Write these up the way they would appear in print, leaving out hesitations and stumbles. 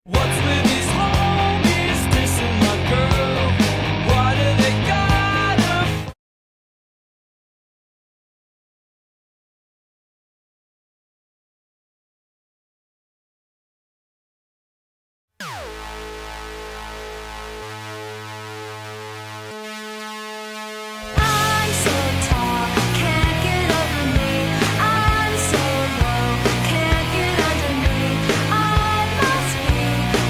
What's with these homies dissing my girl? Why do they gotta I'm so tall, can't get over me. I'm so low, can't get under me. I must be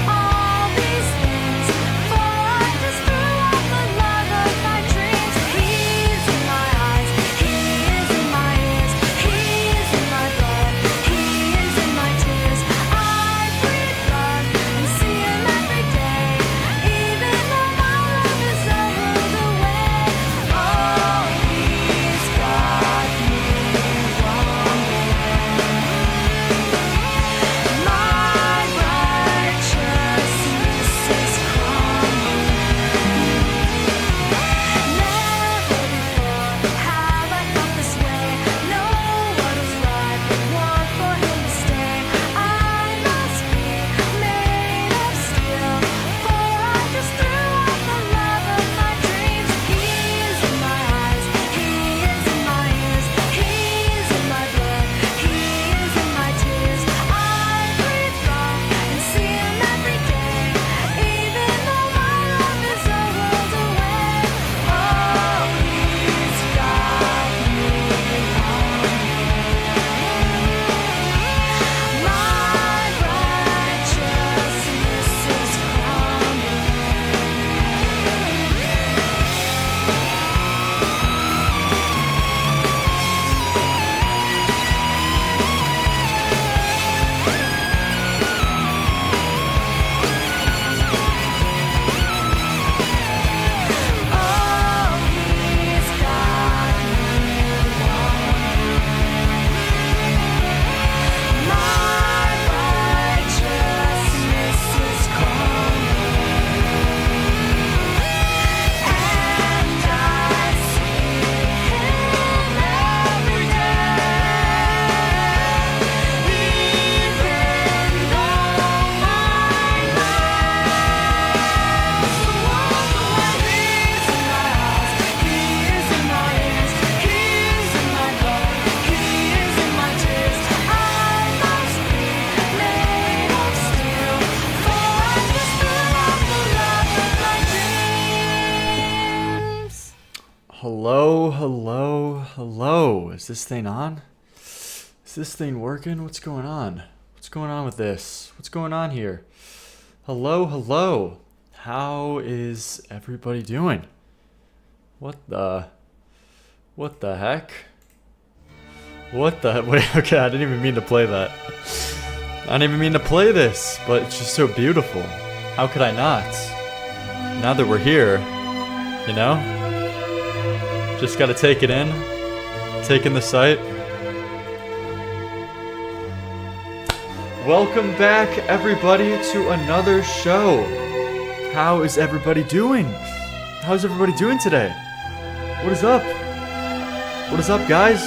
all these things, for I just threw out the love of my dreams. He's in my eyes, he is in my ears, he is in my blood, he is in my tears. I breathe blood and see him every day, even though my love is a world away. Oh, he's got me wrong. My righteousness is crumbling. Never before have I felt this way. Know what is right, but want for him to stay. I must be made of steel, for I just threw out the love of my dreams. He is in my eyes, he is in my ears, he is in my blood, he is in my tears. I breathe wrong and see him every day, even though my love is a world away. Oh, he's got me wrong. My righteousness is crumbling. Oh, he's got me wrong. My righteousness is crumbling, and I see him every day, even though my life's a world away. He's in my eyes, he is in my ears, he is in my blood, he is in my tears. I must be made of steel, for I just threw out the love of my dreams. Hello, hello, hello. Is this thing on? Is this thing working? What's going on? What's going on with this? What's going on here? Hello, hello. How is everybody doing? What the heck? What the, wait, okay, I didn't even mean to play that. I didn't even mean to play this, but it's just so beautiful. How could I not? Now that we're here, you know? Just gotta take it in, take in the sight. Welcome back, everybody, to another show. How is everybody doing? How's everybody doing today? What is up? What is up, guys?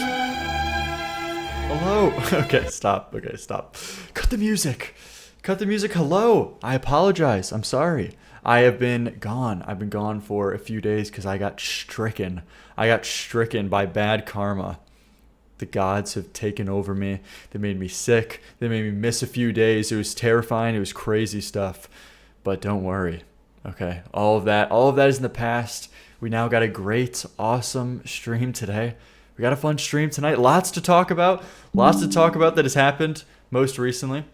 Hello. Okay, stop. Okay, stop. Cut the music. Cut the music. Hello. I apologize. I'm sorry. I have been gone. I've been gone for a few days because I got stricken. I got stricken by bad karma. The gods have taken over me. They made me sick. They made me miss a few days. It was terrifying. It was crazy stuff. But don't worry. Okay. All of that is in the past. We now got a great, awesome stream today. We got a fun stream tonight. Lots to talk about. Lots to talk about that has happened most recently.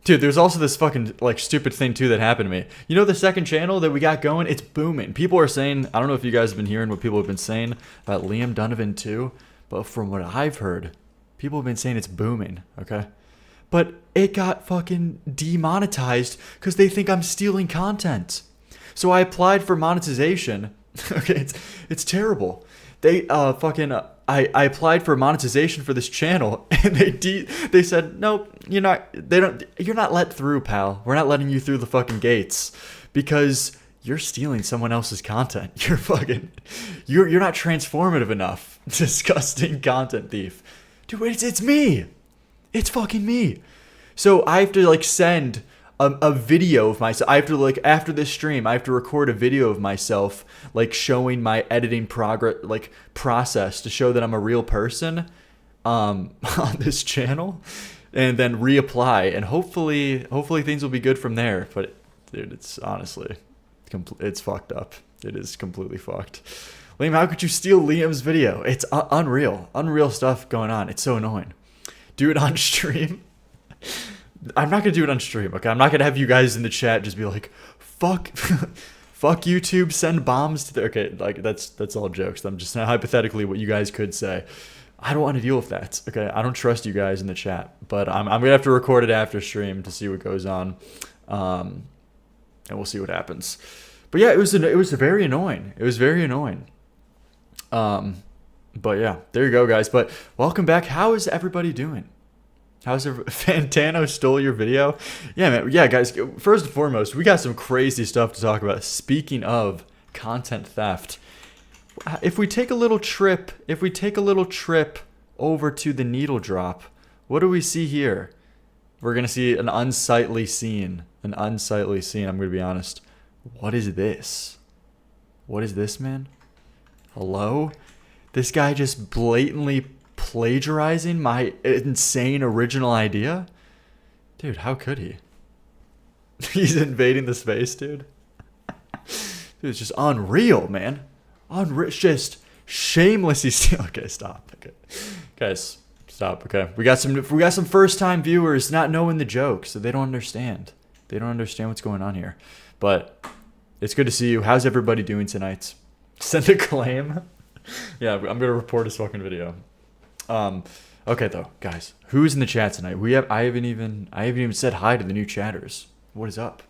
Dude, there's also this fucking, like, stupid thing, too, that happened to me. You know the second channel that we got going? It's booming. People are saying, I don't know if you guys have been hearing what people have been saying about Liam Donovan, too, but from what I've heard, people have been saying it's booming, okay? But it got fucking demonetized because they think I'm stealing content. So I applied for monetization. Okay, it's terrible. They I applied for monetization for this channel, and they said, nope, you're not let through, pal. We're not letting you through the fucking gates because you're stealing someone else's content. You're not transformative enough. Disgusting content thief. Dude, it's me. It's fucking me. So I have to like send a video of myself. I have to like after this stream, I have to record a video of myself like showing my editing progress, like process to show that I'm a real person on this channel, and then reapply, and hopefully things will be good from there. But dude, it's honestly, it's fucked up. It is completely fucked. Liam, how could you steal Liam's video? It's unreal stuff going on. It's so annoying. Do it on stream. I'm not gonna do it on stream, okay? I'm not gonna have you guys in the chat just be like, fuck fuck YouTube, send bombs to the okay, like that's all jokes. I'm just saying hypothetically what you guys could say. I don't want to deal with that. Okay. I don't trust you guys in the chat. But I'm gonna have to record it after stream to see what goes on. And we'll see what happens. But yeah, it was very annoying. It was very annoying. But yeah, there you go, guys. But welcome back. How is everybody doing? Fantano stole your video? Yeah, man. Yeah, guys. First and foremost, we got some crazy stuff to talk about. Speaking of content theft, if we take a little trip over to the needle drop, what do we see here? We're gonna see an unsightly scene. I'm gonna be honest. What is this? What is this, man? Hello? This guy just blatantly plagiarizing my insane original idea? Dude, how could he? He's invading the space, dude. Dude, it's just unreal, man. Unreal. Just shamelessly steal. Okay, stop. Okay. Guys, stop. Okay. We got some first time viewers not knowing the joke, so they don't understand. They don't understand what's going on here. But it's good to see you. How's everybody doing tonight? Send a claim. Yeah, I'm gonna report his fucking video. Okay though, guys, who's in the chat tonight? I haven't even said hi to the new chatters. What is up?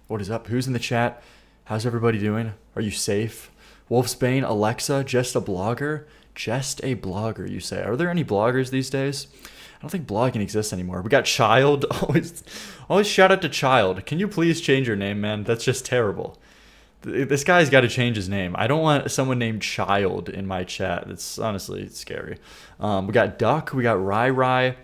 What is up? Who's in the chat? How's everybody doing? Are you safe? Wolfsbane, Alexa, just a blogger? Just a blogger, you say. Are there any bloggers these days? I don't think blogging exists anymore. We got Child. Always shout out to Child. Can you please change your name, man? That's just terrible. This guy's got to change his name. I don't want someone named Child in my chat. It's honestly scary. We got Duck. We got Rai,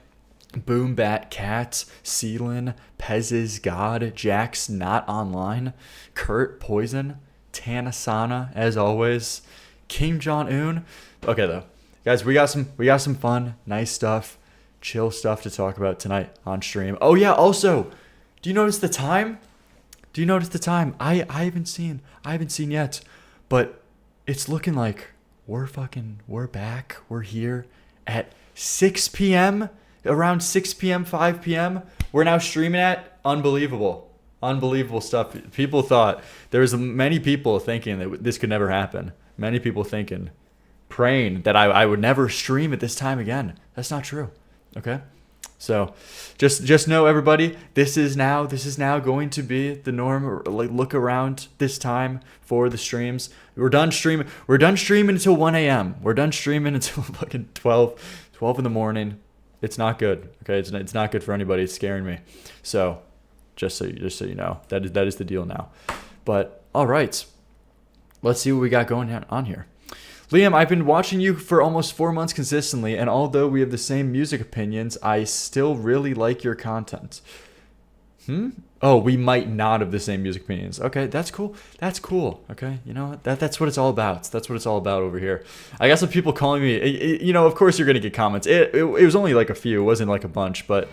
Boombat, Cat, Seelin, Pez's God, Jax not online, Kurt, Poison, Tanasana, as always, Kim Jong-un. Okay though, guys, we got some fun, nice stuff, chill stuff to talk about tonight on stream. Oh yeah, also, do you notice the time? I haven't seen yet, but it's looking like we're back. We're here at 6 p.m. Around 6 p.m., 5 p.m. We're now streaming at unbelievable stuff. People thought there was many people thinking that this could never happen. Many people praying that I would never stream at this time again. That's not true. Okay. So, just know, everybody, this is now going to be the norm. Like, look around this time for the streams. We're done streaming until 1 a.m. We're done streaming until fucking 12 in the morning. It's not good. Okay, it's not good for anybody. It's scaring me. So, just so you know, that is the deal now. But all right, let's see what we got going on here. Liam, I've been watching you for almost 4 months consistently, and although we have the same music opinions, I still really like your content. Oh, we might not have the same music opinions. Okay, that's cool. Okay, you know what? That's what it's all about. That's what it's all about over here. I got some people calling me. You know, of course you're gonna get comments. It was only like a few. It wasn't like a bunch, but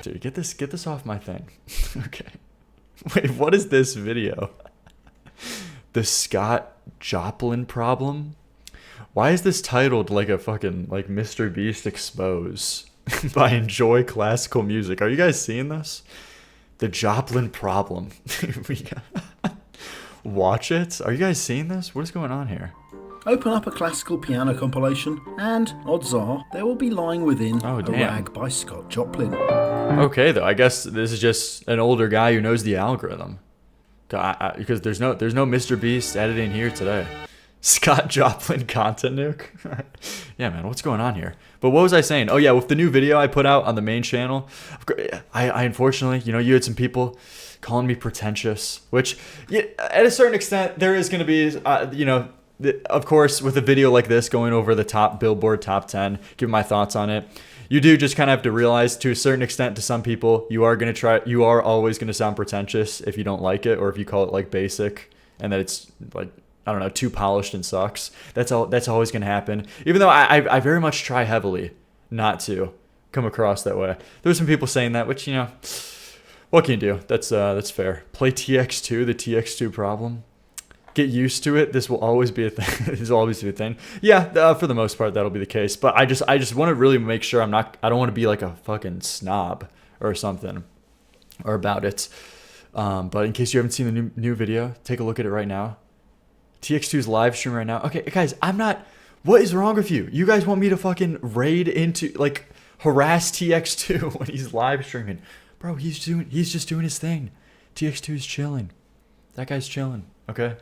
dude, get this off my thing. Okay. Wait, what is this video? The Scott Joplin problem? Why is this titled like a fucking like Mr. Beast Expose by Enjoy Classical Music? Are you guys seeing this? The Joplin problem. Watch it. Are you guys seeing this? What is going on here? Open up a classical piano compilation, and odds are there will be lying within a rag by Scott Joplin. Okay, though. I guess this is just an older guy who knows the algorithm. Because there's no Mr. Beast editing here today. Scott Joplin content nuke. Yeah, man, what's going on here? But what was I saying? Oh yeah, with the new video I put out on the main channel, I unfortunately, you know, you had some people calling me pretentious, which at a certain extent there is going to be, you know, of course, with a video like this going over the top Billboard top 10, give my thoughts on it. You do just kind of have to realize, to a certain extent, to some people, you are always gonna sound pretentious if you don't like it, or if you call it like basic, and that it's like, I don't know, too polished and sucks. That's always gonna happen. Even though I very much try heavily not to come across that way. There's some people saying that, which, you know, what can you do? That's fair. Play TX2, the TX2 problem. Get used to it. This will always be a thing. This will always be a thing. Yeah, for the most part, that'll be the case. But I just want to really make sure I don't want to be like a fucking snob or something or about it. But in case you haven't seen the new video, take a look at it right now. TX2's live stream right now. Okay, guys, what is wrong with you? You guys want me to fucking raid into, like, harass TX2 when he's live streaming? Bro, he's just doing his thing. TX2's chilling. That guy's chilling, okay?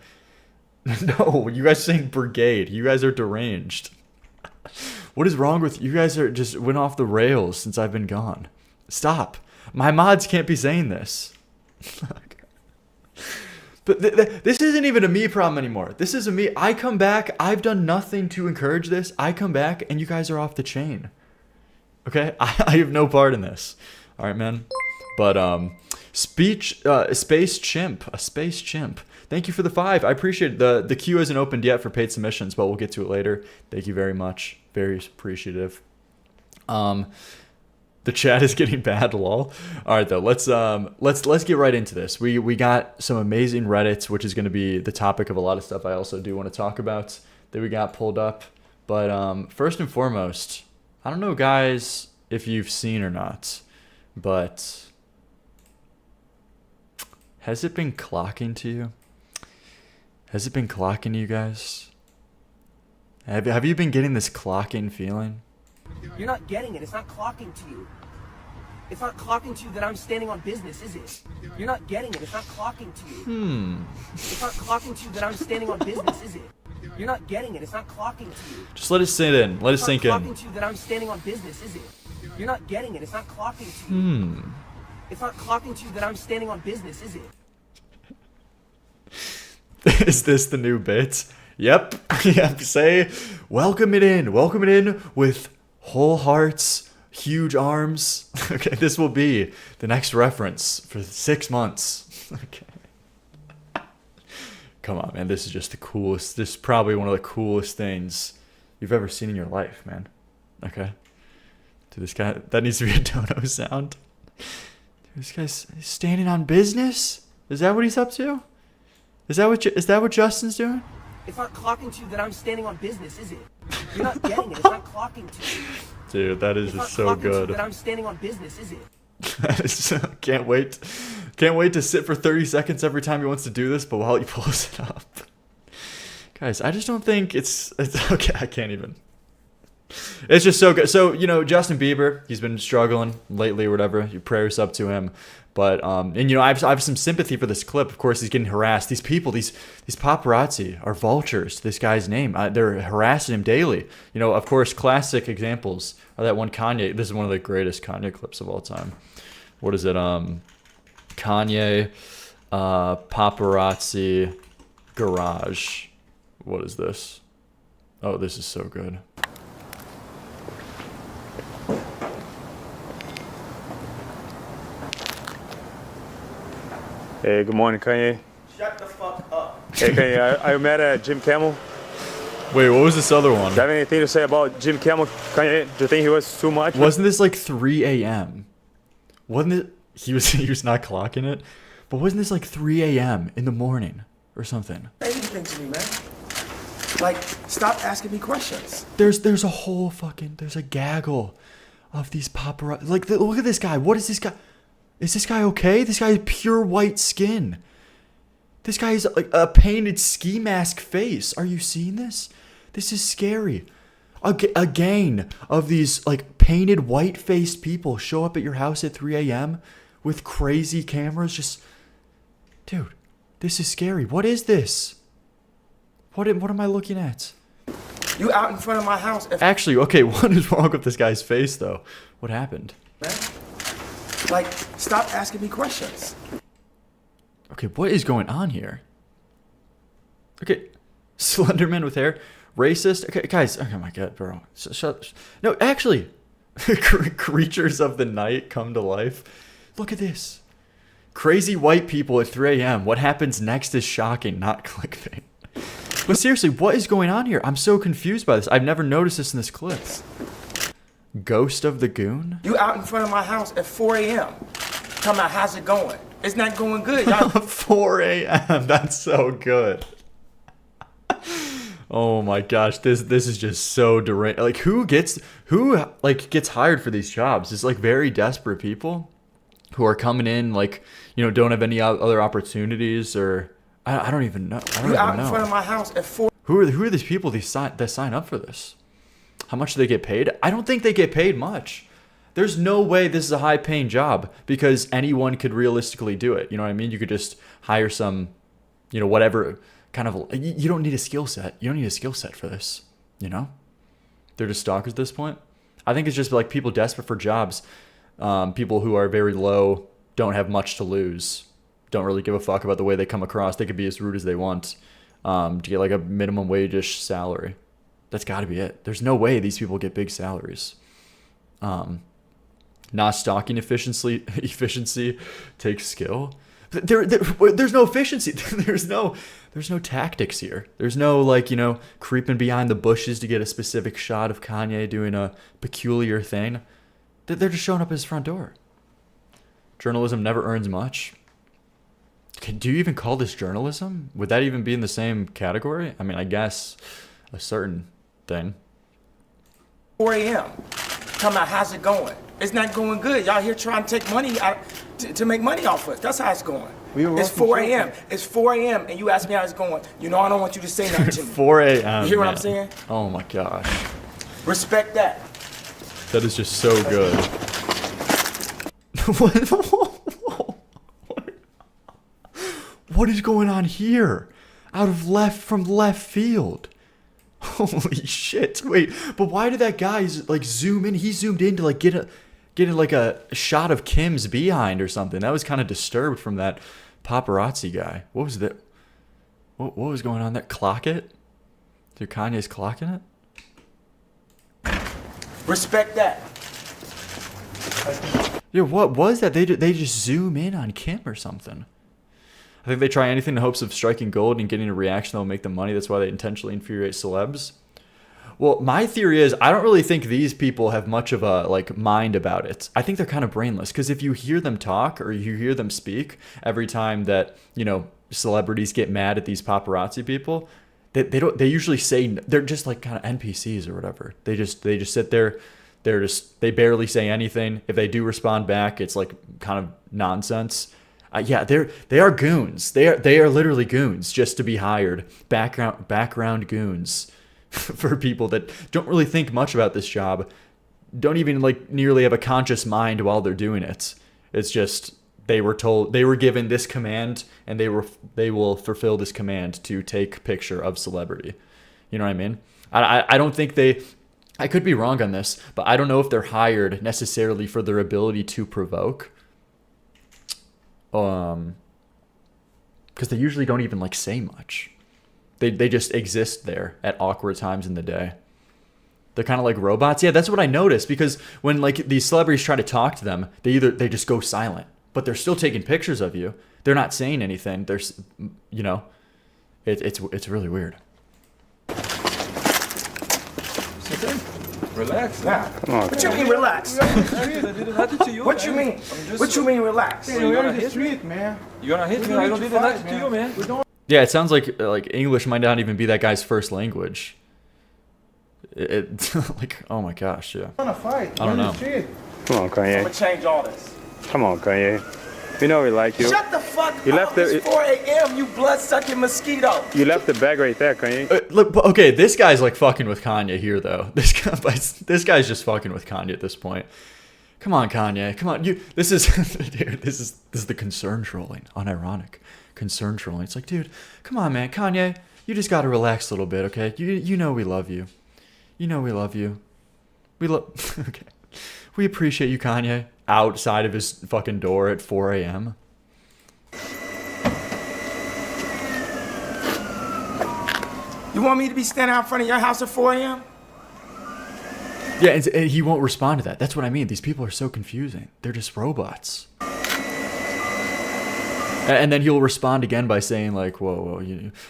No, you guys saying brigade. You guys are deranged. What is wrong with you? You guys are just went off the rails since I've been gone. Stop. My mods can't be saying this. But this isn't even a me problem anymore. This is a me. I come back. I've done nothing to encourage this. I come back and you guys are off the chain. Okay? I have no part in this. All right, man. But a space chimp. Thank you for the 5. I appreciate it. The queue isn't opened yet for paid submissions, but we'll get to it later. Thank you very much. Very appreciative. The chat is getting bad, lol. All right, though. Let's get right into this. We got some amazing Reddits, which is going to be the topic of a lot of stuff I also do want to talk about that we got pulled up. But first and foremost, I don't know, guys, if you've seen or not, but has it been clocking to you? Has it been clocking to you guys? Have you been getting this clocking feeling? You're not getting it. It's not clocking to you. It's not clocking to you that I'm standing on business, is it? You're not getting it. It's not clocking to you. It's not clocking to you that I'm standing on business, is it? You're not getting it. It's not clocking to you. Just let it sit in. Let it sink in. It's not clocking to you that I'm standing on business, is it? You're not getting it. It's not clocking to you. It's not clocking to you that I'm standing on business, is it? Is this the new bit? Yep. Yep. Say, welcome it in with whole hearts, huge arms. Okay, this will be the next reference for 6 months. Okay. Come on, man. This is just the coolest. This is probably one of the coolest things you've ever seen in your life, man. Okay. Dude, this guy, that needs to be a dono sound. Dude, this guy's standing on business? Is that what he's up to? Is that what Justin's doing? It's not clocking to you that I'm standing on business, is it? You're not getting it. It's not clocking to you. Dude, that is just so good. It's not clocking to you that I'm standing on business, is it? That is, can't wait to sit for 30 seconds every time he wants to do this, but while he pulls it up. Guys, I just don't think it's okay. I can't even. It's just so good. So, you know, Justin Bieber, he's been struggling lately or whatever. Your prayers up to him. But, and, you know, I have some sympathy for this clip. Of course, he's getting harassed. These people, these paparazzi are vultures. This guy's name. They're harassing him daily. You know, of course, classic examples are that one Kanye. This is one of the greatest Kanye clips of all time. What is it? Kanye, paparazzi, garage. What is this? Oh, this is so good. Hey, good morning, Kanye. Shut the fuck up. Hey, Kanye, are you mad at Jim Kimmel? Wait, what was this other one? Do you have anything to say about Jim Kimmel, Kanye? Do you think he was too much? Wasn't this like 3 a.m.? Wasn't it? He was not clocking it, but wasn't this like 3 a.m. in the morning or something? Anything to me, man. Like, stop asking me questions. There's a gaggle of these paparazzi. Like, look at this guy. What is this guy? Is this guy okay? This guy has pure white skin. This guy is like a painted ski mask face. Are you seeing this? This is scary. A gang of these like painted white-faced people show up at your house at 3 a.m. with crazy cameras. Just, dude, this is scary. What is this? What am I looking at? You out in front of my house. Actually, okay, what is wrong with this guy's face though? What happened? Man. Like, stop asking me questions. Okay, what is going on here? Okay, Slenderman with hair. Racist. Okay, guys. Oh my god, bro. Shut. No, actually, creatures of the night come to life. Look at this. Crazy white people at 3 a.m. What happens next is shocking, not clickbait. But seriously, what is going on here? I'm so confused by this. I've never noticed this in this clip. Ghost of the Goon? You out in front of my house at 4 a.m. Come out, how's it going? It's not going good, y'all. 4 a.m. That's so good. Oh my gosh, this is just so deranged. Like who gets hired for these jobs? It's like very desperate people who are coming in, like, you know, don't have any other opportunities, or I don't even know. I don't You even out know. in front of my house at 4. Who are these people that sign up for this? How much do they get paid? I don't think they get paid much. There's no way this is a high paying job, because anyone could realistically do it. You know what I mean? You could just hire some, you know, whatever kind of, you don't need a skill set. You don't need a skill set for this, you know? They're just stalkers at this point. I think it's just like people desperate for jobs. People who are very low, don't have much to lose, don't really give a fuck about the way they come across. They could be as rude as they want, to get like a minimum wage-ish salary. That's got to be it. There's no way these people get big salaries. Not stalking efficiency takes skill. There's no efficiency. There's no tactics here. There's no, like, you know, creeping behind the bushes to get a specific shot of Kanye doing a peculiar thing. They're just showing up at his front door. Journalism never earns much. Do you even call this journalism? Would that even be in the same category? I mean, I guess a certain thing. 4 a.m. Come out, how's it going? It's not going good. Y'all here trying to take money out to make money off us. That's how it's going. It's 4 a.m. It's 4 a.m. and you ask me how it's going. You know I don't want you to say nothing to me. 4 a.m. You hear what man. I'm saying? Oh my gosh. Respect that. That is just so good. What is going on here? From left field. Holy shit. Wait, but why did that guy like zoom in? He zoomed in to like get like a shot of Kim's behind or something. That was kind of disturbed from that paparazzi guy. What was that? What was going on there? Clock it? Dude, Kanye's clocking it? Respect that. Yeah, what was that? They just zoom in on Kim or something. I think they try anything in hopes of striking gold and getting a reaction that will make them money. That's why they intentionally infuriate celebs. Well, my theory is I don't really think these people have much of a like mind about it. I think they're kind of brainless, because if you hear them talk or you hear them speak every time that, you know, celebrities get mad at these paparazzi people, they usually say, they're just like kind of NPCs or whatever. They just sit there. They barely say anything. If they do respond back, it's like kind of nonsense. Yeah, they are goons. They are literally goons just to be hired. Background goons for people that don't really think much about this job. Don't even like nearly have a conscious mind while they're doing it. It's just they were given this command, and they will fulfill this command to take picture of celebrity. You know what I mean? I don't think they. I could be wrong on this, but I don't know if they're hired necessarily for their ability to provoke. Because they usually don't even like say much. They just exist there at awkward times in the day. They're kind of like robots. Yeah, that's what I noticed, because when like these celebrities try to talk to them, they just go silent, but they're still taking pictures of you. They're not saying anything. There's, you know, it's really weird. Relax. Nah. What you mean relax? I did nothing to you. What you mean? What you mean relax? You're on the street, man. You're gonna hit me. I don't did nothing to you, man. Yeah, it sounds like English might not even be that guy's first language. It like, oh my gosh, yeah. I want to fight. I don't know. Come on, I'm Kanye. gonna change all this. Come on, Kanye. We know we like you. Shut the fuck You up. left It's 4 a.m. You blood-sucking mosquito. You left the bag right there, Kanye. Look, okay, this guy's like fucking with Kanye here, though. This guy's just fucking with Kanye at this point. Come on, Kanye. Come on, This is dude. This is the concern trolling. Unironic concern trolling. It's like, dude, come on, man, Kanye. You just gotta relax a little bit, okay? You know we love you. You know we love you. Okay. We appreciate you, Kanye. Outside of his fucking door at 4 a.m. You want me to be standing out in front of your house at 4 a.m.? Yeah, and he won't respond to that. That's what I mean. These people are so confusing. They're just robots. And then he'll respond again by saying like, whoa,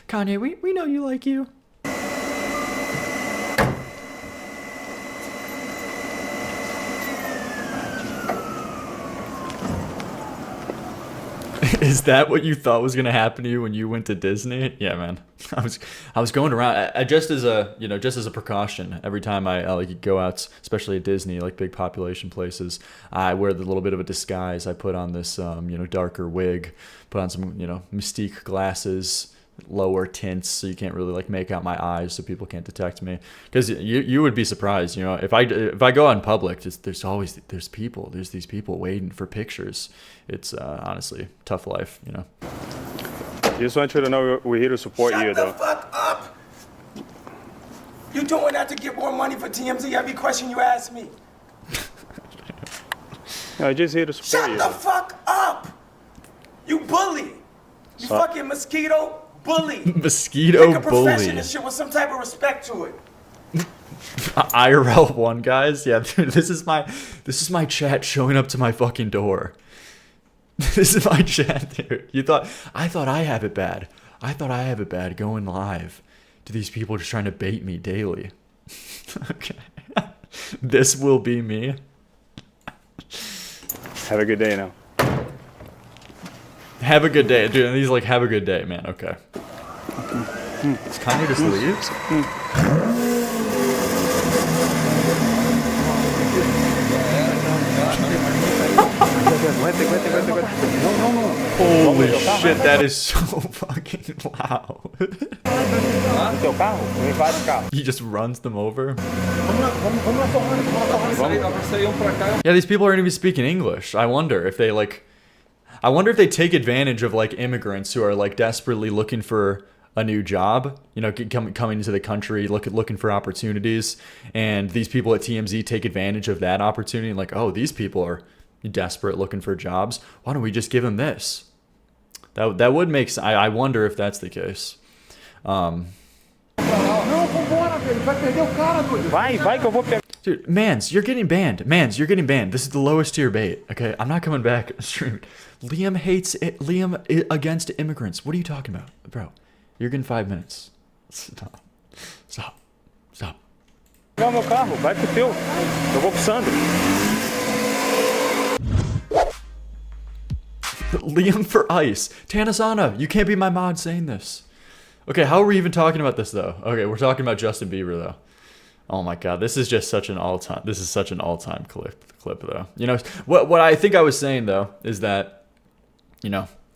Kanye, we know you like you. Is that what you thought was gonna happen to you when you went to Disney? Yeah, man. I was going around. I just as a precaution. Every time I like go out, especially at Disney, like big population places, I wear the little bit of a disguise. I put on this darker wig, put on some Mystique glasses, lower tints, so you can't really like make out my eyes, so people can't detect me. Because you would be surprised, if I go out in public, there's these people waiting for pictures. It's honestly tough life, Just want you to know we're here to support you, though. Shut the fuck up! You doing that to get more money for TMZ every question you ask me? No, just here to support you. Shut the fuck up! You bully! You fucking mosquito bully! Mosquito Take a profession bully. and shit with some type of respect to it. IRL one, guys. Yeah, dude, this is my chat showing up to my fucking door. This is my chat, dude. I thought I have it bad. I thought I have it bad going live to these people just trying to bait me daily. Okay. This will be me. Have a good day now. Have a good day, dude. And he's like, have a good day, man. Okay. It's kind of just leaves. Holy shit, that is so fucking loud. He just runs them over. Yeah, these people aren't even speaking English. I wonder if they take advantage of like immigrants who are like desperately looking for a new job, coming into the country, looking for opportunities, and these people at TMZ take advantage of that opportunity. Like, oh, these people are desperate looking for jobs. Why don't we just give them this? That would make sense. I wonder if that's the case. Dude, Mans, you're getting banned. Mans, you're getting banned. This is the lowest tier bait. Okay, I'm not coming back stream. Liam hates it. Liam against immigrants. What are you talking about, bro? You're getting 5 minutes. Stop. Pegar o meu carro, vai pro teu. Eu vou com o Sandro. Liam for ice. Tanasana, you can't be my mod saying this. Okay, how are we even talking about this though? Okay, we're talking about Justin Bieber though. Oh my god, this is just such an all-time. This is such an all-time clip though. What I think I was saying though is that,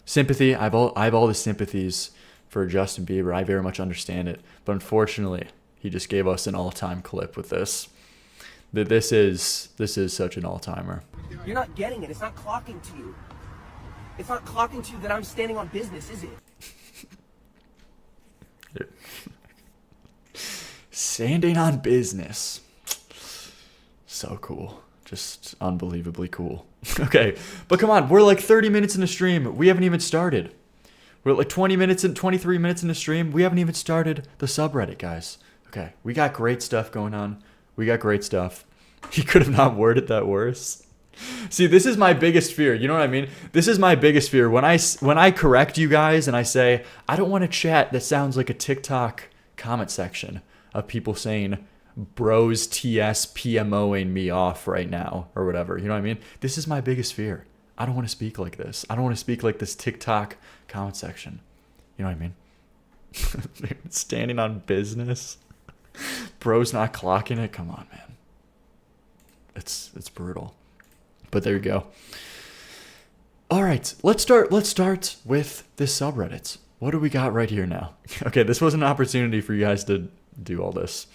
sympathy. I have all the sympathies for Justin Bieber. I very much understand it, but unfortunately, he just gave us an all-time clip with this. This is such an all-timer. You're not getting it. It's not clocking to you. It's not clocking to you that I'm standing on business, is it? Standing on business. So cool. Just unbelievably cool. Okay, but come on, we're like 30 minutes in the stream. We haven't even started. We're like 23 minutes in the stream. We haven't even started the subreddit, guys. Okay, we got great stuff going on. We got great stuff. He could have not worded that worse. See, this is my biggest fear. You know what I mean? This is my biggest fear. When I correct you guys and I say, I don't want a chat that sounds like a TikTok comment section of people saying, bros TS PMOing me off right now or whatever. You know what I mean? This is my biggest fear. I don't want to speak like this. I don't want to speak like this TikTok comment section. You know what I mean? Standing on business. Bro's not clocking it. Come on, man. It's brutal. But there you go. All right, let's start with this subreddit. What do we got right here now? Okay, this was an opportunity for you guys to do all this.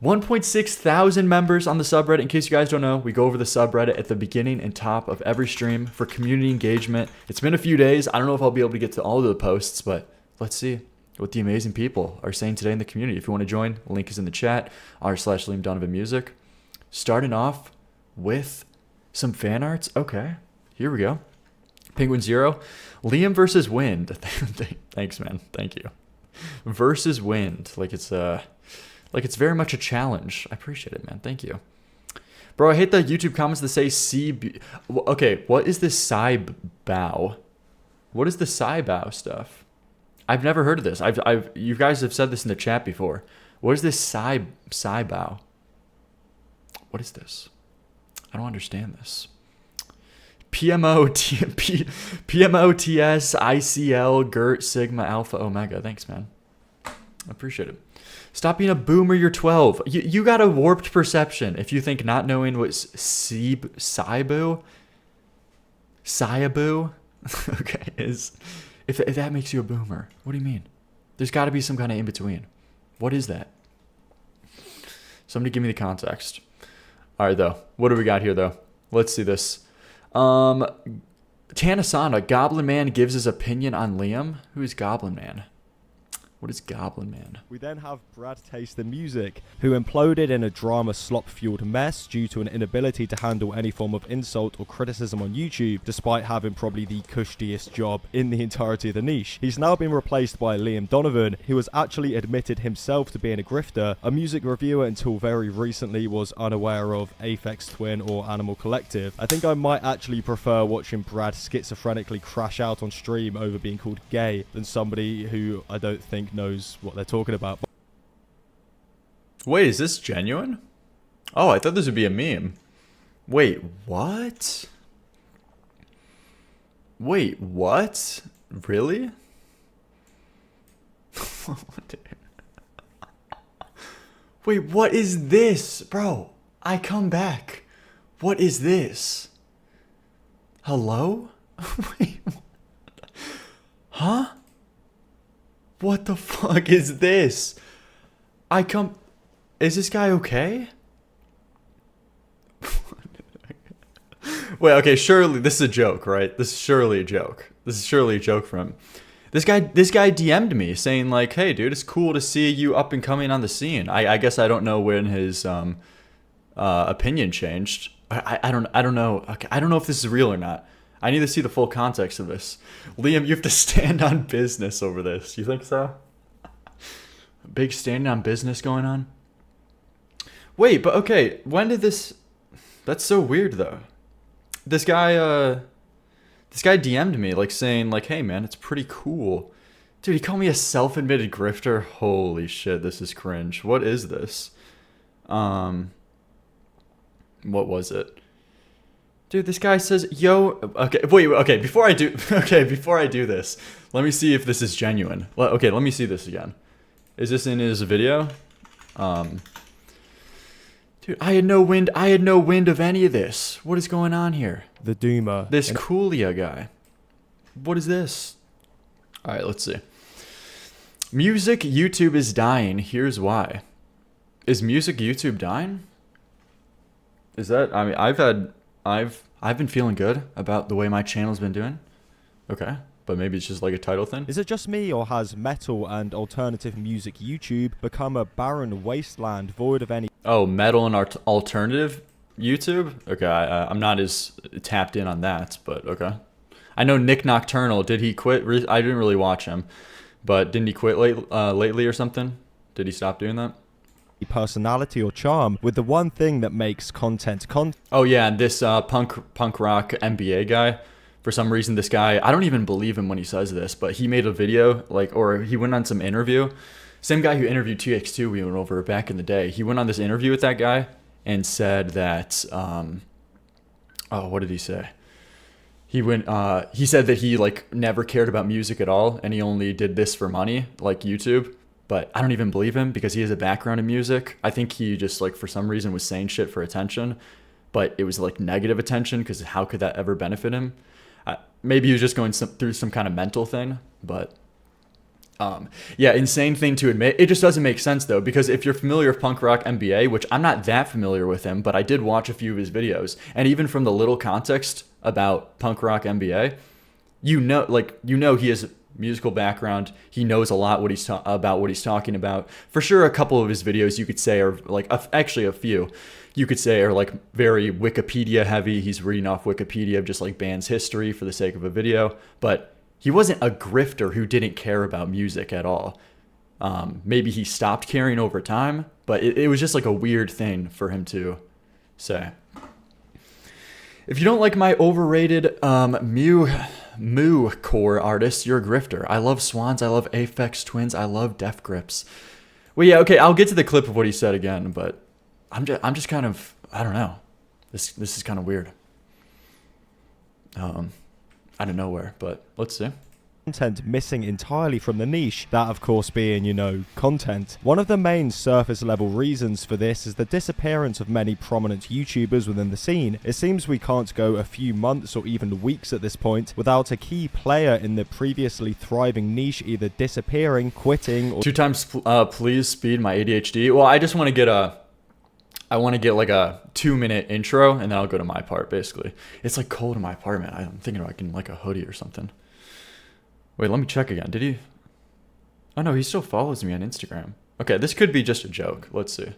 1.6 thousand members on the subreddit. In case you guys don't know, we go over the subreddit at the beginning and top of every stream for community engagement. It's been a few days. I don't know if I'll be able to get to all of the posts, but let's see what the amazing people are saying today in the community. If you want to join, link is in the chat, r/Liam Donovan Music. Starting off with some fan arts. Okay, here we go. Penguin Zero. Liam versus Wind. Thanks, man. Thank you. Versus wind. Like it's very much a challenge. I appreciate it, man. Thank you. Bro, I hate the YouTube comments that say okay, what is this bow? What is the bow stuff? I've never heard of this. You guys have said this in the chat before. What is this bow? What is this? I don't understand this. PMOTS, ICL, GERT, Sigma, Alpha, Omega. Thanks, man. I appreciate it. Stop being a boomer, you're 12. You got a warped perception if you think not knowing what Saibu, okay, is. If that makes you a boomer. What do you mean? There's got to be some kind of in-between. What is that? Somebody give me the context. All right, though. What do we got here, though? Let's see this. Tanasana, Goblin Man gives his opinion on Liam. Who is Goblin Man? What is Goblin Man? We then have Brad Taste the Music, who imploded in a drama slop-fueled mess due to an inability to handle any form of insult or criticism on YouTube, despite having probably the cushiest job in the entirety of the niche. He's now been replaced by Liam Donovan, who has actually admitted himself to being a grifter. A music reviewer until very recently was unaware of Aphex Twin or Animal Collective. I think I might actually prefer watching Brad schizophrenically crash out on stream over being called gay than somebody who I don't think knows what they're talking about. Wait, is this genuine? Oh, I thought this would be a meme. Wait, what? Wait, what? Really? Wait, what is this? Bro, I come back. What is this? Hello? Wait, huh? What the fuck is this? Is this guy okay? Wait, okay, surely this is a joke, right? This is surely a joke. This is surely a joke from him. This guy DM'd me saying like, "Hey, dude, it's cool to see you up and coming on the scene." I guess I don't know when his opinion changed. I don't know. Okay, I don't know if this is real or not. I need to see the full context of this. Liam, you have to stand on business over this. You think so? Big standing on business going on? Wait, but okay, when did this... That's so weird, though. This guy DM'd me, like, saying, like, hey, man, it's pretty cool. Dude, he called me a self-admitted grifter? Holy shit, this is cringe. What is this? What was it? Dude, this guy says, yo, okay, wait, okay, before I do this, let me see if this is genuine. Okay, let me see this again. Is this in his video? Dude, I had no wind of any of this. What is going on here? The Doomer. This Coolia guy. What is this? All right, let's see. Music YouTube is dying. Here's why. Is music YouTube dying? Is that, I mean, I've been feeling good about the way my channel's been doing. Okay, but maybe it's just like a title thing. Is it just me, or has metal and alternative music YouTube become a barren wasteland void of any... Oh, metal and alternative YouTube? Okay, I'm not as tapped in on that, but okay. I know Nick Nocturnal, did he quit? I didn't really watch him, but didn't he quit lately or something? Did he stop doing that? Personality or charm, with the one thing that makes content Oh yeah, and this punk rock MBA guy, for some reason this guy, I don't even believe him when he says this, but he made a video, like, or he went on some interview. Same guy who interviewed TX2 we went over back in the day. He went on this interview with that guy and said that oh, what did he say? He said that he like never cared about music at all and he only did this for money, like YouTube. But I don't even believe him because he has a background in music. I think he just, like, for some reason was saying shit for attention. But it was, like, negative attention because how could that ever benefit him? Maybe he was just going through some kind of mental thing. But, yeah, insane thing to admit. It just doesn't make sense, though. Because if you're familiar with Punk Rock MBA, which I'm not that familiar with him, but I did watch a few of his videos. And even from the little context about Punk Rock MBA, you know he has... musical background. He knows a lot about what he's talking about. For sure, a couple of his videos you could say are like, actually a few you could say are like very Wikipedia heavy. He's reading off Wikipedia of just like band's history for the sake of a video. But he wasn't a grifter who didn't care about music at all. Maybe he stopped caring over time, but it was just like a weird thing for him to say. If you don't like my overrated Moo core artists, you're a grifter. I love Swans. I love Aphex Twins. I love Def Grips. Well, yeah, okay. I'll get to the clip of what he said again, but I'm just kind of, I don't know. This is kind of weird. Out of nowhere, but let's see. Content missing entirely from the niche, that of course being, you know, content. One of the main surface level reasons for this is the disappearance of many prominent YouTubers within the scene. It seems we can't go a few months or even weeks at this point without a key player in the previously thriving niche either disappearing, quitting, or 2 times please speed my ADHD. Well, I just want to get like a 2-minute intro and then I'll go to my part basically. It's like cold in my apartment. I'm thinking about getting like a hoodie or something. Wait, let me check again. Did he? Oh no, he still follows me on Instagram. Okay, this could be just a joke. Let's see.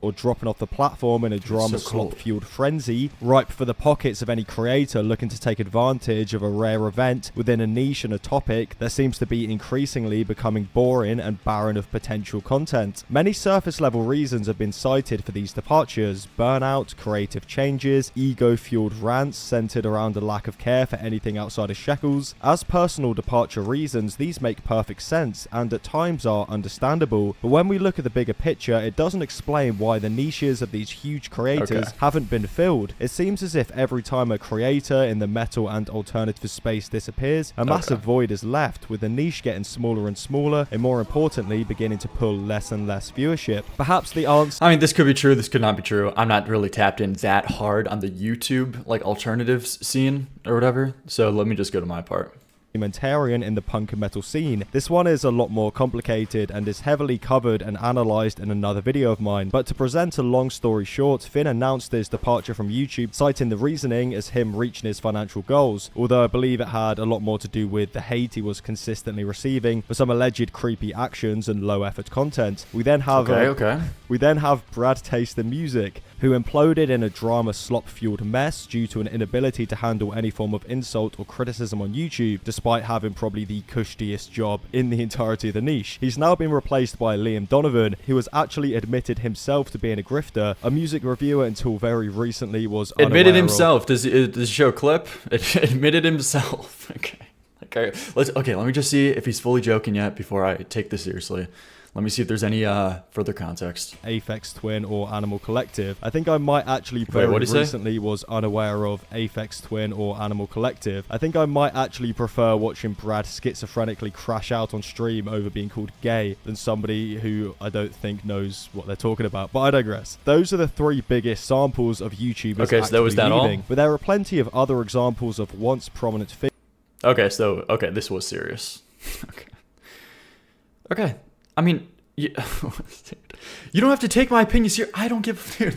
Or dropping off the platform in a drama so cold. slop-fueled frenzy, ripe for the pockets of any creator looking to take advantage of a rare event within a niche and a topic that seems to be increasingly becoming boring and barren of potential content. Many surface-level reasons have been cited for these departures: burnout, creative changes, ego-fueled rants centered around a lack of care for anything outside of shekels. As personal departure reasons, these make perfect sense and at times are understandable, but when we look at the bigger picture, it doesn't explain why the niches of these huge creators haven't been filled. It seems as if every time a creator in the metal and alternative space disappears, a massive void is left, with the niche getting smaller and smaller, and more importantly, beginning to pull less and less viewership. Perhaps the answer... I mean, this could be true, this could not be true. I'm not really tapped in that hard on the YouTube, like, alternatives scene or whatever, so let me just go to my part. Documentarian in the punk and metal scene. This one is a lot more complicated and is heavily covered and analysed in another video of mine, but to present a long story short, Finn announced his departure from YouTube, citing the reasoning as him reaching his financial goals, although I believe it had a lot more to do with the hate he was consistently receiving for some alleged creepy actions and low effort content. We then have Brad Taste the Music, who imploded in a drama slop-fueled mess due to an inability to handle any form of insult or criticism on YouTube, despite having probably the cushiest job in the entirety of the niche. He's now been replaced by Liam Donovan, who has actually admitted himself to being a grifter. A music reviewer until very recently was admitted himself. Does it show a clip? Admitted himself. Okay, let me just see if he's fully joking yet before I take this seriously. Let me see if there's any further context. Aphex Twin or Animal Collective. I think I might actually recently was unaware of Aphex Twin or Animal Collective. I think I might actually prefer watching Brad schizophrenically crash out on stream over being called gay than somebody who I don't think knows what they're talking about. But I digress. Those are the 3 biggest samples of YouTubers okay, so that was that leaving, all? but there are plenty of other examples of once prominent figures. Okay, this was serious. Okay. I mean, you don't have to take my opinion seriously. I don't give a dude,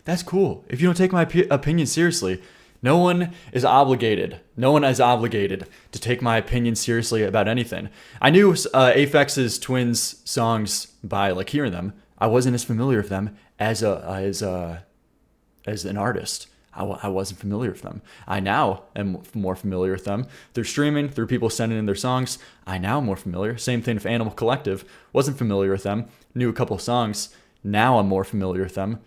that's cool. If you don't take my opinion seriously, no one is obligated to take my opinion seriously about anything. I knew Aphex's Twins songs by like hearing them. I wasn't as familiar with them as an artist. I wasn't familiar with them. I now am more familiar with them through streaming, through people sending in their songs. I now am more familiar. Same thing with Animal Collective. Wasn't familiar with them. Knew a couple songs. Now I'm more familiar with them.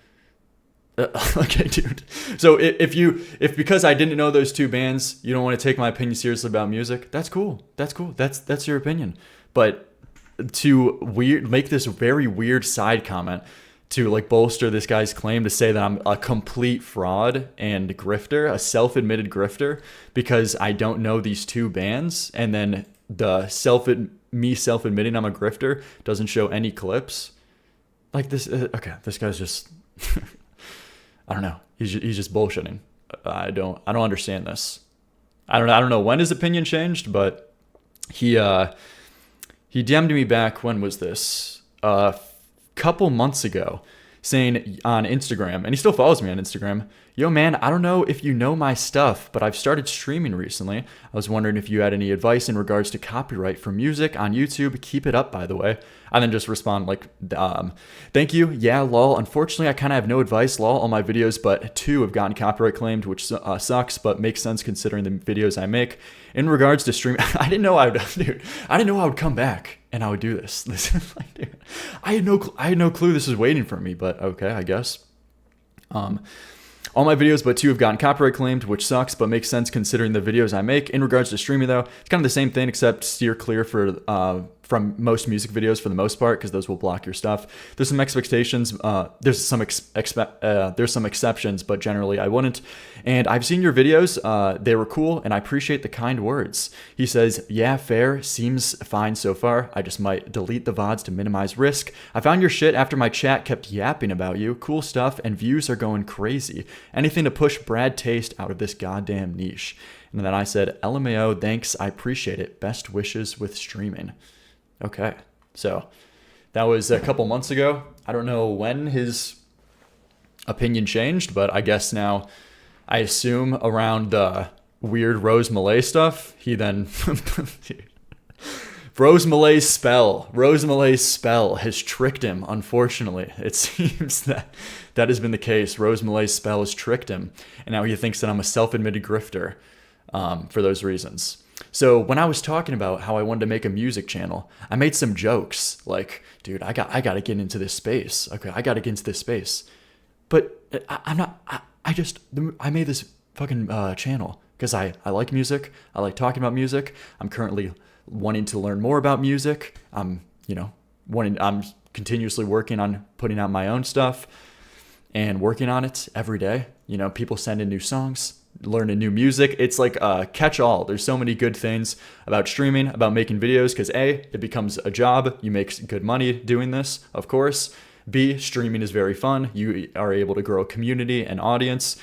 Okay, dude. So if because I didn't know those 2 bands, you don't want to take my opinion seriously about music, that's cool. That's your opinion. But to make this very weird side comment to like bolster this guy's claim to say that I'm a complete fraud and grifter, a self-admitted grifter, because I don't know these 2 bands, and then the self-admitting I'm a grifter doesn't show any clips. Like this, this guy's just, I don't know. He's just bullshitting. I don't understand this. I don't know when his opinion changed, but he DM'd me back. When was this? Couple months ago, saying on Instagram, and he still follows me on Instagram, Yo, man, I don't know if you know my stuff, but I've started streaming recently. I was wondering if you had any advice in regards to copyright for music on YouTube. Keep it up, by the way. I then just respond like, thank you. Yeah, lol. Unfortunately, I kind of have no advice, lol. All my videos, but 2 have gotten copyright claimed, which sucks, but makes sense considering the videos I make. In regards to stream, I didn't know I would come back and I would do this. Like, dude, I had no clue this was waiting for me, but okay, I guess. All my videos but 2 have gotten copyright claimed, which sucks, but makes sense considering the videos I make. In regards to streaming, though, it's kind of the same thing, except steer clear from most music videos for the most part, because those will block your stuff. There's some expectations. There's some exceptions, but generally I wouldn't. And I've seen your videos. They were cool, and I appreciate the kind words. He says, yeah, fair. Seems fine so far. I just might delete the VODs to minimize risk. I found your shit after my chat kept yapping about you. Cool stuff, and views are going crazy. Anything to push Brad Taste out of this goddamn niche. And then I said, LMAO, thanks. I appreciate it. Best wishes with streaming. Okay, so that was a couple months ago. I don't know when his opinion changed, but I guess now, I assume around the weird Rose Malay stuff, he then... Rose Malay's spell has tricked him, unfortunately. It seems that has been the case. Rose Malay's spell has tricked him, and now he thinks that I'm a self-admitted grifter for those reasons. So when I was talking about how I wanted to make a music channel, I made some jokes like, dude, I got to get into this space. Okay, I got to get into this space. But I made this fucking channel because I like music. I like talking about music. I'm currently wanting to learn more about music. I'm continuously working on putting out my own stuff and working on it every day. You know, people send in new songs, learning new music. It's like a catch-all. There's so many good things about streaming, about making videos, because A, it becomes a job. You make good money doing this, of course. B, streaming is very fun. You are able to grow a community and audience.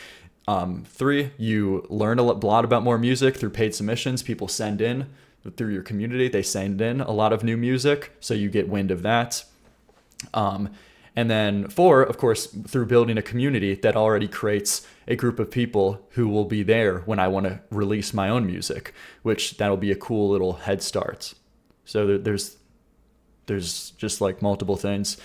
3, you learn a lot about more music through paid submissions. People send in through your community. They send in a lot of new music, so you get wind of that. And then 4, of course, through building a community that already creates a group of people who will be there when I want to release my own music, which that'll be a cool little head start. So there's just like multiple things.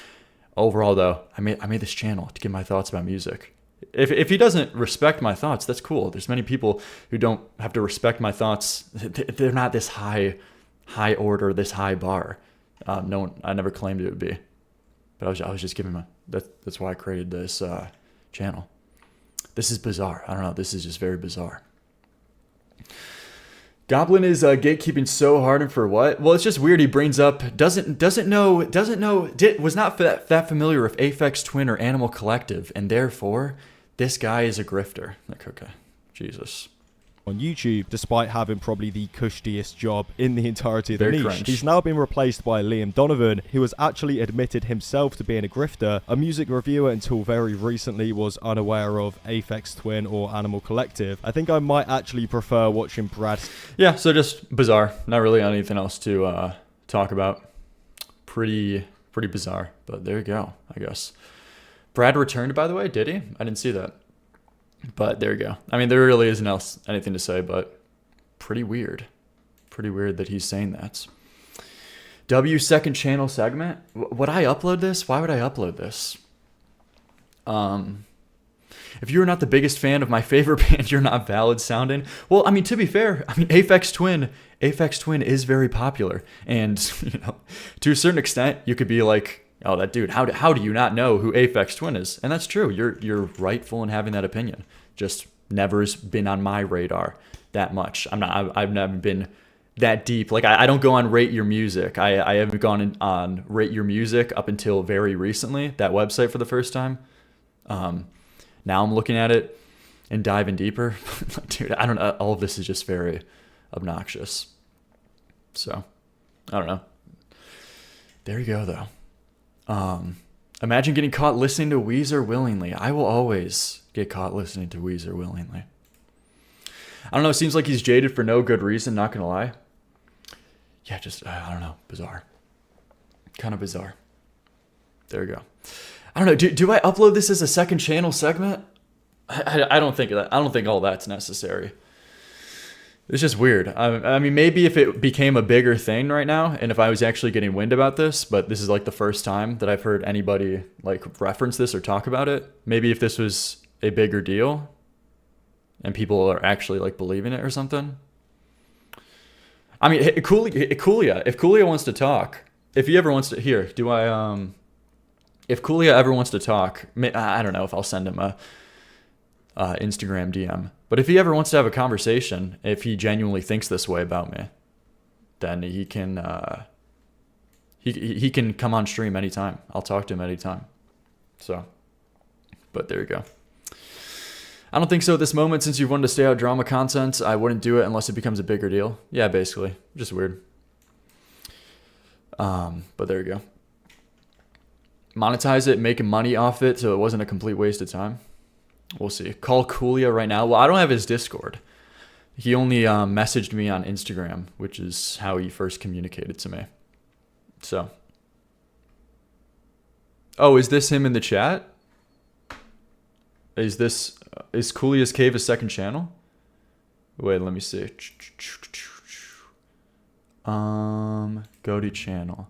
Overall, though, I made this channel to give my thoughts about music. If he doesn't respect my thoughts, that's cool. There's many people who don't have to respect my thoughts. They're not this high order, this high bar. No one, I never claimed it would be. But I was just giving that's why I created this channel. This is bizarre. I don't know. This is just very bizarre. Goblin is gatekeeping so hard, and for what? Well, it's just weird. He brings up was not that familiar with Aphex Twin or Animal Collective, and therefore this guy is a grifter. Like, okay, Jesus. On YouTube, despite having probably the cushiest job in the entirety of the Very niche. cringe. He's now been replaced by Liam Donovan, who has actually admitted himself to being a grifter. A music reviewer until very recently was unaware of Aphex Twin or Animal Collective. I think I might actually prefer watching Brad. Yeah, so just bizarre. Not really anything else to talk about. Pretty bizarre, but there you go, I guess. Brad returned, by the way, did he? I didn't see that. But there you go. I mean, there really isn't anything to say, but pretty weird. Pretty weird that he's saying that. W second channel segment? Would I upload this? Why would I upload this? If you're not the biggest fan of my favorite band, you're not valid sounding. Well, I mean, to be fair, Aphex Twin is very popular. And, to a certain extent, you could be like, oh, that dude, how do you not know who Aphex Twin is? And that's true. You're rightful in having that opinion. Just never's been on my radar that much. I've never been that deep. Like, I don't go on Rate Your Music. I haven't gone on Rate Your Music up until very recently, that website for the first time. Now I'm looking at it and diving deeper. Dude, I don't know. All of this is just very obnoxious. So, I don't know. There you go, though. Imagine getting caught listening to Weezer willingly. I will always get caught listening to Weezer willingly. I don't know. It seems like he's jaded for no good reason, not going to lie. Yeah, just, I don't know. Bizarre. Kind of bizarre. There you go. I don't know. Do I upload this as a second channel segment? I don't think that. I don't think all that's necessary. It's just weird. I mean, maybe if it became a bigger thing right now, and if I was actually getting wind about this, but this is like the first time that I've heard anybody like reference this or talk about it. Maybe if this was a bigger deal, and people are actually like believing it or something. I mean, Coolio, if Coolio wants to talk, if he ever wants to, if Coolio ever wants to talk, I don't know if I'll send him a Instagram DM. But if he ever wants to have a conversation, if he genuinely thinks this way about me, then he can he can come on stream anytime. I'll talk to him anytime. So, but there you go. I don't think so at this moment, since you've wanted to stay out drama content. I wouldn't do it unless it becomes a bigger deal. Yeah, basically. Just weird. But there you go. Monetize it, making money off it, so it wasn't a complete waste of time. We'll see. Call Coolio right now. Well, I don't have his Discord. He only messaged me on Instagram, which is how he first communicated to me. So. Oh, is this him in the chat? Is Coolio's Cave a second channel? Wait, let me see. Go to channel.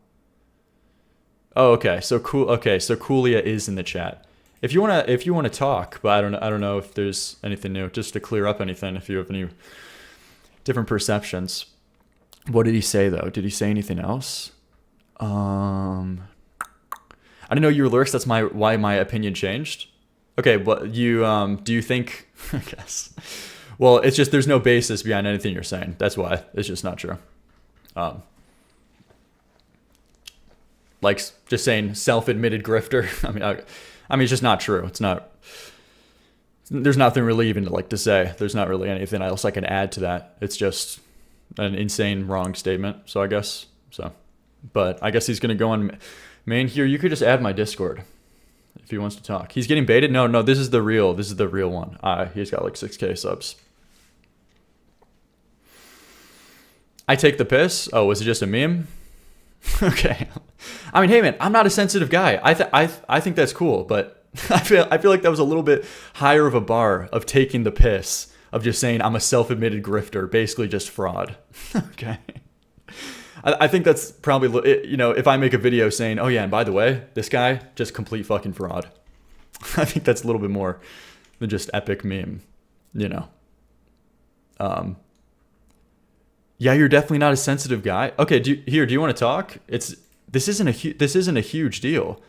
Oh, okay. So Coolio is in the chat. If you wanna talk, but I don't know if there's anything new, just to clear up anything. If you have any different perceptions, what did he say though? Did he say anything else? I didn't know you were lyrics. That's why my opinion changed. Okay, but you do you think? I guess. Well, it's just there's no basis behind anything you're saying. That's why it's just not true. Like just saying self-admitted grifter. I mean, it's just not true. It's not. There's nothing really even to say. There's not really anything else I can add to that. It's just an insane wrong statement. So I guess so. But I guess he's gonna go on main here. You could just add my Discord if he wants to talk. He's getting baited. No. This is the real one. He's got like 6K subs. I take the piss. Oh, was it just a meme? Okay. I mean, hey man, I'm not a sensitive guy. I think that's cool, but I feel like that was a little bit higher of a bar of taking the piss, of just saying I'm a self-admitted grifter, basically just fraud. Okay. I think that's probably, if I make a video saying, oh yeah, and by the way, this guy, just complete fucking fraud. I think that's a little bit more than just epic meme, Yeah, you're definitely not a sensitive guy. Okay, do you want to talk? This isn't a huge deal.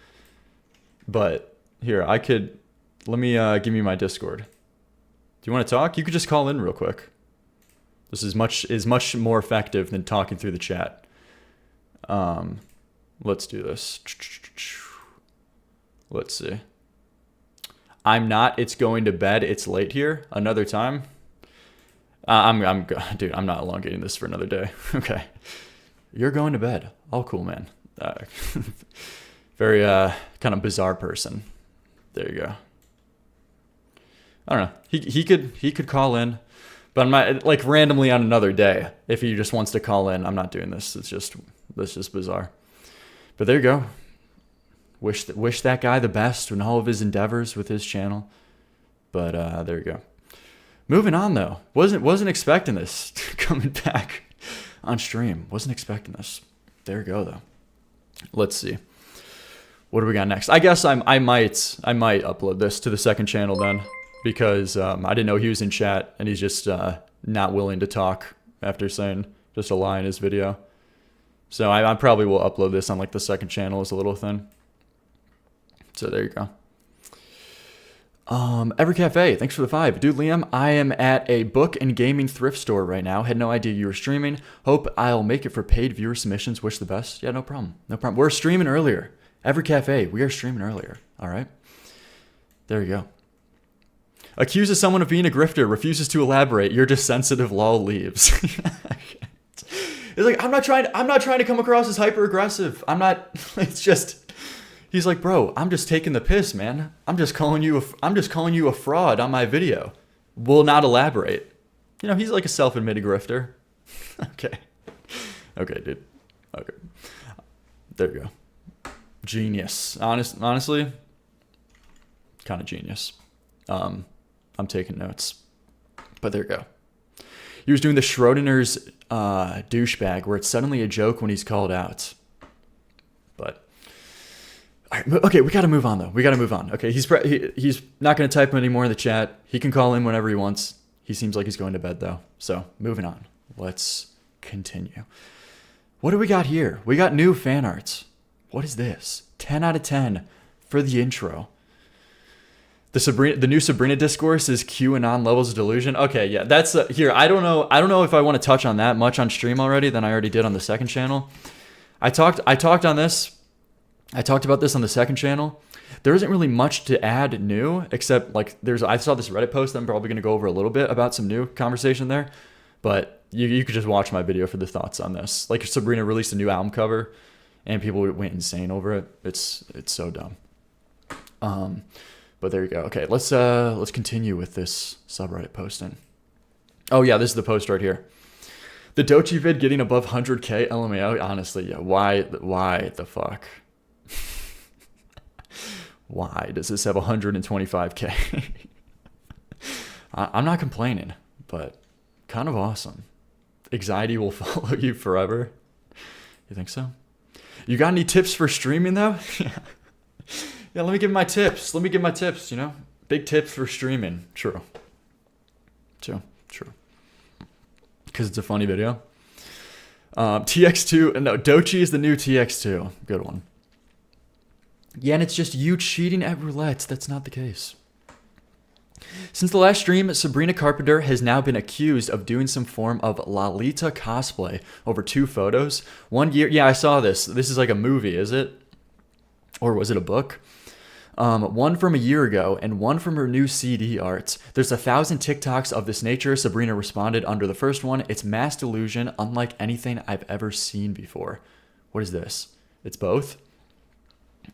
But here, let me give me my Discord. Do you want to talk? You could just call in real quick. This is much more effective than talking through the chat. Let's do this. Let's see. I'm not. It's going to bed. It's late here. Another time. Dude, I'm not elongating this for another day. Okay. You're going to bed. All cool, man. Very, kind of bizarre person. There you go. I don't know. He could call in, but I'm not, like, randomly on another day. If he just wants to call in, I'm not doing this. That's just bizarre. But there you go. Wish that guy the best in all of his endeavors with his channel. But, there you go. Moving on though, wasn't expecting this coming back on stream. Wasn't expecting this. There you go though. Let's see. What do we got next? I guess I might upload this to the second channel then, because I didn't know he was in chat and he's just not willing to talk after saying just a lie in his video. So I probably will upload this on like the second channel as a little thing. So there you go. Every Cafe, thanks for the 5. Dude, Liam, I am at a book and gaming thrift store right now. Had no idea you were streaming. Hope I'll make it for paid viewer submissions. Wish the best. Yeah, no problem. No problem. We're streaming earlier. Every Cafe, we are streaming earlier. All right. There you go. Accuses someone of being a grifter, refuses to elaborate. You're just sensitive, lol, leaves. It's like, I'm not trying to come across as hyper aggressive. It's just, he's like, bro, I'm just taking the piss, man. I'm just calling you a fraud on my video. Will not elaborate. He's like a self-admitted grifter. Okay. Okay, dude. Okay. There you go. Genius. Honestly, kind of genius. I'm taking notes. But there you go. He was doing the Schrodinger's douchebag, where it's suddenly a joke when he's called out. But all right, okay, we got to move on though. We got to move on. Okay, he's not going to type anymore in the chat. He can call in whenever he wants. He seems like he's going to bed though. So moving on. Let's continue. What do we got here? We got new fan arts. What is this? 10 out of 10 for the intro. The new Sabrina discourse is QAnon levels of delusion. Okay, yeah, that's here. I don't know if I want to touch on that much on stream already than I already did on the second channel. I talked on this. I talked about this on the second channel. There isn't really much to add new, except like I saw this Reddit post that I'm probably going to go over a little bit about some new conversation there, but you could just watch my video for the thoughts on this. Like Sabrina released a new album cover, and people went insane over it. It's so dumb. But there you go. Okay, let's continue with this subreddit posting. Oh yeah, this is the post right here. The Dochi vid getting above 100k. LMAO. Honestly, yeah. Why the fuck? Why does this have 125k? I'm not complaining, but kind of awesome. Anxiety will follow you forever. You think so? You got any tips for streaming though? Yeah, let me give my tips. You know, big tips for streaming. True. Because it's a funny video. TX2. No, Dochi is the new TX2. Good one. Yeah, and it's just you cheating at roulette. That's not the case. Since the last stream, Sabrina Carpenter has now been accused of doing some form of Lolita cosplay over 2 photos. 1 year. Yeah, I saw this. This is like a movie, is it? Or was it a book? One from a year ago and one from her new CD art. There's 1,000 TikToks of this nature. Sabrina responded under the first one. It's mass delusion, unlike anything I've ever seen before. What is this? It's both.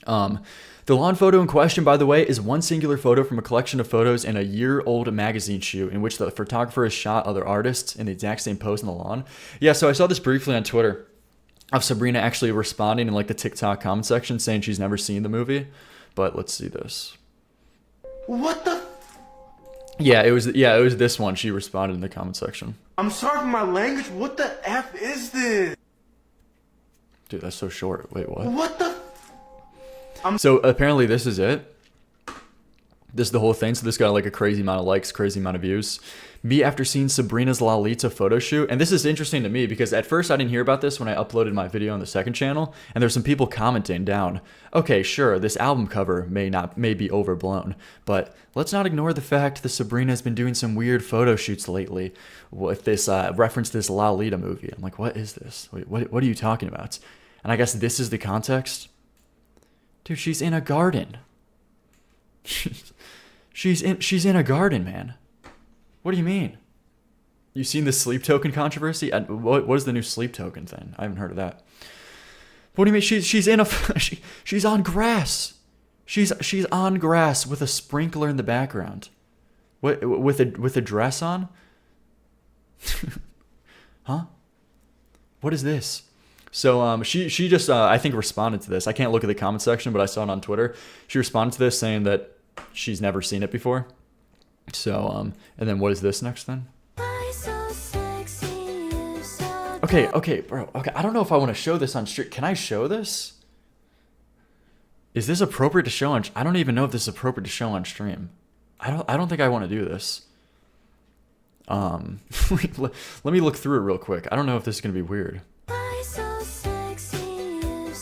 The lawn photo in question, by the way, is one singular photo from a collection of photos in a year-old magazine shoot in which the photographer has shot other artists in the exact same pose on the lawn. Yeah, so I saw this briefly on Twitter of Sabrina actually responding in like the TikTok comment section saying she's never seen the movie. But let's see this. What the? Yeah, it was this one. She responded in the comment section. I'm sorry for my language. What the F is this? Dude, that's so short. Wait, what? What the? So apparently this is it. This is the whole thing. So this got like a crazy amount of likes, crazy amount of views. Me after seeing Sabrina's Lolita photo shoot. And this is interesting to me because at first I didn't hear about this when I uploaded my video on the second channel. And there's some people commenting down, okay, sure, this album cover may be overblown. But let's not ignore the fact that Sabrina has been doing some weird photo shoots lately with this reference to this Lolita movie. I'm like, what is this? Wait, what are you talking about? And I guess this is the context. Dude, she's in a garden. She's in a garden, man. What do you mean? You seen the sleep token controversy? What is the new sleep token thing? I haven't heard of that. What do you mean? She's in a she's on grass. She's on grass with a sprinkler in the background. What with a dress on? Huh? What is this? So she just I think responded to this. I can't look at the comment section, but I saw it on Twitter. She responded to this saying that she's never seen it before. So and then what is this next then? Okay, bro. Okay, I don't know if I want to show this on stream. Can I show this? Is this appropriate to show on? I don't even know if this is appropriate to show on stream. I don't think I want to do this. Let me look through it real quick. I don't know if this is gonna be weird.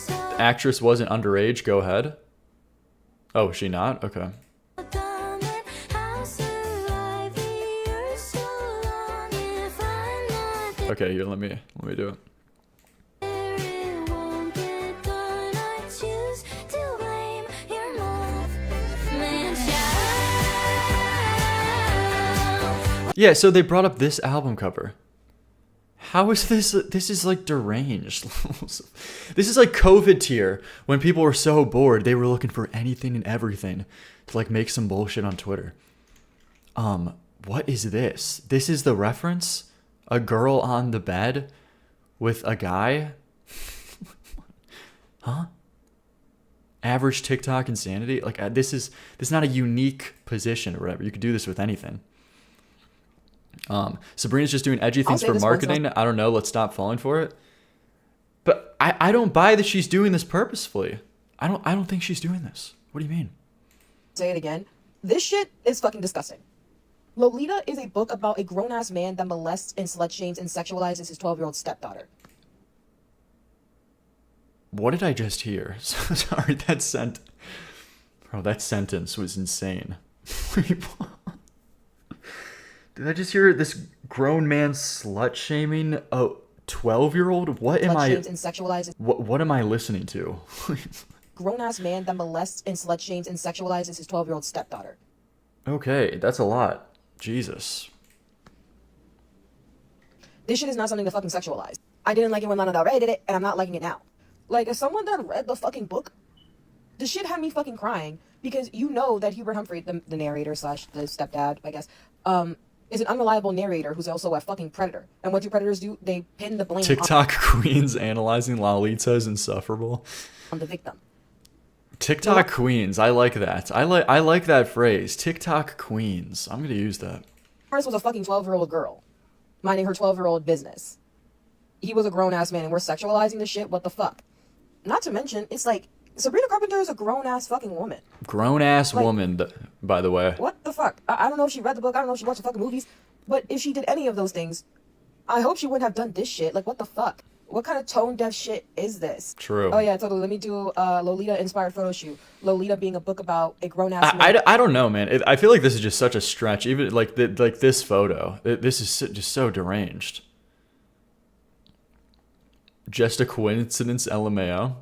The actress wasn't underage. Go ahead. Oh, is she not? Okay. Okay, here, let me do it. Yeah, so they brought up this album cover. How is this? This is like deranged. This is like COVID tier. When people were so bored, they were looking for anything and everything to like make some bullshit on Twitter. What is this? This is the reference? A girl on the bed with a guy? Huh? Average TikTok insanity. Like this is not a unique position or whatever. You could do this with anything. Sabrina's just doing edgy things for marketing. I don't know. Let's stop falling for it. But I don't buy that she's doing this purposefully. I don't think she's doing this. What do you mean? Say it again. This shit is fucking disgusting. Lolita is a book about a grown-ass man that molests and slut shames and sexualizes his 12-year-old stepdaughter. What did I just hear? Sorry, that sentence was insane. Did I just hear this grown man slut shaming a 12-year-old? What am I? What am I listening to? Grown-ass man that molests and slut shames and sexualizes his 12-year-old stepdaughter. Okay, that's a lot. Jesus. This shit is not something to fucking sexualize. I didn't like it when Lana Del Rey did it, and I'm not liking it now. Like, as someone that read the fucking book, the shit had me fucking crying, because you know that Hubert Humphrey, the narrator slash the stepdad, I guess, is an unreliable narrator who's also a fucking predator. And what do predators do? They pin the blame TikTok queens analyzing Lolita is insufferable. On the victim. TikTok queens, I like that. I like that phrase. TikTok queens. I'm gonna use that. First was a fucking 12-year-old girl, minding her 12-year-old business. He was a grown-ass man, and we're sexualizing the shit. What the fuck? Not to mention, it's like, Sabrina Carpenter is a grown-ass fucking woman. Grown-ass woman, by the way. What the fuck? I don't know if she read the book. I don't know if she watched the fucking movies. But if she did any of those things, I hope she wouldn't have done this shit. Like, what the fuck? What kind of tone-deaf shit is this? True. Oh, yeah, totally. Let me do a Lolita-inspired photo shoot. Lolita being a book about a grown-ass man. I don't know, man. I feel like this is just such a stretch. Even, like, this photo. This is just so deranged. Just a coincidence, LMAO.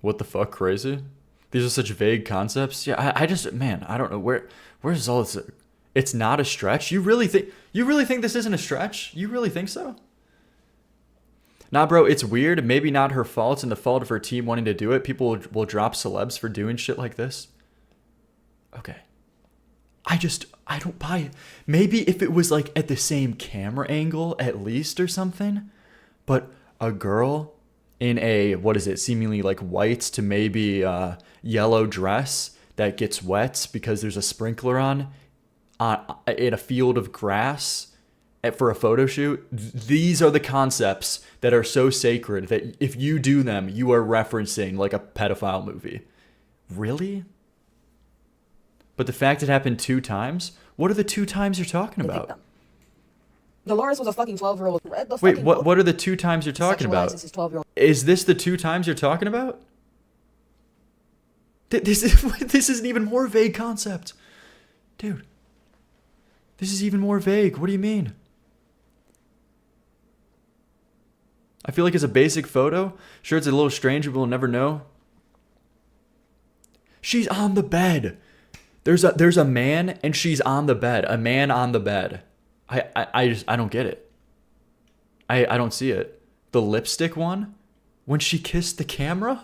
What the fuck, crazy? These are such vague concepts. Yeah, I just, man, I don't know where's all this. It's not a stretch. You really think this isn't a stretch? You really think so? Nah, bro, it's weird. Maybe not her fault and the fault of her team wanting to do it. People will drop celebs for doing shit like this. Okay. I don't buy it. Maybe if it was like at the same camera angle at least or something. But a girl in a, what is it, seemingly like white to maybe yellow dress that gets wet because there's a sprinkler on in a field of grass for a photo shoot. These are the concepts that are so sacred that if you do them, you are referencing like a pedophile movie. Really? But the fact it happened 2 times? What are the 2 times you're talking about? Dolores was a fucking 12-year-old. Wait, what are the 2 times you're talking about? Is this the 2 times you're talking about? This is an even more vague concept. Dude. This is even more vague. What do you mean? I feel like it's a basic photo. Sure, it's a little strange, but we'll never know. She's on the bed. There's a man and she's on the bed. A man on the bed. I don't get it. I don't see it. The lipstick one? When she kissed the camera?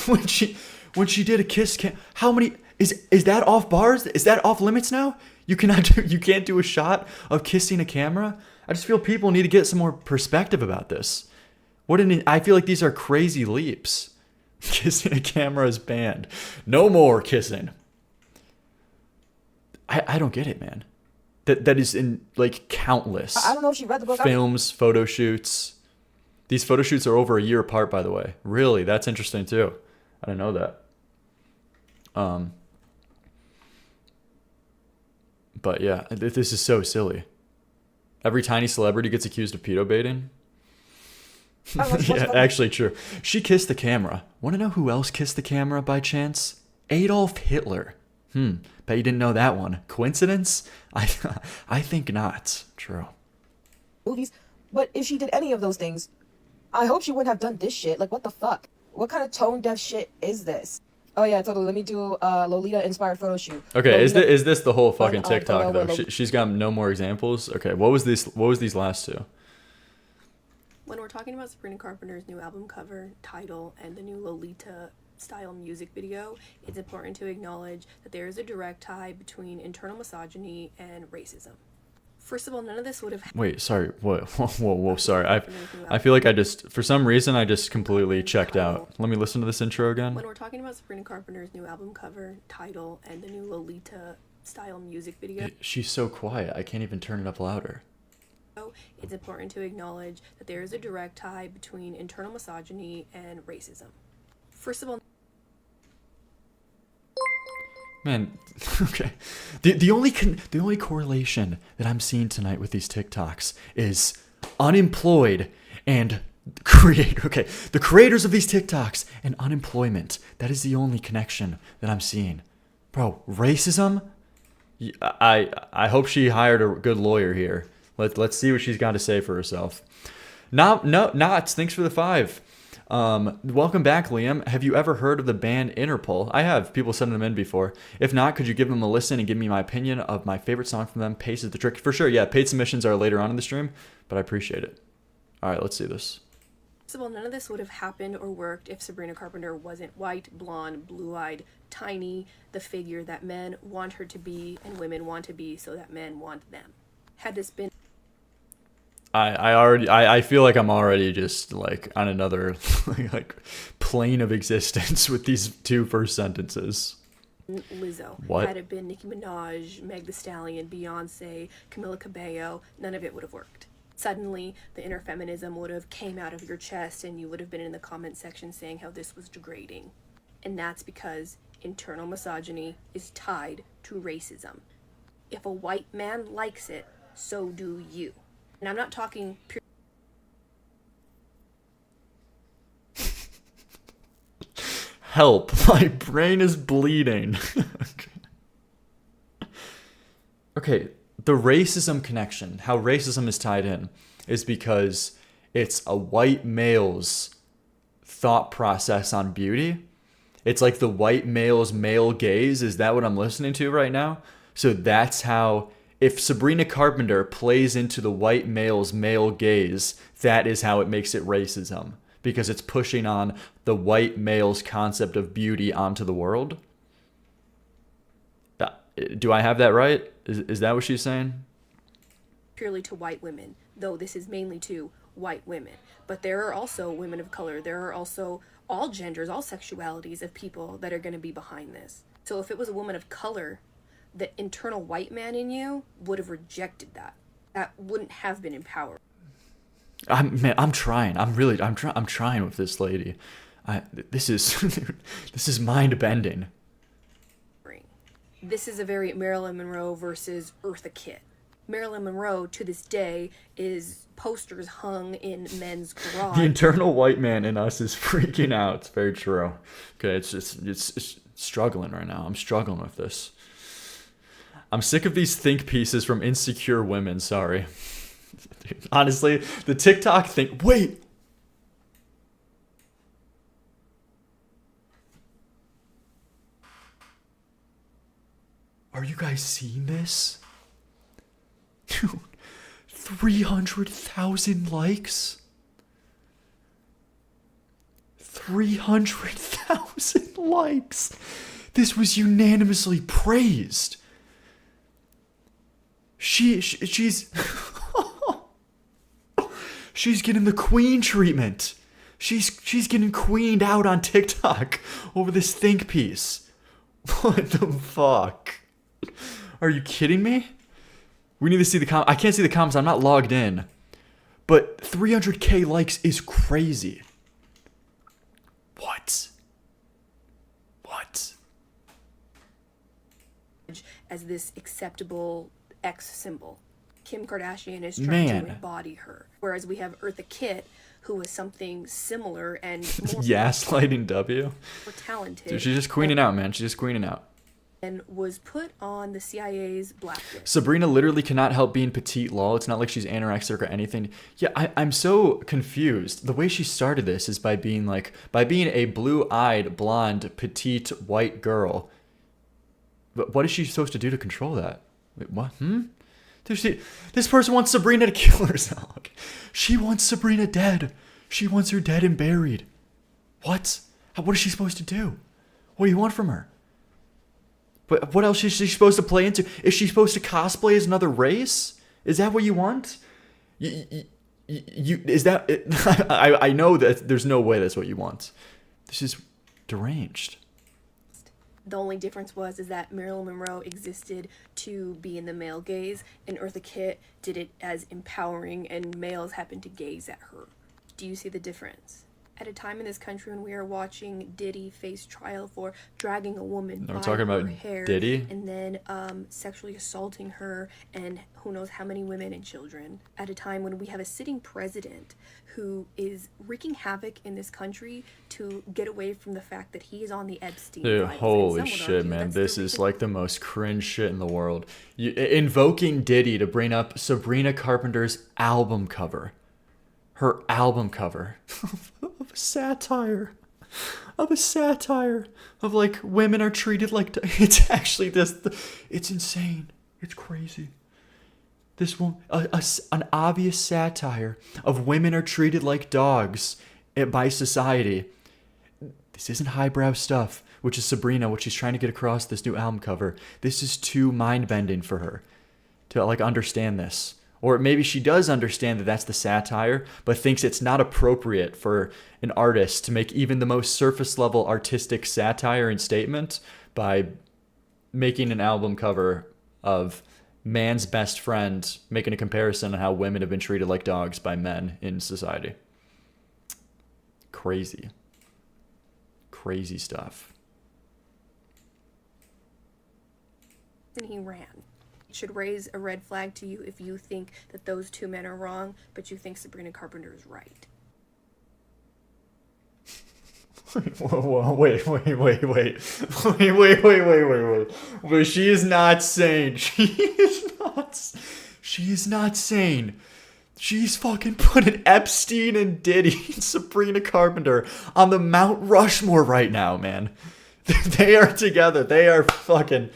When she did a kiss how many is that off bars? Is that off limits now? You can't do a shot of kissing a camera? I just feel people need to get some more perspective about this. I feel like these are crazy leaps. Kissing a camera is banned. No more kissing. I don't get it, man. That is in like countless I don't know if she read the book. Films, photo shoots. These photo shoots are over a year apart, by the way. Really, that's interesting too. I didn't know that. But yeah, this is so silly. Every tiny celebrity gets accused of pedo baiting. Yeah, actually true. She kissed the camera. Want to know who else kissed the camera by chance? Adolf Hitler. Bet you didn't know that one. Coincidence? I think not. True. Movies, but if she did any of those things, I hope she wouldn't have done this shit. Like, what the fuck? What kind of tone-deaf shit is this? Oh yeah, totally. Let me do a Lolita-inspired photo shoot. Okay, is this the whole fucking TikTok though? She's got no more examples. Okay, what was these last 2? When we're talking about Sabrina Carpenter's new album cover, title, and the new Lolita style music video, it's important to acknowledge that there is a direct tie between internal misogyny and racism. First of all, none of this would have. Wait, sorry. Whoa, sorry. I feel like I just, for some reason, I just completely checked out. Let me listen to this intro again. When we're talking about Sabrina Carpenter's new album cover, title, and the new Lolita style music video, She's so quiet. I can't even turn it up louder. it's important to acknowledge that there is a direct tie between internal misogyny and racism. First of all, Man, okay. The only correlation that I'm seeing tonight with these TikToks is unemployed and Okay, the creators of these TikToks and unemployment. That is the only connection that I'm seeing. Bro, racism? I hope she hired a good lawyer here. Let's see what she's got to say for herself. Knots, thanks for the 5. Welcome back, Liam. Have you ever heard of the band Interpol? I have. People sent them in before. If not, could you give them a listen and give me my opinion of my favorite song from them? Pace is the trick. For sure, yeah. Paid submissions are later on in the stream, but I appreciate it. All right, let's see this. First of all, none of this would have happened or worked if Sabrina Carpenter wasn't white, blonde, blue-eyed, tiny, the figure that men want her to be and women want to be so that men want them. Had this been... I feel like I'm already just like on another like plane of existence with these two first sentences. Lizzo. What? Had it been Nicki Minaj, Meg Thee Stallion, Beyonce, Camila Cabello, none of it would have worked. Suddenly, the inner feminism would have came out of your chest and you would have been in the comment section saying how this was degrading. And that's because internal misogyny is tied to racism. If a white man likes it, so do you. And I'm not talking pure... Help, my brain is bleeding. Okay, the racism connection, how racism is tied in, is because it's a white male's thought process on beauty. It's like the white male's male gaze. Is that what I'm listening to right now? So that's how... If Sabrina Carpenter plays into the white male's male gaze, that is how it makes it racism. Because it's pushing on the white male's concept of beauty onto the world. Do I have that right? Is that what she's saying? Purely to white women, though this is mainly to white women. But there are also women of color. There are also all genders, all sexualities of people that are going to be behind this. So if it was a woman of color... the internal white man in you would have rejected that. That wouldn't have been empowering. I'm trying. I'm trying with this lady. This is mind bending. This is a very Marilyn Monroe versus Eartha Kitt. Marilyn Monroe to this day is posters hung in men's garage. The internal white man in us is freaking out. It's very true. Okay, it's struggling right now. I'm struggling with this. I'm sick of these think pieces from insecure women, sorry. Honestly, the TikTok think... Wait! Are you guys seeing this? Dude, 300,000 likes? 300,000 likes! This was unanimously praised. She's she's getting the queen treatment. She's getting queened out on TikTok over this think piece. What the fuck? Are you kidding me? We need to see the comments. I can't see the comments. I'm not logged in. But 300k likes is crazy. What? As this acceptable X symbol. Kim Kardashian is trying to embody her. Whereas we have Eartha Kitt, who was something similar and more gaslighting W. More talented. Dude, she's just queening out, man. She's just queening out. And was put on the CIA's blacklist. Sabrina literally cannot help being petite, lol. It's not like she's anorexic or anything. Yeah, I'm so confused. The way she started this is by being a blue-eyed, blonde, petite, white girl. But what is she supposed to do to control that? Wait, what? This person wants Sabrina to kill herself. She wants Sabrina dead. She wants her dead and buried. What? What is she supposed to do? What do you want from her? But what else is she supposed to play into? Is she supposed to cosplay as another race? Is that what you want? Is that it? I know that there's no way that's what you want. This is deranged. The only difference is that Marilyn Monroe existed to be in the male gaze, and Eartha Kitt did it as empowering, and males happened to gaze at her. Do you see the difference? At a time in this country when we are watching Diddy face trial for dragging a woman by her hair Diddy? and then sexually assaulting her and who knows how many women and children. At a time when we have a sitting president who is wreaking havoc in this country to get away from the fact that he is on the Epstein Dude, files. holy shit, man. This is like the most cringe shit in the world. Invoking Diddy to bring up Sabrina Carpenter's album cover. Her album cover of a satire of like women are treated like it's actually it's insane. It's crazy. This one an obvious satire of women are treated like dogs by society. This isn't highbrow stuff, which is Sabrina, what she's trying to get across this new album cover. This is too mind-bending for her to like understand this. Or maybe she does understand that that's the satire, but thinks it's not appropriate for an artist to make even the most surface level artistic satire and statement by making an album cover of man's best friend, making a comparison on how women have been treated like dogs by men in society. Crazy. Crazy stuff. And he ran. Should raise a red flag to you if you think that those two men are wrong, but you think Sabrina Carpenter is right. Wait. But she is not sane. She is not sane. She's fucking putting Epstein and Diddy and Sabrina Carpenter on the Mount Rushmore right now, man. They are together. They are fucking...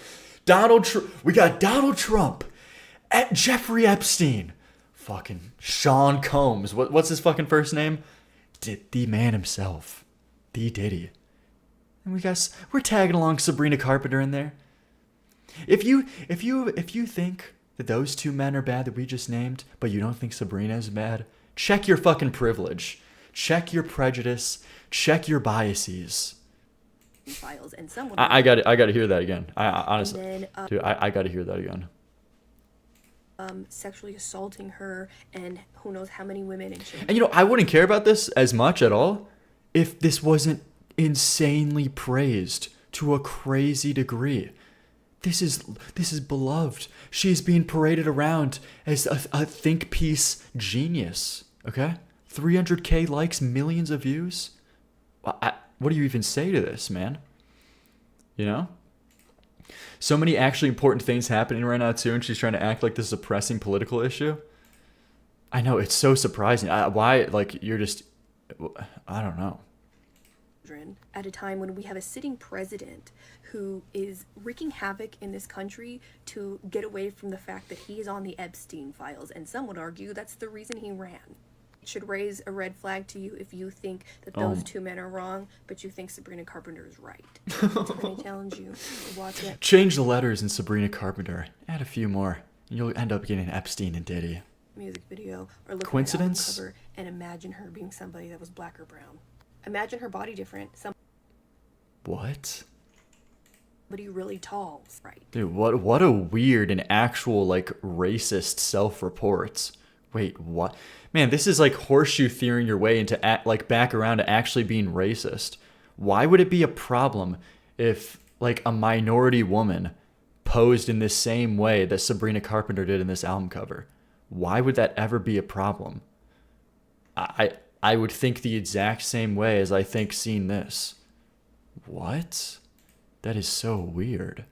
we got Donald Trump, Jeffrey Epstein, fucking Sean Combs. What's his fucking first name? The man himself, the Diddy. And we're tagging along Sabrina Carpenter in there. If you think that those two men are bad that we just named, but you don't think Sabrina is bad, check your fucking privilege, check your prejudice, check your biases. Files and someone I got to hear that again. I honestly, then, dude, I got to hear that again. Sexually assaulting her and who knows how many women and children. And I wouldn't care about this as much at all if this wasn't insanely praised to a crazy degree. This is beloved. She's being paraded around as a think piece genius. Okay, 300K likes, millions of views. What do you even say to this, man? So many actually important things happening right now, too, and she's trying to act like this is a pressing political issue. I know, it's so surprising. Why, you're just... I don't know. At a time when we have a sitting president who is wreaking havoc in this country to get away from the fact that he is on the Epstein files, and some would argue that's the reason he ran. Should raise a red flag to you if you think that those two men are wrong, but you think Sabrina Carpenter is right. I challenge you to watch it. Change the letters in Sabrina Carpenter. Add a few more. And you'll end up getting Epstein and Diddy. Music video or look Coincidence? At the album cover and imagine her being somebody that was black or brown. Imagine her body different. What? Somebody really tall, right? Dude, what a weird and actual racist self-reports. Wait, what? Man, this is like horseshoe theorying your way into back around to actually being racist. Why would it be a problem if a minority woman posed in this same way that Sabrina Carpenter did in this album cover? Why would that ever be a problem? I would think the exact same way as I think seeing this. What? That is so weird.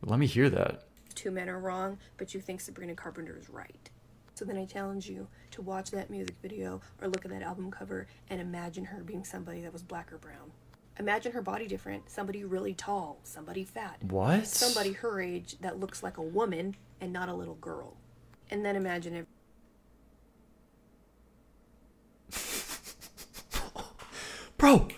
Let me hear that. Two men are wrong, but you think Sabrina Carpenter is right. So then I challenge you to watch that music video or look at that album cover and imagine her being somebody that was black or brown. Imagine her body different, somebody really tall, somebody fat. What? Somebody her age that looks like a woman and not a little girl. And then imagine it. Bro,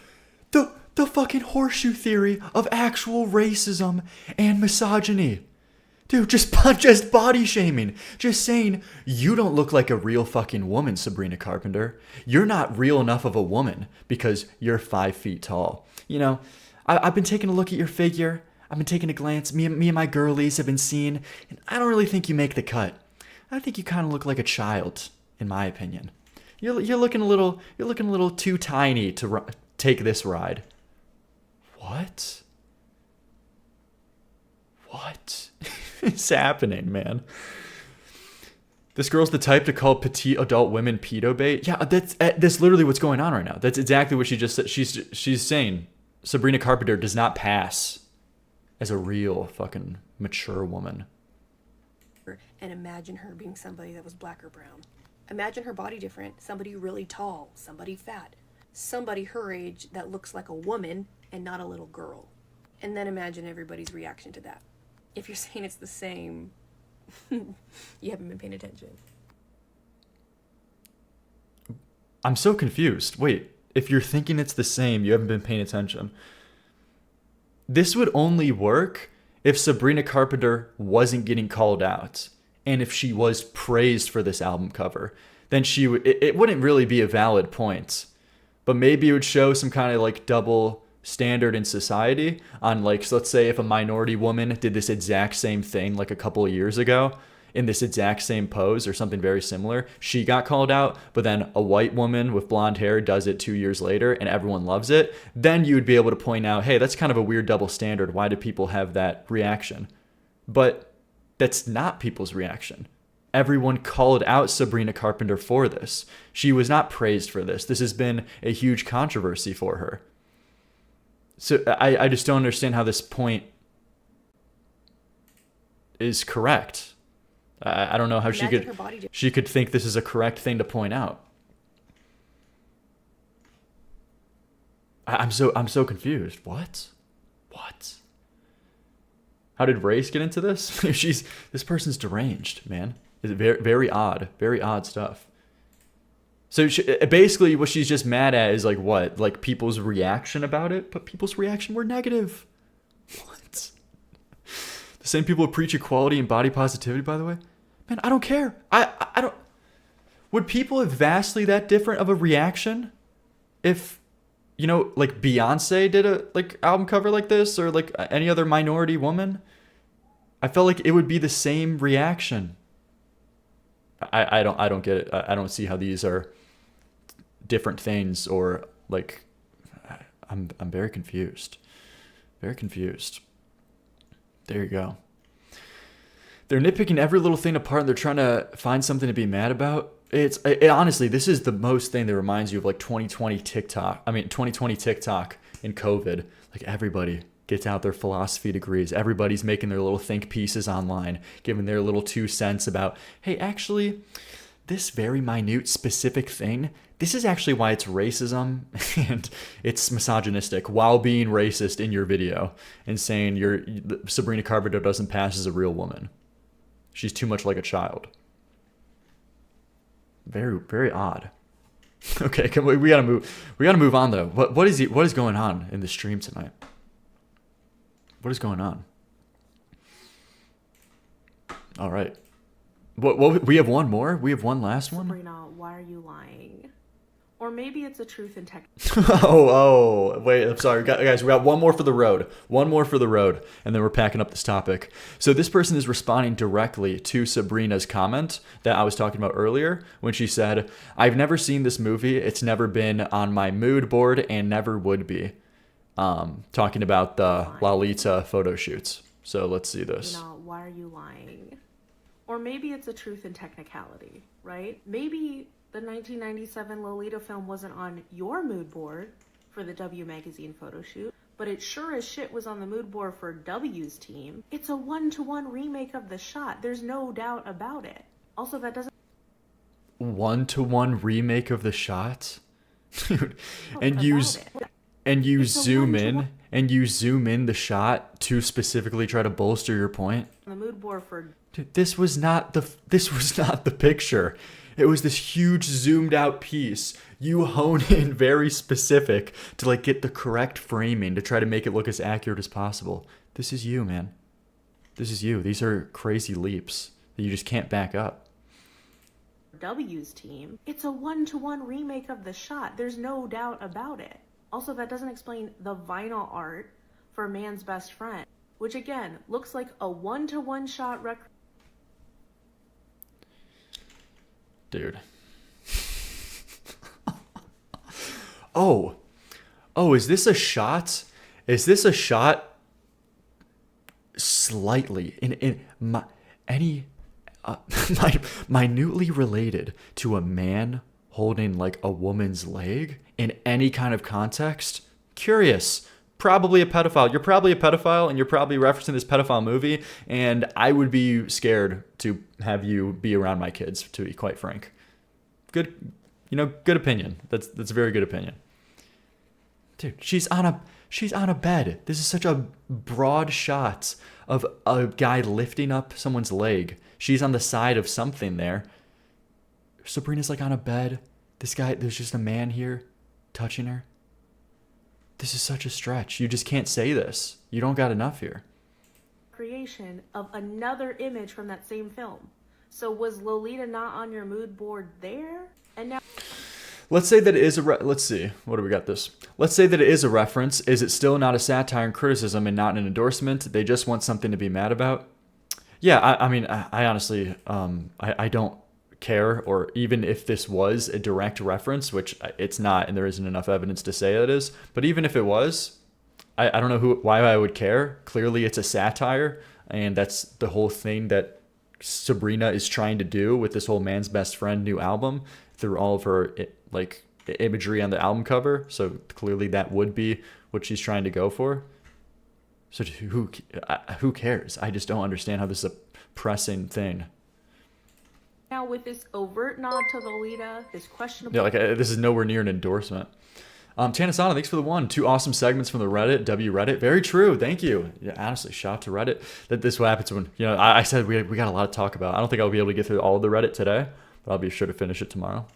the fucking horseshoe theory of actual racism and misogyny. Dude, just body shaming. Just saying, you don't look like a real fucking woman, Sabrina Carpenter. You're not real enough of a woman because you're 5 feet tall. You know, I've been taking a look at your figure. I've been taking a glance. Me and my girlies have been seeing, and I don't really think you make the cut. I think you kind of look like a child, in my opinion. You're looking a little too tiny to take this ride. What? What is happening, man? This girl's the type to call petite adult women pedo bait. Yeah, that's literally what's going on right now. That's exactly what she just said. She's saying Sabrina Carpenter does not pass as a real fucking mature woman. And imagine her being somebody that was black or brown. Imagine her body different, somebody really tall, somebody fat, somebody her age that looks like a woman and not a little girl. And then imagine everybody's reaction to that. If you're saying it's the same, you haven't been paying attention. I'm so confused. Wait, if you're thinking it's the same, you haven't been paying attention. This would only work if Sabrina Carpenter wasn't getting called out and if she was praised for this album cover. Then it wouldn't really be a valid point. But maybe it would show some kind of like double standard in society on, like, so let's say if a minority woman did this exact same thing like a couple of years ago in this exact same pose or something very similar, she got called out, but then a white woman with blonde hair does it 2 years later and everyone loves it, then you would be able to point out, hey, that's kind of a weird double standard. Why do people have that reaction? But that's not people's reaction. Everyone called out Sabrina Carpenter for this. She was not praised for this. This has been a huge controversy for her. So I just don't understand how this point is correct. I don't know how she could think this is a correct thing to point out. I'm so confused. What? How did race get into this? This person's deranged, man. It's very odd stuff. So basically what she's just mad at is like what? Like people's reaction about it? But people's reaction were negative. What? The same people who preach equality and body positivity, by the way? Man, I don't care. I don't... Would people have vastly that different of a reaction if, you know, like Beyonce did a like album cover like this or like any other minority woman? I felt like it would be the same reaction. I don't get it. I don't see how these are different things, or like I'm very confused. Very confused. There you go. They're nitpicking every little thing apart and they're trying to find something to be mad about. Honestly, this is the most thing that reminds you of like 2020 TikTok and COVID. Like everybody gets out their philosophy degrees. Everybody's making their little think pieces online, giving their little 2 cents about, hey, actually, this very minute specific thing, this is actually why it's racism and it's misogynistic while being racist in your video and saying Sabrina Carpenter doesn't pass as a real woman. She's too much like a child. Very, very odd. Okay, we gotta move on though. What is going on in the stream tonight? What is going on? All right. What we have one more? We have one last one? Sabrina, why are you lying? Or maybe it's a truth in tech. Wait, I'm sorry. Guys, we got one more for the road. One more for the road, and then we're packing up this topic. So this person is responding directly to Sabrina's comment that I was talking about earlier when she said, I've never seen this movie. It's never been on my mood board and never would be. Talking about the Lolita photo shoots. So let's see this. Why are you lying? Or maybe it's a truth in technicality, right? Maybe the 1997 Lolita film wasn't on your mood board for the W magazine photo shoot, but it sure as shit was on the mood board for W's team. It's a 1-to-1 remake of the shot. There's no doubt about it. Also, that doesn't... 1-to-1 remake of the shot? Dude, and you zoom in the shot to specifically try to bolster your point. The mood board for... Dude, this was not the picture. It was this huge zoomed out piece. You hone in very specific to like get the correct framing to try to make it look as accurate as possible. This is you, man. This is you. These are crazy leaps that you just can't back up. W's team, it's a 1-to-1 remake of the shot. There's no doubt about it. Also, that doesn't explain the vinyl art for Man's Best Friend, which again looks like a 1-to-1 shot Dude. Oh, is this a shot? Is this a shot slightly minutely related to a man holding like a woman's leg in any kind of context? Curious. Probably a pedophile. You're probably a pedophile, and you're probably referencing this pedophile movie, and I would be scared to have you be around my kids, to be quite frank. Good, good opinion. That's a very good opinion. Dude, she's on a bed. This is such a broad shot of a guy lifting up someone's leg. She's on the side of something there. Sabrina's like on a bed. There's just a man here touching her. This is such a stretch. You just can't say this. You don't got enough here. Creation of another image from that same film. So was Lolita not on your mood board there? And now... Let's say that it is let's see. What do we got this? Let's say that it is a reference. Is it still not a satire and criticism and not an endorsement? They just want something to be mad about? Yeah, I mean, I honestly, I don't care, or even if this was a direct reference, which it's not, and there isn't enough evidence to say it is, but even if it was, I don't know why I would care. Clearly it's a satire, and that's the whole thing that Sabrina is trying to do with this whole Man's Best Friend new album through all of her like imagery on the album cover. So clearly that would be what she's trying to go for. So who cares? I just don't understand how this is a pressing thing. Now with this overt nod to Lolita, this questionable... Yeah, like this is nowhere near an endorsement. Tanasana, thanks for the 1. 2 awesome segments from the Reddit, W Reddit. Very true. Thank you. Yeah, honestly, shout out to Reddit. This is what happens when, I said we got a lot to talk about. I don't think I'll be able to get through all of the Reddit today, but I'll be sure to finish it tomorrow.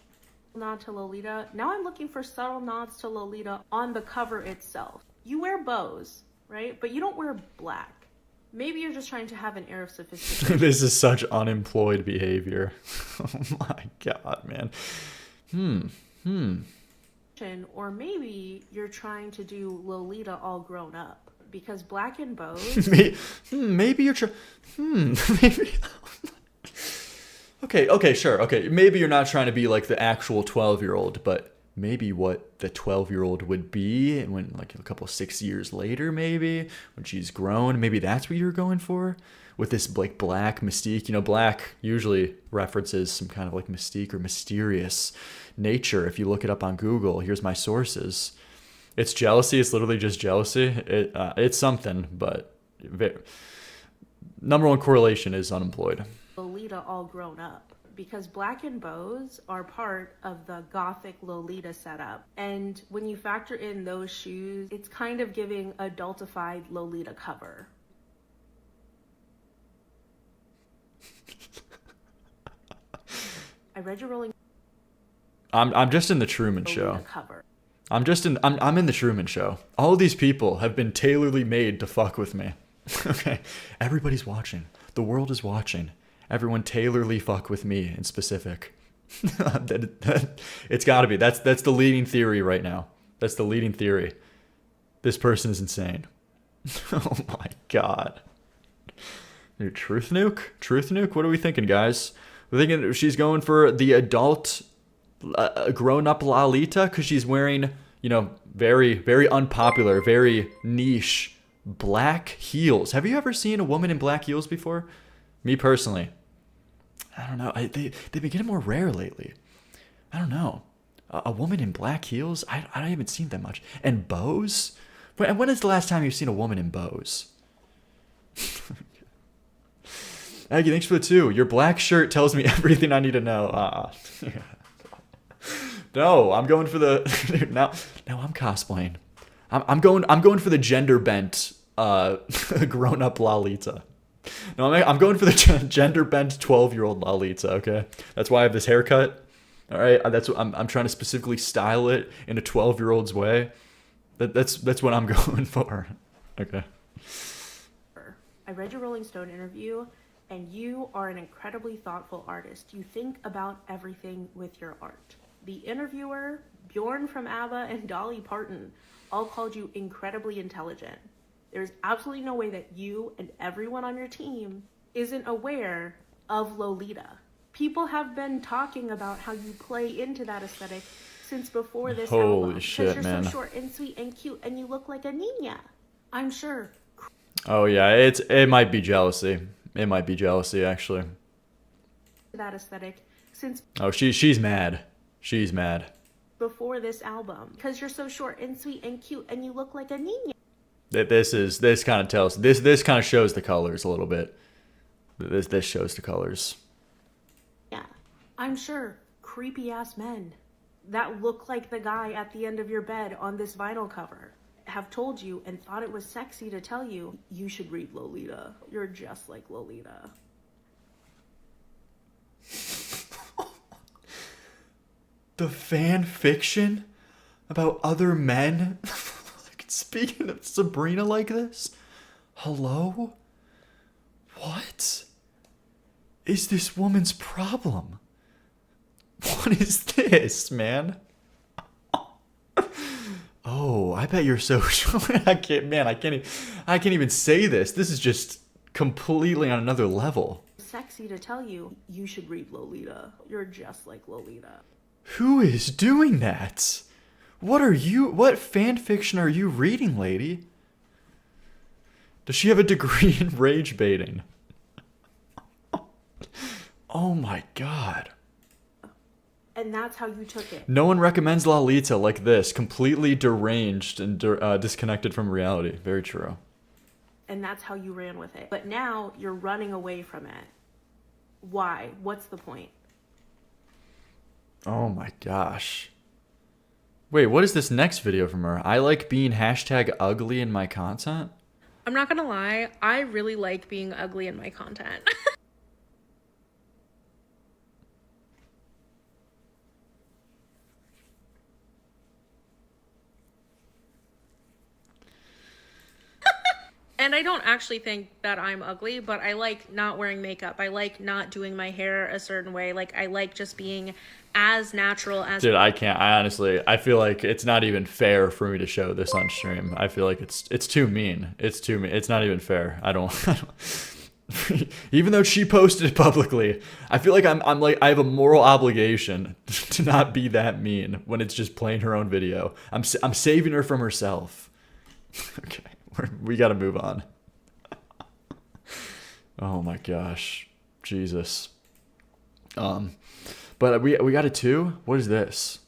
Nod to Lolita. Now I'm looking for subtle nods to Lolita on the cover itself. You wear bows, right? But you don't wear black. Maybe you're just trying to have an air of sophistication. This is such unemployed behavior. Oh my god, man. Or maybe you're trying to do Lolita all grown up, because black and bows... maybe you're maybe... Okay, sure. Okay, maybe you're not trying to be like the actual 12-year-old, but maybe what the 12-year-old would be when, like, a couple 6 years later, maybe when she's grown, maybe that's what you're going for with this like black mystique. Black usually references some kind of like mystique or mysterious nature. If you look it up on Google, here's my sources. It's jealousy. It's literally just jealousy. It's something, but number one correlation is unemployed. Lolita all grown up, because black and bows are part of the gothic Lolita setup. And when you factor in those shoes, it's kind of giving adultified Lolita cover. I read your Rolling... I'm just in the Truman Show. Cover. I'm in the Truman Show. All of these people have been tailorly made to fuck with me. Okay, everybody's watching. The world is watching. Everyone tailorly fuck with me in specific. It's got to be. That's the leading theory right now. That's the leading theory. This person is insane. Oh my god. Dude, Truth Nuke? What are we thinking, guys? We're thinking she's going for the adult, grown-up Lolita because she's wearing, very, very unpopular, very niche black heels. Have you ever seen a woman in black heels before? Me personally, I don't know. They've been getting more rare lately. I don't know. A woman in black heels? I haven't seen that much. And bows? When is the last time you've seen a woman in bows? Aggie, thanks for the 2. Your black shirt tells me everything I need to know. No, I'm going for the... Now I'm cosplaying. I'm going for the gender bent grown-up Lolita. No, I'm going for the gender bent 12-year-old Lolita. Okay, that's why I have this haircut. All right, that's what I'm trying to specifically style it in a 12-year-old's way. That's what I'm going for. Okay. I read your Rolling Stone interview, and you are an incredibly thoughtful artist. You think about everything with your art. The interviewer, Bjorn from ABBA, and Dolly Parton all called you incredibly intelligent. There's absolutely no way that you and everyone on your team isn't aware of Lolita. People have been talking about how you play into that aesthetic since before this album. Holy shit, because man. you're so short and sweet and cute, and you look like a niña. I'm sure. Oh yeah, it might be jealousy. It might be jealousy, actually. That aesthetic since Oh, she's mad. She's mad. before this album, because you're so short and sweet and cute, and you look like a niña. This kind of tells. This kind of shows the colors a little bit. This shows the colors. Yeah, I'm sure creepy ass men that look like the guy at the end of your bed on this vinyl cover have told you and thought it was sexy to tell you, you should read Lolita. You're just like Lolita. The fan fiction about other men speaking of Sabrina like this? Hello? What is this woman's problem? What is this, man? Oh, I bet you're so I can't even say this. This is just completely on another level. Sexy to tell you, you should read Lolita. You're just like Lolita. Who is doing that? What fan fiction are you reading, lady? Does she have a degree in rage baiting? Oh my god. And that's how you took it. No one recommends Lolita like this, completely deranged and disconnected from reality. Very true. And that's how you ran with it. But now you're running away from it. Why? What's the point? Oh my gosh. Wait, what is this next video from her? I like being #ugly in my content? I'm not gonna lie, I really like being ugly in my content. And I don't actually think that I'm ugly, but I like not wearing makeup. I like not doing my hair a certain way. Like, I like just being as natural as... Dude, I can't. I feel like it's not even fair for me to show this on stream. I feel like it's too mean. It's too mean. It's not even fair. I don't even though she posted it publicly, I feel like I'm like, I have a moral obligation to not be that mean when it's just playing her own video. I'm saving her from herself. Okay. We gotta move on. Oh my gosh, Jesus. But we got a 2. What is this?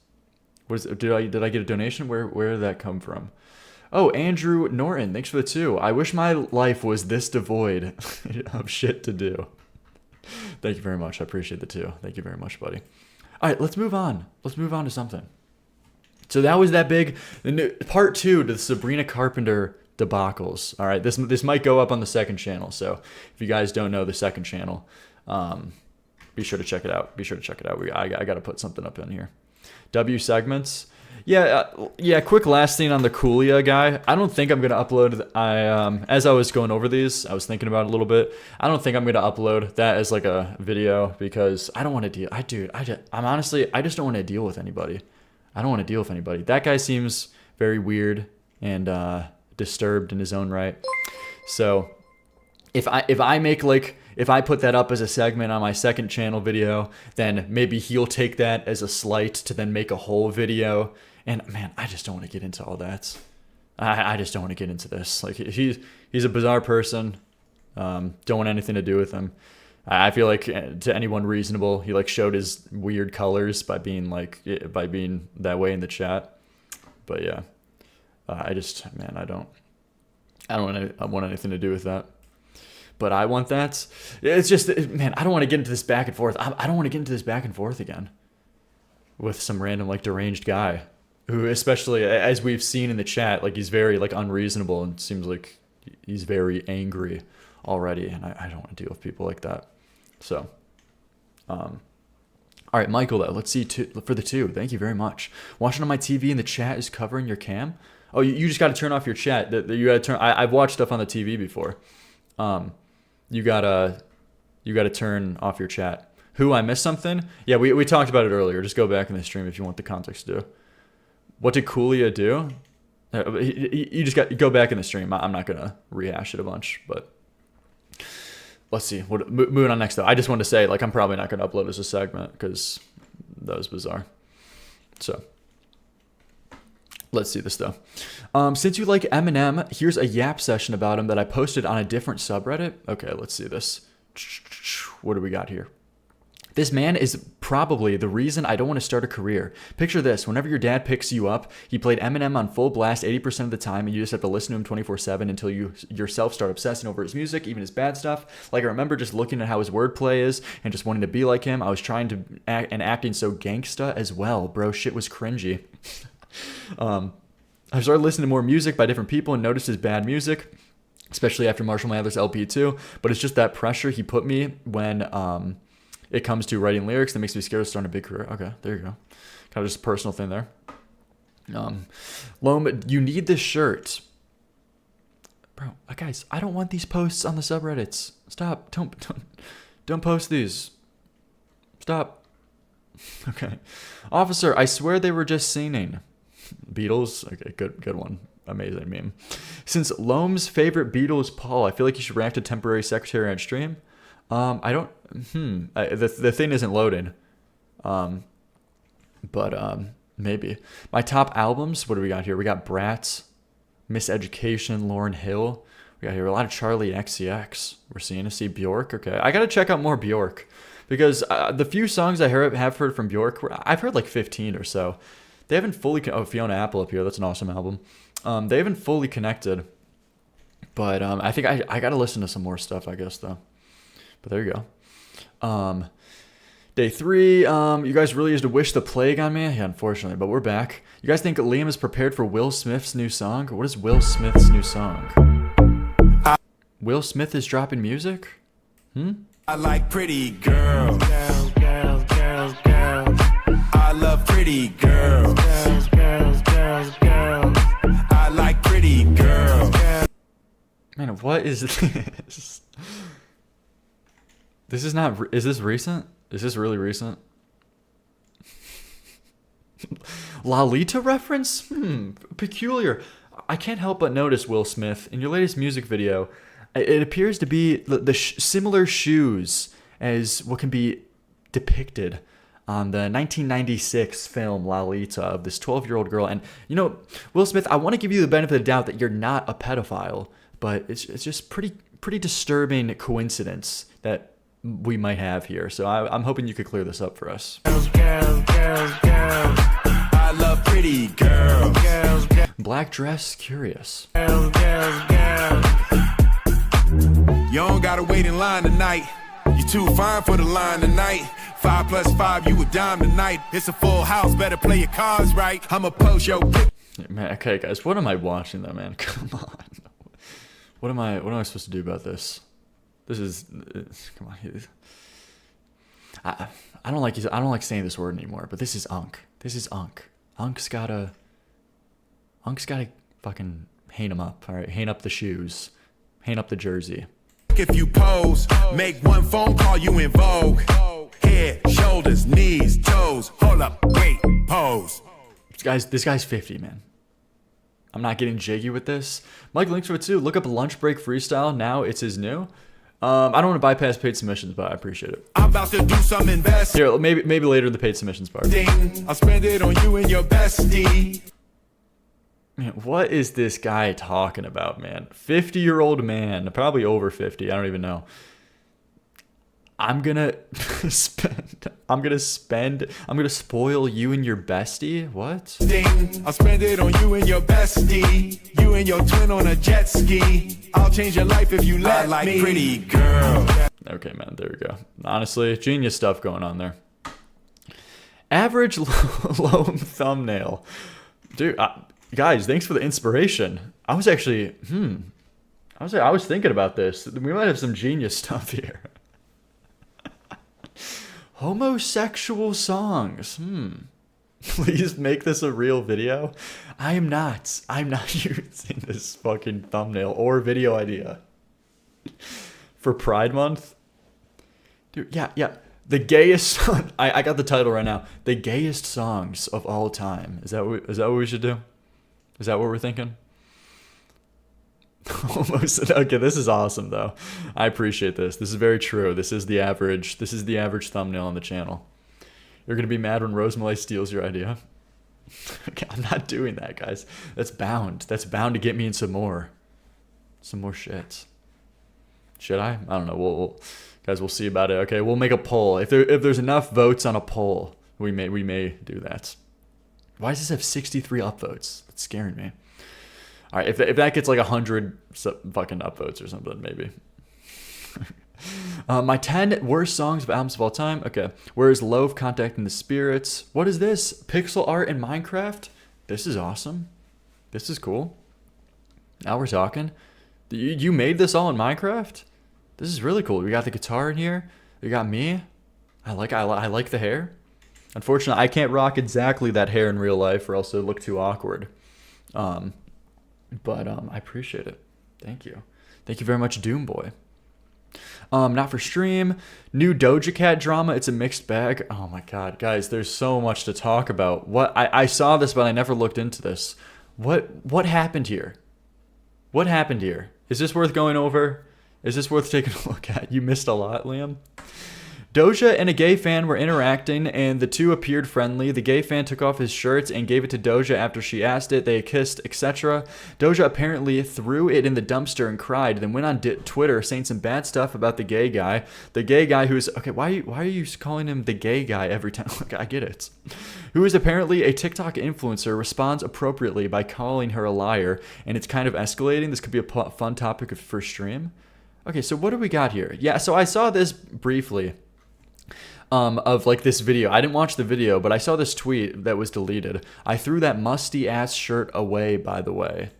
What is? Did I get a donation? Where did that come from? Oh, Andrew Norton, thanks for the 2. I wish my life was this devoid of shit to do. Thank you very much. I appreciate the 2. Thank you very much, buddy. All right, let's move on. Let's move on to something. So that was that big part 2 to the Sabrina Carpenter debacles. All right, this might go up on the second channel, so if you guys don't know the second channel, be sure to check it out. I gotta put something up in here. W segments. Yeah, quick last thing on the Coolia guy. I don't think I'm gonna upload. As I was going over these, I was thinking about it a little bit. I don't think I'm gonna upload that as like a video because I don't want to deal. I'm honestly, I just don't want to deal with anybody. I don't want to deal with anybody. That guy seems very weird and disturbed in his own right. So if I put that up as a segment on my second channel video, then maybe he'll take that as a slight to then make a whole video. And man, I just don't want to get into all that. I just don't want to get into this. Like he's a bizarre person. Don't want anything to do with him. I feel like to anyone reasonable, he like showed his weird colors by being that way in the chat. But yeah. I don't want anything to do with that. But I want that. It's just, man, I don't want to get into this back and forth. I don't want to get into this back and forth again with some random like deranged guy who, especially as we've seen in the chat, like he's very like unreasonable and seems like he's very angry already. And I don't want to deal with people like that. So, all right, Michael, though, let's see for the 2. Thank you very much. Watching on my TV and the chat is covering your cam. Oh, you just got to turn off your chat. You got to turn. I've watched stuff on the TV before. You gotta turn off your chat. Who, I missed something? Yeah, we talked about it earlier. Just go back in the stream if you want the context to. What did Coolio do? You just got go back in the stream. I'm not gonna rehash it a bunch, but let's see. Moving on next though. I just wanted to say, like, I'm probably not gonna upload as a segment because that was bizarre. So let's see this though. Since you like Eminem, here's a yap session about him that I posted on a different subreddit. Okay, let's see this. What do we got here? This man is probably the reason I don't want to start a career. Picture this. Whenever your dad picks you up, he played Eminem on full blast 80% of the time, and you just have to listen to him 24/7 until you yourself start obsessing over his music, even his bad stuff. Like, I remember just looking at how his wordplay is and just wanting to be like him. I was trying to act and acting so gangsta as well. Bro, shit was cringy. I started listening to more music by different people and noticed his bad music, especially after Marshall Mathers LP 2. But it's just that pressure he put me when it comes to writing lyrics that makes me scared of starting a big career. Okay, there you go. Kind of just a personal thing there. Loam, you need this shirt. Bro, guys, I don't want these posts on the subreddits. Stop. Don't post these. Stop. Okay. Officer, I swear they were just singing. Beatles? Okay, good one. Amazing meme. Since Loam's favorite Beatles, Paul, I feel like you should react to temporary secretary on stream. I don't. The thing isn't loading. But maybe. My top albums. What do we got here? We got Bratz, Miseducation, Lauryn Hill. We got here a lot of Charlie XCX. We're seeing to see Bjork. Okay, I gotta check out more Bjork because the few songs I have heard from Bjork, I've heard like 15 or so. They haven't fully. Oh, Fiona Apple up here. That's an awesome album. They haven't fully connected, but I think I gotta listen to some more stuff, I guess, though. But there you go. Day 3. You guys really used to wish the plague on me? Yeah, unfortunately, but we're back. You guys think Liam is prepared for Will Smith's new song? What is Will Smith's new song? Will Smith is dropping music? I like pretty girls. Girls. I love pretty girls. Girls. I like pretty girls. Man, what is this? This is not. Is this recent? Is this really recent? Lolita reference? Peculiar. I can't help but notice, Will Smith, in your latest music video, it appears to be the similar shoes as what can be depicted on the 1996 film Lolita of this 12-year-old girl. And, you know, Will Smith, I want to give you the benefit of the doubt that you're not a pedophile, but it's just pretty disturbing coincidence that we might have here. So I'm hoping you could clear this up for us. Girls. I love pretty girls. Black dress, curious. Girls. You don't gotta wait in line tonight. You're too fine for the line tonight. 5 + 5, you a dime tonight. It's a full house, better play your cards right. I'ma post your man. Okay, guys, what am I watching though, man? Come on. What am I supposed to do about this? This is come on. I don't like saying this word anymore, but this is unk. This is unk. Unk's gotta fucking hang him up. All right, hang up the shoes, hang up the jersey. If you pose, make one phone call, you in vogue. Head, shoulders, knees, toes. Hold up, wait, pose. This guy's 50, man. I'm not getting jiggy with this. Mike links for it too. Look up Lunch Break Freestyle. Now it's his new. I don't want to bypass paid submissions, but I appreciate it. I'm about to do some investing. Here, maybe later the paid submissions part. I'll spend it on you and your bestie. Man, what is this guy talking about, man? 50-year-old man, probably over 50. I don't even know. I'm gonna spoil you and your bestie? What? I'll spend it on you and your bestie. You and your twin on a jet ski. I'll change your life if you let me. I like pretty girl. Okay, man, there we go. Honestly, genius stuff going on there. Average Loam thumbnail. Dude, guys, thanks for the inspiration. I was actually, I was thinking about this. We might have some genius stuff here. Homosexual songs. Please make this a real video. I'm not using this fucking thumbnail or video idea. For Pride Month? Dude, yeah. The gayest song. I got the title right now. The gayest songs of all time. Is that what we should do? Is that what we're thinking? Almost. Okay, this is awesome though. I appreciate this. This is very true. This is the average thumbnail on the channel. You're gonna be mad when Rosemary steals your idea. Okay, I'm not doing that, guys. That's bound to get me in some more shit. Should I? I don't know. We'll see about it. Okay, we'll make a poll. If there's enough votes on a poll, we may do that. Why does this have 63 upvotes? That's scaring me. All right, if that gets like 100 fucking upvotes or something, maybe. My 10 worst songs of albums of all time. Okay, where is Love Contacting the Spirits? What is this? Pixel art in Minecraft? This is awesome. This is cool. Now we're talking. You made this all in Minecraft? This is really cool. We got the guitar in here. We got me. I like the hair. Unfortunately, I can't rock exactly that hair in real life, or else it would look too awkward. But I appreciate it. Thank you. Thank you very much, Doomboy. Not for stream. New Doja Cat drama. It's a mixed bag. Oh my god, guys, there's so much to talk about. I saw this, but I never looked into this. What happened here? What happened here? Is this worth going over? Is this worth taking a look at? You missed a lot, Liam. Doja and a gay fan were interacting, and the two appeared friendly. The gay fan took off his shirt and gave it to Doja after she asked it. They kissed, etc. Doja apparently threw it in the dumpster and cried, then went on Twitter saying some bad stuff about the gay guy. The gay guy who's... Okay, why are you calling him the gay guy every time? Look, I get it. Who is apparently a TikTok influencer, responds appropriately by calling her a liar, and it's kind of escalating. This could be a fun topic for stream. Okay, so what do we got here? Yeah, so I saw this briefly. Of like this video. I didn't watch the video, but I saw this tweet that was deleted. I threw that musty ass shirt away, by the way.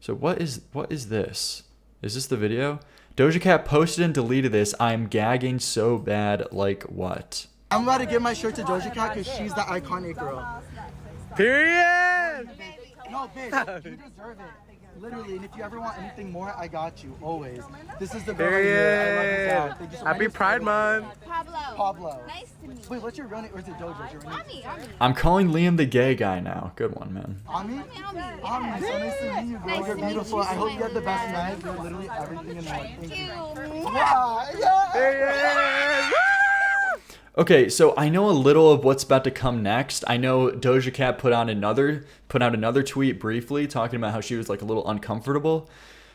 So what is this? Is this the video? Doja Cat posted and deleted this. I'm gagging so bad. Like what? I'm about to give my shirt to Doja Cat because she's the iconic girl. Period! No, bitch, you deserve it. Literally, and if you ever want anything more, I got you, always. This is the girl right here. I love this out. Happy Pride Month. Pablo. Nice to meet you. Wait, what's your real name? Or is it Doja? Your real name? Ami. I'm calling Liam the gay guy now. Good one, man. Ami, so nice to meet you, girl. You're beautiful. I hope you have the best night. You're literally everything in life. Thank you. Yeah. Okay, so I know a little of what's about to come next. I know Doja Cat put out another tweet briefly talking about how she was like a little uncomfortable.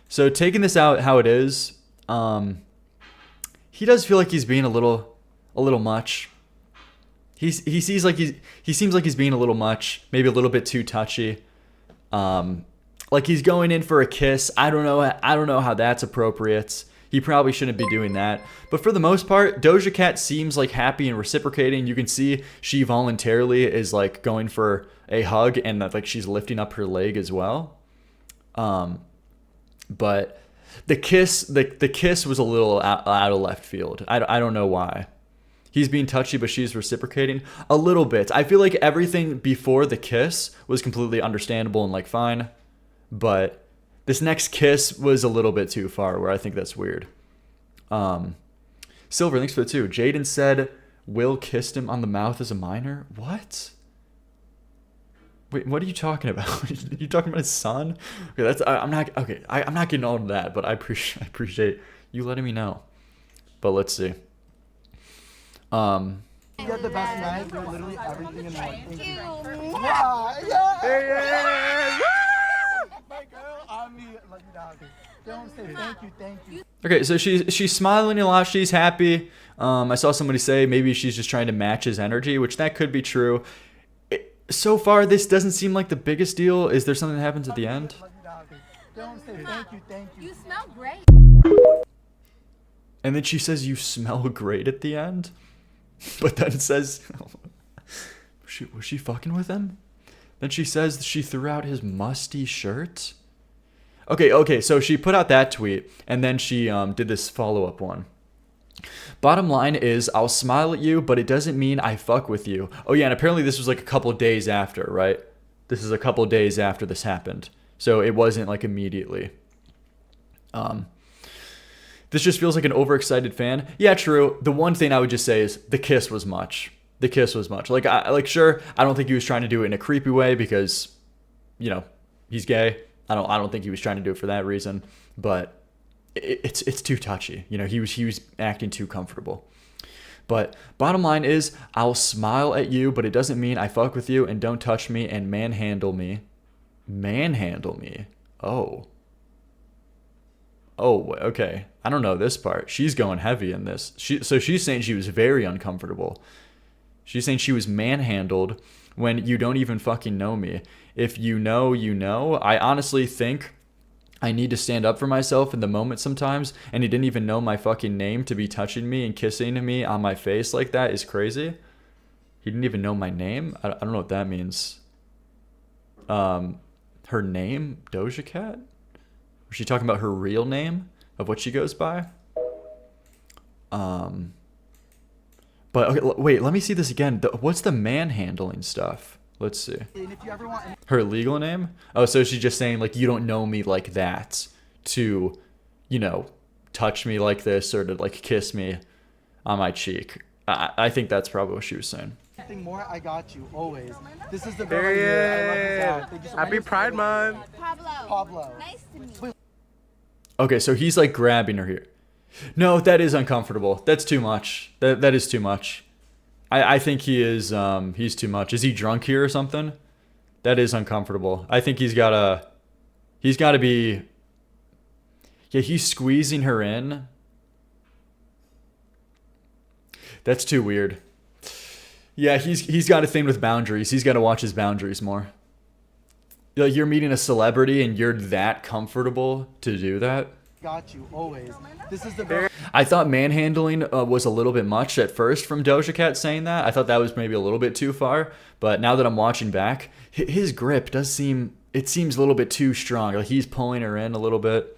So taking this out how it is, he does feel like he's being a little much. He seems like he's being a little much, maybe a little bit too touchy. Like he's going in for a kiss. I don't know how that's appropriate. He probably shouldn't be doing that. But for the most part, Doja Cat seems like happy and reciprocating. You can see she voluntarily is like going for a hug and that like she's lifting up her leg as well. But the kiss was a little out of left field. I don't know why. He's being touchy, but she's reciprocating a little bit. I feel like everything before the kiss was completely understandable and like fine. But this next kiss was a little bit too far, where I think that's weird. Silver, thanks for the 2. Jaden said Will kissed him on the mouth as a minor. What? Wait, what are you talking about? You talking about his son? Okay, I'm not getting all of that, but I appreciate you letting me know. But let's see. You have the best night. You're literally everything in life. Thank you. Thank you. Okay, so she's smiling a lot. She's happy. I saw somebody say maybe she's just trying to match his energy, which that could be true. So far, this doesn't seem like the biggest deal. Is there something that happens at the end? Thank you. You smell great. And then she says, "You smell great" at the end. But then it says, was she fucking with him? Then she says she threw out his musty shirt. Okay, so she put out that tweet, and then she did this follow-up one. Bottom line is, I'll smile at you, but it doesn't mean I fuck with you. Oh yeah, and apparently this was like a couple days after, right? This is a couple days after this happened. So it wasn't like immediately. This just feels like an overexcited fan. Yeah, true. The one thing I would just say is the kiss was much. The kiss was much. Sure, I don't think he was trying to do it in a creepy way because, you know, he's gay. I don't think he was trying to do it for that reason. But it's too touchy. You know, he was acting too comfortable. But bottom line is, I'll smile at you, but it doesn't mean I fuck with you, and don't touch me and manhandle me. Manhandle me. Oh, okay. I don't know this part. She's going heavy in this. So she's saying she was very uncomfortable. She's saying she was manhandled when you don't even fucking know me. If you know, you know. I honestly think I need to stand up for myself in the moment sometimes, and he didn't even know my fucking name to be touching me and kissing me on my face like that is crazy. He didn't even know my name? I don't know what that means. Her name? Doja Cat? Was she talking about her real name of what she goes by? But okay, wait, let me see this again. What's the manhandling stuff? Let's see. Her legal name? Oh, so she's just saying, like, you don't know me like that to, you know, touch me like this or to, like, kiss me on my cheek. I think that's probably what she was saying. Anything more, I got you, always. This is the girl right here. I love this. Happy Pride Month. Pablo. Nice to meet you. Okay, so he's, like, grabbing her here. No, that is uncomfortable. That's too much. That is too much. I think he is, he's too much. Is he drunk here or something? That is uncomfortable. I think he's gotta be, yeah, he's squeezing her in. That's too weird. Yeah, he's got a thing with boundaries. He's got to watch his boundaries more. Like, you're meeting a celebrity and you're that comfortable to do that? Got you, always. This is the girl. I thought manhandling was a little bit much at first from Doja Cat saying that. I thought that was maybe a little bit too far. But now that I'm watching back, his grip seems a little bit too strong. Like, he's pulling her in a little bit.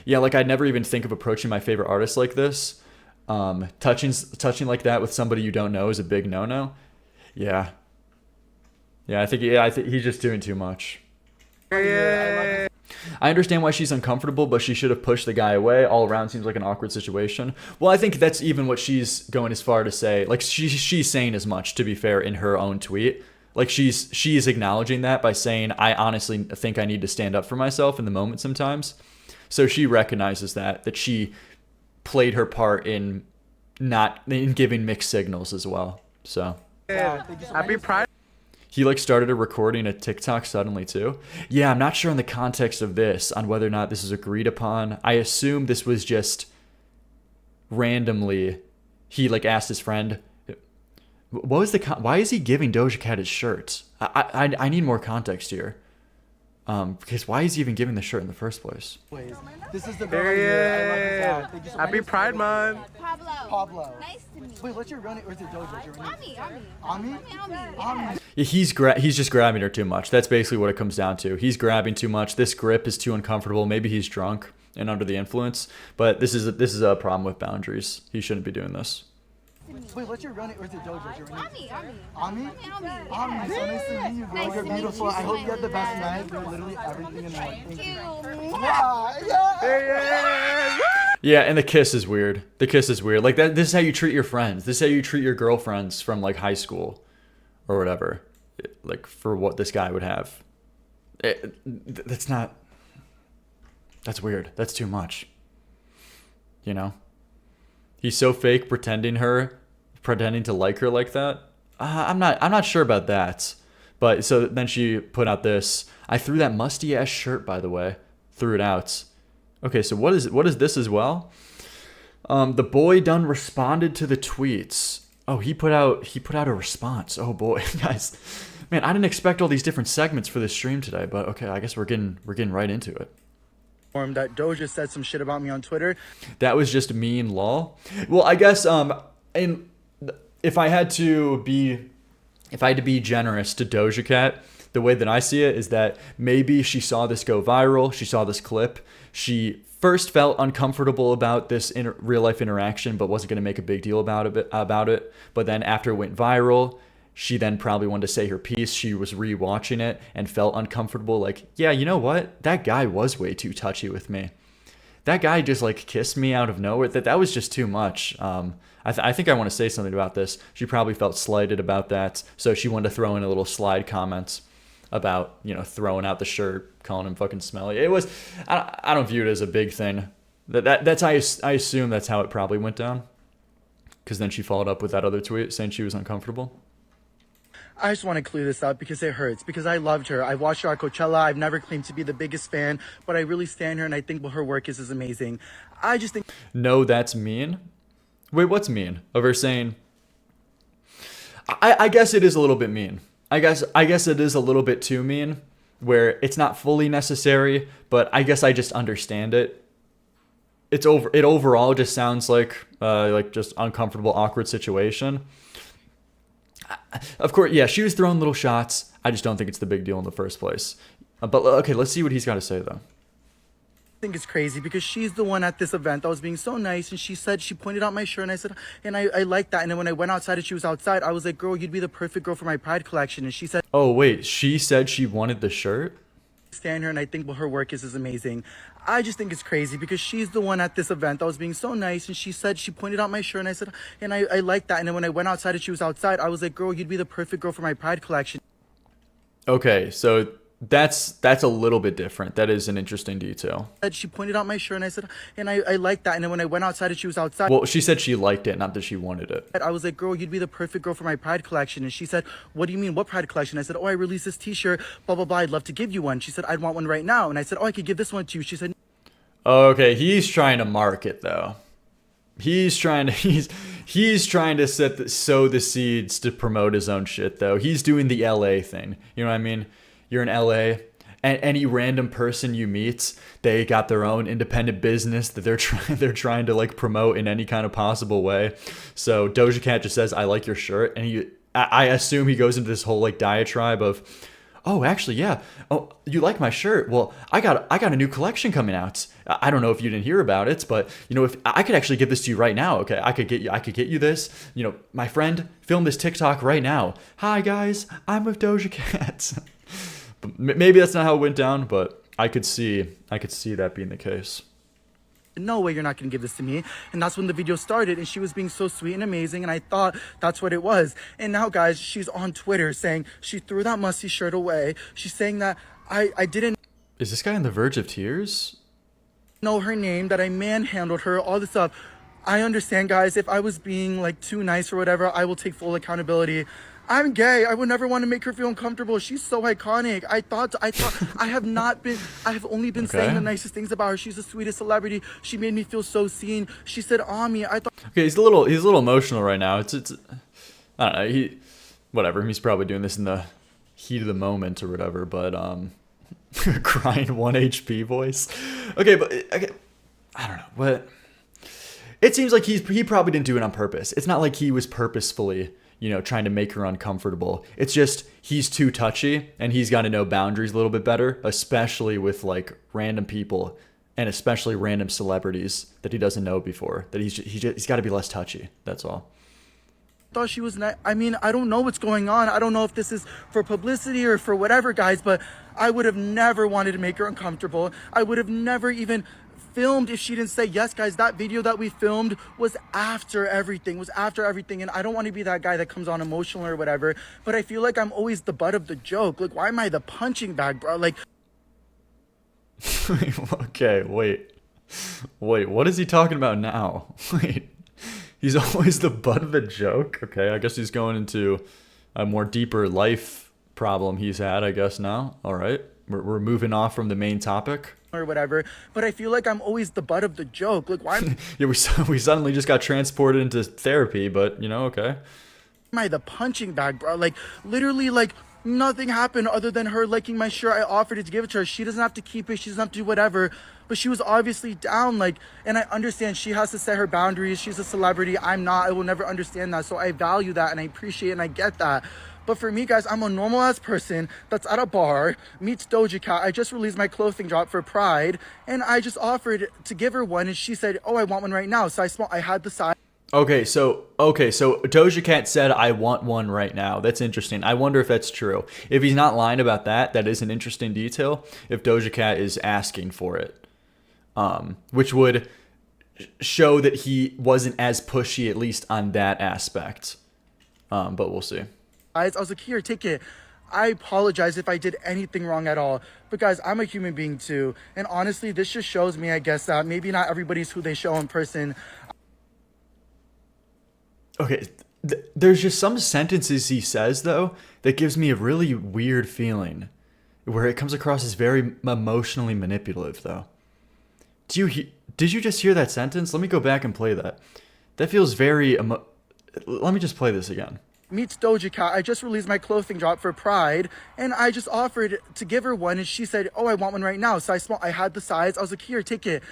Yeah, like, I'd never even think of approaching my favorite artist like this. Touching like that with somebody you don't know is a big no-no. Yeah. I think he's just doing too much. I understand why she's uncomfortable, but she should have pushed the guy away. All around seems like an awkward situation. Well, I think that's even what she's going as far to say. Like, she's saying as much, to be fair, in her own tweet. Like, she's acknowledging that by saying, I honestly think I need to stand up for myself in the moment sometimes. So she recognizes that she played her part in giving mixed signals as well. So Happy Pride. he like started recording a TikTok suddenly too. Yeah, I'm not sure on the context of this, on whether or not this is agreed upon. I assume this was just randomly. He like asked his friend, "What was why is he giving Doja Cat his shirt?" I need more context here. Because why is he even giving the shirt in the first place? This is the girl right here. I love this. Happy Pride Month. Pablo. Nice to meet you. Wait, what's your real name? Or is it Doja? Ami. Yeah, he's just grabbing her too much. That's basically what it comes down to. He's grabbing too much. This grip is too uncomfortable. Maybe he's drunk and under the influence. But this is a problem with boundaries. He shouldn't be doing this. Wait, what's your real name? Or is it Doja? Ami. Ami, so nice to meet you, girl. You're beautiful. I hope you had the best night. You're literally everything in one. Thank you. Yeah, and the kiss is weird. The kiss is weird. Like that. This is how you treat your friends. This is how you treat your girlfriends from like high school, or whatever. Like for what this guy would have. That's not. That's weird. That's too much. You know. He's so fake, pretending to like her like that. I'm not sure about that. But so then she put out this. I threw that musty ass shirt, by the way. Threw it out. Okay, so what is this as well? The boy done responded to the tweets. Oh, he put out a response. Oh boy, guys, man, I didn't expect all these different segments for this stream today. But okay, I guess we're getting right into it. That Doja said some shit about me on Twitter. That was just mean, lol. Well, I guess and if I had to be generous to Doja Cat, the way that I see it is that maybe she saw this go viral, she saw this clip, she first felt uncomfortable about this real life interaction, but wasn't going to make a big deal about it. But then after it went viral, she then probably wanted to say her piece. She was rewatching it and felt uncomfortable. Like, yeah, you know what? That guy was way too touchy with me. that guy just like kissed me out of nowhere. That was just too much. I think I want to say something about this. She probably felt slighted about that, so she wanted to throw in a little slide comment about, you know, throwing out the shirt, calling him fucking smelly. It was, I don't view it as a big thing. That's I assume that's how it probably went down, because then she followed up with that other tweet saying she was uncomfortable. I just want to clear this up because it hurts, because I loved her. I watched her at Coachella. I've never claimed to be the biggest fan, but I really stand her, and I think what her work is amazing. I just think... No, that's mean. Wait, what's mean? Of her saying... I guess it is a little bit mean. I guess it is a little bit too mean, where it's not fully necessary, but I guess I just understand it. It overall just sounds like just uncomfortable, awkward situation. Of course, yeah, she was throwing little shots. I just don't think it's the big deal in the first place. But okay, let's see what he's got to say though. I think it's crazy because she's the one at this event that was being so nice, and she said, she pointed out my shirt, and I said, and I like that. And then when I went outside and she was outside, I was like, girl, you'd be the perfect girl for my Pride collection. And she said, oh wait, she said she wanted the shirt? Stand her, and I think what her work is amazing. I just think it's crazy because she's the one at this event that was being so nice, and she said, she pointed out my shirt, and I said, and I like that. And then when I went outside and she was outside, I was like, girl, you'd be the perfect girl for my Pride collection. Okay, so that's a little bit different. That is an interesting detail. She pointed out my shirt, and I said, and I like that. And then when I went outside and she was outside, well, she said she liked it, not that she wanted it. I was like, girl, you'd be the perfect girl for my Pride collection. And she said, what do you mean, what Pride collection? I said, oh, I released this t-shirt, blah, blah, blah, I'd love to give you one. She said, I'd want one right now. And I said, oh, I could give this one to you. She said, okay, he's trying to market though. He's trying to sow the seeds to promote his own shit though. He's doing the LA thing. You know what I mean? You're in LA, and any random person you meet, they got their own independent business that they're trying to like promote in any kind of possible way. So Doja Cat just says, I like your shirt, and I assume he goes into this whole like diatribe of, oh, actually, yeah. Oh, you like my shirt? Well, I got a new collection coming out. I don't know if you didn't hear about it, but you know, if I could actually give this to you right now, okay? I could get you this. You know, my friend, film this TikTok right now. Hi guys, I'm with Doja Cat. But maybe that's not how it went down, but I could see that being the case. no way you're not gonna give this to me. And that's when the video started, and she was being so sweet and amazing, and I thought that's what it was. And now, guys, she's on Twitter saying she threw that musty shirt away. She's saying that I didn't... Is this guy on the verge of tears? ...know her name, that I manhandled her, all this stuff. I understand, guys, if I was being like too nice or whatever, I will take full accountability. I'm gay. I would never want to make her feel uncomfortable. She's so iconic. I have only been saying the nicest things about her. She's the sweetest celebrity. She made me feel so seen. She said, Ami, I thought... Okay, he's a little emotional right now. It's I don't know, whatever. He's probably doing this in the heat of the moment or whatever, but crying 1 HP voice. Okay, but I don't know. What? It seems like he probably didn't do it on purpose. It's not like he was purposefully, you know, trying to make her uncomfortable. It's just he's too touchy, and he's got to know boundaries a little bit better, especially with like random people and especially random celebrities that he doesn't know before. That he's got to be less touchy. That's all. Thought she was nice. I mean, I don't know what's going on. I don't know if this is for publicity or for whatever, guys, but I would have never wanted to make her uncomfortable. I would have never even filmed if she didn't say yes. Guys, that video that we filmed was after everything, and I don't want to be that guy that comes on emotional or whatever, but I feel like I'm always the butt of the joke. Like, why am I the punching bag, bro? Like... Okay, wait, what is he talking about now? Wait, he's always the butt of the joke? Okay, I guess he's going into a more deeper life problem he's had, I guess, now. All right, we're moving off from the main topic or whatever, but I feel like I'm always the butt of the joke. Like, why? Yeah, we suddenly just got transported into therapy, but you know, okay. Am I the punching bag, bro? Like, literally, like, nothing happened other than her liking my shirt. I offered it to give it to her. She doesn't have to keep it. She doesn't have to do whatever, but she was obviously down, like, and I understand she has to set her boundaries. She's a celebrity. I'm not. I will never understand that, so I value that, and I appreciate it, and I get that. But for me, guys, I'm a normal-ass person that's at a bar, meets Doja Cat. I just released my clothing drop for Pride, and I just offered to give her one, and she said, oh, I want one right now. So I had the size. Okay, so Doja Cat said, I want one right now. That's interesting. I wonder if that's true. If he's not lying about that, that is an interesting detail, if Doja Cat is asking for it. which would show that he wasn't as pushy, at least on that aspect. But we'll see. I was like, here, take it. I apologize if I did anything wrong at all. But guys, I'm a human being too. And honestly, this just shows me, I guess, that maybe not everybody's who they show in person. Okay, there's just some sentences he says, though, that gives me a really weird feeling. Where it comes across as very emotionally manipulative, though. Did you just hear that sentence? Let me go back and play that. That feels very... Let me just play this again. Meets Doja Cat. I just released my clothing drop for Pride, and I just offered to give her one, and she said, oh, I want one right now. So I had the size. I was like, here, take it.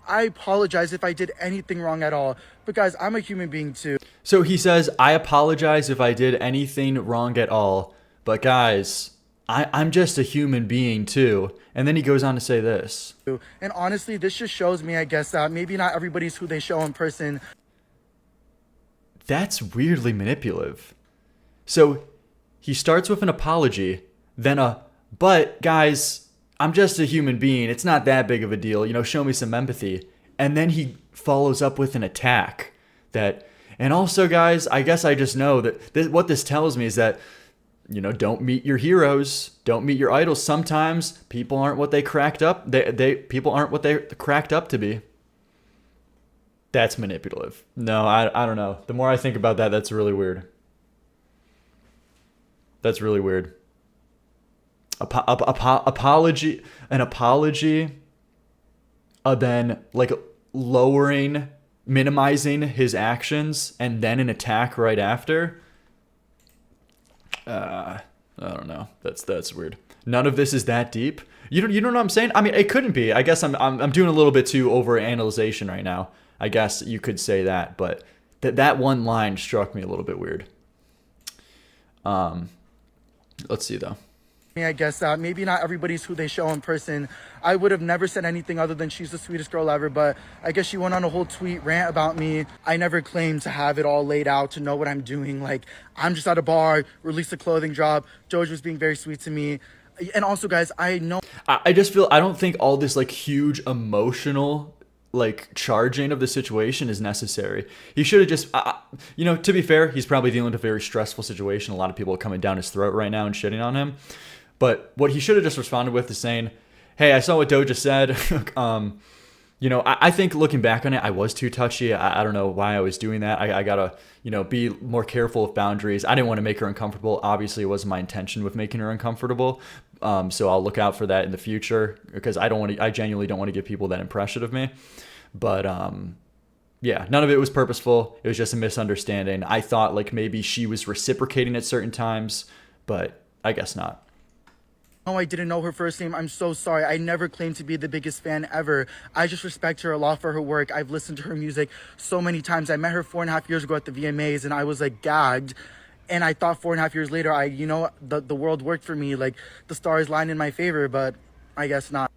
I apologize if I did anything wrong at all. But guys, I'm a human being too. So he says, I apologize if I did anything wrong at all. But guys, I'm just a human being too. And then he goes on to say this. And honestly, this just shows me, I guess, that maybe not everybody's who they show in person. That's weirdly manipulative. So he starts with an apology, then but guys, I'm just a human being. It's not that big of a deal. You know, show me some empathy. And then he follows up with an attack and also guys, I guess I just know that what this tells me is that, you know, don't meet your heroes, don't meet your idols. Sometimes people aren't what they cracked up. People aren't what they cracked up to be. That's manipulative. No, I don't know. The more I think about that, that's really weird. That's really weird. Apology, then like lowering, minimizing his actions, and then an attack right after. I don't know. That's weird. None of this is that deep. You know what I'm saying? I mean, it couldn't be. I guess I'm doing a little bit too over analyzation right now. I guess you could say that, but that one line struck me a little bit weird. Let's see though. I guess maybe not everybody's who they show in person. I would have never said anything other than she's the sweetest girl ever, but I guess she went on a whole tweet rant about me. I never claimed to have it all laid out, to know what I'm doing. Like, I'm just at a bar, released a clothing drop. Doja was being very sweet to me. And also, guys, I know... I just feel, I don't think all this like huge emotional like charging of the situation is necessary. He should have just, you know, to be fair, he's probably dealing with a very stressful situation. A lot of people are coming down his throat right now and shitting on him. But what he should have just responded with is saying, hey, I saw what Doja said. You know, I think looking back on it, I was too touchy. I don't know why I was doing that. I gotta, you know, be more careful with boundaries. I didn't want to make her uncomfortable. Obviously, it wasn't my intention with making her uncomfortable. So I'll look out for that in the future, because I genuinely don't want to give people that impression of me. But yeah, none of it was purposeful. It was just a misunderstanding. I thought like maybe she was reciprocating at certain times, but I guess not. Oh, I didn't know her first name. I'm so sorry. I never claimed to be the biggest fan ever. I just respect her a lot for her work. I've listened to her music so many times. I met her 4.5 years ago at the VMAs, and I was like gagged. And I thought 4.5 years later, the world worked for me. Like, the stars lined in my favor, but I guess not.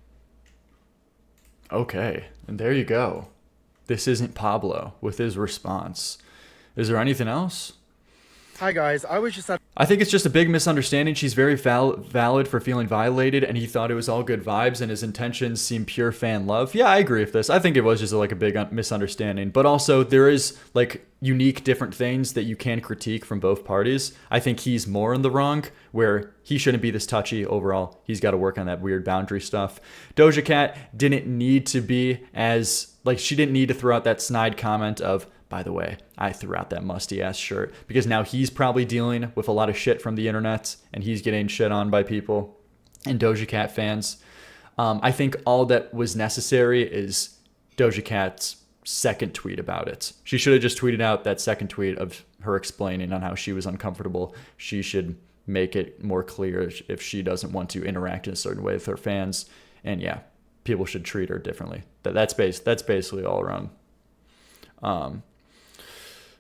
Okay, and there you go. This isn't Pablo with his response. Is there anything else? Hi guys, I was just at... I think it's just a big misunderstanding. She's very valid for feeling violated, and he thought it was all good vibes, and his intentions seem pure fan love. Yeah, I agree with this. I think it was just like a big misunderstanding. But also, there is like unique different things that you can critique from both parties. I think he's more in the wrong, where he shouldn't be this touchy overall. He's got to work on that weird boundary stuff. Doja Cat didn't need to be as... like, she didn't need to throw out that snide comment of, by the way, I threw out that musty ass shirt, because now he's probably dealing with a lot of shit from the internet, and he's getting shit on by people and Doja Cat fans. I think all that was necessary is Doja Cat's second tweet about it. She should have just tweeted out that second tweet of her explaining on how she was uncomfortable. She should make it more clear if she doesn't want to interact in a certain way with her fans. And yeah, people should treat her differently. That's basically all around.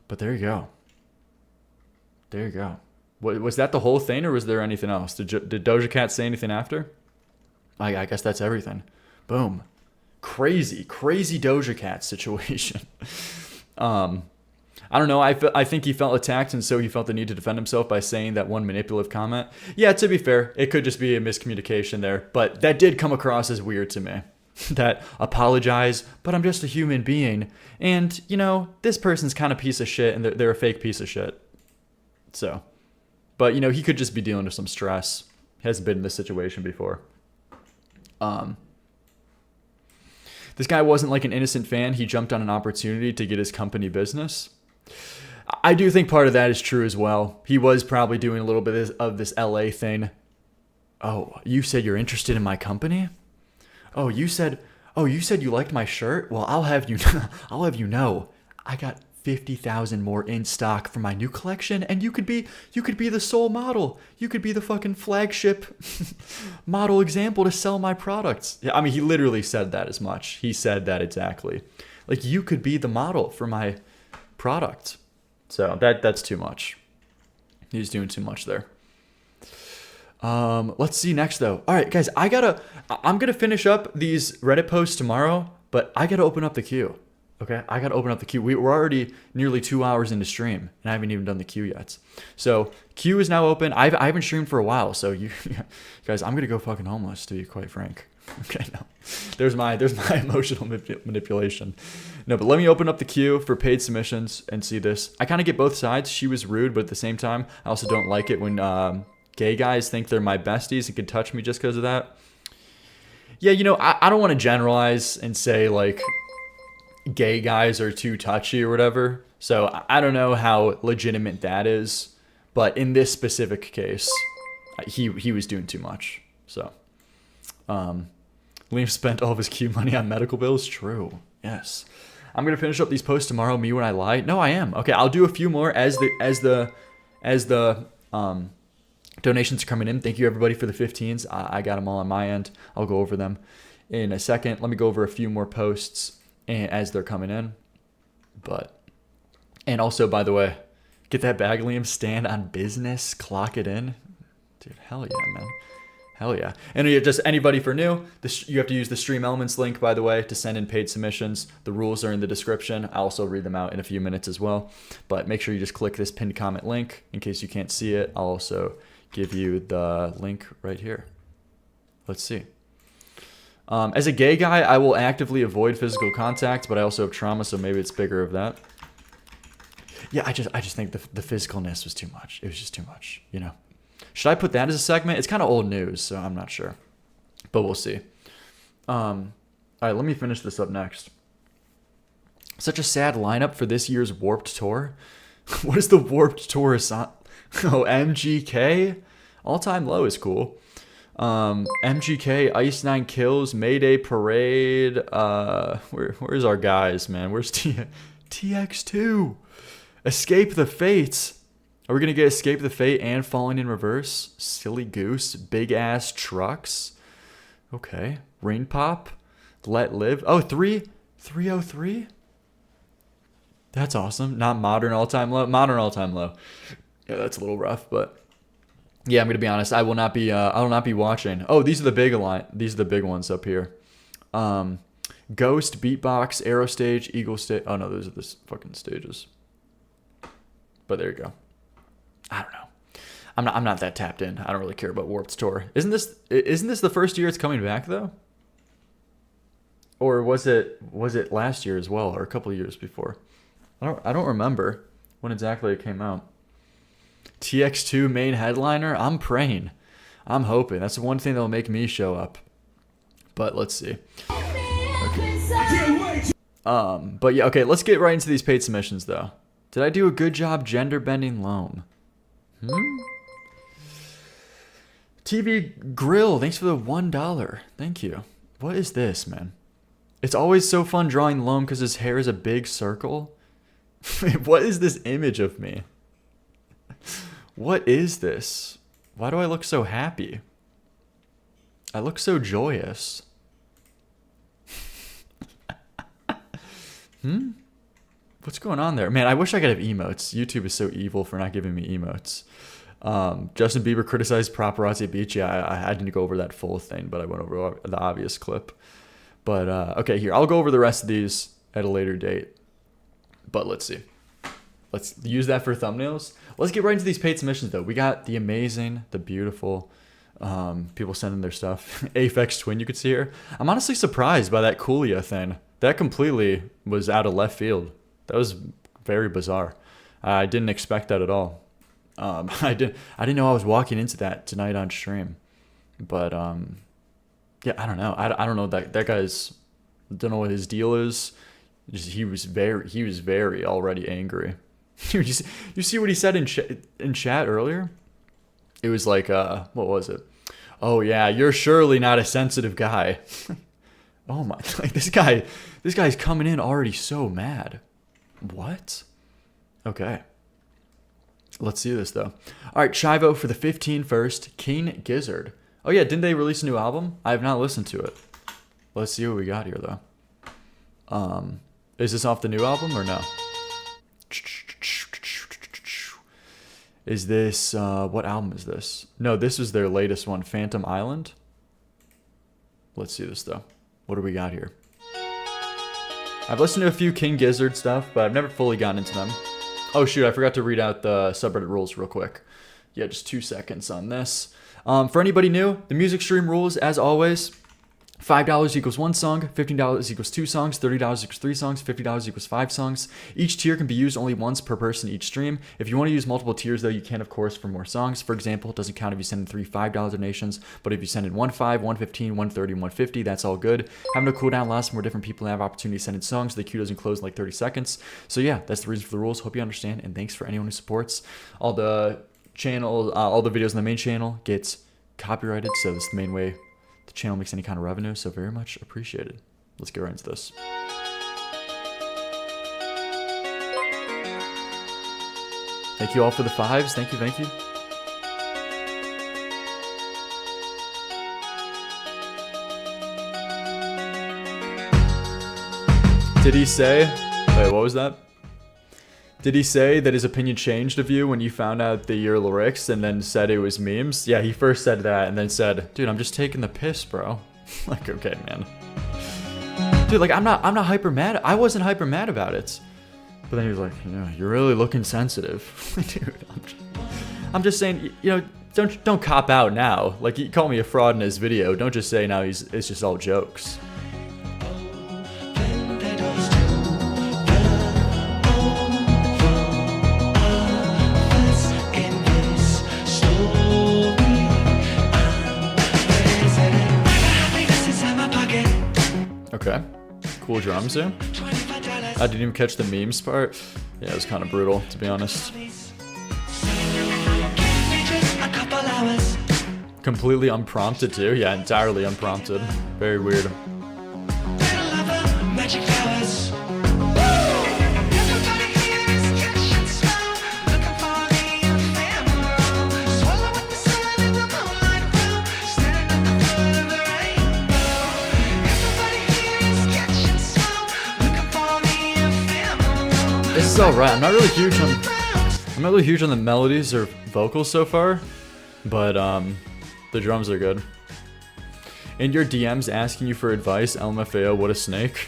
But there you go. There you go. Was that the whole thing, or was there anything else? Did Doja Cat say anything after? I guess that's everything. Boom. Crazy Doja Cat situation. I don't know. I think he felt attacked, and so he felt the need to defend himself by saying that one manipulative comment. Yeah, to be fair, it could just be a miscommunication there, but that did come across as weird to me. that apologize, but I'm just a human being. And, you know, this person's kind of piece of shit and they're a fake piece of shit. So, but, you know, he could just be dealing with some stress. He hasn't been in this situation before. This guy wasn't like an innocent fan. He jumped on an opportunity to get his company business. I do think part of that is true as well. He was probably doing a little bit of this LA thing. Oh, you said you're interested in my company? Oh, you said you liked my shirt? Well, I'll have you know, I got 50,000 more in stock for my new collection, and you could be the sole model. You could be the fucking flagship model example to sell my products. Yeah, I mean, he literally said that as much. He said that exactly. Like, you could be the model for my product. So that's too much. He's doing too much there. Let's see next though. All right, guys, I'm gonna finish up these Reddit posts tomorrow, but I gotta open up the queue. Okay, I gotta open up the queue. We're already nearly 2 hours into stream, and I haven't even done the queue yet. So queue is now open. I haven't streamed for a while, so you guys, I'm gonna go fucking homeless, to be quite frank. Okay, no, there's my emotional manipulation. No, but let me open up the queue for paid submissions and see this. I kind of get both sides. She was rude, but at the same time, I also don't like it when gay guys think they're my besties and can touch me just because of that. Yeah, you know, I don't want to generalize and say like gay guys are too touchy or whatever. So I don't know how legitimate that is, but in this specific case, he was doing too much. So, Liam spent all of his Q money on medical bills. True. Yes. I'm gonna finish up these posts tomorrow. Me when I lie. No, I am. Okay, I'll do a few more as the donations are coming in. Thank you everybody for the 15s. I got them all on my end. I'll go over them in a second. Let me go over a few more posts as they're coming in. And also, by the way, get that bag, Liam. Stand on business. Clock it in. Dude, hell yeah, man. Hell yeah. And just anybody for new, you have to use the Stream Elements link, by the way, to send in paid submissions. The rules are in the description. I'll also read them out in a few minutes as well. But make sure you just click this pinned comment link in case you can't see it. I'll also give you the link right here. Let's see. As a gay guy, I will actively avoid physical contact, but I also have trauma, so maybe it's bigger of that. Yeah, I just think the physicalness was too much. It was just too much, you know. Should I put that as a segment? It's kind of old news, so I'm not sure. But we'll see. All right, let me finish this up next. Such a sad lineup for this year's Warped Tour. What is the Warped Tour? Oh, MGK? All-time low is cool. MGK, Ice 9 Kills, Mayday Parade. Where's our guys, man? Where's TX2? Escape the Fates. Are we going to get Escape the Fate and Falling in Reverse? Silly Goose. Big Ass Trucks. Okay. Rain Pop. Let Live. Oh, 303? That's awesome. Not Modern All-Time Low. Modern All-Time Low. Yeah, that's a little rough, but yeah, I'm going to be honest. I will not be watching. Oh, these are the big ones up here. Ghost, Beatbox, Aero Stage, Eagle Stage. Oh no, those are the fucking stages. But there you go. I don't know. I'm not that tapped in. I don't really care about Warped Tour. Isn't this the first year it's coming back though? Or was it last year as well, or a couple of years before? I don't remember when exactly it came out. TX2 main headliner. I'm praying. I'm hoping. That's the one thing that'll make me show up. But let's see. Okay. But yeah, okay, let's get right into these paid submissions though. Did I do a good job gender bending Loam? TV Grill, thanks for the $1. Thank you. What is this, man? It's always so fun drawing Loam because his hair is a big circle. What is this image of me? What is this? Why do I look so happy? I look so joyous. What's going on there? Man, I wish I could have emotes. YouTube is so evil for not giving me emotes. Justin Bieber criticized Paparazzi Beach. Yeah, I didn't go over that full thing, but I went over the obvious clip. But, okay, here. I'll go over the rest of these at a later date. But let's see. Let's use that for thumbnails. Let's get right into these paid submissions, though. We got the amazing, the beautiful People sending their stuff. Aphex Twin, you could see here. I'm honestly surprised by that Coolia thing. That completely was out of left field. That was very bizarre. I didn't expect that at all. I didn't know I was walking into that tonight on stream. But yeah, I don't know. I don't know that guy's. Don't know what his deal is. Just, he was very already angry. You see what he said in chat earlier? It was like, what was it? Oh yeah, you're surely not a sensitive guy. Oh my, like this guy's coming in already so mad. What? Okay. Let's see this though. All right, Chivo for the 15 first. King Gizzard. Oh yeah, didn't they release a new album? I have not listened to it. Let's see what we got here though. Is this off the new album or no? Is this, what album is this? No, this is their latest one, Phantom Island. Let's see this though. What do we got here? I've listened to a few King Gizzard stuff, but I've never fully gotten into them. Oh shoot, I forgot to read out the subreddit rules real quick. Yeah, just 2 seconds on this. For anybody new, the music stream rules, as always, $5 equals 1 song, $15 equals 2 songs, $30 equals 3 songs, $50 equals 5 songs. Each tier can be used only once per person each stream. If you want to use multiple tiers though, you can of course for more songs. For example, it doesn't count if you send in 3 $5 donations, but if you send in 1 $5, 1 $15, 1 $30, and 1 $50, that's all good. Having a cooldown allows more different people to have opportunity to send in songs. The queue doesn't close in like 30 seconds. So yeah, that's the reason for the rules. Hope you understand, and thanks for anyone who supports. All the channel, all the videos on the main channel gets copyrighted, so this is the main way the channel makes any kind of revenue, so very much appreciated. Let's get right into this. Thank you all for the 5s. Thank you, thank you. Did he say, wait, what was that? Did he say that his opinion changed of you when you found out your lyrics and then said it was memes? Yeah, he first said that and then said, dude, I'm just taking the piss, bro. Like, okay, man. Dude, like, I'm not hyper mad. I wasn't hyper mad about it. But then he was like, yeah, you're really looking sensitive. Dude, I'm just saying, you know, don't cop out now. Like, he called me a fraud in his video. Don't just say now it's just all jokes. Okay, cool drums here. I didn't even catch the memes part. Yeah, it was kind of brutal, to be honest. Completely unprompted too. Yeah, entirely unprompted. Very weird. It's alright. I'm not really huge on the melodies or vocals so far, but the drums are good. In your DMs asking you for advice, LMFAO, what a snake.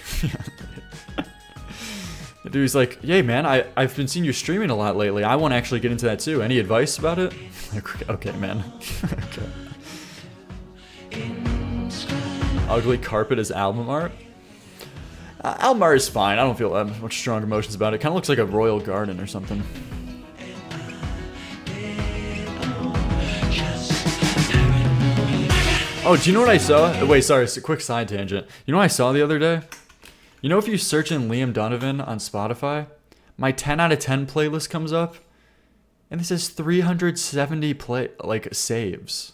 The dude's like, yay man, I've been seeing you streaming a lot lately. I want to actually get into that too. Any advice about it? Like, okay, man. Okay. Ugly carpet as album art. Album art is fine. I don't feel that much strong emotions about it. Kind of looks like a royal garden or something. Oh, do you know what I saw? Wait, sorry, it's a quick side tangent. You know what I saw the other day? You know if you search in Liam Donovan on Spotify, my 10 out of 10 playlist comes up, and it says 370 saves.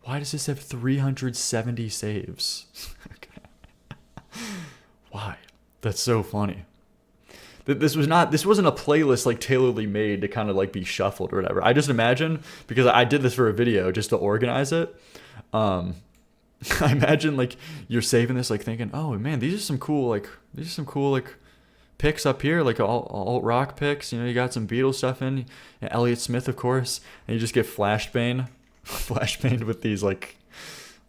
Why does this have 370 saves? Why? That's so funny. This wasn't a playlist like tailoredly made to kind of like be shuffled or whatever. I just imagine, because I did this for a video just to organize it. I imagine like you're saving this like thinking, oh man, these are some cool picks up here, like all rock picks. You know, you got some Beatles stuff in, and Elliott Smith of course, and you just get flashbanged with these like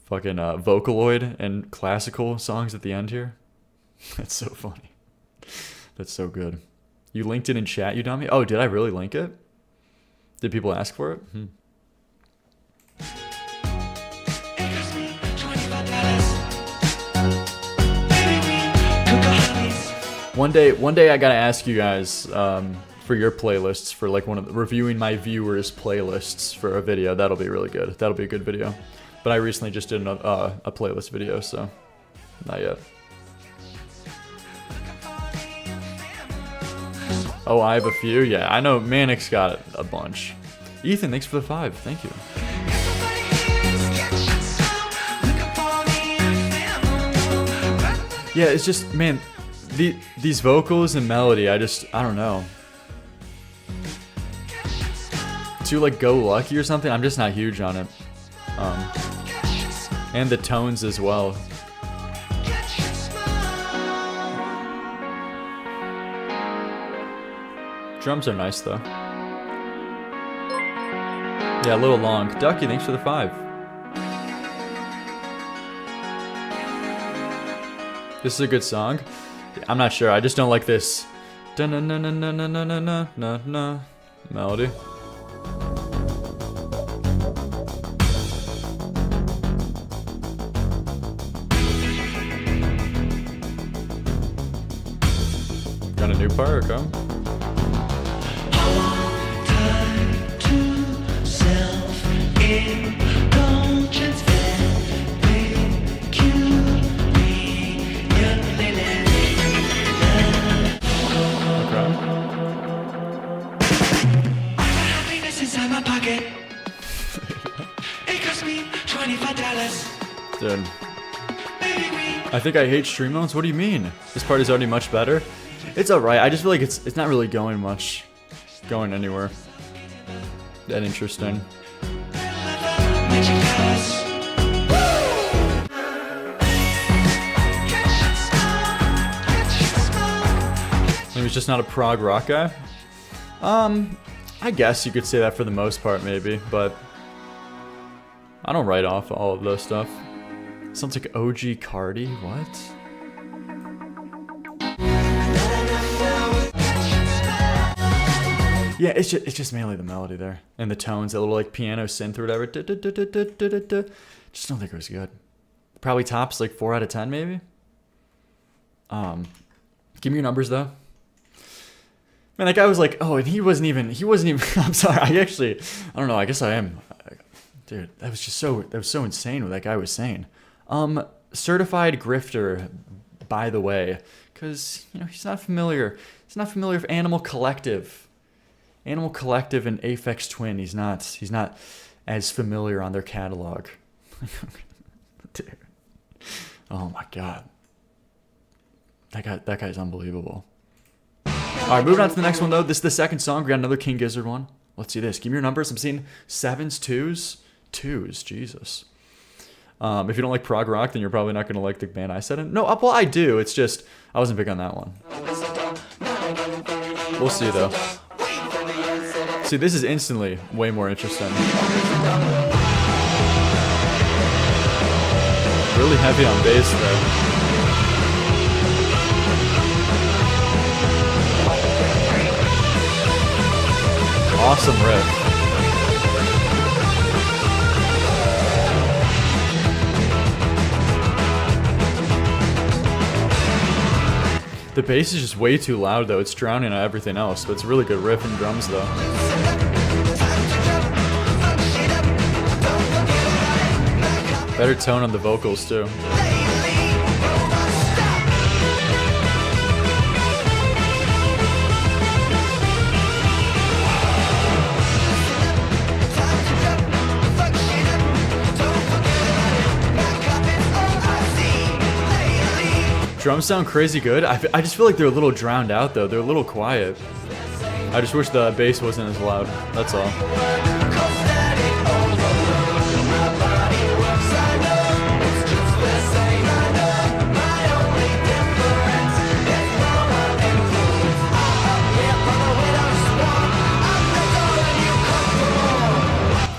fucking Vocaloid and classical songs at the end here. That's so funny. That's so good. You linked it in chat, you dummy? Oh, did I really link it? Did people ask for it? One day I gotta ask you guys for your playlists for like one of the, reviewing my viewers' playlists for a video. That'll be really good. That'll be a good video. But I recently just did a playlist video, so not yet. Oh, I have a few? Yeah, I know Manic's got a bunch. Ethan, thanks for the 5. Thank you. Yeah, it's just, man, these vocals and melody, I don't know. Too like Go Lucky or something, I'm just not huge on it. And the tones as well. Drums are nice though. Yeah, a little long. Ducky, thanks for the 5. This is a good song. I'm not sure. I just don't like this melody. Got a new part, okay? Dude. I think I hate stream modes. What do you mean? This part is already much better. It's alright. I just feel like it's not really going anywhere. That interesting. He was just not a prog rock guy. I guess you could say that for the most part, maybe, but I don't write off all of those stuff. Sounds like OG Cardi. What? Yeah, it's just mainly the melody there and the tones, that little like piano synth or whatever. Just don't think it was good. Probably tops like 4 out of 10, maybe. Give me your numbers though. Man, that guy was like, oh, and he wasn't even. I'm sorry. I don't know. I guess I am. Dude, that was so insane what that guy was saying. Certified grifter, by the way, because he's not familiar. He's not familiar with Animal Collective and Aphex Twin. He's not as familiar on their catalog. Dude, oh my god, that guy's unbelievable. All right, moving on to the next one though. This is the second song. We got another King Gizzard one. Let's see this. Give me your numbers. I'm seeing 7s, 2s. Jesus. If you don't like prog rock, then you're probably not going to like the band I said. No, well, I do. It's just I wasn't big on that one. We'll see though. See, this is instantly way more interesting. Really heavy on bass there. Awesome riff. The bass is just way too loud though. It's drowning out everything else, but it's a really good riff and drums though. Better tone on the vocals too. Drums sound crazy good. I just feel like they're a little drowned out though. They're a little quiet. I just wish the bass wasn't as loud. That's all.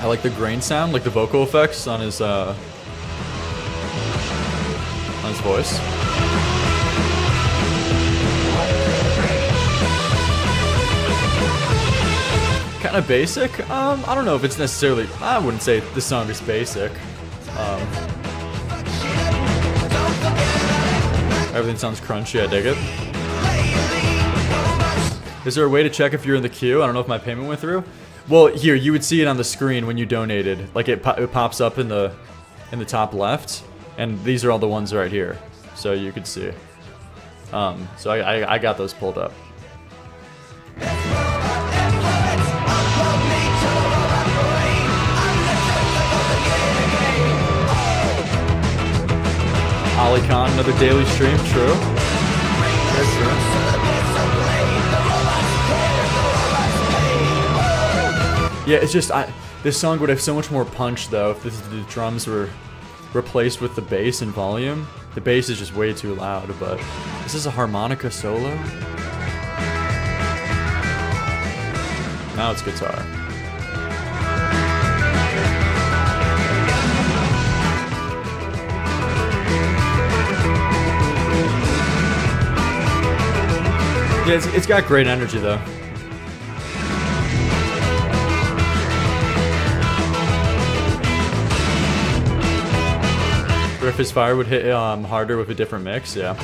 I like the grain sound, like the vocal effects on his voice. Kind of basic. I don't know if it's necessarily. I wouldn't say this song is basic. Everything sounds crunchy. I dig it. Is there a way to check if you're in the queue? I don't know if my payment went through. Well, here, you would see it on the screen when you donated. Like, it pops up in the top left. And these are all the ones right here. So you could see. So I got those pulled up. Ali Khan, another daily stream, true. Very true. Yeah, it's just, this song would have so much more punch though if the drums were replaced with the bass and volume. The bass is just way too loud, but this is a harmonica solo. Now it's guitar. Yeah, it's got great energy though. Griffith's Fire would hit harder with a different mix, yeah.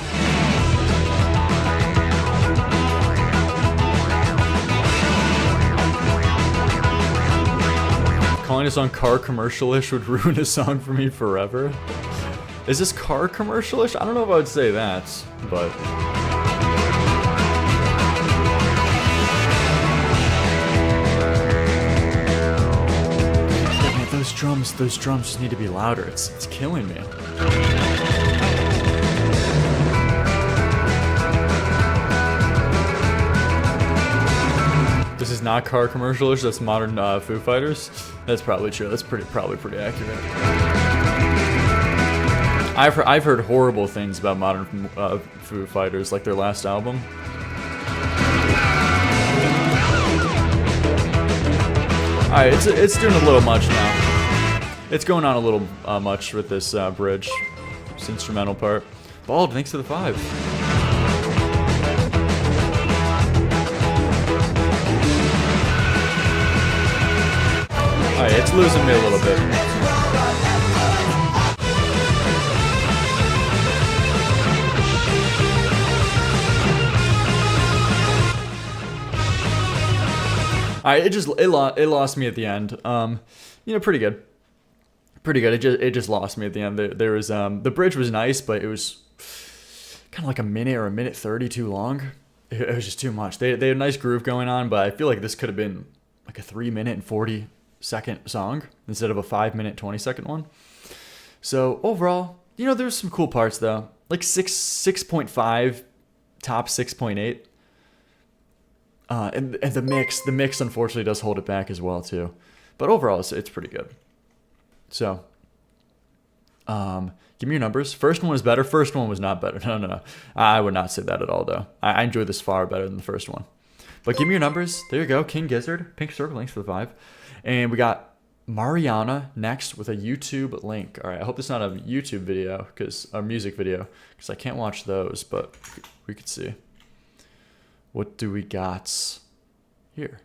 Calling a song car commercial-ish would ruin a song for me forever. Is this car commercial-ish? I don't know if I would say that, but... Those drums just need to be louder. It's killing me. This is not car commercialish. That's modern Foo Fighters. That's probably true. That's probably pretty accurate. I've heard horrible things about modern Foo Fighters, like their last album. All right, it's doing a little much now. It's going on a little much with this bridge, this instrumental part. Bald, thanks for the 5. Alright, it's losing me a little bit. Alright, it lost me at the end. You know, pretty good. Pretty good. It just lost me at the end. There was the bridge was nice, but it was kind of like a minute or a minute 30 too long. It was just too much. They had a nice groove going on, but I feel like this could have been like a 3-minute and 40-second song instead of a 5-minute 20-second one. So overall, you know, there's some cool parts though. Like 6.5, top 6.8. And the mix unfortunately does hold it back as well too. But overall, it's pretty good. So, give me your numbers. First one was better. First one was not better. No. I would not say that at all, though. I enjoyed this far better than the first one. But give me your numbers. There you go. King Gizzard. Pink Circle. Thanks for the 5. And we got Mariana next with a YouTube link. All right. I hope it's not a YouTube video, a music video, because I can't watch those. But we could see. What do we got here?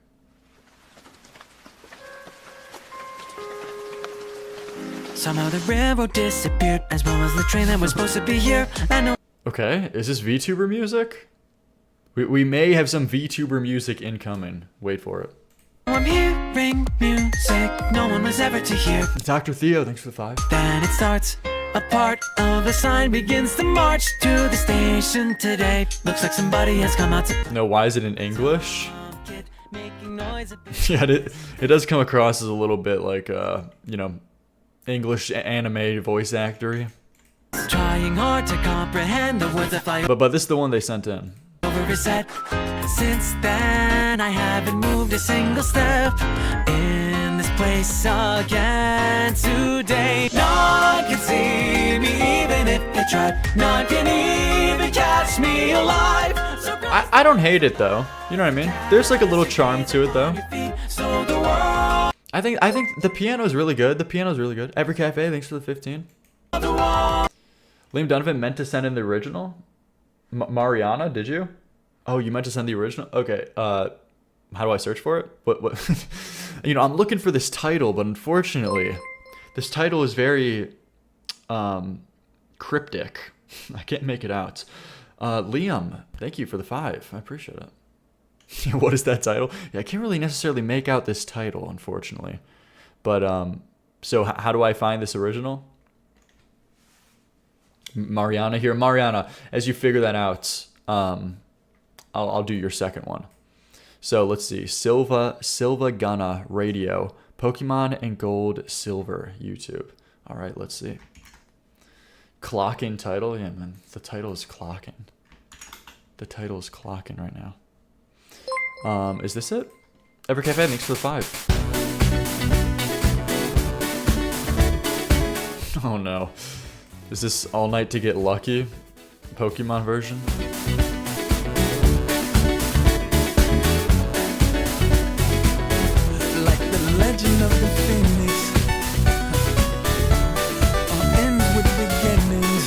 Somehow the railroad disappeared, as well as the train that was supposed to be here. Okay, is this VTuber music? We may have some VTuber music incoming. Wait for it. I'm hearing music no one was ever to hear. Dr. Theo, thanks for the 5. Then it starts. A part of the sign begins to march to the station today. Looks like somebody has come out to... No, why is it in English? Yeah, it does come across as a little bit like, you know, English anime voice actory. Trying hard to comprehend the words that fly but this is the one they sent in. over his head. Since then I haven't moved a single step in this place again today. None can see me even if they tried. None can even catch me alive. I don't hate it though. You know what I mean? There's like a little charm to it though. I think the piano is really good. The piano is really good. Every Cafe, thanks for the 15. Liam Donovan meant to send in the original. Mariana, did you? Oh, you meant to send the original? Okay. How do I search for it? What? You know, I'm looking for this title, but unfortunately, this title is very cryptic. I can't make it out. Liam, thank you for the 5. I appreciate it. What is that title? Yeah, I can't really necessarily make out this title, unfortunately. But, so how do I find this original? Mariana here. Mariana, as you figure that out, I'll do your second one. So let's see. Silva Gunna Radio, Pokemon and Gold Silver YouTube. All right, let's see. Clocking title. Yeah, man, the title is clocking. The title is clocking right now. Is this it? Evercafe, thanks for the 5. Oh no. Is this All Night to Get Lucky? Pokemon version? Like the legend of the phoenix, all ends with beginnings.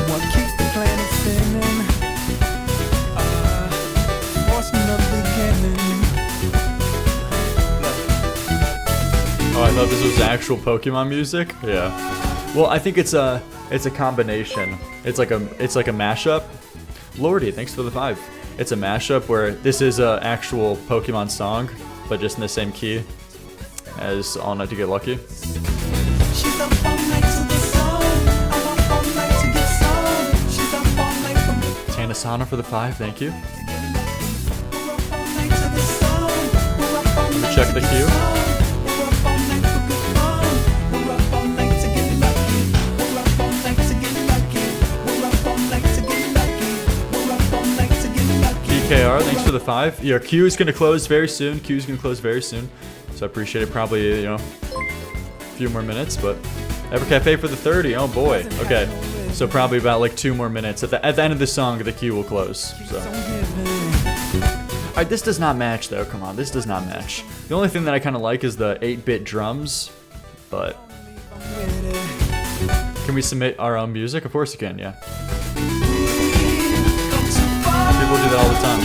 What keeps the planet spinning? Forcing the beginning. Oh, I thought this was actual Pokemon music. Yeah. Well, I think it's a combination. It's like a mashup. Lordy, thanks for the 5. It's a mashup where this is a actual Pokemon song, but just in the same key as All Night to Get Lucky. She's up all night to the sun. I'm up all night to get some. She's up all night from Tanasana for the 5, thank you. we're up all night to the sun. We're up all Let me night check to the get queue. some. We're up all night for good fun. We're up all night to get lucky. We're up all night to get lucky. We're up all night to get lucky. We're up all night to get lucky. PKR, thanks for the 5. Your queue is going to close very soon. Queue is going to close very soon. So I appreciate it. Probably, you know, a few more minutes, but Evercafe for the 30. Oh boy. Okay. So probably about like 2 more minutes. At the end of the song, the queue will close. So. Alright, this does not match though. Come on, this does not match. The only thing that I kind of like is the 8-bit drums, but can we submit our own music? Of course you can, yeah. People do that all the time.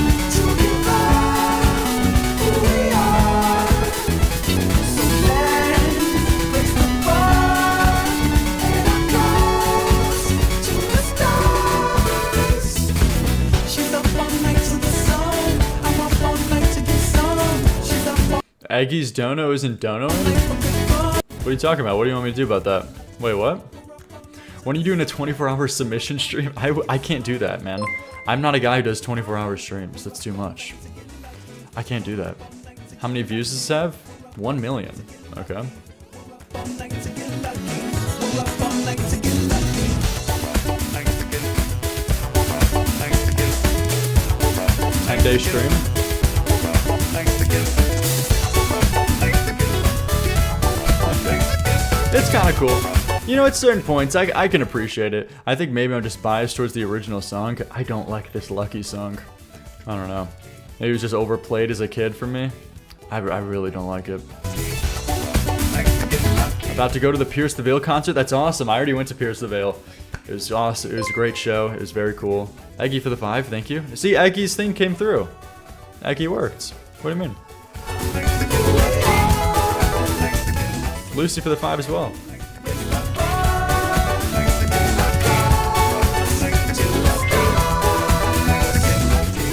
She's up all night to the sun. I'm up all night to get some. She's up all Aggie's Dono isn't Donoing? What are you talking about? What do you want me to do about that? Wait, what? When are you doing a 24-hour submission stream? I can't do that, man. I'm not a guy who does 24-hour streams. That's too much. I can't do that. How many views does this have? 1 million. Okay. 10-day stream. It's kind of cool. You know, at certain points, I can appreciate it. I think maybe I'm just biased towards the original song. I don't like this Lucky song. I don't know. Maybe it was just overplayed as a kid for me. I really don't like it. About to go to the Pierce the Veil concert. That's awesome. I already went to Pierce the Veil. It was awesome. It was a great show. It was very cool. Eggie for the 5. Thank you. See, Eggie's thing came through. Eggie worked. What do you mean? Lucy for the 5 as well.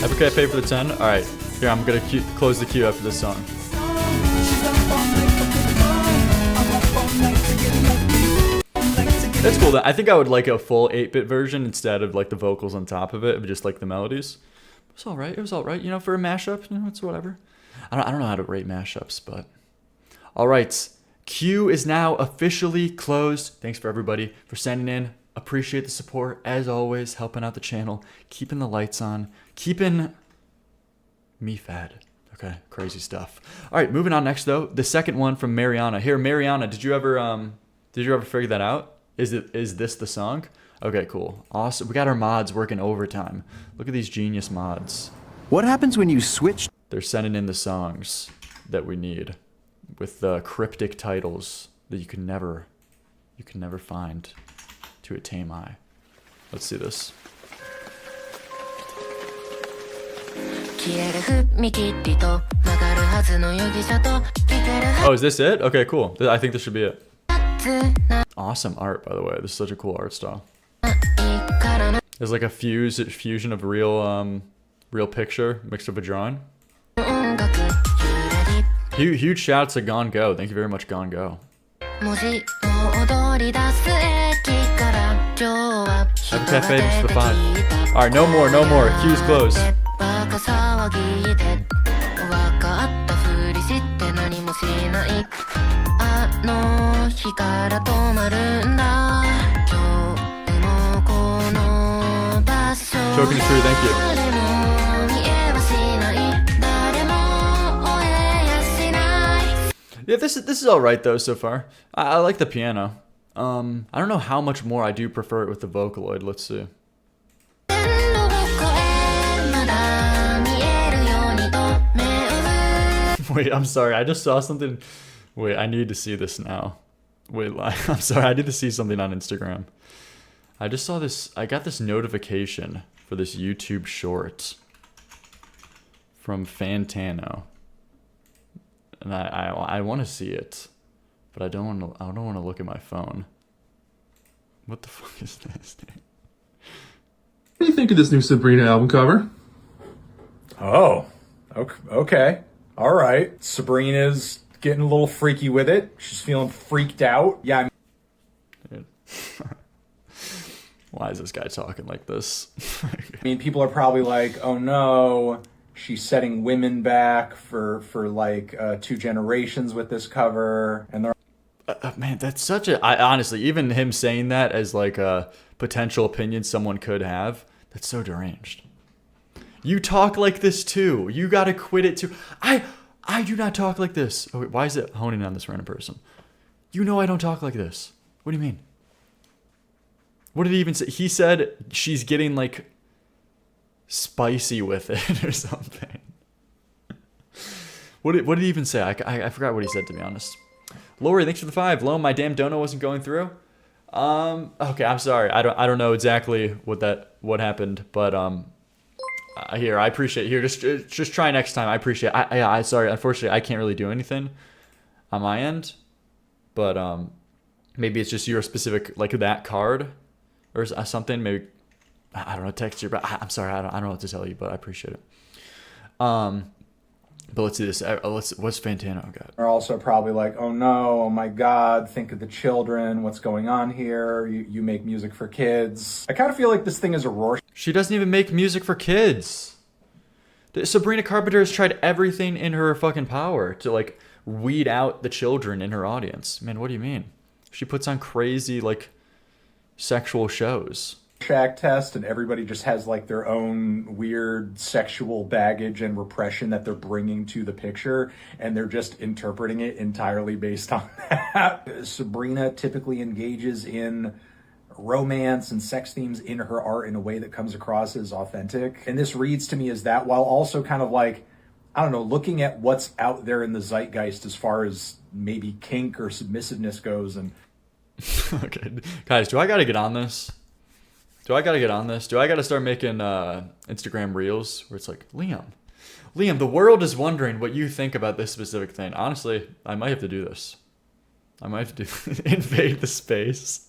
Evercafe for the 10. All right. Here, I'm gonna close the queue after this song. That's cool. I think I would like a full 8-bit version instead of like the vocals on top of it, but just like the melodies. It was all right. It was all right. You know, for a mashup, you know, it's whatever. I don't know how to rate mashups, but all right. Queue is now officially closed. Thanks for everybody for sending in. Appreciate the support as always, helping out the channel, keeping the lights on, keeping me fed. Okay, crazy stuff. All right, moving on next though. The second one from Mariana. Here, Mariana, did you ever figure that out? Is this the song? Okay, cool. Awesome. We got our mods working overtime. Look at these genius mods. What happens when you switch? They're sending in the songs that we need with the cryptic titles that you can never find to a tame eye. Let's see this. Oh, is this it? Okay, cool. I think this should be it. Awesome art, by the way. This is such a cool art style. There's like a fusion of real Real picture mixed with a drawing. Huge shouts to Gone Go. Thank you very much, Gone Go. Happy Cafe, thanks for the 5. Alright, no more. Queue's closed. Choking is true, thank you. Yeah, this is all right though so far. I like the piano. I don't know how much more I do prefer it with the Vocaloid. Let's see. Wait, I'm sorry. I just saw something. Wait, I need to see this now. Wait, I'm sorry. I need to see something on Instagram. I just saw this. I got this notification for this YouTube short from Fantano. And I want to see it, but I don't want to look at my phone. What the fuck is this? What do you think of this new Sabrina album cover? Oh, okay. All right. Sabrina's getting a little freaky with it. She's feeling freaked out. Yeah. Why is this guy talking like this? I mean, people are probably like, oh no, she's setting women back for like 2 generations with this cover. And they're man, that's such a... honestly, even him saying that as like a potential opinion someone could have, that's so deranged. You talk like this too. You gotta quit it too. I do not talk like this. Oh, wait, why is it honing on this random person? You know I don't talk like this. What do you mean? What did he even say? He said she's getting like spicy with it or something. What did he even say? I forgot what he said, to be honest. Lori, thanks for the 5. Lo, my damn dono wasn't going through. Okay, I'm sorry. I don't know exactly what happened, but here, I appreciate. Here, just try next time. I appreciate. I sorry. Unfortunately, I can't really do anything on my end, but maybe it's just your specific, like that card or something. Maybe I don't know, text you. But I'm sorry. I don't know what to tell you, but I appreciate it. But let's do this. What's Fantano got? are also probably like, oh no, oh my God, think of the children. What's going on here? You make music for kids. I kind of feel like this thing is a Rorschach. She doesn't even make music for kids. Sabrina Carpenter has tried everything in her fucking power to like weed out the children in her audience. Man, what do you mean? She puts on crazy like sexual shows. Shack test, and everybody just has like their own weird sexual baggage and repression that they're bringing to the picture, and they're just interpreting it entirely based on that. Sabrina typically engages in romance and sex themes in her art in a way that comes across as authentic, and this reads to me as that, while also kind of like, I don't know, looking at what's out there in the zeitgeist as far as maybe kink or submissiveness goes. And okay, guys, do I gotta get on this? Do I gotta start making Instagram reels where it's like, Liam, the world is wondering what you think about this specific thing. Honestly, I might have to do this. I might have to invade the space.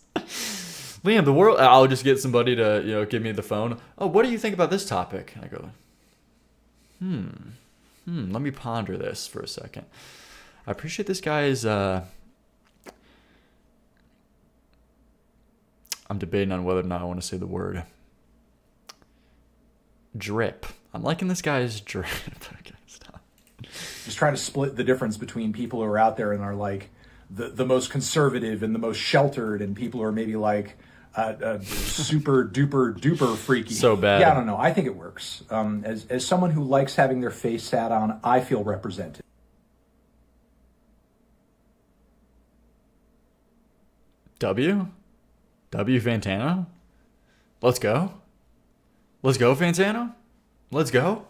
Liam, the world, I'll just get somebody to, give me the phone. Oh, what do you think about this topic? And I go, let me ponder this for a second. I appreciate this guy's, I'm debating on whether or not I want to say the word drip. I'm liking this guy's drip. Okay, stop. Just trying to split the difference between people who are out there and are like the most conservative and the most sheltered, and people who are maybe like super duper freaky. So bad. Yeah, I don't know. I think it works. As someone who likes having their face sat on, I feel represented. W Fantano? Let's go, Fantano. Let's go.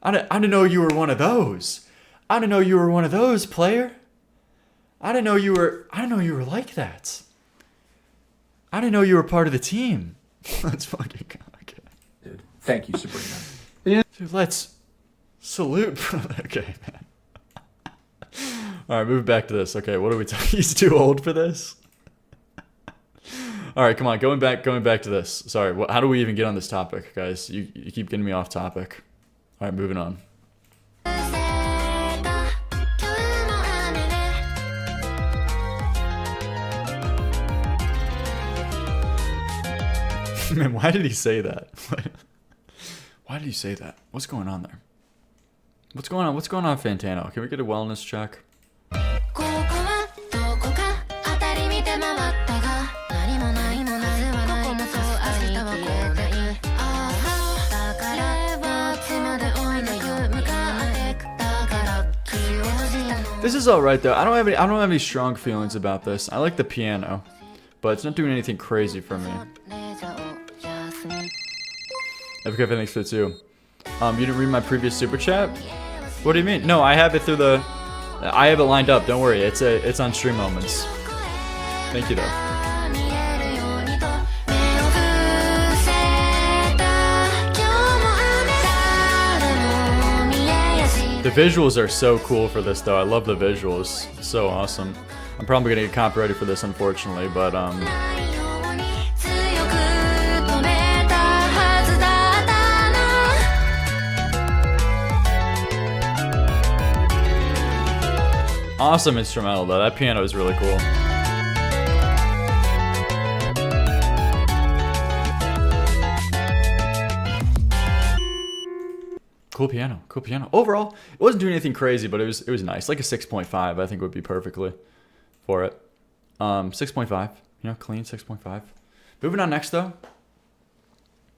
I didn't know you were one of those. I didn't know you were one of those, player. I didn't know you were like that. I didn't know you were part of the team. Let's fucking go. Okay. Dude, thank you, Sabrina. Dude, let's salute. Okay, man. All right, move back to this. Okay, what are we talking? He's too old for this. All right, come on, going back to this. Sorry, how do we even get on this topic, guys? You keep getting me off topic. All right, moving on. Man, why did he say that? Why did he say that? What's going on there? What's going on? What's going on, Fantano? Can we get a wellness check? This is all right though. I don't have any strong feelings about this. I like the piano, but it's not doing anything crazy for me. FK, thanks for the 2. You didn't read my previous super chat? What do you mean? No, I have it through the. I have it lined up. Don't worry. It's on Stream Moments. Thank you though. The visuals are so cool for this though. I love the visuals. So awesome. I'm probably gonna get copyrighted for this, unfortunately, but awesome instrumental though. That piano is really cool. Cool piano, cool piano. Overall, it wasn't doing anything crazy, but it was nice. Like a 6.5, I think would be perfectly for it. 6.5, you know, clean 6.5. Moving on next though.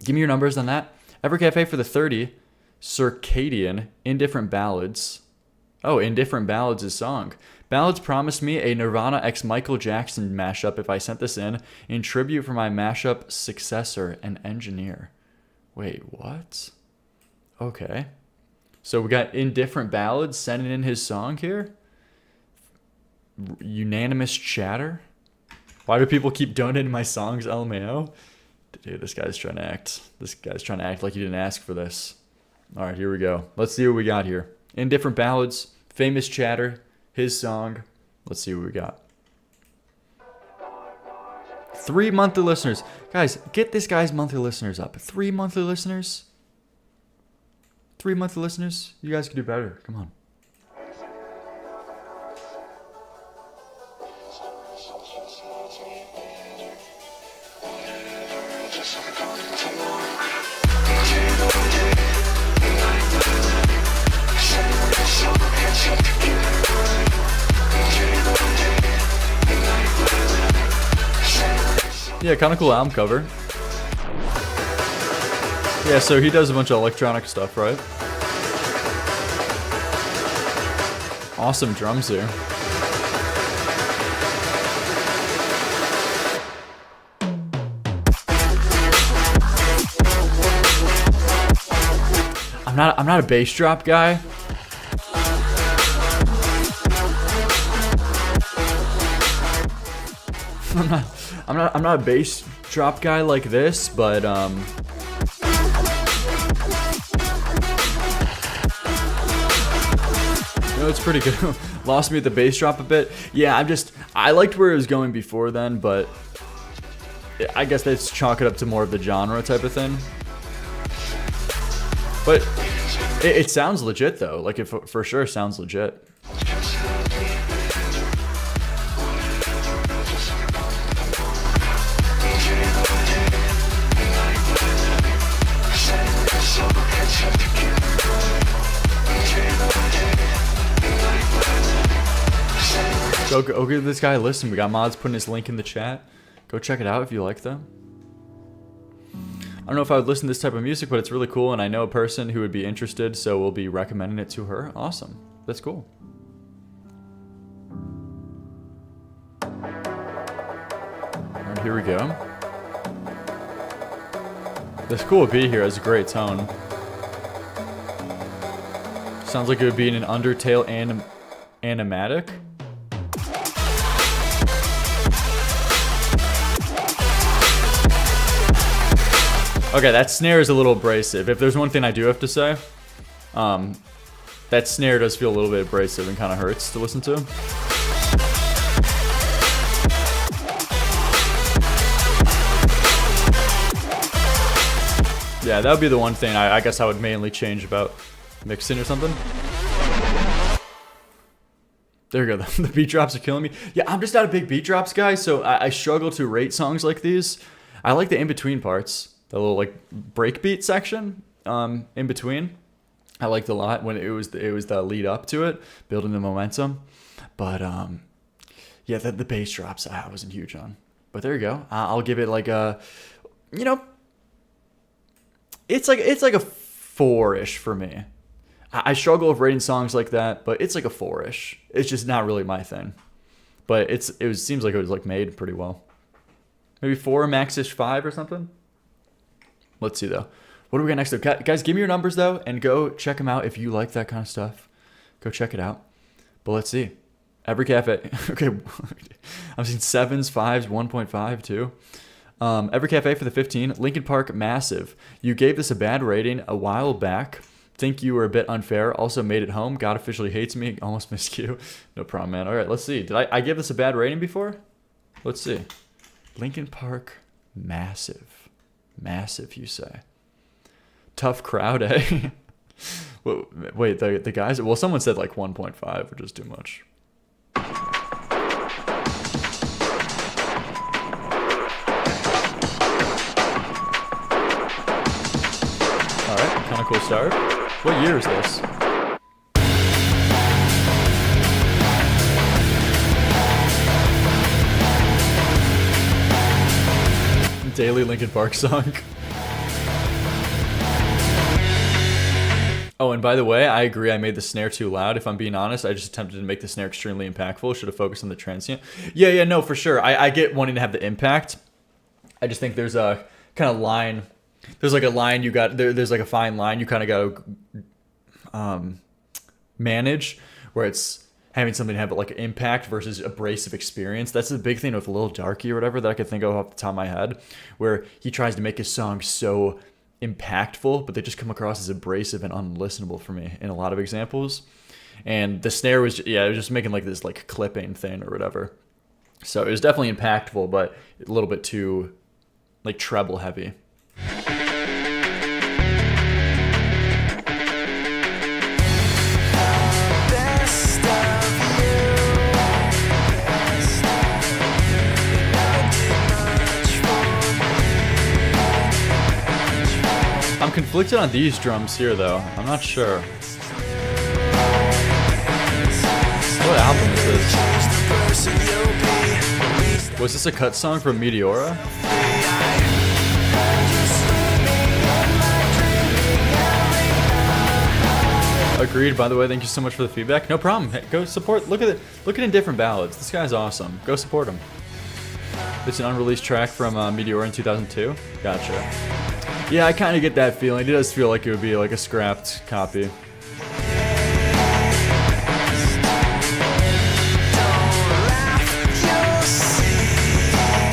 Give me your numbers on that. Evercafe for the 30. Circadian, Indifferent Ballads. Oh, Indifferent Ballads is song. Ballads promised me a Nirvana x Michael Jackson mashup if I sent this in tribute for my mashup successor and engineer. Wait, what? Okay. So we got Indifferent Ballads sending in his song here. Unanimous chatter. Why do people keep donating my songs, LMAO? Dude, this guy's trying to act. This guy's trying to act like he didn't ask for this. All right, here we go. Let's see what we got here. Indifferent Ballads, famous chatter, his song. Let's see what we got. 3 monthly listeners. Guys, get this guy's monthly listeners up. 3 monthly listeners. 3 monthly listeners. You guys can do better. Come on. Yeah, kind of cool album cover. Yeah, so he does a bunch of electronic stuff, right? Awesome drums here. I'm not a bass drop guy. I'm not a bass drop guy like this, but you know, it's pretty good. Lost me at the bass drop a bit. Yeah, I liked where it was going before then, but I guess that's chalk it up to more of the genre type of thing. But it sounds legit though. Like it for sure sounds legit. Go give this guy a listen. We got mods putting his link in the chat. Go check it out if you like them. I don't know if I would listen to this type of music, but it's really cool, and I know a person who would be interested, so we'll be recommending it to her. Awesome. That's cool. Alright, here we go. This cool beat here has a great tone. Sounds like it would be in an Undertale animatic. Okay, that snare is a little abrasive. If there's one thing I do have to say, that snare does feel a little bit abrasive and kind of hurts to listen to. Yeah, that would be the one thing I guess I would mainly change about mixing or something. There you go. The beat drops are killing me. Yeah, I'm just not a big beat drops guy, so I struggle to rate songs like these. I like the in-between parts, the little like breakbeat section in between. I liked a lot when it was the lead up to it, building the momentum. But yeah, the bass drops I wasn't huge on. But there you go. I'll give it like a, you know, it's like a 4-ish for me. I struggle with rating songs like that, but it's like a 4-ish. It's just not really my thing. But seems like it was like made pretty well. Maybe 4, max-ish 5 or something. Let's see though. What do we got next up? Guys, give me your numbers though, and go check them out if you like that kind of stuff. Go check it out. But let's see. Every cafe. Okay, I've seen 7s, 5s, 1.5 too. Every cafe for the 15. Linkin Park, massive. You gave this a bad rating a while back. Think you were a bit unfair. Also made it home. God officially hates me. Almost missed you. No problem, man. All right, let's see. Did I give this a bad rating before? Let's see. Linkin Park, massive. Massive, you say. Tough crowd, eh? Wait, the guys... Well, someone said like 1.5, which is too much. Alright, kind of cool start. What year is this? Daily Linkin Park song. Oh, and by the way, I agree I made the snare too loud. If I'm being honest, I just attempted to make the snare extremely impactful. Should have focused on the transient. Yeah, no, for sure. I get wanting to have the impact. I just think there's a kind of line. There's like a line you got. There's like a fine line you kind of got to manage, where it's having something have like an impact versus abrasive experience. That's the big thing with Lil Darky or whatever that I could think of off the top of my head, where he tries to make his song so impactful, but they just come across as abrasive and unlistenable for me in a lot of examples. And the snare was, it was just making like this like clipping thing or whatever. So it was definitely impactful, but a little bit too like treble heavy. I'm conflicted on these drums here, though. I'm not sure. What album is this? Was this a cut song from Meteora? Agreed, by the way. Thank you so much for the feedback. No problem. Hey, go support. Look at it. Look at Indifferent Ballads. This guy's awesome. Go support him. It's an unreleased track from Meteora in 2002. Gotcha. Yeah, I kind of get that feeling. It does feel like it would be like a scrapped copy.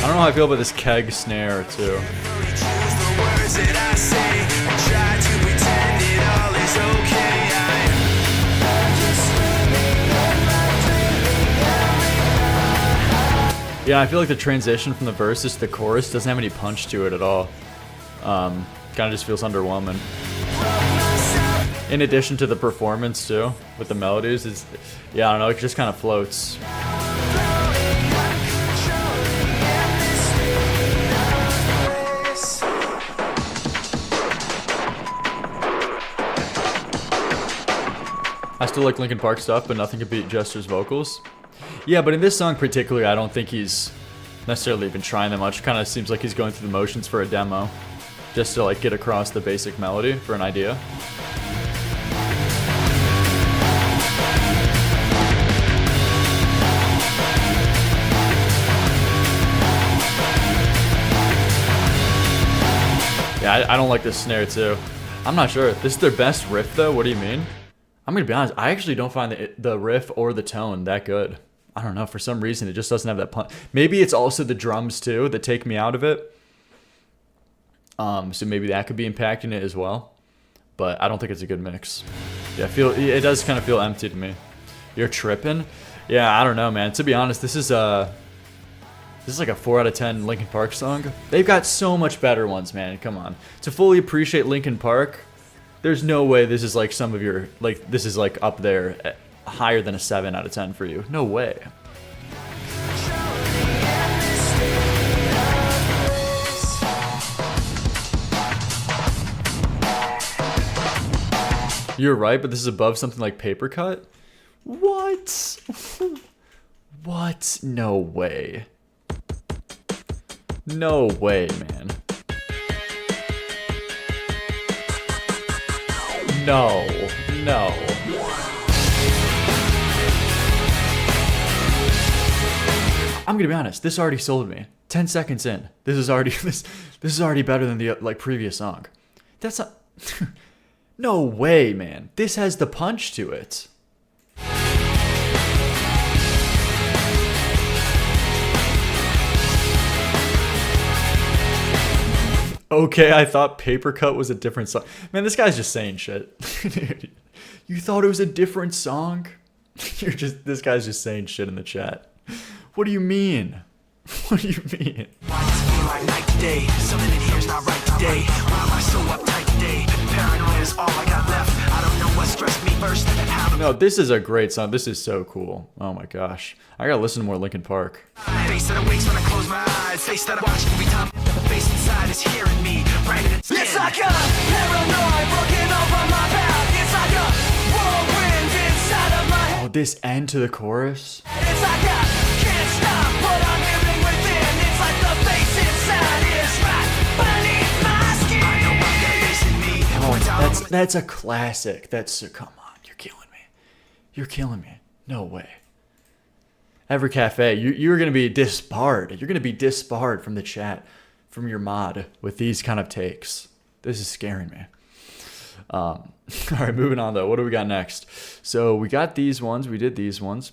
I don't know how I feel about this keg snare, too. Yeah, I feel like the transition from the verses to the chorus doesn't have any punch to it at all. Kind of just feels underwhelming. In addition to the performance too, with the melodies, I don't know, it just kind of floats. I still like Linkin Park stuff, but nothing can beat Jester's vocals. Yeah, but in this song particularly, I don't think he's necessarily even trying that much. Kind of seems like he's going through the motions for a demo, just to like get across the basic melody for an idea. Yeah, I don't like this snare too. I'm not sure. This is their best riff though. What do you mean? I'm gonna be honest. I actually don't find the riff or the tone that good. I don't know. For some reason, it just doesn't have that punch. Maybe it's also the drums too that take me out of it. So maybe that could be impacting it as well. But I don't think it's a good mix. Yeah, it does kind of feel empty to me. You're tripping? Yeah, I don't know, man. To be honest, this is This is like a 4 out of 10 Linkin Park song. They've got so much better ones, man. Come on. To fully appreciate Linkin Park, there's no way this is like some of your, like, this is like up there, higher than a 7 out of 10 for you. No way. You're right, but this is above something like Paper Cut? What? What? No way. No way, man. No. No. I'm gonna be honest, this already sold me. 10 seconds in. This is already this is already better than the like previous song. That's not no way, man. This has the punch to it. Okay, I thought Paper Cut was a different song. Man, this guy's just saying shit. You thought it was a different song? This guy's just saying shit in the chat. What do you mean? What do you mean? No, this is a great song. This is so cool. Oh my gosh. I gotta listen to more Linkin Park. Face that awakes when I close my eyes. Face that I watch every time. The face inside is hearing me. Right in its skin. It's like a paranoid looking over my path. It's like a whirlwind inside of my head. Oh, this end to the chorus. It's like I can't stop what I'm hearing within. It's like the face inside is right beneath my skin. I know I've got face in me. Oh, that's a classic. Come on, you're killing me. You're killing me. No way. Every cafe, you're gonna be disbarred. You're gonna be disbarred from the chat, from your mod with these kind of takes. This is scaring me. All right, moving on though. What do we got next? So we got these ones. We did these ones.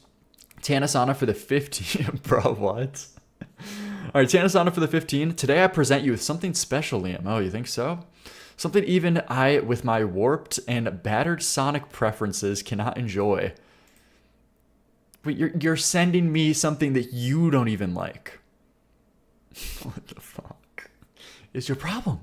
Tanasana for the 15. Bro, what? All right, Tanasana for the 15. Today I present you with something special, Liam. Oh, you think so? Something even I, with my warped and battered sonic preferences, cannot enjoy. Wait, you're sending me something that you don't even like. What the fuck is your problem?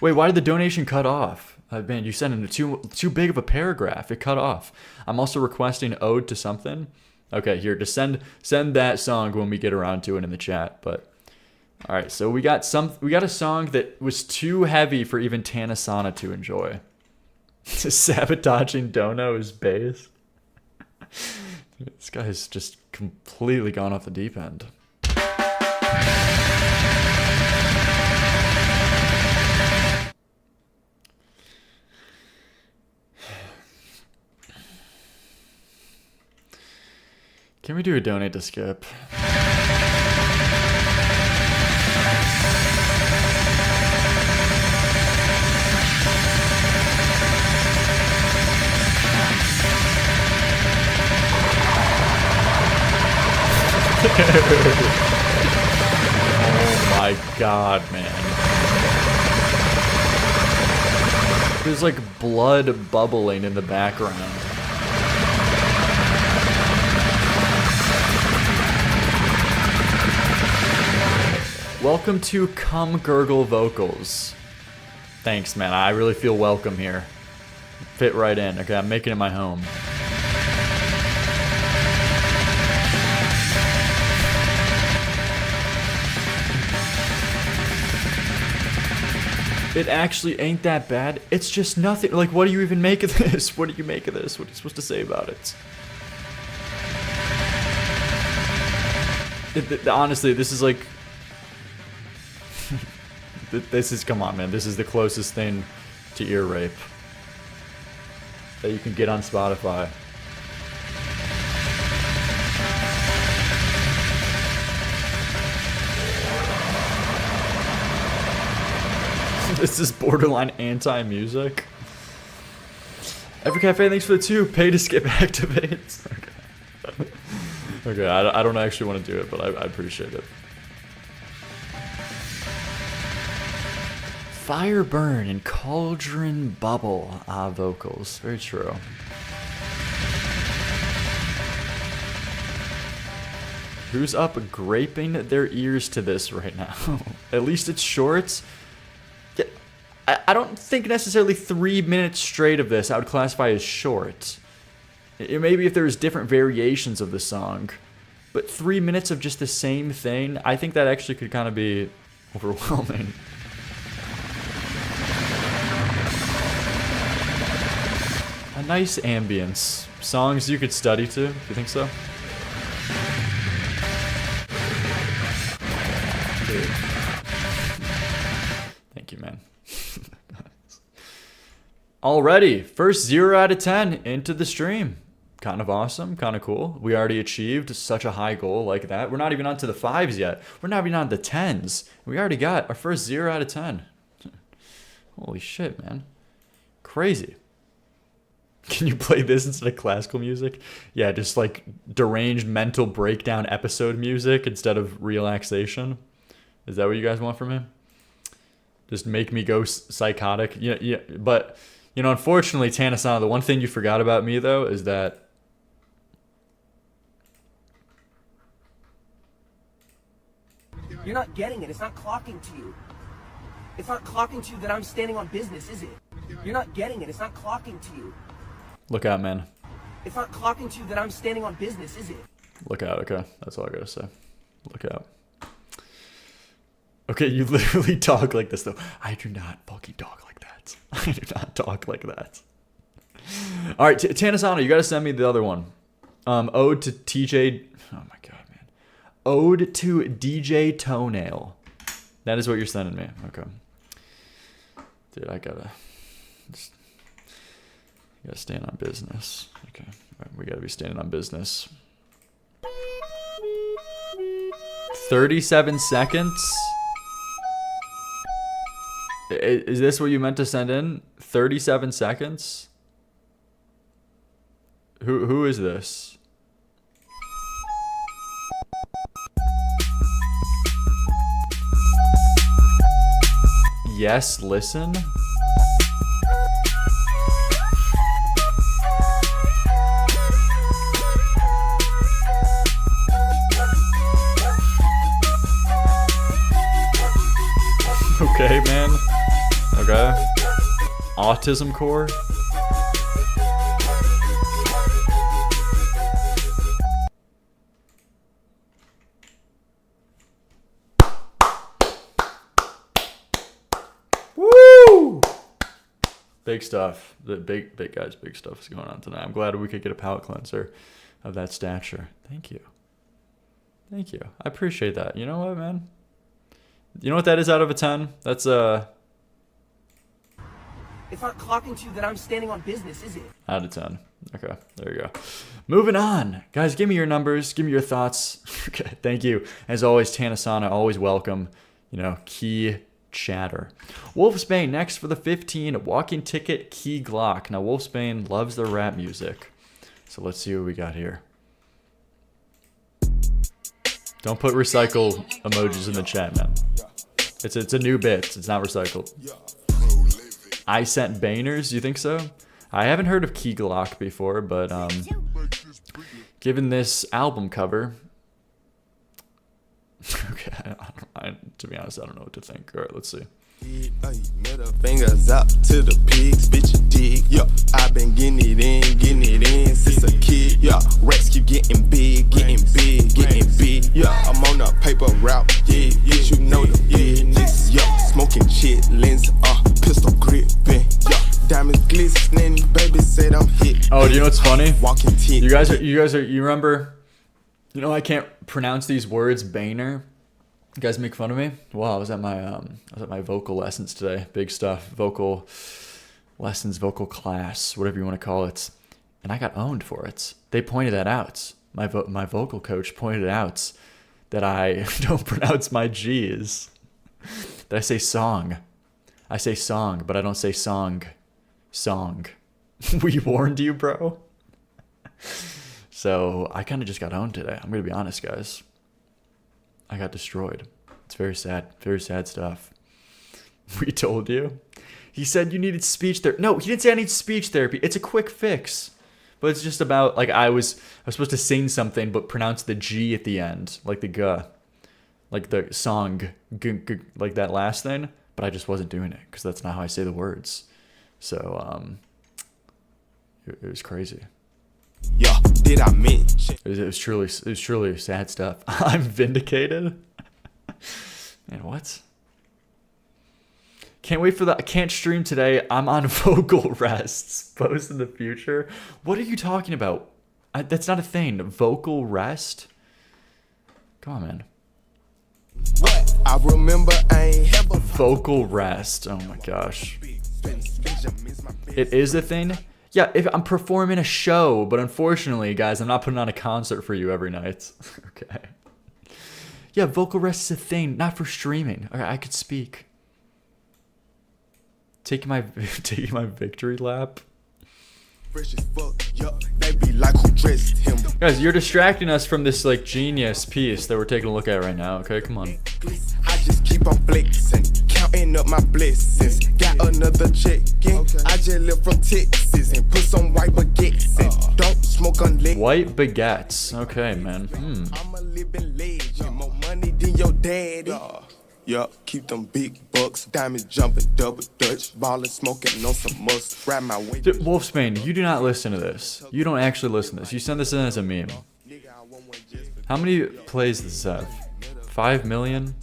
Wait, why did the donation cut off? Man, you sent in too big of a paragraph. It cut off. I'm also requesting ode to something. Okay, here, just send that song when we get around to it in the chat. But all right, so we got a song that was too heavy for even Tanasana to enjoy. Sabotaging Dono's bass. This guy's just completely gone off the deep end. Can we do a donate to skip? Oh my god, man. There's like blood bubbling in the background. Welcome to Cum Gurgle Vocals. Thanks, man. I really feel welcome here. Fit right in. Okay, I'm making it my home. It actually ain't that bad. It's just nothing. Like, what do you even make of this? What do you make of this? What are you supposed to say about it? Honestly, this is like... This is, come on, man. This is the closest thing to ear rape that you can get on Spotify. This is borderline anti-music. Every cafe, thanks for the 2. Pay to skip activates. Okay, okay, I don't actually want to do it, but I appreciate it. Fire burn and cauldron bubble. Ah, vocals. Very true. Who's up graping their ears to this right now? At least it's short. Yeah, I don't think necessarily 3 minutes straight of this I would classify as short. Maybe if there's different variations of the song. But 3 minutes of just the same thing, I think that actually could kind of be overwhelming. A nice ambience. Songs you could study to, do you think so? Dude. Thank you, man. Alrighty, first 0 out of 10 into the stream. Kind of awesome, kind of cool. We already achieved such a high goal like that. We're not even on to the 5s yet. We're not even on the 10s. We already got our first 0 out of 10. Holy shit, man. Crazy. Can you play this instead of classical music? Yeah, just like deranged mental breakdown episode music instead of relaxation. Is that what you guys want from me? Just make me go psychotic? Yeah, but, you know, unfortunately, Tanasana, the one thing you forgot about me, though, is that You're not getting it. It's not clocking to you. It's not clocking to you that I'm standing on business, is it? You're not getting it. It's not clocking to you. Look out, man. It's not clocking to you that I'm standing on business, is it? Look out, okay? That's all I gotta say. Look out. Okay, you literally talk like this, though. I do not fucking talk like that. I do not talk like that. All right, Tanasana, you gotta send me the other one. Ode to TJ... Oh my god, man. Ode to DJ Toenail. That is what you're sending me. Okay. Dude, I gotta stand on business. Okay. All right, we gotta be standing on business. 37 seconds? Is this what you meant to send in? 37 seconds? Who is this? Yes, listen. Okay, man. Okay. Autism core. Woo! Big stuff. The big guys, big stuff is going on tonight. I'm glad we could get a palate cleanser of that stature. Thank you. Thank you. I appreciate that. You know what, man? You know what that is out of a 10? That's It's not clocking to you that I'm standing on business, is it? Out of 10. Okay, there you go. Moving on. Guys, give me your numbers. Give me your thoughts. Okay, thank you. As always, Tanasana, always welcome. You know, key chatter. Wolfsbane next for the 15. Walking ticket, key Glock. Now, Wolfsbane loves their rap music. So let's see what we got here. Don't put recycle emojis in the chat, man. It's a new bit. It's not recycled. I sent Baners, you think so? I haven't heard of Key Glock before, but given this album cover, okay, to be honest, I don't know what to think. All right, let's see. Middle fingers up to the pigs, bitch, you dig. Yeah, I've been getting it in since a kid. Yeah, racks keep getting big. Yeah, I'm on a paper route. Yeah, you know the business. Yeah, smoking chitlins, pistol gripping. Yeah, diamonds glistening. Baby said I'm hit. Oh, do you know what's funny? You guys are. You remember? You know I can't pronounce these words. Boehner. You guys make fun of me? Wow, I was at my vocal lessons today. Big stuff. Vocal lessons, vocal class, whatever you want to call it. And I got owned for it. They pointed that out. My vocal coach pointed out that I don't pronounce my G's. That I say song. I say song, but I don't say song. Song. We warned you, bro. So I kind of just got owned today. I'm going to be honest, guys. I got destroyed. It's very sad stuff. We told you. He said you needed speech therapy. No, he didn't say I need speech therapy. It's a quick fix. But it's just about like I was supposed to sing something but pronounce the G at the end, like the G, like the song, like that last thing. But I just wasn't doing it because that's not how I say the words. So it was crazy. Yeah, did I mention? It was truly sad stuff. I'm vindicated. Man, what? Can't wait for that. I can't stream today. I'm on vocal rests. Post in the future. What are you talking about? That's not a thing. Vocal rest? Come on, man. What? I remember I ain't ever Vocal rest. Oh my gosh. It is a thing? Yeah, if I'm performing a show, but unfortunately, guys, I'm not putting on a concert for you every night. Okay. Yeah, vocal rest is a thing, not for streaming. Okay, I could speak. Taking my victory lap. Guys, you're distracting us from this like genius piece that we're taking a look at right now. Okay, come on. I just keep on flexing, counting up my blessings. Got another check in. I just live from Texas and put some white baguettes in. Don't smoke unless White baguettes. Okay, man. I'm a living legend, more money than your daddy. Yup, keep them big bucks, diamonds jumping, double dutch, ballin', smoking on some must. Grab my way. Dude, Wolfsbane, you do not listen to this. You don't actually listen to this. You send this in as a meme. How many plays does this have? 5 million?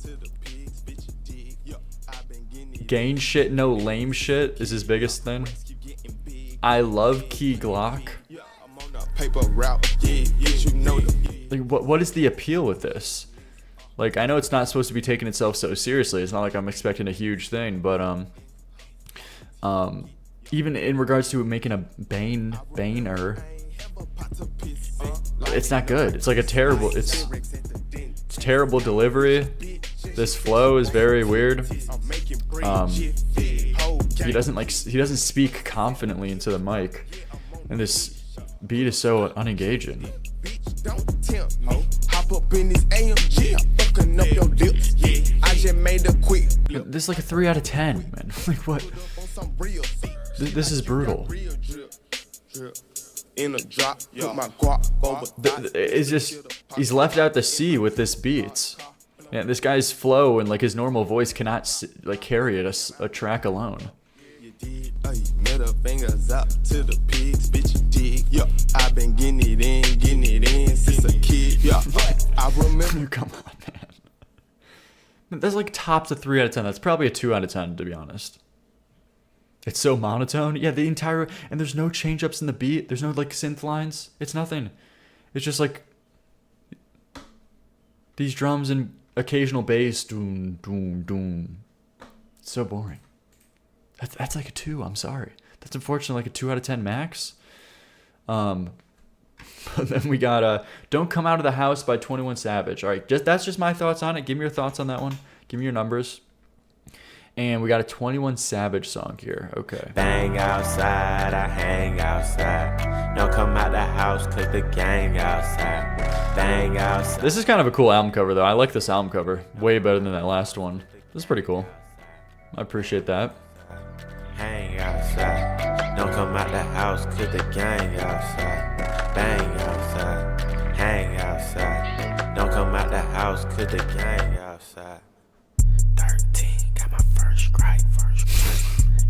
Gain shit, no lame shit is his biggest thing. I love Key Glock. Like, what is the appeal with this? Like, I know it's not supposed to be taking itself so seriously. It's not like I'm expecting a huge thing, but even in regards to making a Baner, it's not good. It's like a terrible. It's terrible delivery. This flow is very weird. He doesn't speak confidently into the mic, and this beat is so unengaging. This is like a 3 out of 10, man. Like what? This is brutal. It's just he's left out the C with this beat. Yeah, this guy's flow and like his normal voice cannot like carry it a track alone. Middle fingers up to the pigs, bitch, you dig. Yeah, I've been getting it in since a kid. Yeah, I remember. Come on, man. That's like tops a 3 out of 10. That's probably a 2 out of 10, to be honest. It's so monotone. Yeah, the entire and there's no change ups in the beat. There's no like synth lines. It's nothing. It's just like these drums and occasional bass. Doom, doom, doom. It's so boring. That's like a 2. I'm sorry. That's unfortunately like a 2 out of 10 max. But then we got "Don't Come Out of the House" by 21 Savage. All right, that's just my thoughts on it. Give me your thoughts on that one. Give me your numbers. And we got a 21 Savage song here. Okay. Bang outside, I hang outside. Don't come out the house, cause the gang outside. Bang outside. This is kind of a cool album cover, though. I like this album cover. Way better than that last one. This is pretty cool. I appreciate that. Hang outside. Don't come out the house, cause the gang outside. Bang outside. Hang outside. Don't come out the house, cause the gang outside. 13, got my first strike.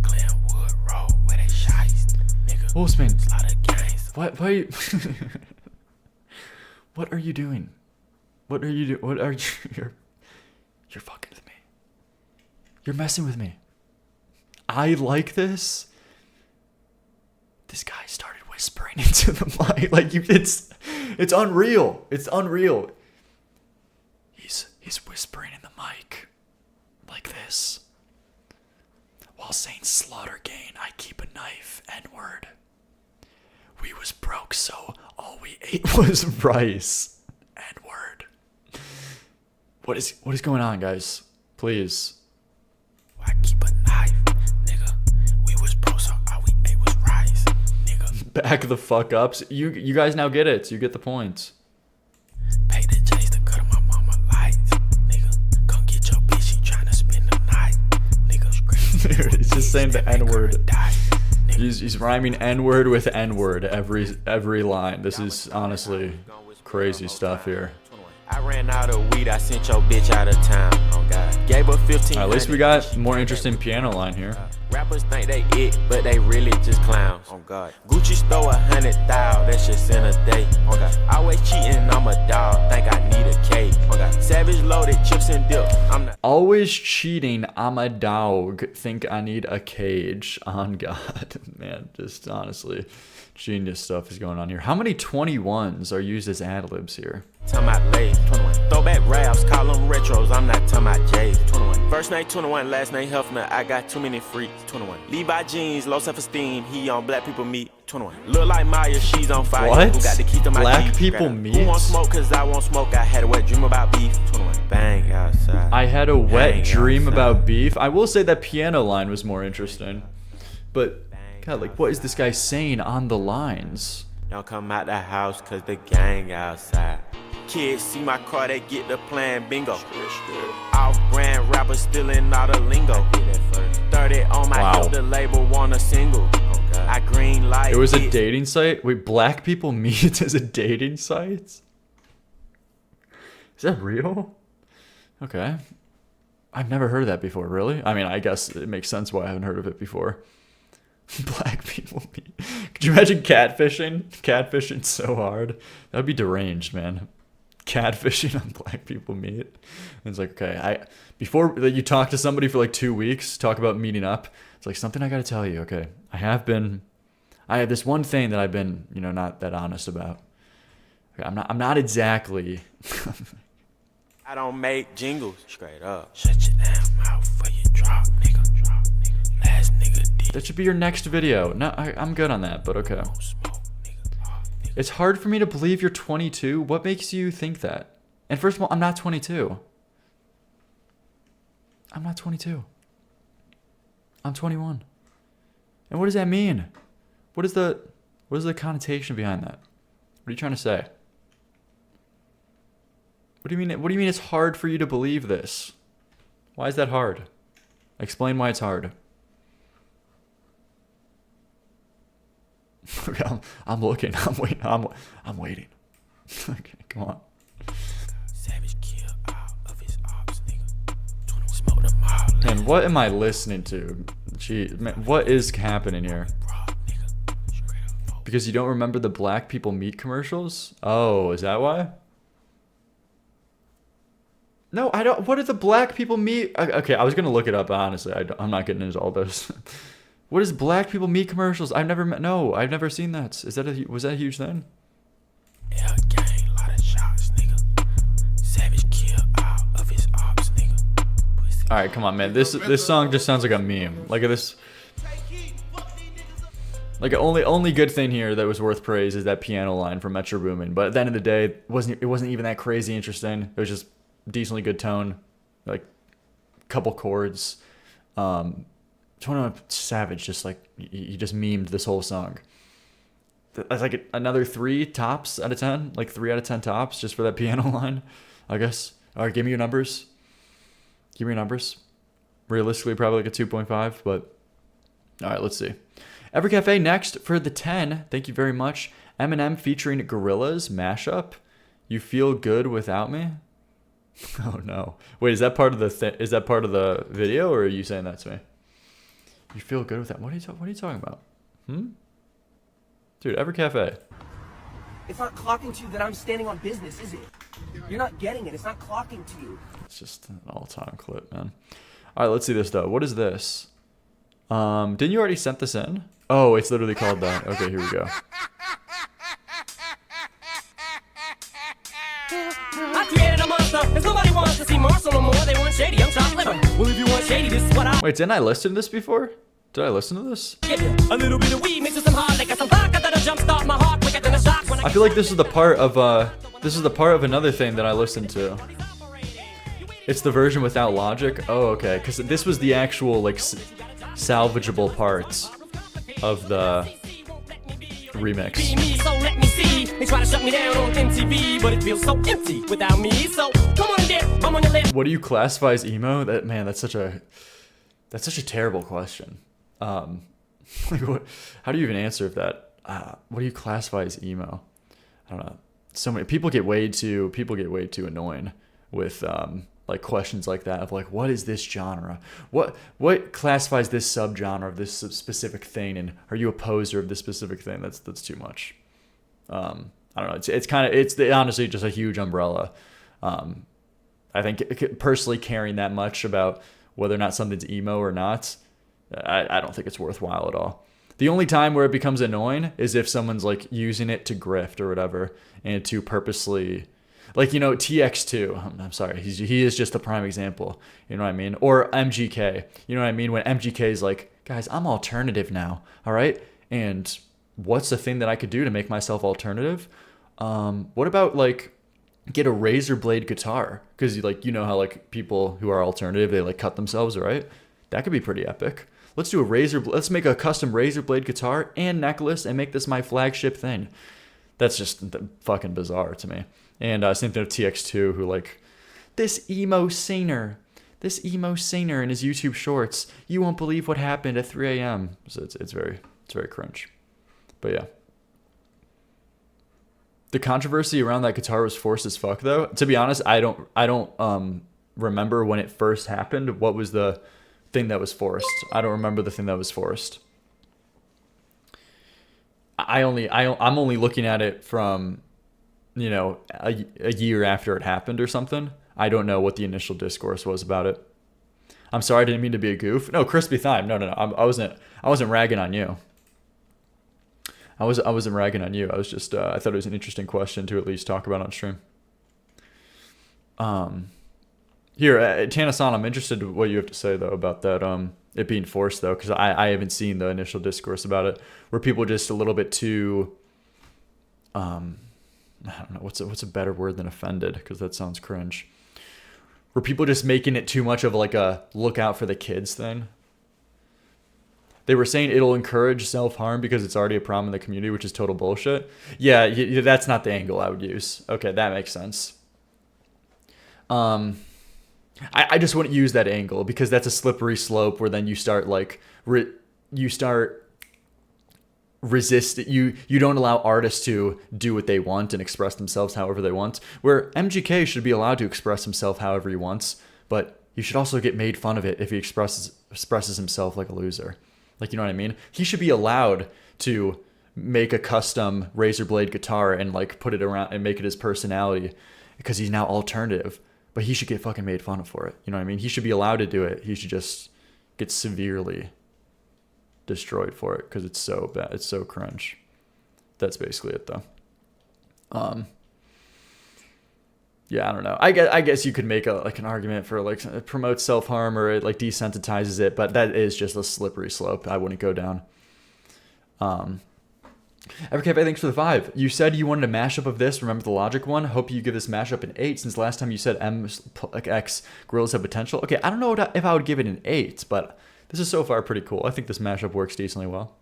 Glenwood Road, where they shiest. Nigga, Wolfsbane, lot of gangs. what are you... What are you doing? What are you doing? What are you... You're fucking with me. You're messing with me. I like this. This guy started whispering into the mic. Like it's unreal. It's unreal. He's whispering in the mic like this. While saying slaughter gain, I keep a knife, N-word. We was broke, so all we ate was rice. N-word. What is going on, guys? Please. I keep a knife. Back the fuck up. You guys now get it. You get the point. Pay the J's to cut on my mama lights. Nigga, come get your bitch. She tryna spend the night. Nigga, Dude, it's just saying the N-word. He's rhyming N-word with N-word every line. This is honestly crazy stuff here. I ran out of weed, I sent your bitch out of town. Oh God. Gave her 15. At least we got more interesting piano line here. Rappers think they it, but they really just clowns. Oh God. Gucci stole 100,000, that's just in a day. Oh God. Always cheating, I'm a dog, think I need a cake. Oh God. Savage loaded chips and dip. I'm not. Always cheating, I'm a dog, think I need a cage. On God, man, just honestly, genius stuff is going on here. How many 21s are used as ad-libs here? Talking about late, 21. Throwback raps, call them retros, I'm not talking about J's. 21. First name 21, last name Hefner, I got too many freaks. 21. Levi jeans, low self-esteem, he on black people meat. 21. Look like Maya, she's on fire. What? Who got the key to my Black Jeep? people meat? Who want smoke, cause I won't smoke, I had a wet dream about beef. 21. Bang outside. I had a wet Bang dream outside. about beef. I will say that piano line was more interesting. But, God, like, what is this guy saying on the lines? Don't come out the house, cause the gang outside. Kids see my car, they get the plan bingo. Off-brand rappers stealing all the lingo. 30 on my Wow. hip, the label want a single. I green light. It was a dating site? Wait, Black People Meet is a dating site? Is that real? Okay. I've never heard of that before, really? I mean, I guess it makes sense why I haven't heard of it before. Black People Meet. Could you imagine catfishing? Catfishing so hard. That would be deranged, man. Catfishing on Black People Meet. And it's like, okay, before that you talk to somebody for like 2 weeks, talk about meeting up. It's like something I gotta tell you, okay. I have this one thing that I've been, not that honest about. Okay, I'm not exactly I don't make jingles. Straight up. Shut your damn mouth for you drop, nigga. Drop, nigga. Last nigga did. That should be your next video. No, I'm good on that, but okay. It's hard for me to believe you're 22. What makes you think that? And first of all, I'm not 22. I'm not 22. I'm 21. And what does that mean? What is the connotation behind that? What are you trying to say? What do you mean? What do you mean it's hard for you to believe this? Why is that hard? Explain why it's hard. Okay, I'm looking. I'm waiting. I'm waiting. Okay, come on. Savage kill all of his ops, nigga. Smoke them all. And what am I listening to? Gee, man, what is happening here? Because you don't remember the Black People Meet commercials? Oh, is that why? No, I don't. What did the Black People Meet? Okay, I was gonna look it up. Honestly, I'm not getting into all those. What is Black People Meet commercials? I've never seen that. Was that a huge thing? Yeah, gang, lot of shots, nigga. Savage kill all of his ops, nigga. All right, come on, man. This song just sounds like a meme. Like this. Like only good thing here that was worth praise is that piano line from Metro Boomin. But at the end of the day, it wasn't even that crazy interesting. It was just decently good tone, like couple chords. 21 Savage just like he just memed this whole song. That's like another 3 tops out of 10, like 3 out of 10 tops just for that piano line, I guess. All right, give me your numbers. Give me your numbers. Realistically, probably like a 2.5, but all right, let's see. Every Cafe next for the 10. Thank you very much. Eminem featuring Gorillaz mashup. You Feel Good Without Me. Oh no! Wait, is that part of the video, or are you saying that to me? You feel good with that? What are you talking about? Dude, Every Cafe. It's not clocking to you that I'm standing on business, is it? You're not getting it. It's not clocking to you. It's just an all-time clip, man. All right, let's see this though. What is this? Didn't you already send this in? Oh, it's literally called that. Okay, here we go. I created a monster, and somebody wants to see Marshall no more. They want shady, I'm chopped liver. Well, if you want shady, this is what I Wait, didn't I listen to this before? Did I listen to this? give you. A little bit of weed mixed with some hard liquor, some vodka that'll jumpstart my heart quicker than a shock when I feel like this is the part of another thing that I listened to. It's the version without Logic. Oh, okay, because this was the actual like salvageable parts of the remix. be me, so let me see. They try to shut me down on MTV, but it feels so empty without me. So come on, dip, I'm on your lip. What do you classify as emo? That's such a terrible question. Like, how do you even answer if that? What do you classify as emo? I don't know. So many people get way too annoying with like questions like that of like, what is this genre? What classifies this subgenre of this specific thing? And are you a poser of this specific thing? That's too much. I don't know. It's honestly just a huge umbrella. I think personally caring that much about whether or not something's emo or not, I don't think it's worthwhile at all. The only time where it becomes annoying is if someone's like using it to grift or whatever and to purposely, like, you know, TX2. I'm sorry, he is just a prime example. You know what I mean? Or MGK. You know what I mean? When MGK is like, guys, I'm alternative now. All right. And what's the thing that I could do to make myself alternative? What about like get a razor blade guitar? Because like, you know how like people who are alternative, they like cut themselves, right? That could be pretty epic. Let's do let's make a custom razor blade guitar and necklace and make this my flagship thing. That's just fucking bizarre to me. And same thing with TX2, who like, this emo singer in his YouTube shorts, you won't believe what happened at 3 a.m. So it's very cringe. But yeah. The controversy around that guitar was forced as fuck though. To be honest, I don't remember when it first happened. What was the thing that was forced? I don't remember the thing that was forced. I'm only looking at it from, you know, a year after it happened or something. I don't know what the initial discourse was about it. I'm sorry, I didn't mean to be a goof. No, Crispy Thyme. No. I wasn't ragging on you. I wasn't ragging on you. I was just I thought it was an interesting question to at least talk about on stream. Here, Tana-san, I'm interested in what you have to say though about that it being forced though, because I haven't seen the initial discourse about it, where people just a little bit too I don't know what's a better word than offended, because that sounds cringe. Were people just making it too much of like a look out for the kids thing? They were saying it'll encourage self-harm because it's already a problem in the community, which is total bullshit. Yeah, that's not the angle I would use. Okay, that makes sense. I just wouldn't use that angle because that's a slippery slope where then you start like you don't allow artists to do what they want and express themselves however they want, where MGK should be allowed to express himself however he wants, but he should also get made fun of it if he expresses himself like a loser. Like, you know what I mean? He should be allowed to make a custom razor blade guitar and like put it around and make it his personality because he's now alternative, but he should get fucking made fun of for it. You know what I mean? He should be allowed to do it. He should just get severely destroyed for it because it's so bad. It's so cringe. That's basically it though. Yeah, I don't know. I guess you could make an argument for like it promotes self-harm or it like desensitizes it, but that is just a slippery slope I wouldn't go down. Evercafe, thanks for the 5. You said you wanted a mashup of this. Remember the Logic one? Hope you give this mashup an 8 since last time you said MX Grills have potential. Okay, I don't know if I would give it an 8, but this is so far pretty cool. I think this mashup works decently well.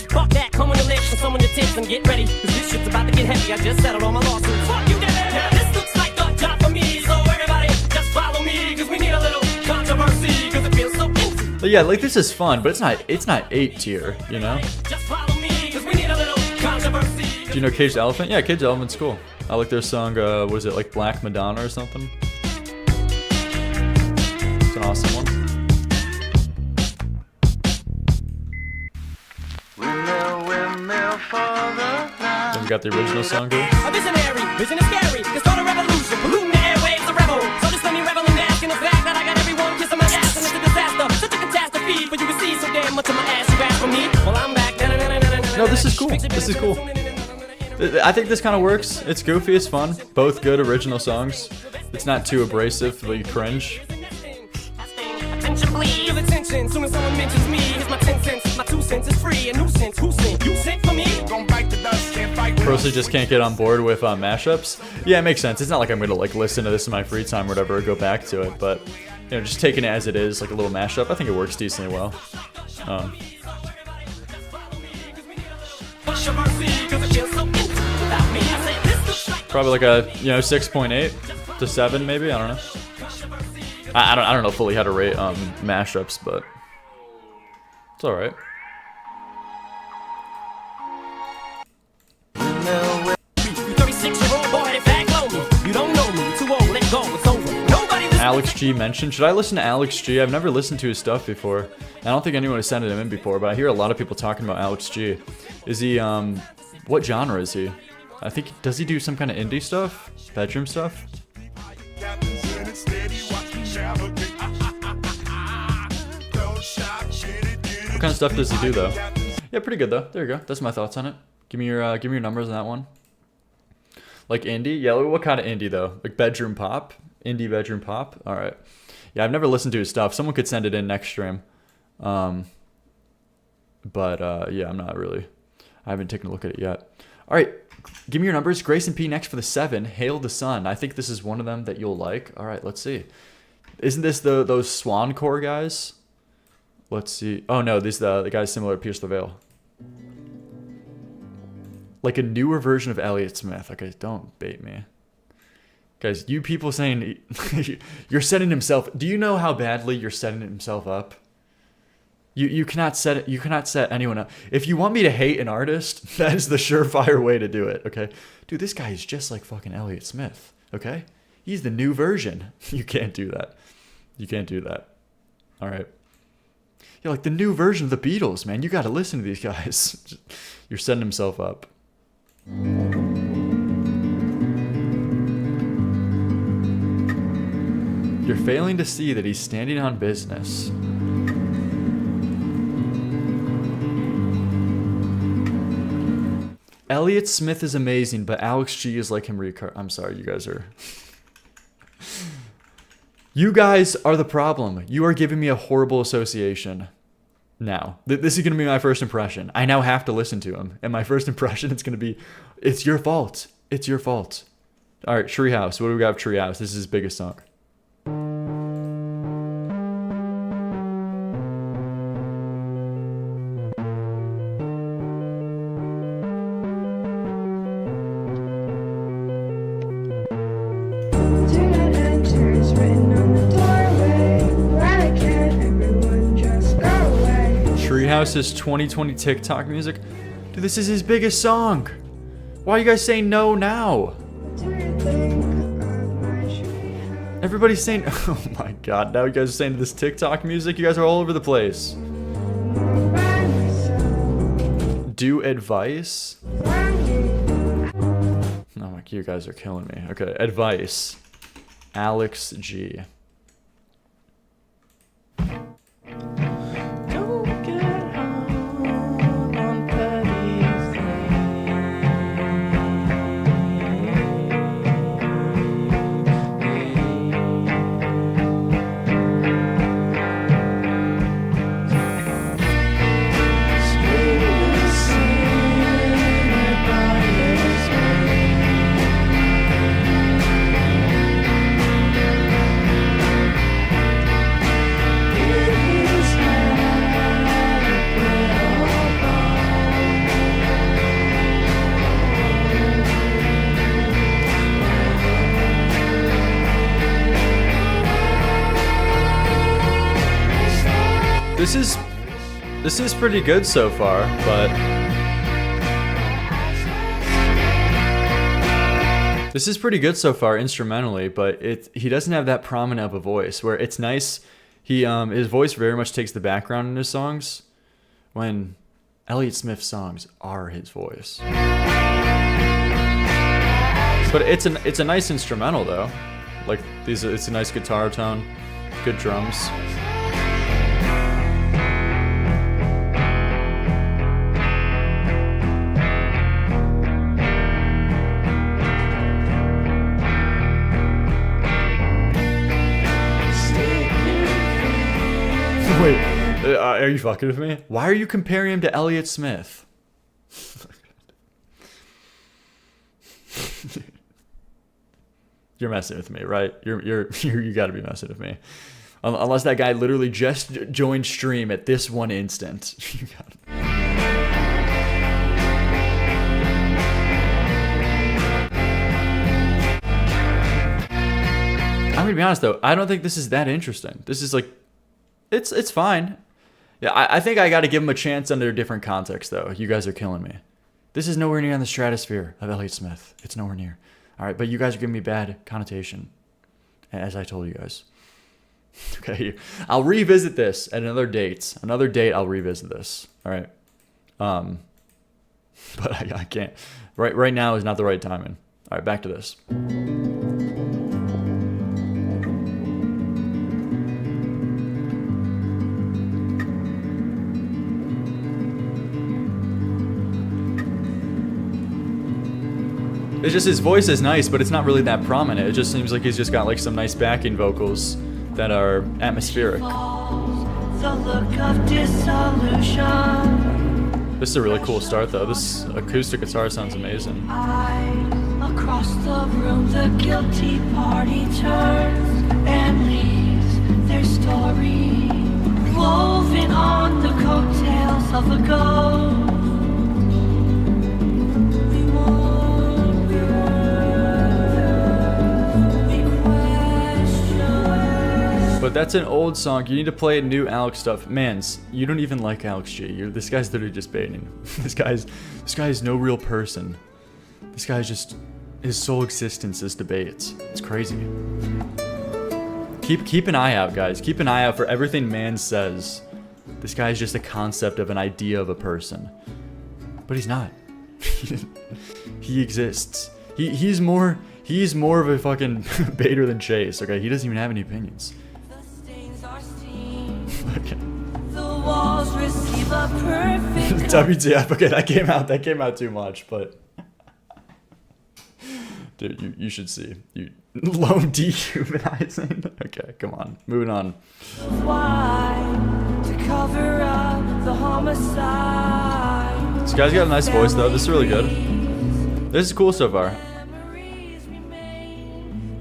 Fuck that, come on your lips and some on your tits and get ready. Cause this shit's about to get heavy. I just settled all my lawsuits. Fuck you, Daddy. Now this looks like a job for me. So everybody just follow me. Cause we need a little controversy. Cause it feels so empty. But yeah, like this is fun, but it's not 8 tier, you know? Just follow me. Cause we need a little controversy. Do you know Cage the Elephant? Yeah, Cage the Elephant's cool. I like their song, was it like Black Madonna or something? It's an awesome one. Then we got the original song too. A visionary, vision is scary. Can start a revolution, polluting the airwaves, a rebel. So just let me revel in asking the fact that I got everyone kissing my ass and it's a disaster. Such a catastrophe, but you can see so damn much of my ass you ask for me. Well, I'm back. No, this is cool. This is cool. I think this kind of works. It's goofy, it's fun. Both good original songs. It's not too abrasively cringe. Attention, please. Feel attention. Soon as someone mentions me, here's my 10 cents. My 2 cents is free. A nuisance. Who sent? You sent for me? Don't bite the dust. Can't fight with Procy just can't get on board with mashups. Yeah, it makes sense. It's not like I'm gonna like listen to this in my free time or whatever, or go back to it. But you know, just taking it as it is, like a little mashup, I think it works decently well. Probably like a 6.8 to 7 maybe. I don't know. I don't know fully how to rate mashups, but it's all right. Alex G mentioned. Should I listen to Alex G? I've never listened to his stuff before. I don't think anyone has sent him in before, but I hear a lot of people talking about Alex G. Is he, what genre is he? I think, does he do some kind of indie stuff? Bedroom stuff? What kind of stuff does he do though? Yeah, pretty good though. There you go. That's my thoughts on it. Give me your numbers on that one. Like indie? Yeah, what kind of indie though? Like bedroom pop? Indie bedroom pop? Alright. Yeah, I've never listened to his stuff. Someone could send it in next stream. Yeah, I'm not really. I haven't taken a look at it yet. Alright, give me your numbers. Grace and P next for the 7. Hail the Sun. I think this is one of them that you'll like. Alright, let's see. Isn't this those Swan Core guys? Let's see. Oh no, these the guys similar to Pierce the Veil. Like a newer version of Elliott Smith. Okay, don't bait me. Guys, you people saying you're setting himself. Do you know how badly you're setting himself up? You cannot set it. You cannot set anyone up. If you want me to hate an artist, that is the surefire way to do it. Okay, dude, this guy is just like fucking Elliott Smith. Okay, he's the new version. You can't do that. You can't do that. All right. You're like the new version of the Beatles, man. You got to listen to these guys. You're setting himself up. You're failing to see that he's standing on business. Elliott Smith is amazing, but Alex G is like him I'm sorry, you guys are... You guys are the problem. You are giving me a horrible association. Now, this is going to be my first impression. I now have to listen to him. And my first impression is going to be, it's your fault. It's your fault. All right, Treehouse. What do we got for Treehouse? This is his biggest song. Treehouse's 2020 TikTok music. Dude, this is his biggest song. Why are you guys saying no now? Everybody's saying, oh my god, now you guys are saying this TikTok music? You guys are all over the place. Do advice? Oh my, you guys are killing me. Okay, advice. Alex G. This is pretty good so far, but this is pretty good so far instrumentally, but he doesn't have that prominent of a voice where it's nice. His voice very much takes the background in his songs when Elliott Smith's songs are his voice. But it's a nice instrumental though. Like it's a nice guitar tone, good drums. Wait, are you fucking with me? Why are you comparing him to Elliott Smith? You're messing with me, right? You gotta be messing with me. Unless that guy literally just joined stream at this one instant. You gotta... I'm gonna be honest though, I don't think this is that interesting. This is like, it's fine. Yeah, I think I gotta give him a chance under a different context though. You guys are killing me. This is nowhere near on the stratosphere of Elliott Smith. It's nowhere near. Alright, but you guys are giving me bad connotation. As I told you guys. Okay, I'll revisit this at another date. Another date, I'll revisit this. All right. But I can't. Right now is not the right timing. All right, back to this. It's just his voice is nice, but it's not really that prominent. It just seems like he's just got like some nice backing vocals that are atmospheric. The look of dissolution. This is a really cool start though. This acoustic guitar sounds amazing. Across the room, the guilty party turns and leaves their story woven on the coattails of a ghost. But that's an old song. You need to play new Alex stuff. Mans, you don't even like Alex G. This guy's literally just baiting. This guy is no real person. This guy is just, his sole existence is debates. It's crazy. Keep an eye out, guys. Keep an eye out for everything Mans says. This guy is just a concept of an idea of a person. But he's not. He exists. He's more of a fucking baiter than Chase, okay? He doesn't even have any opinions. Okay. The walls receive a perfect WTF, okay, that came out too much, but dude, you should see. You lone dehumanizing. Okay, come on. Moving on. why to cover up the homicide. This guy's got a nice voice though. This is really good. This is cool so far.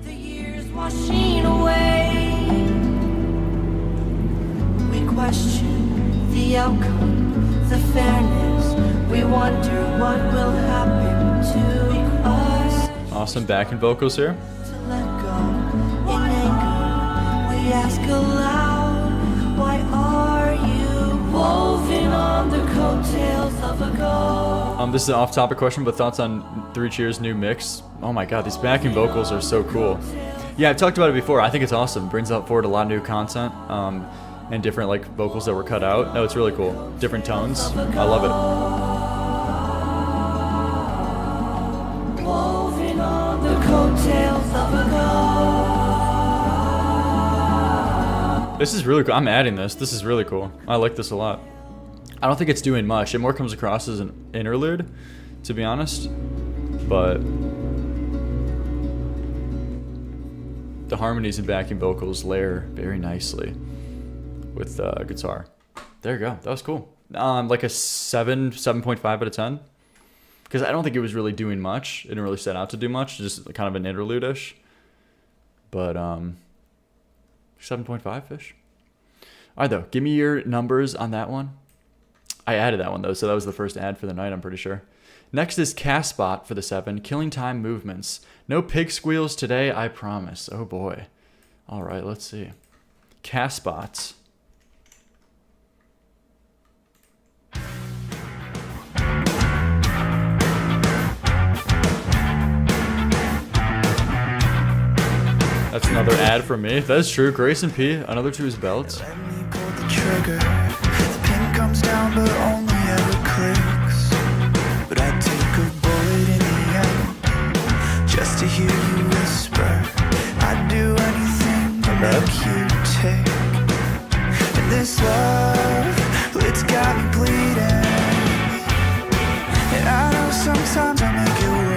The years washing away. We question the outcome, the fairness. We wonder what will happen to us. Awesome backing vocals here. To let go in anger. We ask aloud, why are you woven on the coattails of a ghost? This is an off-topic question, but thoughts on 3 Cheers' new mix? Oh my god, these backing vocals are so cool. Yeah, I've talked about it before. I think it's awesome. Brings up forward a lot of new content and different like vocals that were cut out. No, it's really cool. Different tones. I love it. Woven on the coattails of a ghost. This is really cool. I'm adding this. This is really cool. I like this a lot. I don't think it's doing much. It more comes across as an interlude, to be honest. But the harmonies and backing vocals layer very nicely with guitar. There you go. That was cool. Like a 7.5 out of 10. Because I don't think it was really doing much. It didn't really set out to do much. Just kind of an interlude-ish. But 7.5-ish. All right, though. Give me your numbers on that one. I added that one, though, so that was the first ad for the night, I'm pretty sure. Next is Castbot for the 7. Killing time movements. No pig squeals today, I promise. Oh, boy. All right, let's see. Castbots. That's another ad for me. That is true. Grayson P. Another to his belt. Let me pull the trigger. The pin comes down, but only ever clicks. But I take a bullet in the end, just to hear you whisper. I'd do anything to make you tick. And this love, it's got me bleeding. And I know sometimes I make it worse.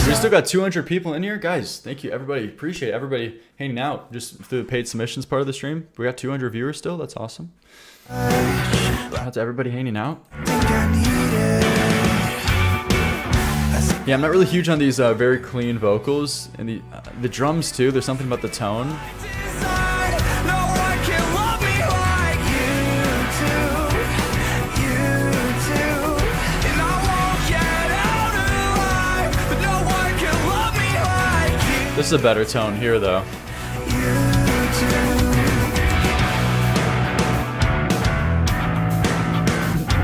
We still got 200 people in here. Guys, thank you, everybody. Appreciate everybody hanging out just through the paid submissions part of the stream. We got 200 viewers still. That's awesome. Shout out to everybody hanging out. Yeah, I'm not really huge on these very clean vocals. And the drums, too. There's something about the tone. This is a better tone here, though.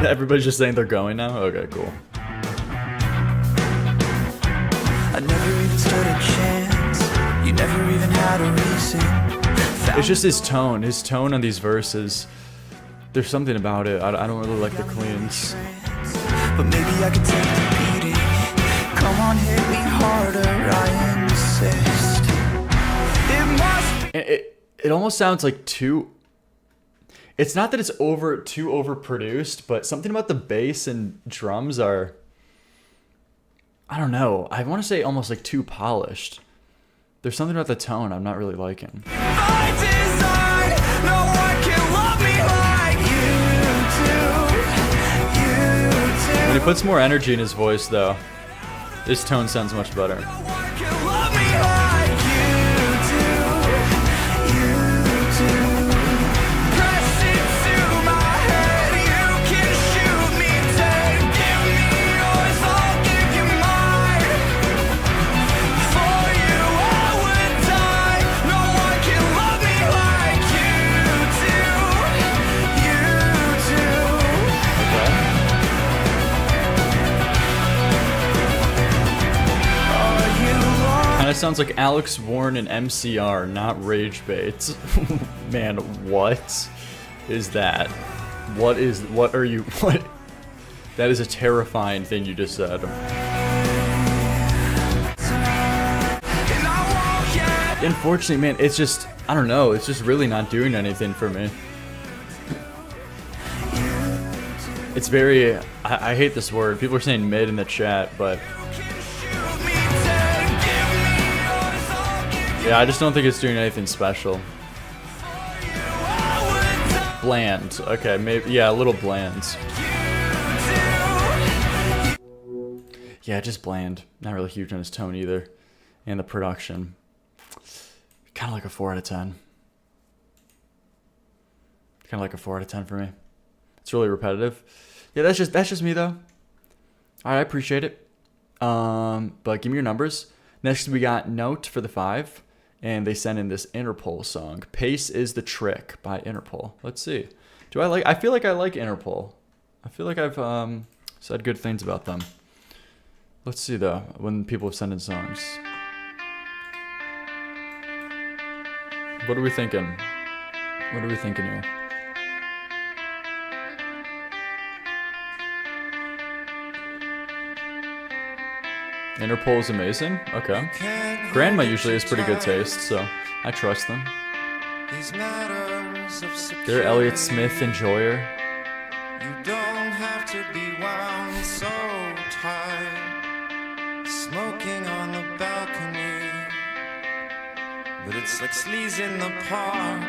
Everybody's just saying they're going now? Okay, cool. I never even stood a chance. You never even had a reason. It's just his tone. His tone on these verses. There's something about it. I don't really like the cleans. But maybe I could take the beating. Come on, hit me harder, I insist. It must It almost sounds like too... It's not that it's too overproduced, but something about the bass and drums are... I don't know. I want to say almost like too polished. There's something about the tone I'm not really liking. by design. No one can love me like you do. When he puts more energy in his voice, though, his tone sounds much better. Love me like you do. Press it to my head. You can shoot me dead. Give me yours, I'll give you mine. For you, I would die. No one can love me like you do. Kind of sounds like Alex Warren and MCR, not Rage Bait. Man, what is that? What are you, what? That is a terrifying thing you just said. Unfortunately, man, it's just, I don't know, it's just really not doing anything for me. It's very, I hate this word. People are saying mid in the chat, but yeah, I just don't think it's doing anything special. Bland. Okay, maybe, yeah, a little bland. Yeah, just bland. Not really huge on his tone either. And the production. Kind of like a 4 out of 10. Kind of like a 4 out of 10 for me. It's really repetitive. Yeah, that's just me though. All right, I appreciate it. But give me your numbers. Next we got Note for the 5, and they sent in this Interpol song. Pace is the Trick by Interpol. Let's see. I feel like I like Interpol. I feel like I've said good things about them. Let's see though, when people have sent in songs. What are we thinking? What are we thinking here? Interpol is amazing? Okay. Grandma usually has pretty good taste, so I trust them. They're Elliott Smith enjoyer. You don't have to be wound so tight, smoking on the balcony, but it's like sleaze in the park.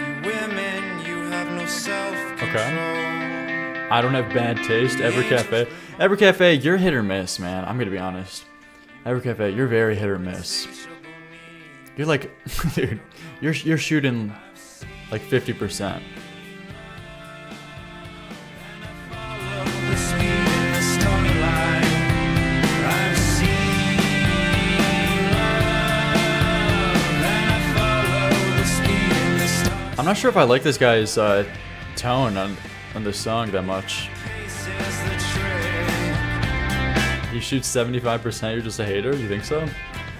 You women, you have no self-control. Okay. I don't have bad taste. Every Cafe, you're hit or miss, man. I'm gonna be honest. Every Cafe, you're very hit or miss. You're like, dude, you're shooting like 50%. I'm not sure if I like this guy's tone on this song that much. He shoots 75%, you're just a hater? You think so?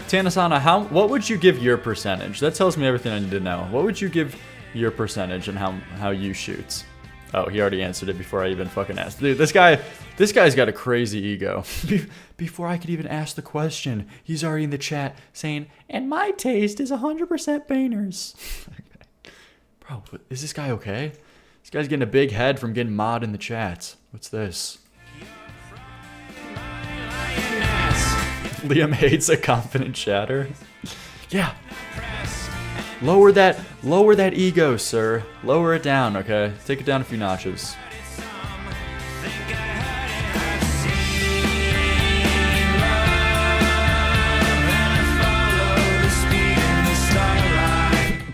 Tanasana, what would you give your percentage? That tells me everything I need to know. What would you give your percentage and how you shoot? Oh, he already answered it before I even fucking asked. Dude, this guy's got a crazy ego. Before I could even ask the question, he's already in the chat saying, and my taste is 100% bangers. Bro, is this guy okay? This guy's getting a big head from getting mod in the chat. What's this? Liam hates a confident chatter. Yeah. Lower that ego, sir. Lower it down, okay? Take it down a few notches.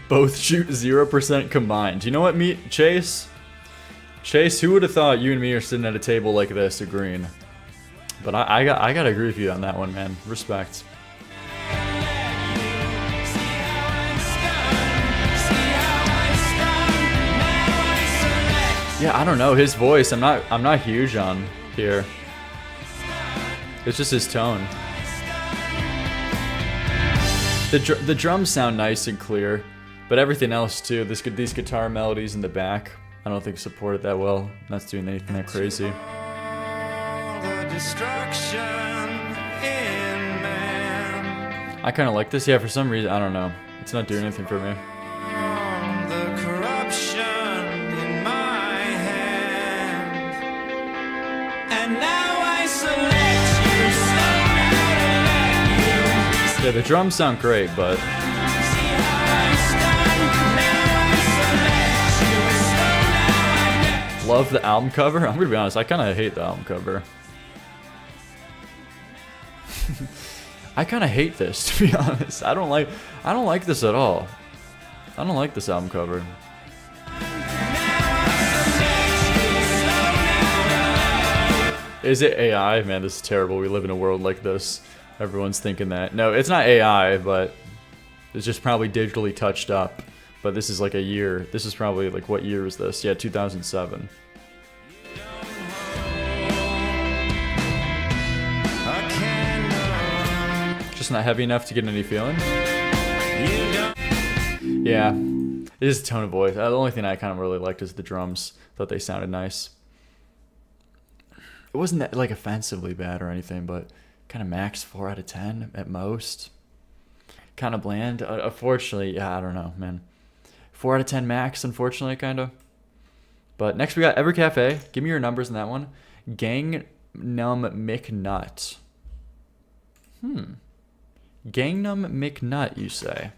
Both shoot 0% combined. You know what, Chase? Chase, who would have thought you and me are sitting at a table like this agreeing? But I gotta agree with you on that one, man. Respect. Yeah, I don't know, his voice, I'm not huge on here. It's just his tone. The drums sound nice and clear, but everything else too. These guitar melodies in the back, I don't think support it that well. Not doing anything that crazy. I kind of like this. Yeah, for some reason, I don't know. It's not doing anything for me. Yeah, the drums sound great, but love the album cover. I'm gonna be honest, I kind of hate the album cover. I kind of hate this, to be honest. I don't like this at all. I don't like this album cover. Is it AI? Man, this is terrible. We live in a world like this. Everyone's thinking that. No, it's not AI, but it's just probably digitally touched up. But this is like a year. This is probably like, what year is this? Yeah, 2007. Just not heavy enough to get any feeling. Yeah, it is tone of voice. The only thing I kind of really liked is the drums. Thought they sounded nice. It wasn't that like offensively bad or anything, but kind of max 4 out of 10 at most. Kind of bland. Unfortunately, yeah, I don't know, man. 4 out of 10 max, unfortunately, kind of. But next we got Every Cafe. Give me your numbers in that one. Gangnam McNut. Gangnam McNut, you say?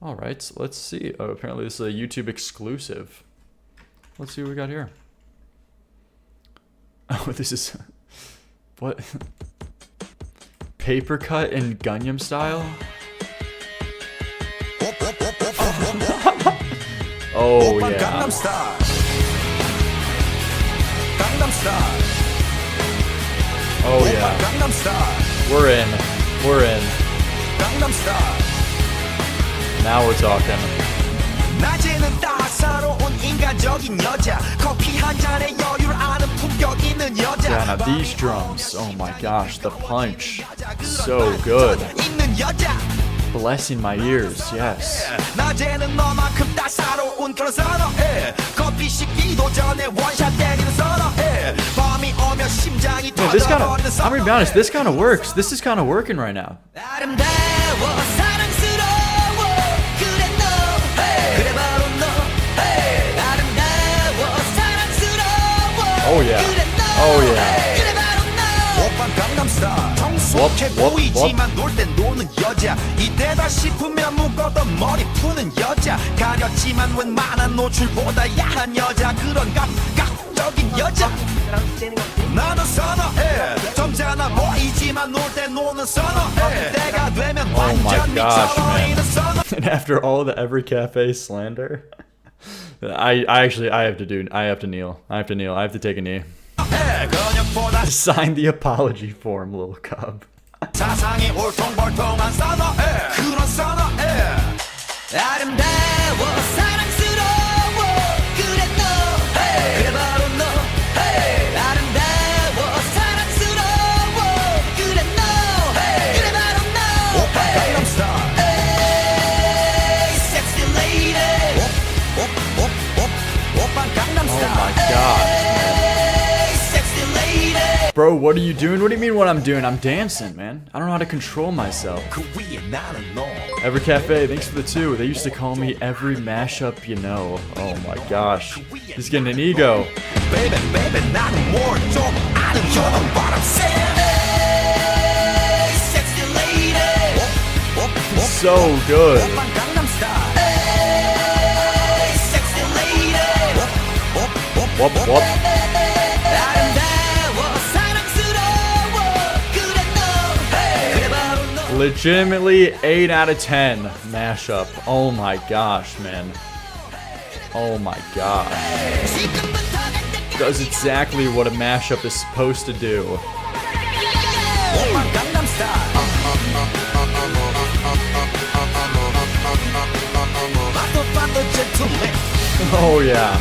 All right, so let's see. Oh, apparently this is a YouTube exclusive. Let's see what we got here. Oh, this is... What? Paper cut in Gangnam style? Oh, yeah. Gangnam Style. Gangnam Style. Oh, yeah. Gangnam Style. We're in. We're in. Gangnam Style. Now we're talking. 낮에는 따사로운 인간적인 여자 커피 한 잔에 여유를 아는 품격 있는 여자 Yeah, now these drums, oh my gosh, the punch, so good. 있는 여자 Blessing my ears, yes. 낮에는 너만큼 따사로운 그런 선어해 커피 식기도 전에 원샷 때리는 선어해 밤이 오면 심장이 Yeah, this kind 터져버리는 of, I'm gonna be honest, this kind of works. This is kind of working right now. 아름다워 사랑스러워 그래 너 그래 바로 너 아름다워 사랑스러워 Oh yeah. Oh yeah. 그래 바로 너 오빤 강남스타일 정숙해 보이지만 놀 땐 노는 여자 이때다 싶으면 묶었던 머리 푸는 여자 가렸지만 웬만한 노출보다 야한 여자 그런 감각적인 여자 나는 선어해 점잖아 보이지만 놀 때 노는 선어해 때가 되면 Oh my 완전 gosh, 미쳐버리는 man. 선어 And after all the Every Cafe slander, I have to kneel. I have to take a knee. Sign the apology form, little cub. 사상이 올통벌통한 선어해 그런 선어해 아름다워 사랑스러워 그래 너 그래 바로 너 아름다워 사랑스러워 그래 너 그래 바로 너 오빠 강남스타일 에이 섹시 레이디 오빠 강남스타일 Oh my gosh, man. Bro, what are you doing? What do you mean what I'm doing? I'm dancing, man. I don't know how to control myself. Every Cafe, thanks for the 2. They used to call me every mashup you know. Oh my gosh. He's getting an ego. So good. Whoop, whoop. Legitimately 8 out of 10 mashup. Oh my gosh, man. Oh my gosh. Does exactly what a mashup is supposed to do. Oh yeah.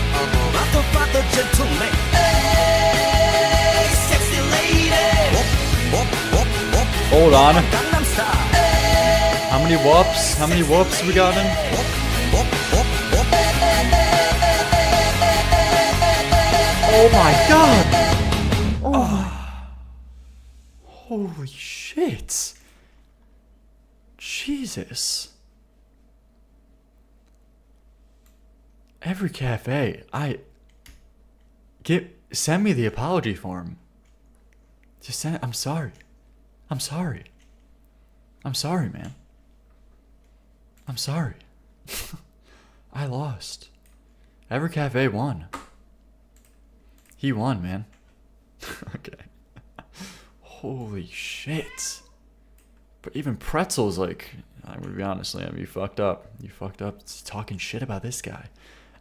Hold on. many whoops? How many whoops we got in? Oh my god! Oh. Holy shit. Jesus. Every cafe, send me the apology form. Just send it. I'm sorry. I'm sorry. I'm sorry, man. I'm sorry. I lost. Every cafe won. He won, man. Okay. Holy shit. But even Pretzel's like, I'm gonna be honest, Liam, you fucked up. You fucked up talking shit about this guy.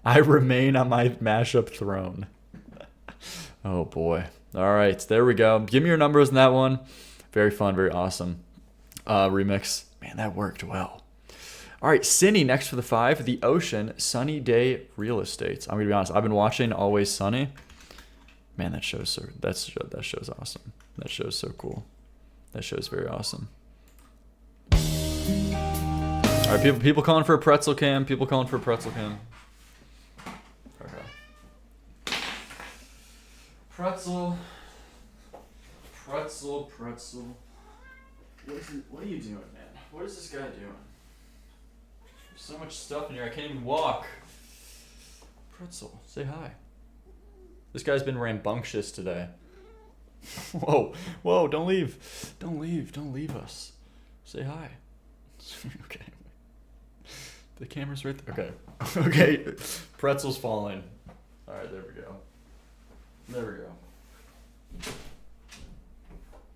I remain on my mashup throne. Oh boy. Alright, there we go. Give me your numbers in that one. Very fun, very awesome. Remix. Man, that worked well. Alright, Cindy next for the 5. The Ocean, Sunny Day Real Estate. I'm gonna be honest, I've been watching Always Sunny. Man, that show's awesome. That show's so cool. That show's very awesome. Alright, people calling for a pretzel cam. People calling for a pretzel cam. Okay. Pretzel. What are you doing, man? What is this guy doing? There's so much stuff in here, I can't even walk. Pretzel, say hi. This guy's been rambunctious today. Whoa, don't leave. Don't leave us. Say hi. Okay. The camera's right there. Okay. Okay. Pretzel's falling. Alright, there we go.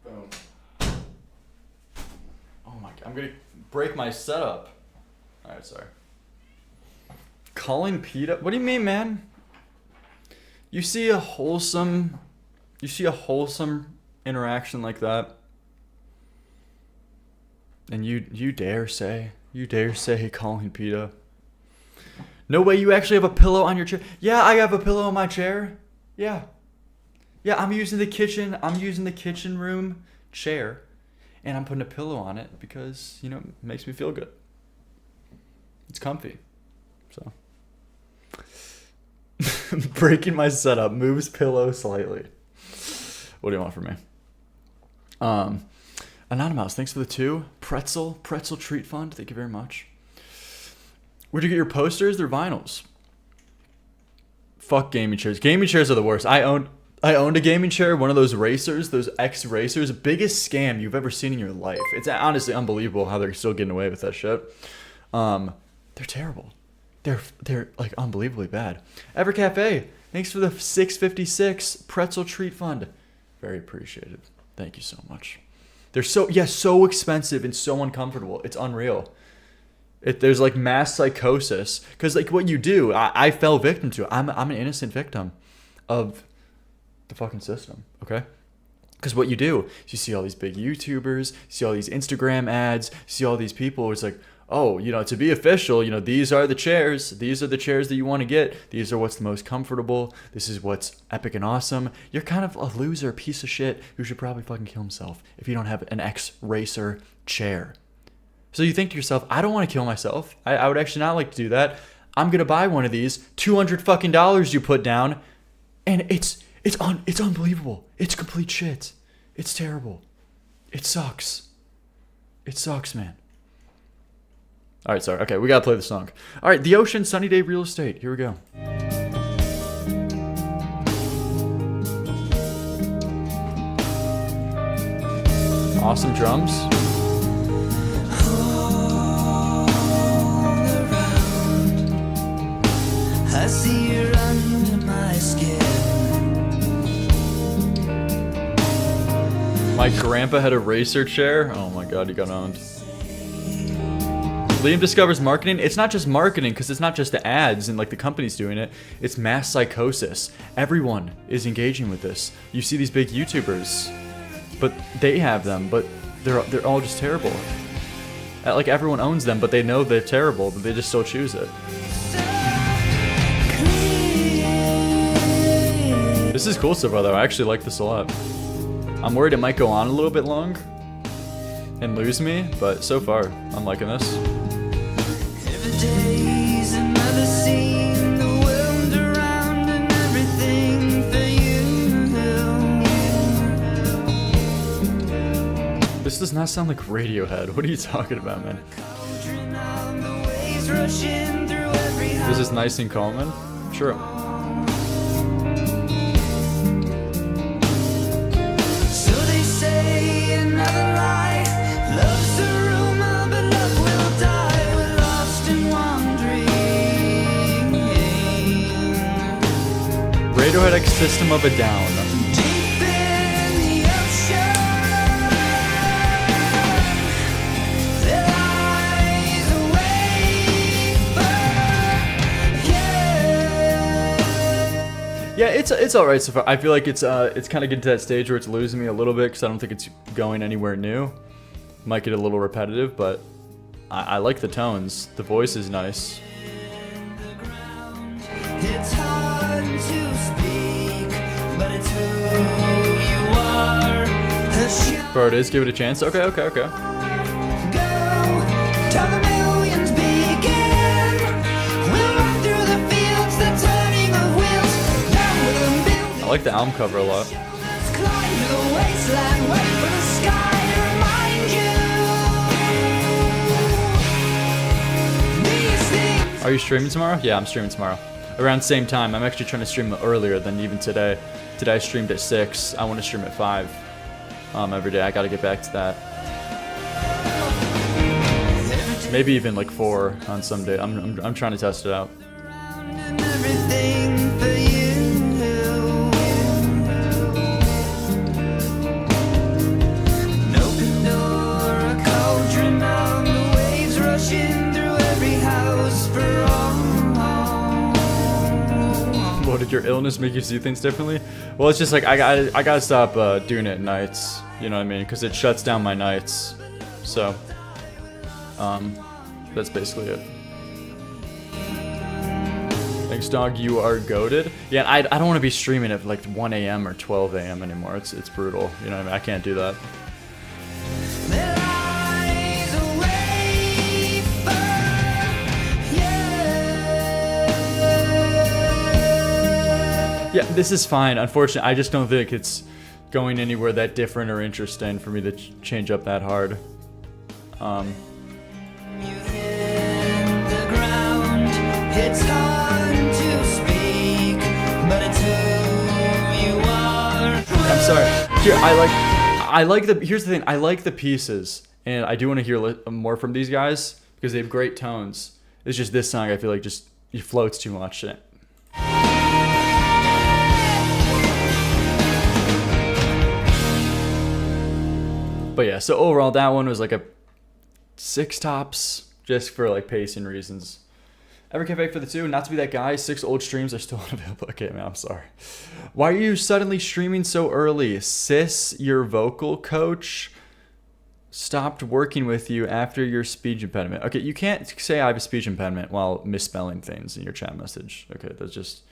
Boom. Oh my god, I'm gonna break my setup. Alright, sorry. Calling PETA? What do you mean, man? You see a wholesome interaction like that, and you dare say calling PETA? No way, you actually have a pillow on your chair? Yeah, I have a pillow on my chair. Yeah, I'm using the kitchen room chair, and I'm putting a pillow on it because, you know, it makes me feel good. It's comfy. So breaking my setup, moves pillow slightly. What do you want from me? Anonymous, thanks for the 2. Pretzel treat fund, thank you very much. Where'd you get your posters? They're vinyls. Fuck gaming chairs. Gaming chairs are the worst. I owned a gaming chair, one of those racers, those X racers. Biggest scam you've ever seen in your life. It's honestly unbelievable how they're still getting away with that shit. They're terrible. They're like unbelievably bad. Ever Cafe, thanks for the 656 pretzel treat fund. Very appreciated. Thank you so much. They're so expensive and so uncomfortable. It's unreal. There's like mass psychosis because like what you do, I fell victim to it. I'm an innocent victim of the fucking system. Okay. Because what you do is you see all these big YouTubers, you see all these Instagram ads, you see all these people. It's like, oh, you know, to be official, you know, these are the chairs. These are the chairs that you want to get. These are what's the most comfortable. This is what's epic and awesome. You're kind of a loser, piece of shit who should probably fucking kill himself if you don't have an X-Racer chair. So you think to yourself, I don't want to kill myself. I would actually not like to do that. I'm going to buy one of these. $200 fucking you put down. And it's unbelievable. It's complete shit. It's terrible. It sucks. It sucks, man. All right, sorry. Okay, we got to play the song. All right, The Ocean, Sunny Day Real Estate. Here we go. Awesome drums. I see you're under my skin. My grandpa had a racer chair. Oh my god, he got owned. Liam discovers marketing. It's not just marketing because it's not just the ads and like the companies doing it. It's mass psychosis. Everyone is engaging with this. You see these big YouTubers, but they have them, but they're all just terrible. Like everyone owns them, but they know they're terrible, but they just still choose it. This is cool so far though. I actually like this a lot. I'm worried it might go on a little bit long. and Lose Me, but so far, I'm liking this. Every day's another scene, the world around and everything for you. This does not sound like Radiohead. What are you talking about, man? This is nice and calming. Sure. So they say another lie. Love's a rumor, but love will die. We're lost and wandering. Radiohead X System of a Down. Deep in the ocean, there lies a Yeah, it's all right so far. I feel like it's kind of getting to that stage where it's losing me a little bit because I don't think it's going anywhere new. Might get a little repetitive, but I like the tones. The voice is nice. It's hard to speak, but it's who you are. Bro, it is. Give it a chance. Okay. Till the millions begin. We'll run through the fields, the turning of wheels. Down with the buildings, I like the album cover a lot. climb through the wasteland, wait for the sky to remind you. These things. Are you streaming tomorrow? Yeah, I'm streaming tomorrow. Around the same time. I'm actually trying to stream earlier than even today. Today I streamed at 6. I want to stream at 5 every day. I got to get back to that. Maybe even like 4 on some day. I'm trying to test it out. Everything for you. An open door, a cauldron on the waves rushing through every house for all. What, did your illness make you see things differently? Well, it's just like I gotta stop doing it at nights. You know what I mean? Because it shuts down my nights. So, that's basically it. Thanks, dog. You are goated. Yeah, I don't want to be streaming at like 1 a.m. or 12 a.m. anymore. It's brutal. You know what I mean? I can't do that. There lies a way Yeah, this is fine. Unfortunately, I just don't think it's going anywhere that different or interesting for me to change up that hard. the ground. It's hard to speak, but it's who you are. I'm sorry. Here, I like the. Here's the thing. I like the pieces, and I do want to hear more from these guys because they have great tones. It's just this song. I feel like just it floats too much. But yeah, so overall, that one was like a 6 tops, just for like pacing reasons. Ever came back for the 2? Not to be that guy. 6 old streams are still unavailable. Okay, man, I'm sorry. Why are you suddenly streaming so early? Sis, your vocal coach, stopped working with you after your speech impediment. Okay, you can't say I have a speech impediment while misspelling things in your chat message. Okay, that's just,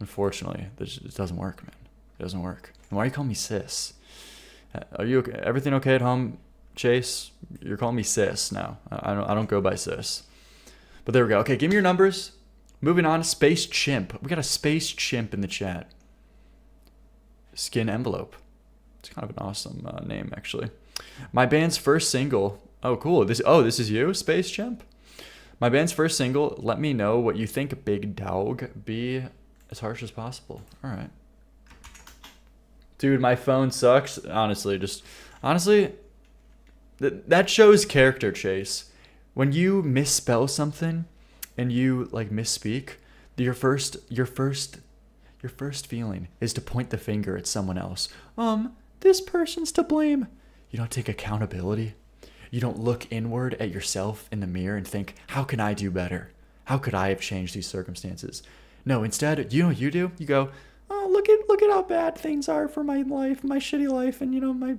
unfortunately, it doesn't work, man. It doesn't work. And why are you calling me sis? Are you okay? Everything okay at home, Chase? You're calling me sis now. I don't go by sis. But there we go. Okay, give me your numbers. Moving on, Space Chimp. We got a Space Chimp in the chat. Skin Envelope. It's kind of an awesome name, actually. My band's first single. Oh, cool. This is you, Space Chimp? My band's first single, Let Me Know What You Think, Big Dog. Be as harsh as possible. All right. Dude, my phone sucks. Honestly, that shows character, Chase. When you misspell something and you like misspeak, your first feeling is to point the finger at someone else. This person's to blame. You don't take accountability. You don't look inward at yourself in the mirror and think, how can I do better? How could I have changed these circumstances? No, instead, you know what you do? You go, oh, look at how bad things are for my life, my shitty life, and my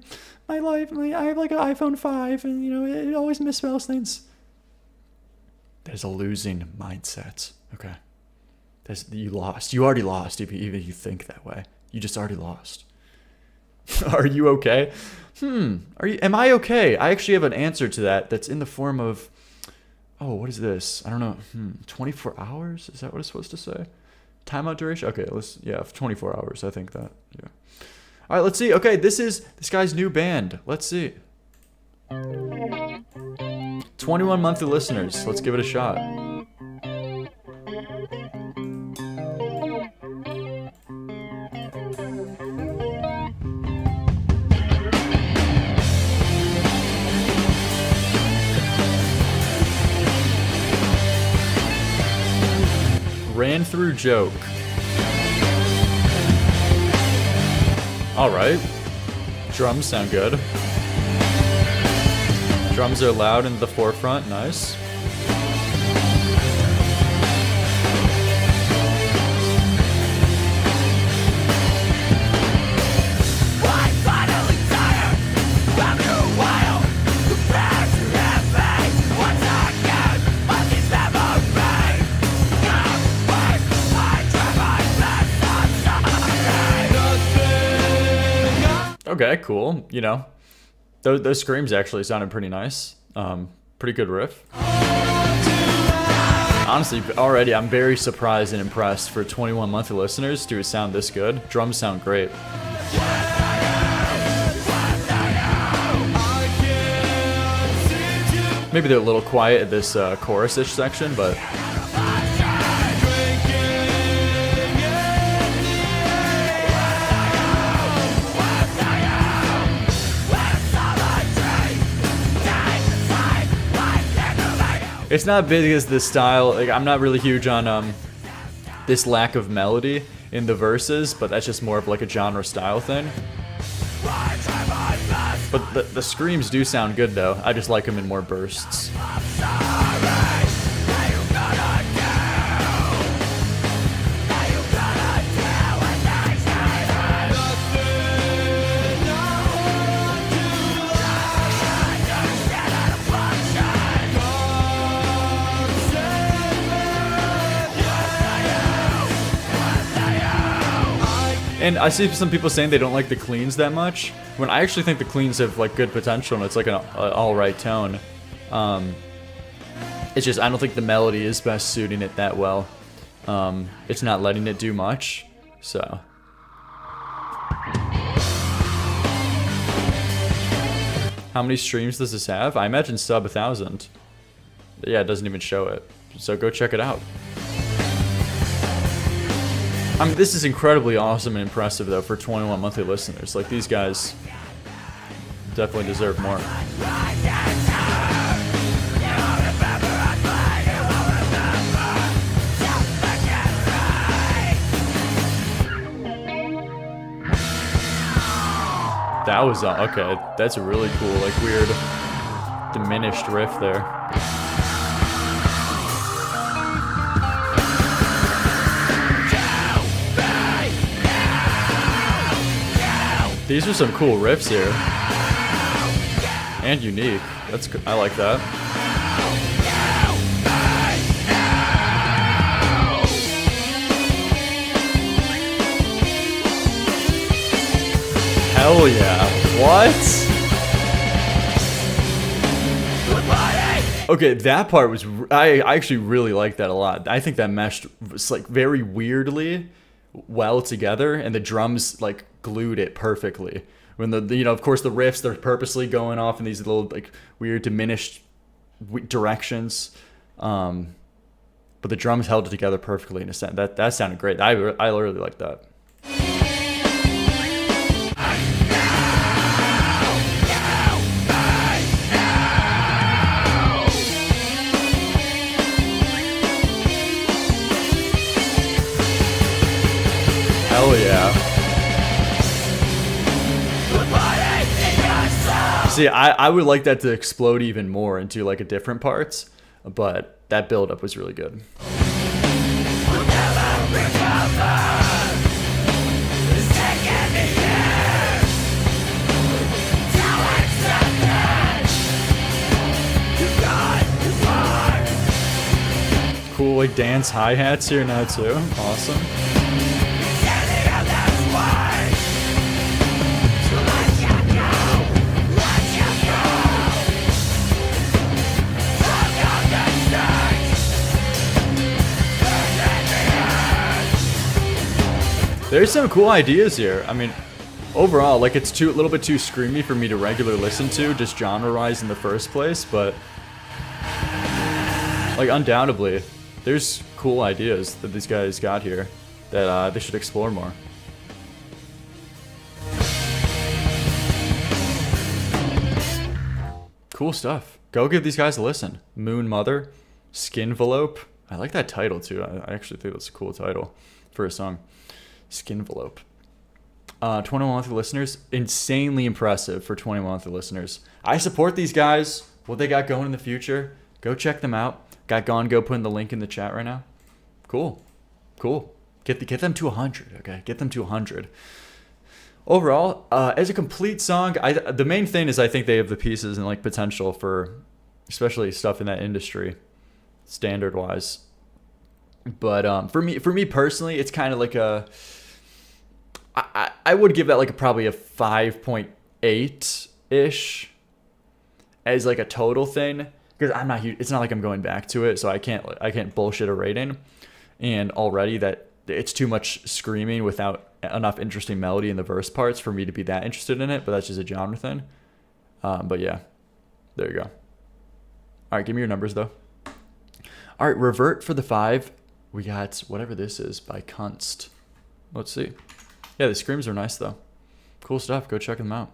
life. I have like an iPhone 5, and it always misspells things. There's a losing mindset. Okay, you lost. You already lost. Even if you think that way, you just already lost. Are you okay? Am I okay? I actually have an answer to that that's in the form of, oh, what is this? I don't know. 24 hours? Is that what it's supposed to say? Timeout duration? Okay, yeah, 24 hours. I think that, yeah. All right, let's see. Okay, this is this guy's new band. Let's see. 21 monthly listeners. Let's give it a shot. Ran through joke. Alright. Drums sound good. Drums are loud in the forefront. Nice. Okay, cool. You know, those screams actually sounded pretty nice. Pretty good riff. Honestly, already I'm very surprised and impressed for 21 monthly listeners to sound this good. Drums sound great. Maybe they're a little quiet at this chorus-ish section, but... It's not big as the style. Like, I'm not really huge on this lack of melody in the verses, but that's just more of like a genre style thing. But the screams do sound good though. I just like them in more bursts. And I see some people saying they don't like the cleans that much, when I actually think the cleans have like good potential and it's like an alright tone. It's just I don't think the melody is best suiting it that well. It's not letting it do much, so. How many streams does this have? I imagine sub 1,000. Yeah, it doesn't even show it, so go check it out. I mean, this is incredibly awesome and impressive, though, for 21 monthly listeners. Like, these guys definitely deserve more. That was, okay, that's a really cool, like, weird, diminished riff there. These are some cool riffs here. And unique. That's good. I like that. Hell yeah. What? Okay, that part was... I actually really like that a lot. I think that meshed like very weirdly well together, and the drums like glued it perfectly. When the you know, of course the riffs, they're purposely going off in these little like weird diminished directions, but the drums held it together perfectly in a sense. That sounded great. I really like that. Hell yeah. See, I would like that to explode even more into like a different parts, but that build-up was really good. Cool like dance hi-hats here now too. Awesome. There's some cool ideas here. I mean, overall, like, it's a little bit too screamy for me to regularly listen to, just genre-wise in the first place, but like, undoubtedly, there's cool ideas that these guys got here that they should explore more. Cool stuff. Go give these guys a listen. Moon Mother, Skinvelope. I like that title too. I actually think that's a cool title for a song. Skinvelope. 21 monthly listeners. Insanely impressive for 21 monthly listeners. I support these guys. What they got going in the future. Go check them out. Got Gone Go putting the link in the chat right now. Cool. Cool. Get them to 100, okay? Get them to 100. Overall, as a complete song, the main thing is I think they have the pieces and like potential for, especially stuff in that industry, standard wise. But for me personally, it's kind of like a. I would give that like probably a 5.8 ish as like a total thing, because I'm not. It's not like I'm going back to it, so I can't bullshit a rating. And already that it's too much screaming without enough interesting melody in the verse parts for me to be that interested in it, but that's just a genre thing. But yeah, there you go. All right, give me your numbers though. All right, Revert for the 5. We got whatever this is by Kunst. Let's see. Yeah, the screams are nice though. Cool stuff. Go check them out.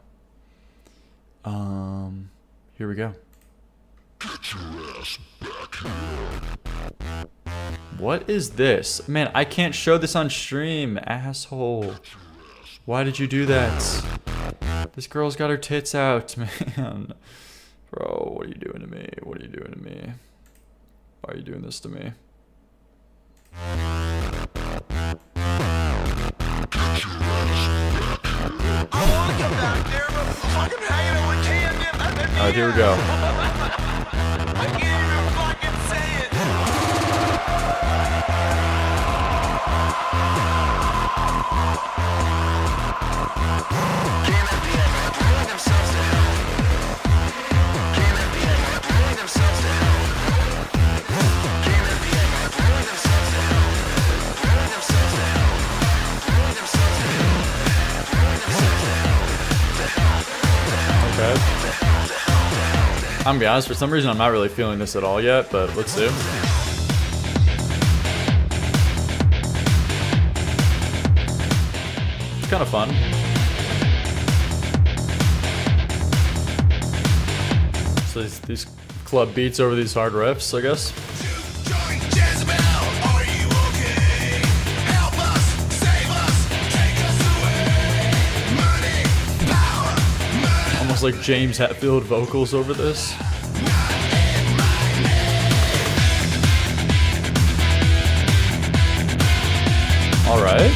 Here we go. Get your ass back here. What is this? Man, I can't show this on stream, asshole. Why did you do that? This girl's got her tits out, man. Bro, what are you doing to me? What are you doing to me? Why are you doing this to me? Alright, here we go. Okay. I'm gonna be honest, for some reason I'm not really feeling this at all yet, but let's see. It's kind of fun. So these club beats over these hard riffs, I guess. Almost like James Hetfield vocals over this. All right.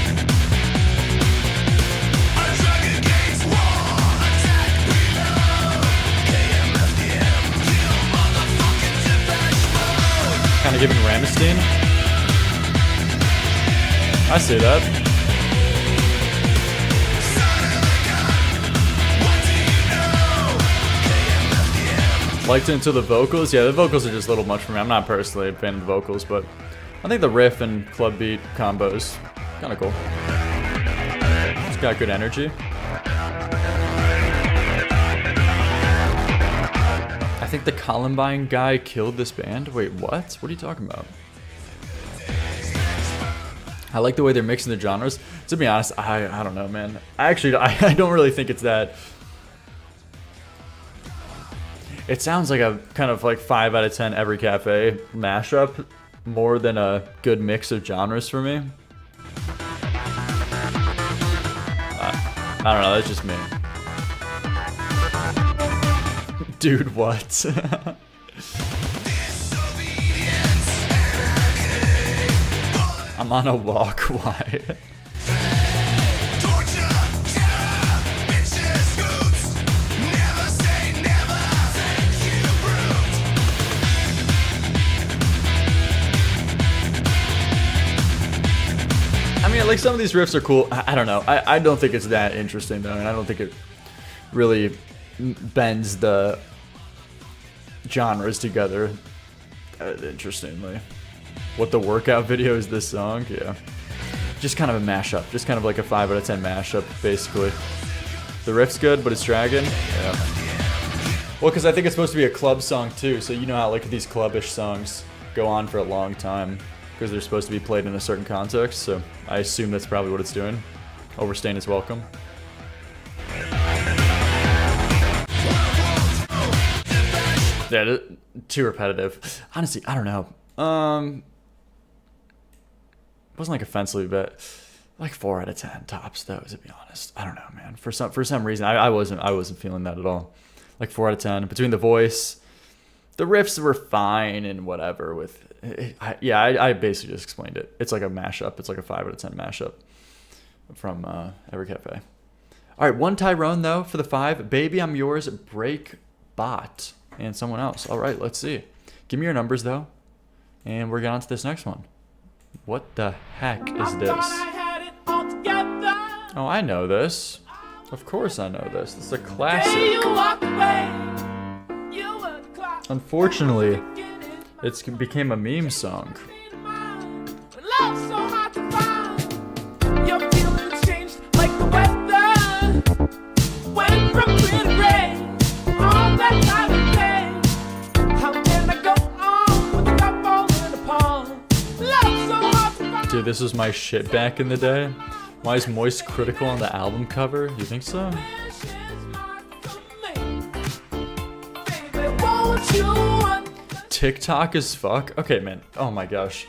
Kind of giving Ramstein. I see that. Liked it until the vocals. Yeah, the vocals are just a little much for me. I'm not personally a fan of the vocals, but I think the riff and club beat combos kind of cool. It's got good energy. I think the Columbine guy killed this band. Wait, what? What are you talking about? I like the way they're mixing the genres. To be honest, I don't know, man. I don't really think it's that. It sounds like a kind of like 5 out of 10 every cafe mashup more than a good mix of genres for me. I don't know, that's just me. Dude, what? I'm on a walk, why? I mean, like, some of these riffs are cool. I don't know. I don't think it's that interesting, though, and I don't think it really bends the genres together that interestingly. What the workout video is this song? Yeah. Just kind of a mashup. Just kind of like a 5 out of 10 mashup, basically. The riff's good, but it's dragging. Yeah. Well, because I think it's supposed to be a club song too, so you know how like these clubbish songs go on for a long time because they're supposed to be played in a certain context, so I assume that's probably what it's doing. Overstaying its welcome. Yeah, too repetitive. Honestly, I don't know. It wasn't like offensively, but like 4 out of 10 tops though, to be honest. I don't know, man. For some reason, I wasn't feeling that at all. Like 4 out of 10 between the voice, the riffs were fine and whatever. With I basically just explained it. It's like a mashup. It's like a 5 out of 10 mashup from Every Cafe. All right, one Tyrone though for the 5. Baby, I'm Yours, Break Bot, and someone else. All right, let's see. Give me your numbers though, and we're getting on to this next one. What the heck is this? Oh, I know this. Of course I know this. This is a classic. Unfortunately, it became a meme song. Dude, this was my shit back in the day. Why is Moist critical on the album cover? You think so? TikTok as fuck? Okay, man. Oh my gosh.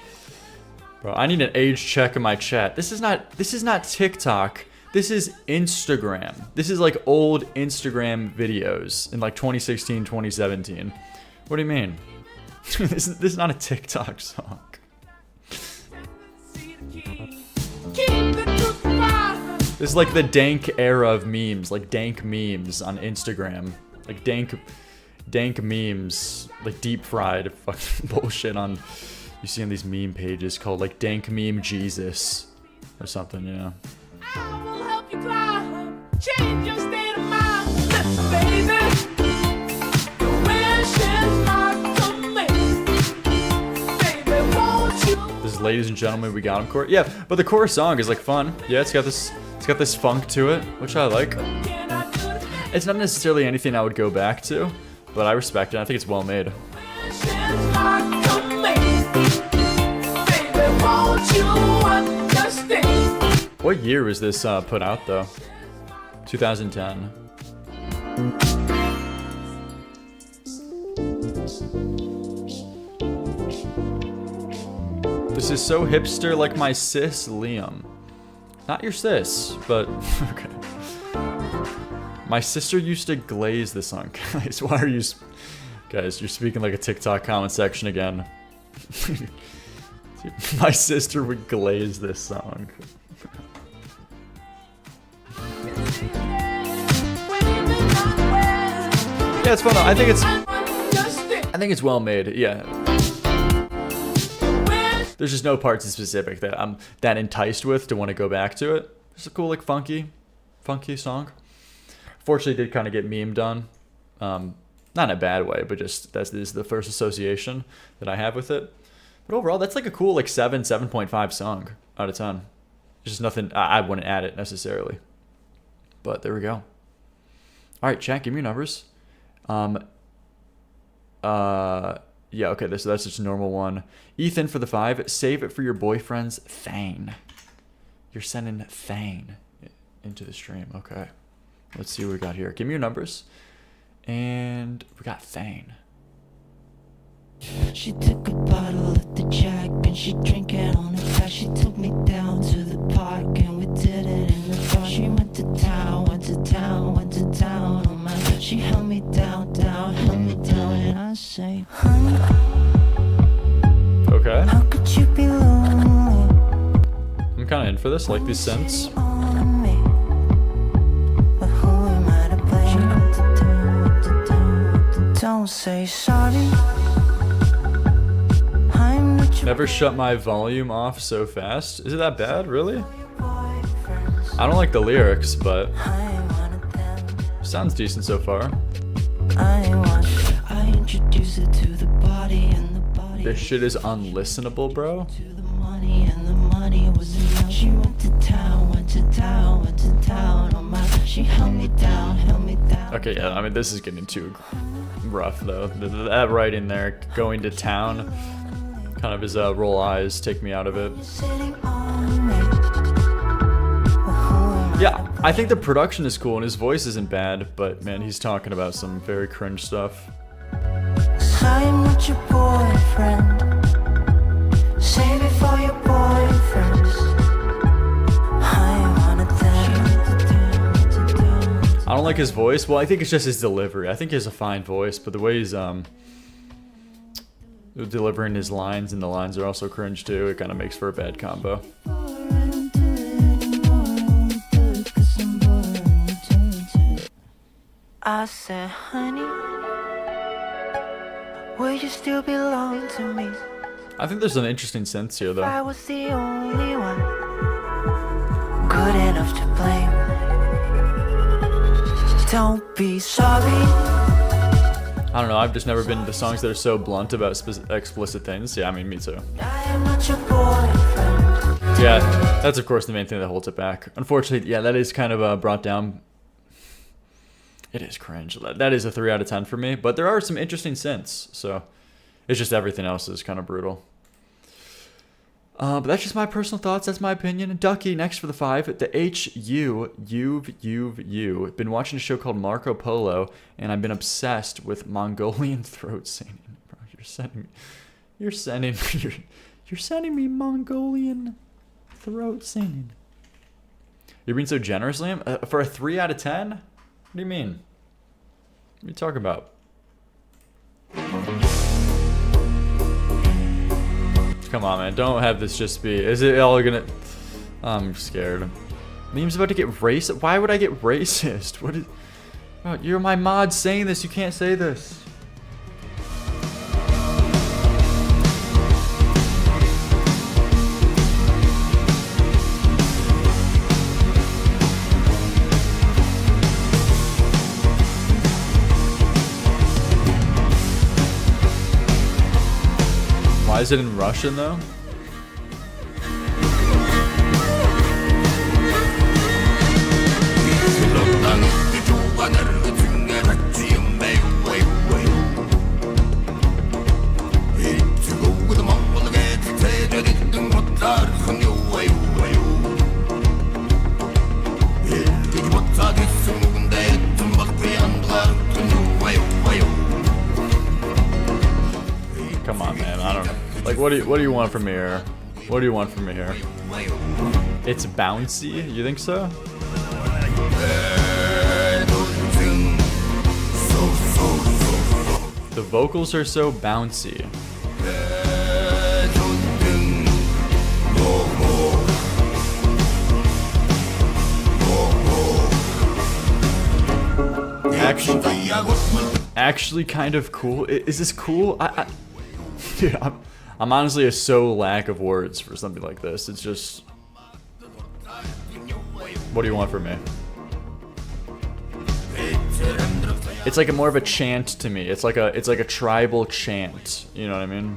Bro, I need an age check in my chat. This is not TikTok. This is Instagram. This is like old Instagram videos in like 2016, 2017. What do you mean? This is not a TikTok song. This is like the dank era of memes, like dank memes on Instagram. Like dank memes, like deep fried fucking bullshit on, you see on these meme pages called like dank meme Jesus or something, you know. This is Ladies and Gentlemen, We Got 'Em chorus. Yeah, but the chorus song is like fun. Yeah, it's got this funk to it, which I like. It's not necessarily anything I would go back to, but I respect it. I think it's well made. What year was this put out though? 2010. This is so hipster like my sis, Liam. Not your sis, but okay. My sister used to glaze this song. Guys, why are you... Guys, you're speaking like a TikTok comment section again. My sister would glaze this song. Yeah, it's fun though. I think it's well made. Yeah. There's just no parts in specific that I'm that enticed with to want to go back to it. It's a cool, like, funky song. Fortunately, it did kind of get memed on. Not in a bad way, but just this is the first association that I have with it. But overall, that's like a cool, like, 7.5 song out of 10. There's just nothing, I wouldn't add it necessarily. But there we go. All right, chat, give me your numbers. Yeah, okay, that's just a normal one. Ethan for the 5. Save it for your boyfriend's Thane. You're sending Thane into the stream. Okay. Let's see what we got here. Give me your numbers. And we got Thane. She took a bottle of the Jack and she drank it on the back. She took me down to the park and we did it in the park. She went to town, went to town, went to town on my. She held me down, held me down, and I say, honey. Okay. How could you be lonely? I'm kind of in for this. Like these synths. Don't say sorry. Never shut my volume off so fast. Is it that bad, really? I don't like the lyrics, but sounds decent so far. I introduce it to the body and the body. This shit is unlistenable, bro. The money was enough. She went to town, went to town, went to town on my. She held me down, held me down. Okay, yeah, I mean, this is getting too rough, though. That right in there, going to town, kind of his roll eyes take me out of it. Yeah, I think the production is cool and his voice isn't bad, but man, he's talking about some very cringe stuff. I am not your boyfriend. Save it for your boyfriends. I wanna dance. I don't like his voice. Well, I think it's just his delivery. I think he has a fine voice, but the way he's delivering his lines, and the lines are also cringe too, it kind of makes for a bad combo. I said, honey, will you still belong to me? I think there's an interesting sense here, though. I was the only one good enough to blame. Don't be sorry. I don't know, I've just never been into songs that are so blunt about explicit things. Yeah, I mean, me too. I am not your boyfriend. Yeah, that's of course the main thing that holds it back. Unfortunately, yeah, that is kind of brought down. It is cringe. That is a 3 out of 10 for me, but there are some interesting synths, so it's just everything else is kind of brutal. But that's just my personal thoughts. That's my opinion. Ducky, next for the 5. The you've been watching a show called Marco Polo, and I've been obsessed with Mongolian throat singing. Bro, you're sending me Mongolian throat singing. You're being so generous, Liam. For a 3 out of 10? What do you mean? What are you talking about? Come on, man. Don't have this just be... Is it all gonna... I'm scared. Liam's about to get racist. Why would I get racist? What is... Oh, you're my mod saying this. You can't say this. Why is it in Russian, though? Come on, man. I don't know. Like, what do you want from me here? What do you want from me here? It's bouncy? You think so? The vocals are so bouncy. Actually kind of cool. Is this cool? Dude, I'm honestly a so lack of words for something like this. It's just... What do you want from me? It's like more of a chant to me. It's like a tribal chant. You know what I mean?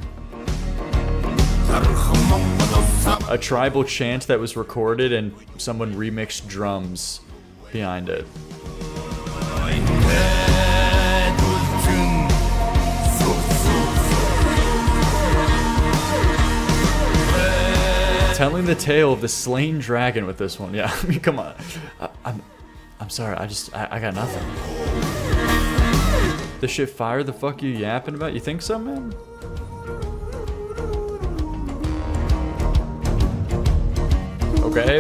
A tribal chant that was recorded and someone remixed drums behind it. Telling the tale of the slain dragon with this one. Yeah, I mean, come on. I'm sorry. I got nothing. This shit fire. The fuck you yapping about? You think so, man? Okay.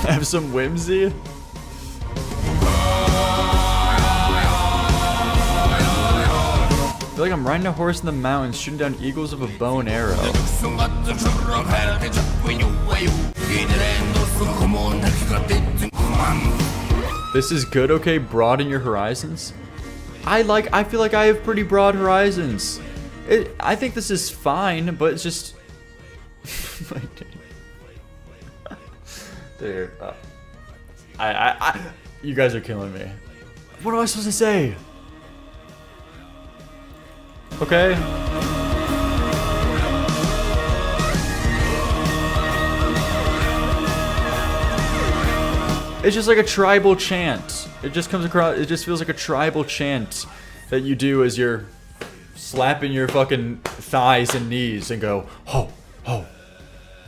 Have some whimsy. I feel like I'm riding a horse in the mountains, shooting down eagles with a bow and arrow. This is good, okay? Broaden your horizons. I feel like I have pretty broad horizons. I think this is fine, but it's just... Dude, you guys are killing me. What am I supposed to say? Okay. It's just like a tribal chant. It just comes across, it just feels like a tribal chant that you do as you're slapping your fucking thighs and knees and go, ho, ho.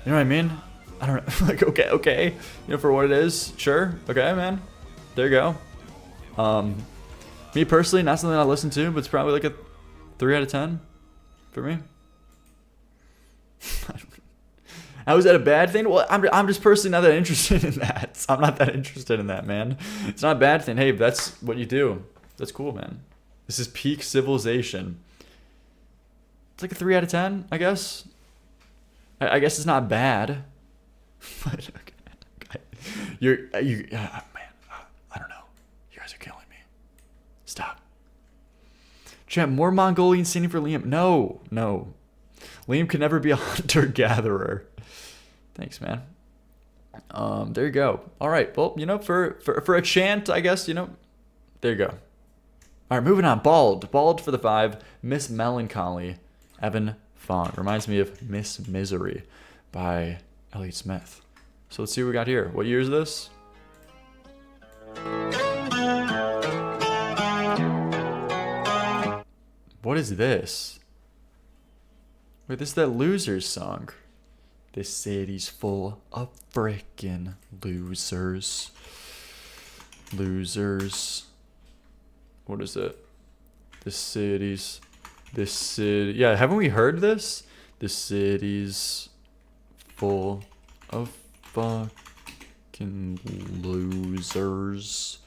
You know what I mean? I don't know. Like, okay. You know, for what it is, sure. Okay, man. There you go. Me personally, not something I listen to, but it's probably like a 3 out of 10 for me. How is that a bad thing? Well, I'm just personally not that interested in that. I'm not that interested in that, man. It's not a bad thing. Hey, that's what you do. That's cool, man. This is peak civilization. It's like a 3 out of 10, I guess. I guess it's not bad. But okay. Man, I don't know. You guys are killing me. Stop. Chat, more Mongolian singing for Liam. No. Liam could never be a hunter-gatherer. Thanks, man. There you go. All right. Well, you know, for a chant, I guess, you know, there you go. All right, moving on. Bald for the 5. Miss Melancholy. Evan Fong. Reminds me of Miss Misery by Elliott Smith. So let's see what we got here. What year is this? What is this? Wait, this is that Losers song. This city's full of frickin' losers. Losers. What is it? This city. Yeah, haven't we heard this? The city's full of fucking losers.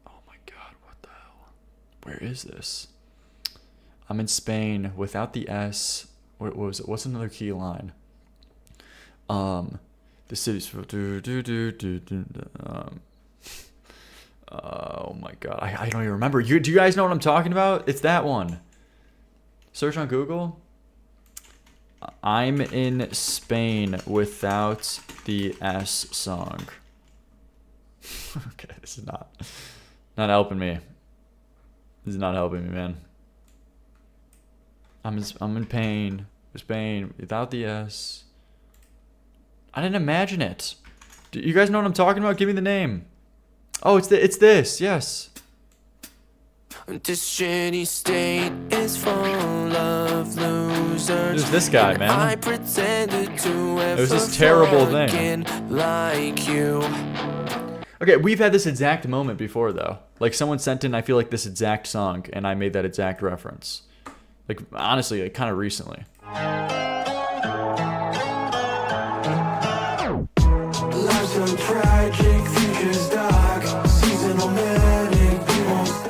Oh my god, what the hell? Where is this? I'm in Spain without the S. What was it? What's another key line? The city's full. Oh my god, I don't even remember. Do you guys know what I'm talking about? It's that one. Search on Google. I'm in Spain without the S song. Okay, this is not helping me. This is not helping me, man. I'm in pain. Spain without the S. I didn't imagine it. Do you guys know what I'm talking about? Give me the name. Oh, it's this. Yes. This shitty state is full of losers. Who's this guy, man? I pretended to it was this terrible thing. Like you. Okay, we've had this exact moment before, though. Like, someone sent in, I feel like, this exact song, and I made that exact reference. Like, honestly, like, kind of recently.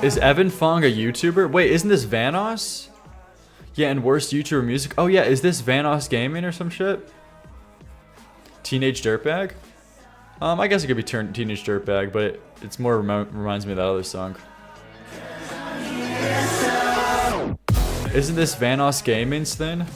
Is Evan Fong a YouTuber? Wait, isn't this Vanos? Yeah, and worst YouTuber music. Oh yeah, is this Vanos Gaming or some shit? Teenage Dirtbag? I guess it could be Teenage Dirtbag, but it's more reminds me of that other song. Isn't this Vanos Gaming's thing?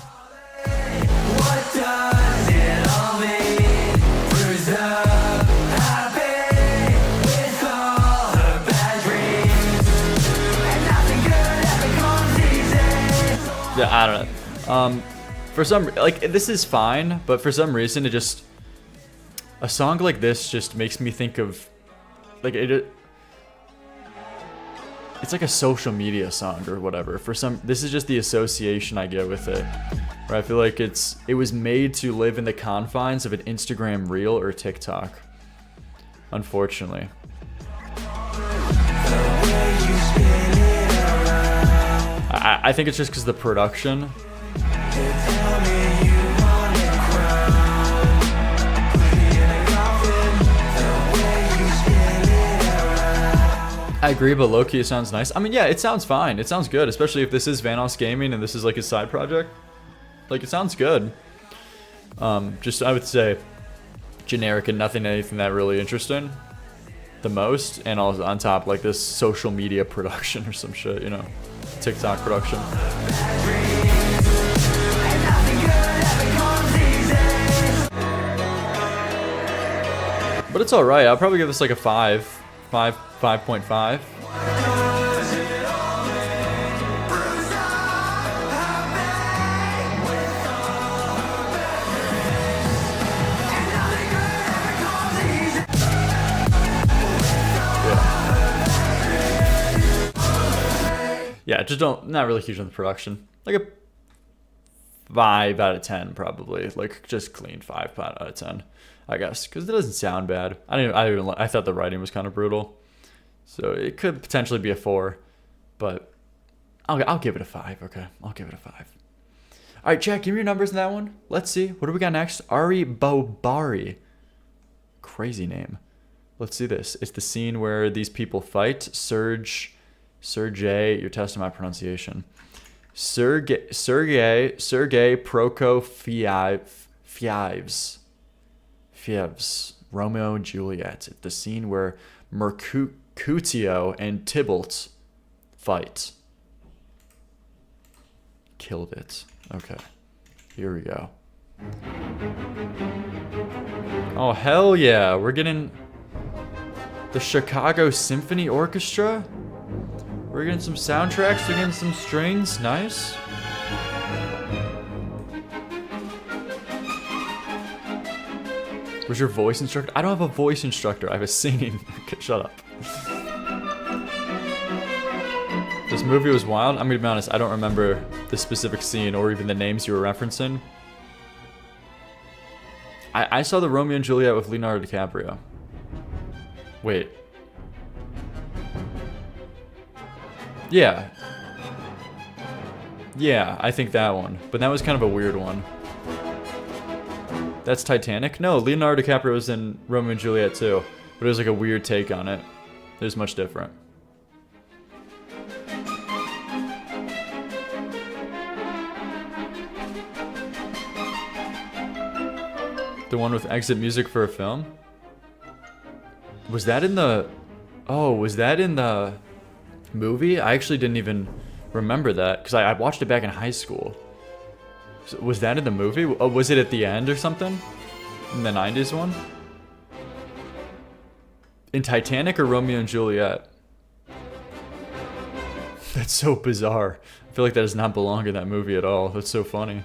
Yeah, I don't know. For some, like, this is fine, but for some reason it just, a song like this just makes me think of, like, it's like a social media song or whatever. This is just the association I get with it, where I feel like it was made to live in the confines of an Instagram reel or TikTok, unfortunately. I think it's just because of the production. I agree, but low-key it sounds nice. I mean, yeah, it sounds fine. It sounds good, especially if this is Vanos Gaming and this is like his side project. Like, it sounds good. Just, I would say, generic and anything that really interesting. The most, and also on top, like this social media production or some shit, you know. TikTok production. But it's alright. I'll probably give this like a 5.5. Yeah, just not really huge on the production. Like a 5 out of 10 probably. Like just clean 5 out of 10, I guess, because it doesn't sound bad. I thought the writing was kind of brutal, so it could potentially be a 4, but I'll give it a 5. Okay, I'll give it a 5. All right, Jack, give me your numbers in that one. Let's see. What do we got next? Ari Bobari. Crazy name. Let's see this. It's the scene where these people fight. Sergey, you're testing my pronunciation. Sergey Prokofiev, Romeo and Juliet. The scene where Mercutio and Tybalt fight. Killed it. Okay, here we go. Oh, hell yeah. We're getting the Chicago Symphony Orchestra. We're getting some soundtracks. We're getting some strings. Nice. Was your voice instructor? I don't have a voice instructor. I have a singing. Okay, shut up. This movie was wild. I'm gonna be honest, I don't remember the specific scene or even the names you were referencing. I saw the Romeo and Juliet with Leonardo DiCaprio. Wait. Yeah. Yeah, I think that one. But that was kind of a weird one. That's Titanic? No, Leonardo DiCaprio was in Romeo and Juliet too. But it was like a weird take on it. It was much different. The one with exit music for a film? Was that in the... Oh, was that in the movie? I actually didn't even remember that, because I watched it back in high school. So was that in the movie? Oh, was it at the end or something? In the 90s one? In Titanic or Romeo and Juliet? That's so bizarre. I feel like that does not belong in that movie at all. That's so funny.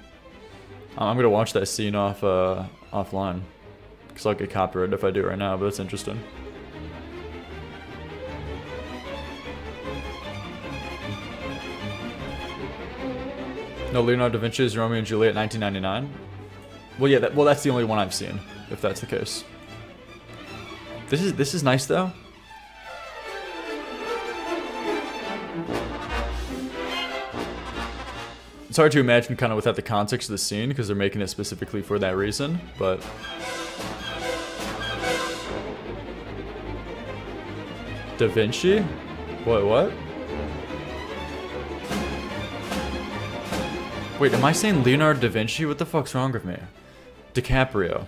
I'm gonna watch that scene offline, because I'll get copyrighted if I do it right now, but that's interesting. No, Leonardo da Vinci's Romeo and Juliet 1999? Well, yeah, that's the only one I've seen, if that's the case. This is nice, though. It's hard to imagine kind of without the context of the scene, because they're making it specifically for that reason, but... Da Vinci? What? Wait, am I saying Leonardo da Vinci? What the fuck's wrong with me? DiCaprio.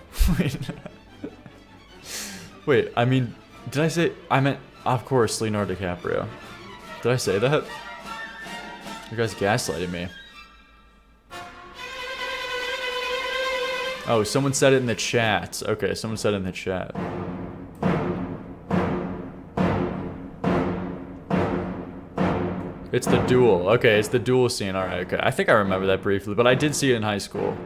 Wait, I mean, did I say... I meant, of course, Leonardo DiCaprio. Did I say that? You guys gaslighted me. Oh, someone said it in the chat. Okay, someone said it in the chat. It's the duel. Okay, it's the duel scene. Alright, okay. I think I remember that briefly, but I did see it in high school.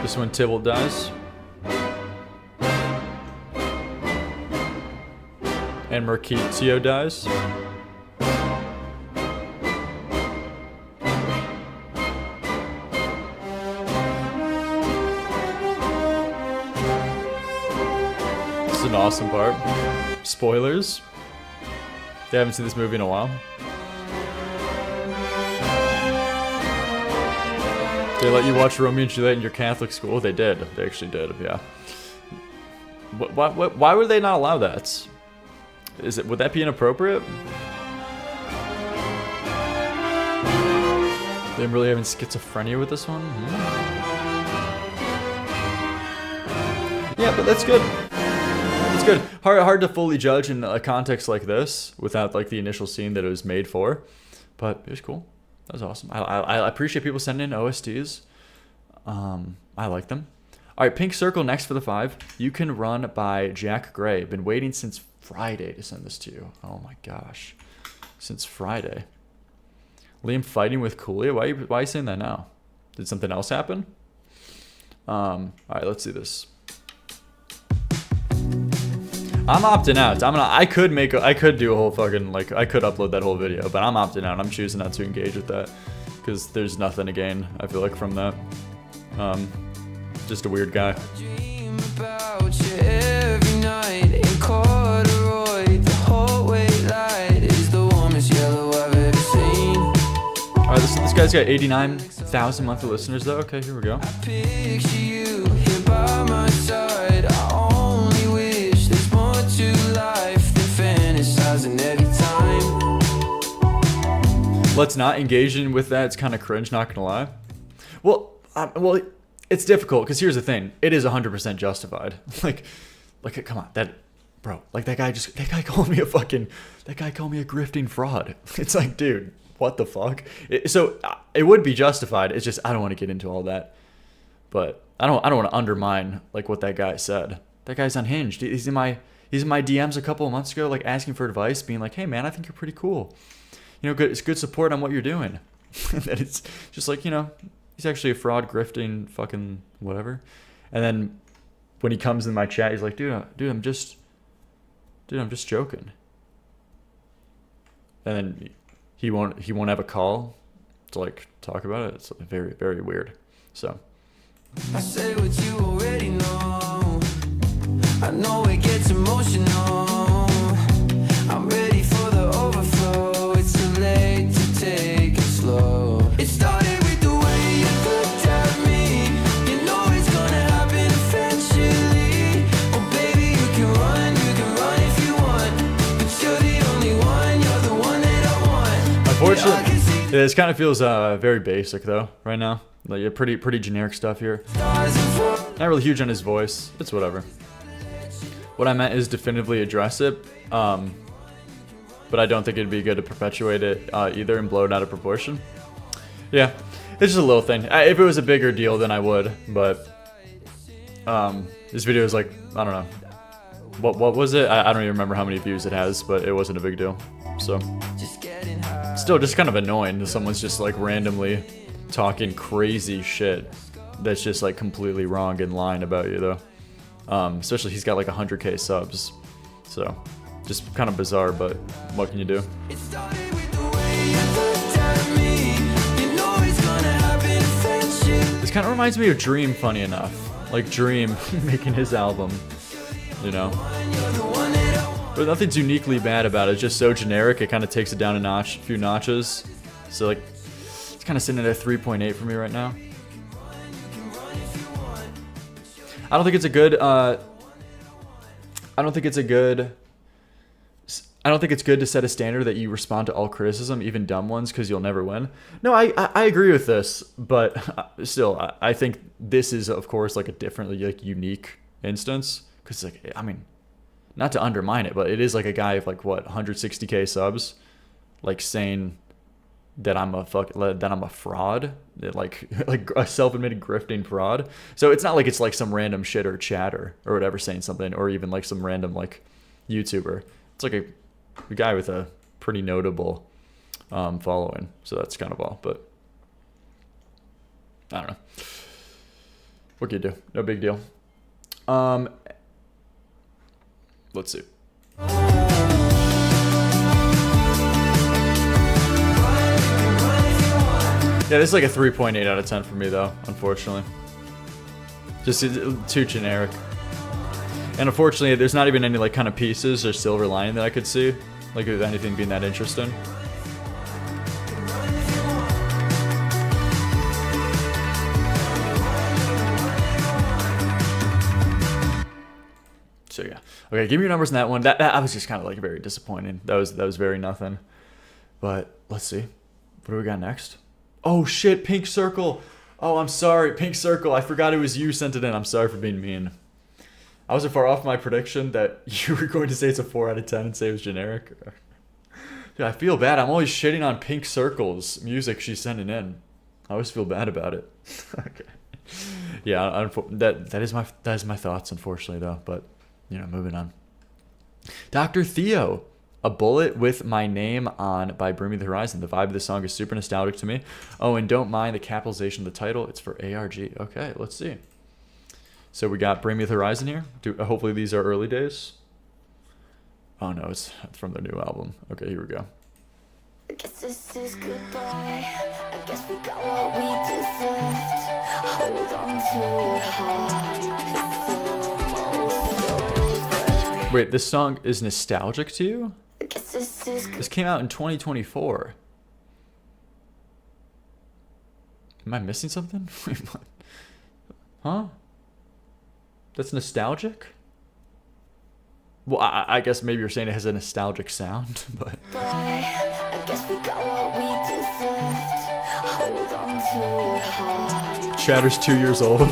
This is when Tybalt dies. And Mercutio dies. Awesome part. Spoilers. They haven't seen this movie in a while. They let you watch Romeo and Juliet in your Catholic school? They did. They actually did, yeah. Why would they not allow that? Would that be inappropriate? They really having schizophrenia with this one? Yeah, but that's good. It's good. Hard to fully judge in a context like this without like the initial scene that it was made for, but it was cool. That was awesome. I appreciate people sending in OSTs. I like them. All right, Pink Circle next for the 5. You Can Run by Jack Gray. Been waiting since Friday to send this to you. Oh my gosh, since Friday. Liam fighting with Coolio. Why are you saying that now? Did something else happen? All right, let's see this. I'm opting out. I could do a whole fucking, like, I could upload that whole video, but I'm opting out. I'm choosing not to engage with that because there's nothing to gain, I feel like, from that. Just a weird guy. Alright, this guy's got 89,000 monthly listeners though. Okay, here we go. Let's not engage in with that. It's kind of cringe, not gonna lie. Well, it's difficult because here's the thing. It is 100% justified. like, come on, bro. Like that guy called me a grifting fraud. It's like, dude, what the fuck? So it would be justified. It's just I don't want to get into all that. But I don't want to undermine like what that guy said. That guy's unhinged. He's in my DMs a couple of months ago, like asking for advice, being like, "Hey man, I think you're pretty cool. You know, it's good support on what you're doing." And then it's just like, you know, he's actually a fraud, grifting, fucking whatever. And then when he comes in my chat, he's like, dude, I'm just joking. And then he won't have a call to like talk about it. It's very, very weird. So I say what you already know. I know it gets emotional. I'm ready for the overflow. It's too late to take it slow. It started with the way you looked at me. You know it's gonna happen eventually. Oh baby, you can run if you want. But you're the only one, you're the one that I want. unfortunately, this kind of feels very basic though right now. Like pretty generic stuff here. Not really huge on his voice. It's whatever. What I meant is definitively address it. But I don't think it'd be good to perpetuate it either and blow it out of proportion. Yeah, it's just a little thing. If it was a bigger deal, then I would. But this video is like, I don't know. What was it? I don't even remember how many views it has, but it wasn't a big deal. So still just kind of annoying that someone's just like randomly talking crazy shit that's just like completely wrong and lying about you though. Especially he's got like 100k subs. So just kind of bizarre, but what can you do? This kind of reminds me of Dream, funny enough. Like Dream making his album, you know? But nothing's uniquely bad about it. It's just so generic, it kind of takes it down a few notches. So like, it's kind of sitting at a 3.8 for me right now. I don't think it's good to set a standard that you respond to all criticism, even dumb ones, because you'll never win. No, I agree with this, but still, I think this is, of course, like a different, like unique instance. Because, like, I mean, not to undermine it, but it is like a guy of like what 160k subs, like saying that I'm a fraud, that like a self-admitted grifting fraud. So it's not like it's like some random shit or chatter or whatever saying something, or even like some random like YouTuber. It's like a guy with a pretty notable following. So that's kind of all, but I don't know. What can you do? No big deal. Let's see. Yeah, this is like a 3.8 out of 10 for me though, unfortunately. Just too generic. And unfortunately, there's not even any like kind of pieces or silver lining that I could see. Like if anything being that interesting. So yeah. Okay, give me your numbers in that one. That was just kind of like very disappointing. That was very nothing. But let's see. What do we got next? Oh shit, Pink Circle. Oh, I'm sorry, Pink Circle. I forgot it was you sent it in. I'm sorry for being mean. I wasn't far off my prediction that you were going to say it's a 4 out of 10 and say it was generic. Dude, I feel bad. I'm always shitting on Pink Circle's music she's sending in. I always feel bad about it. Okay. Yeah, that is my thoughts, unfortunately, though. But, you know, moving on. Dr. Theo. A Bullet with My Name On by Bring Me the Horizon. The vibe of the song is super nostalgic to me. Oh, and don't mind the capitalization of the title. It's for ARG. Okay, let's see. So we got Bring Me the Horizon here. Hopefully these are early days. Oh no, it's from their new album. Okay, here we go. I guess this is goodbye. I guess we got what we deserved. Hold on to your heart. Wait, this song is nostalgic to you? I guess this is This came out in 2024. Am I missing something? Wait, what? Huh? That's nostalgic? Well, I guess maybe you're saying it has a nostalgic sound, but... I guess we got what we deserved. Hold on to your heart. Chatter's 2 years old. I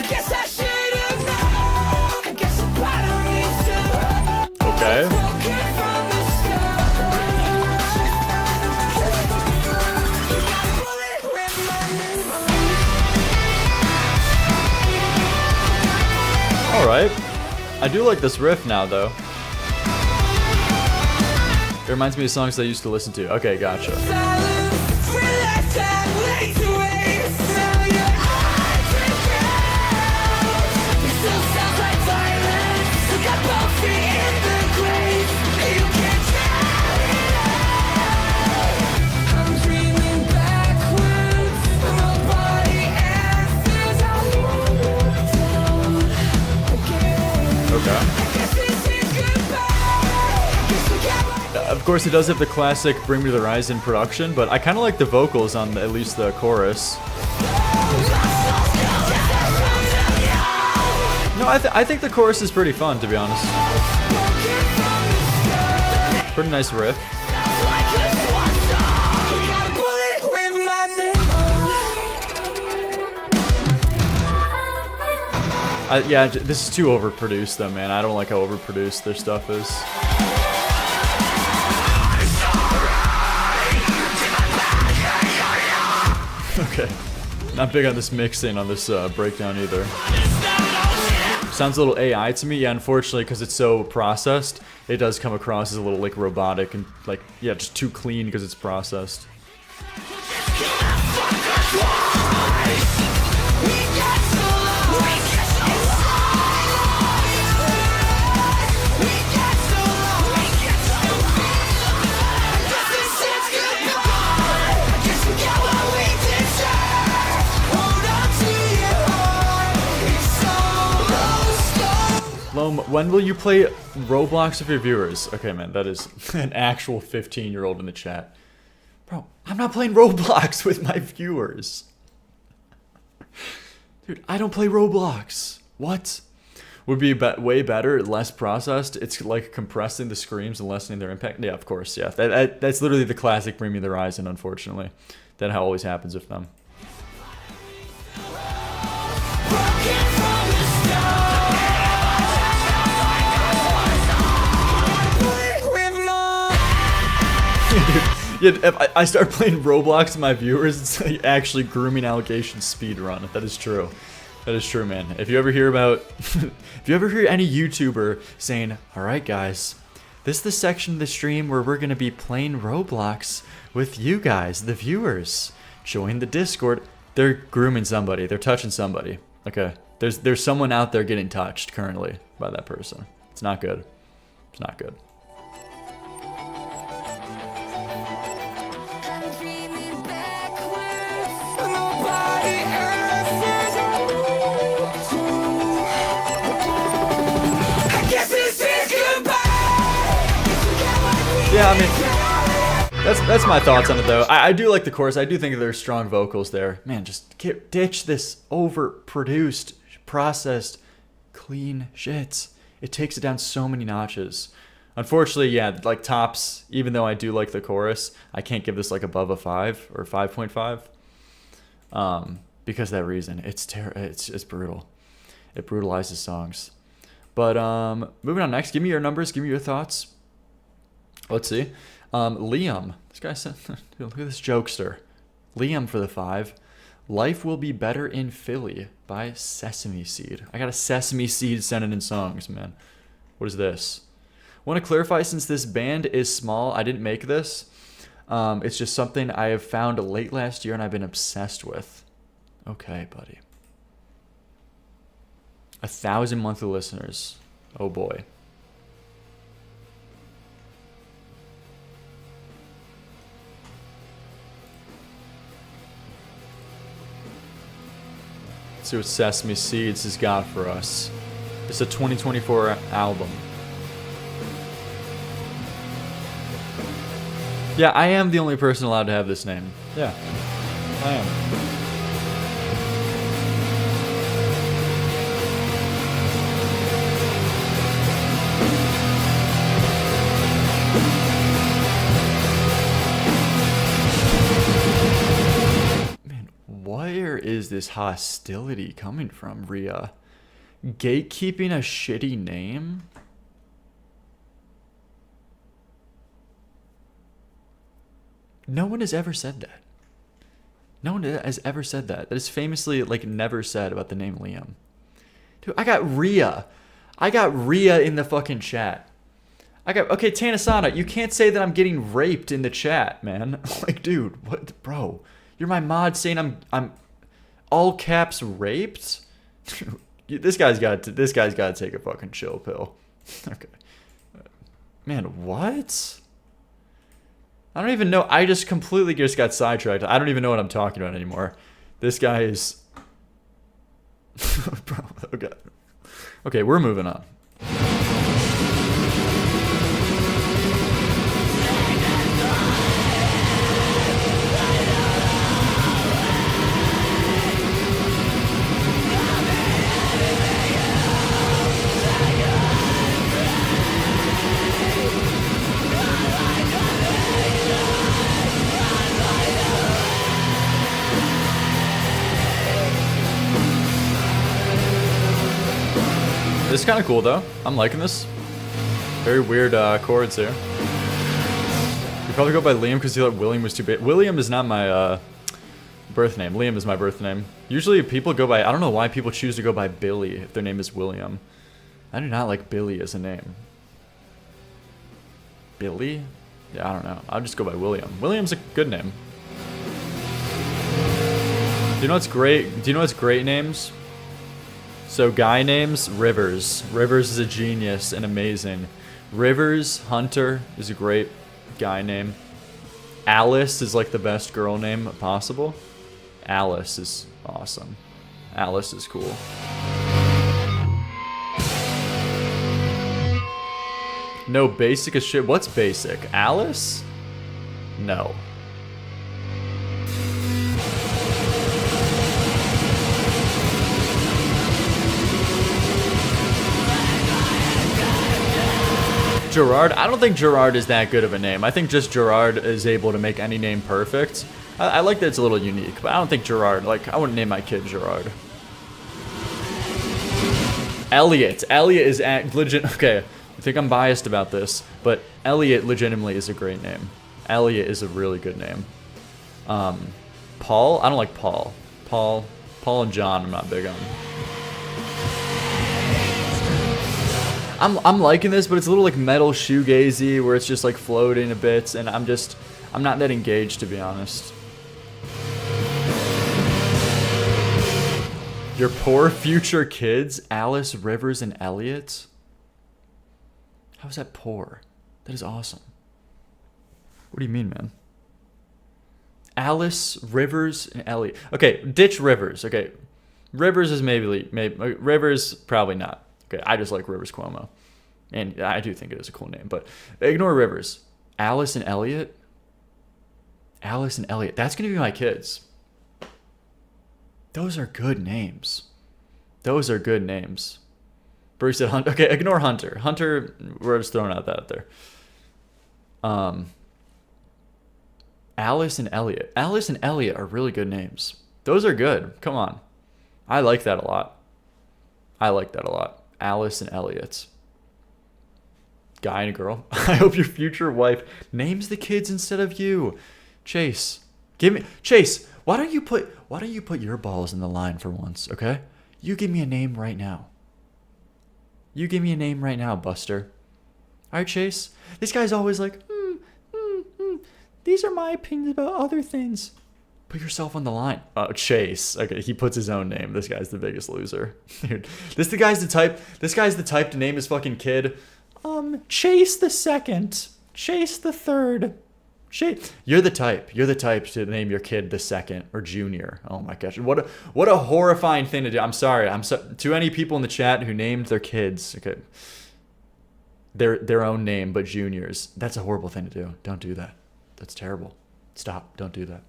guess I should have known. I guess I'm part of me too. Okay. Alright. I do like this riff now, though. It reminds me of songs I used to listen to. Okay, gotcha. Okay. Of course, it does have the classic "Bring Me the Horizon" production, but I kind of like the vocals on at least the chorus. No, I think the chorus is pretty fun, to be honest. Pretty nice riff. Yeah, this is too overproduced, though, man. I don't like how overproduced their stuff is. Okay. Not big on this mixing on this breakdown either. Sounds a little AI to me. Yeah, unfortunately, because it's so processed, it does come across as a little, like, robotic and, like, yeah, just too clean because it's processed. Loam, when will you play Roblox with your viewers? Okay, man, that is an actual 15-year-old in the chat. Bro, I'm not playing Roblox with my viewers. Dude, I don't play Roblox. What? Would be way better, less processed. It's like compressing the screams and lessening their impact. Yeah, of course, yeah. That's literally the classic Bring Me the Horizon, unfortunately. That how always happens with them. Yeah, if I start playing Roblox with my viewers, it's like actually grooming allegation speedrun. That is true. That is true, man. If you ever hear about, if you ever hear any YouTuber saying, "All right, guys, this is the section of the stream where we're gonna be playing Roblox with you guys, the viewers. Join the Discord." They're grooming somebody. They're touching somebody. Okay, there's someone out there getting touched currently by that person. It's not good. It's not good. Yeah, I mean, that's my thoughts on it, though. I do like the chorus. I do think there's strong vocals there. Man, just ditch this overproduced, processed, clean shit. It takes it down so many notches. Unfortunately, yeah, like tops, even though I do like the chorus, I can't give this like above a 5 or 5.5. Because of that reason. It's brutal. It brutalizes songs. But moving on next, give me your numbers, give me your thoughts. Let's see. Liam. This guy said, look at this jokester. Liam for the 5. Life Will Be Better in Philly by Sesame Seed. I got a Sesame Seed sending in songs, man. What is this? Want to clarify, since this band is small, I didn't make this. It's just something I have found late last year and I've been obsessed with. Okay, buddy. 1,000 monthly listeners. Oh boy. see what Sesame Seeds has got for us. It's a 2024 album. Yeah, I am the only person allowed to have this name. Yeah, I am. Man, where is this hostility coming from, Rhea? Gatekeeping a shitty name? No one has ever said that. No one has ever said that. That is famously, like, never said about the name Liam. Dude, I got Rhea. I got Rhea in the fucking chat. Okay, Tanasana, you can't say that I'm getting raped in the chat, man. Like, dude, what, bro? You're my mod saying I'm all caps raped? This guy's got to take a fucking chill pill. Okay. Man, what? I don't even know. I just completely got sidetracked. I don't even know what I'm talking about anymore. This guy is... Bro, okay. Okay, we're moving on. This is kind of cool, though. I'm liking this. Very weird chords here. You probably go by Liam because you thought William was too big. William is not my birth name. Liam is my birth name. Usually people go by... I don't know why people choose to go by Billy if their name is William. I do not like Billy as a name. Billy? Yeah, I don't know. I'll just go by William. William's a good name. Do you know what's great? Do you know what's great names? So guy names, Rivers. Rivers is a genius and amazing. Rivers, Hunter is a great guy name. Alice is like the best girl name possible. Alice is awesome. Alice is cool. No, basic as shit. What's basic? Alice? No. Gerard? I don't think Gerard is that good of a name. I think just Gerard is able to make any name perfect. I like that it's a little unique, but I don't think Gerard, like, I wouldn't name my kid Gerard. Elliot. Elliot is okay, I think I'm biased about this, but Elliot legitimately is a great name. Elliot is a really good name. Paul? I don't like Paul. Paul and John I'm not big on. I'm liking this, but it's a little like metal shoegazy where it's just like floating a bit, and I'm not that engaged, to be honest. Your poor future kids, Alice, Rivers, and Elliot? How is that poor? That is awesome. What do you mean, man? Alice, Rivers, and Elliot. Okay, ditch Rivers. Okay, Rivers is maybe Rivers, probably not. Okay, I just like Rivers Cuomo. And I do think it is a cool name, but ignore Rivers. Alice and Elliot? Alice and Elliot. That's going to be my kids. Those are good names. Those are good names. Bruce said Hunter. Okay, ignore Hunter. Hunter, we're just throwing out that out there. Alice and Elliot. Alice and Elliot are really good names. Those are good. Come on. I like that a lot. I like that a lot. Alice and Elliot. Guy and a girl. I hope your future wife names the kids instead of you. Chase. Chase, why don't you put your balls in the line for once, okay? You give me a name right now. You give me a name right now, Buster. Alright, Chase? This guy's always like, these are my opinions about other things. Put yourself on the line. Chase. Okay, he puts his own name. This guy's the biggest loser. Dude, this guy's the type to name his fucking kid, Chase the second, Chase the third, You're the type. You're the type to name your kid the second or junior. Oh my gosh. What a horrifying thing to do. I'm sorry. To any people in the chat who named their kids, okay, their own name but juniors. That's a horrible thing to do. Don't do that. That's terrible. Stop. Don't do that.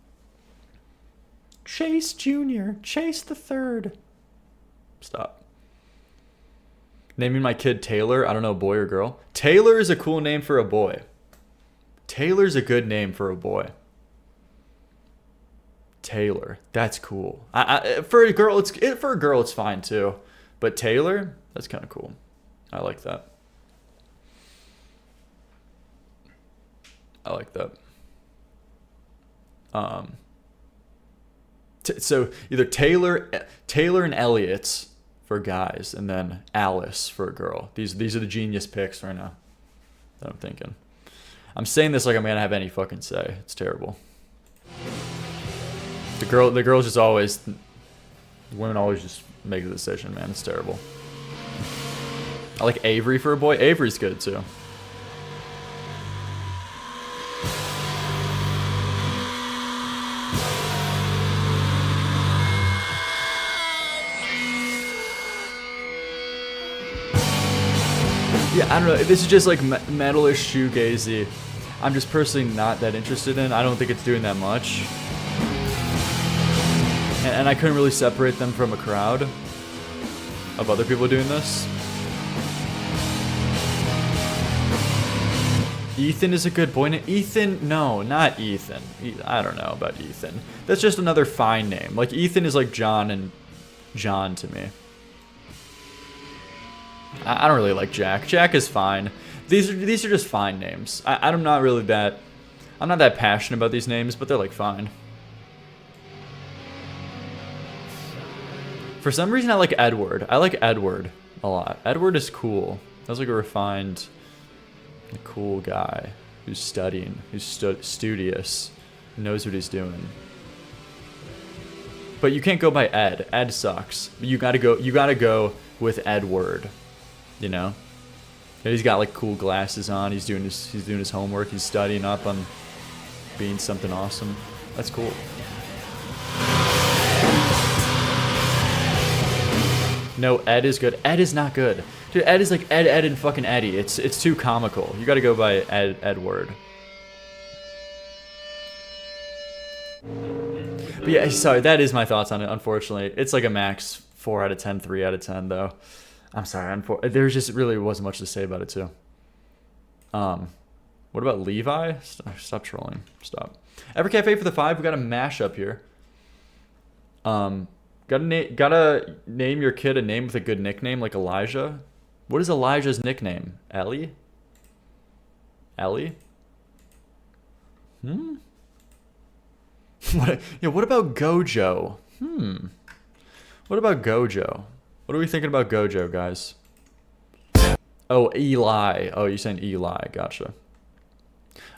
Chase Jr. Chase the third. Stop. Naming my kid Taylor. I don't know, boy or girl. Taylor is a cool name for a boy. Taylor's a good name for a boy. Taylor. That's cool. For a girl, it's fine too. But Taylor, that's kind of cool. I like that. I like that. So either Taylor and Elliot for guys, and then Alice for a girl. These are the genius picks right now that I'm thinking. I'm saying this like I'm gonna have any fucking say. It's terrible. The girls just always, women always just make the decision, man. It's terrible. I like Avery for a boy. Avery's good too. Yeah, I don't know. This is just like metalish shoegazy. I'm just personally not that interested in. I don't think it's doing that much. And I couldn't really separate them from a crowd of other people doing this. Ethan is a good boy. Ethan? No, not Ethan. I don't know about Ethan. That's just another fine name. Like, Ethan is like John and John to me. I don't really like Jack. Jack is fine. These are just fine names. I'm not really that. I'm not that passionate about these names, but they're like fine. For some reason, I like Edward. I like Edward a lot. Edward is cool. That's like a refined, cool guy who's studying, who's studious, knows what he's doing. But you can't go by Ed. Ed sucks. You gotta go with Edward. You know, he's got like cool glasses on. He's doing his homework. He's studying up on being something awesome. That's cool. No, Ed is good. Ed is not good, dude. Ed is like Ed and fucking Eddie. It's too comical. You got to go by Edward. But yeah, sorry. That is my thoughts on it. Unfortunately, it's like a max 4 out of 10, 3 out of 10 though. I'm sorry. There just really wasn't much to say about it too. What about Levi? Stop trolling. Stop. Evercafe for the 5. We got a mashup here. Gotta name your kid a name with a good nickname like Elijah. What is Elijah's nickname? Ellie? Ellie? What about Gojo? What about Gojo? What are we thinking about Gojo, guys? Oh, Eli. Oh, you're saying Eli. Gotcha.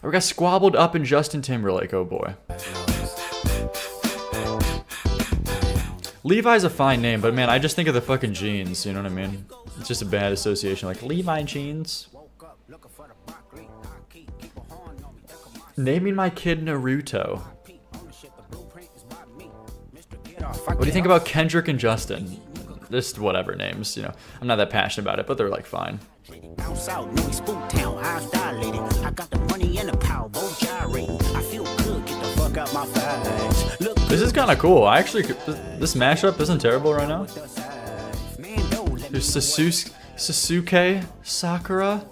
We got Squabbled Up in Justin Timberlake. Oh, boy. Levi's a fine name, but man, I just think of the fucking jeans. You know what I mean? It's just a bad association. Like, Levi jeans. Naming my kid Naruto. What do you think about Kendrick and Justin? Just whatever names, you know. I'm not that passionate about it, but they're like fine. This is kind of cool. This mashup isn't terrible right now. There's Sasuke, Sakura,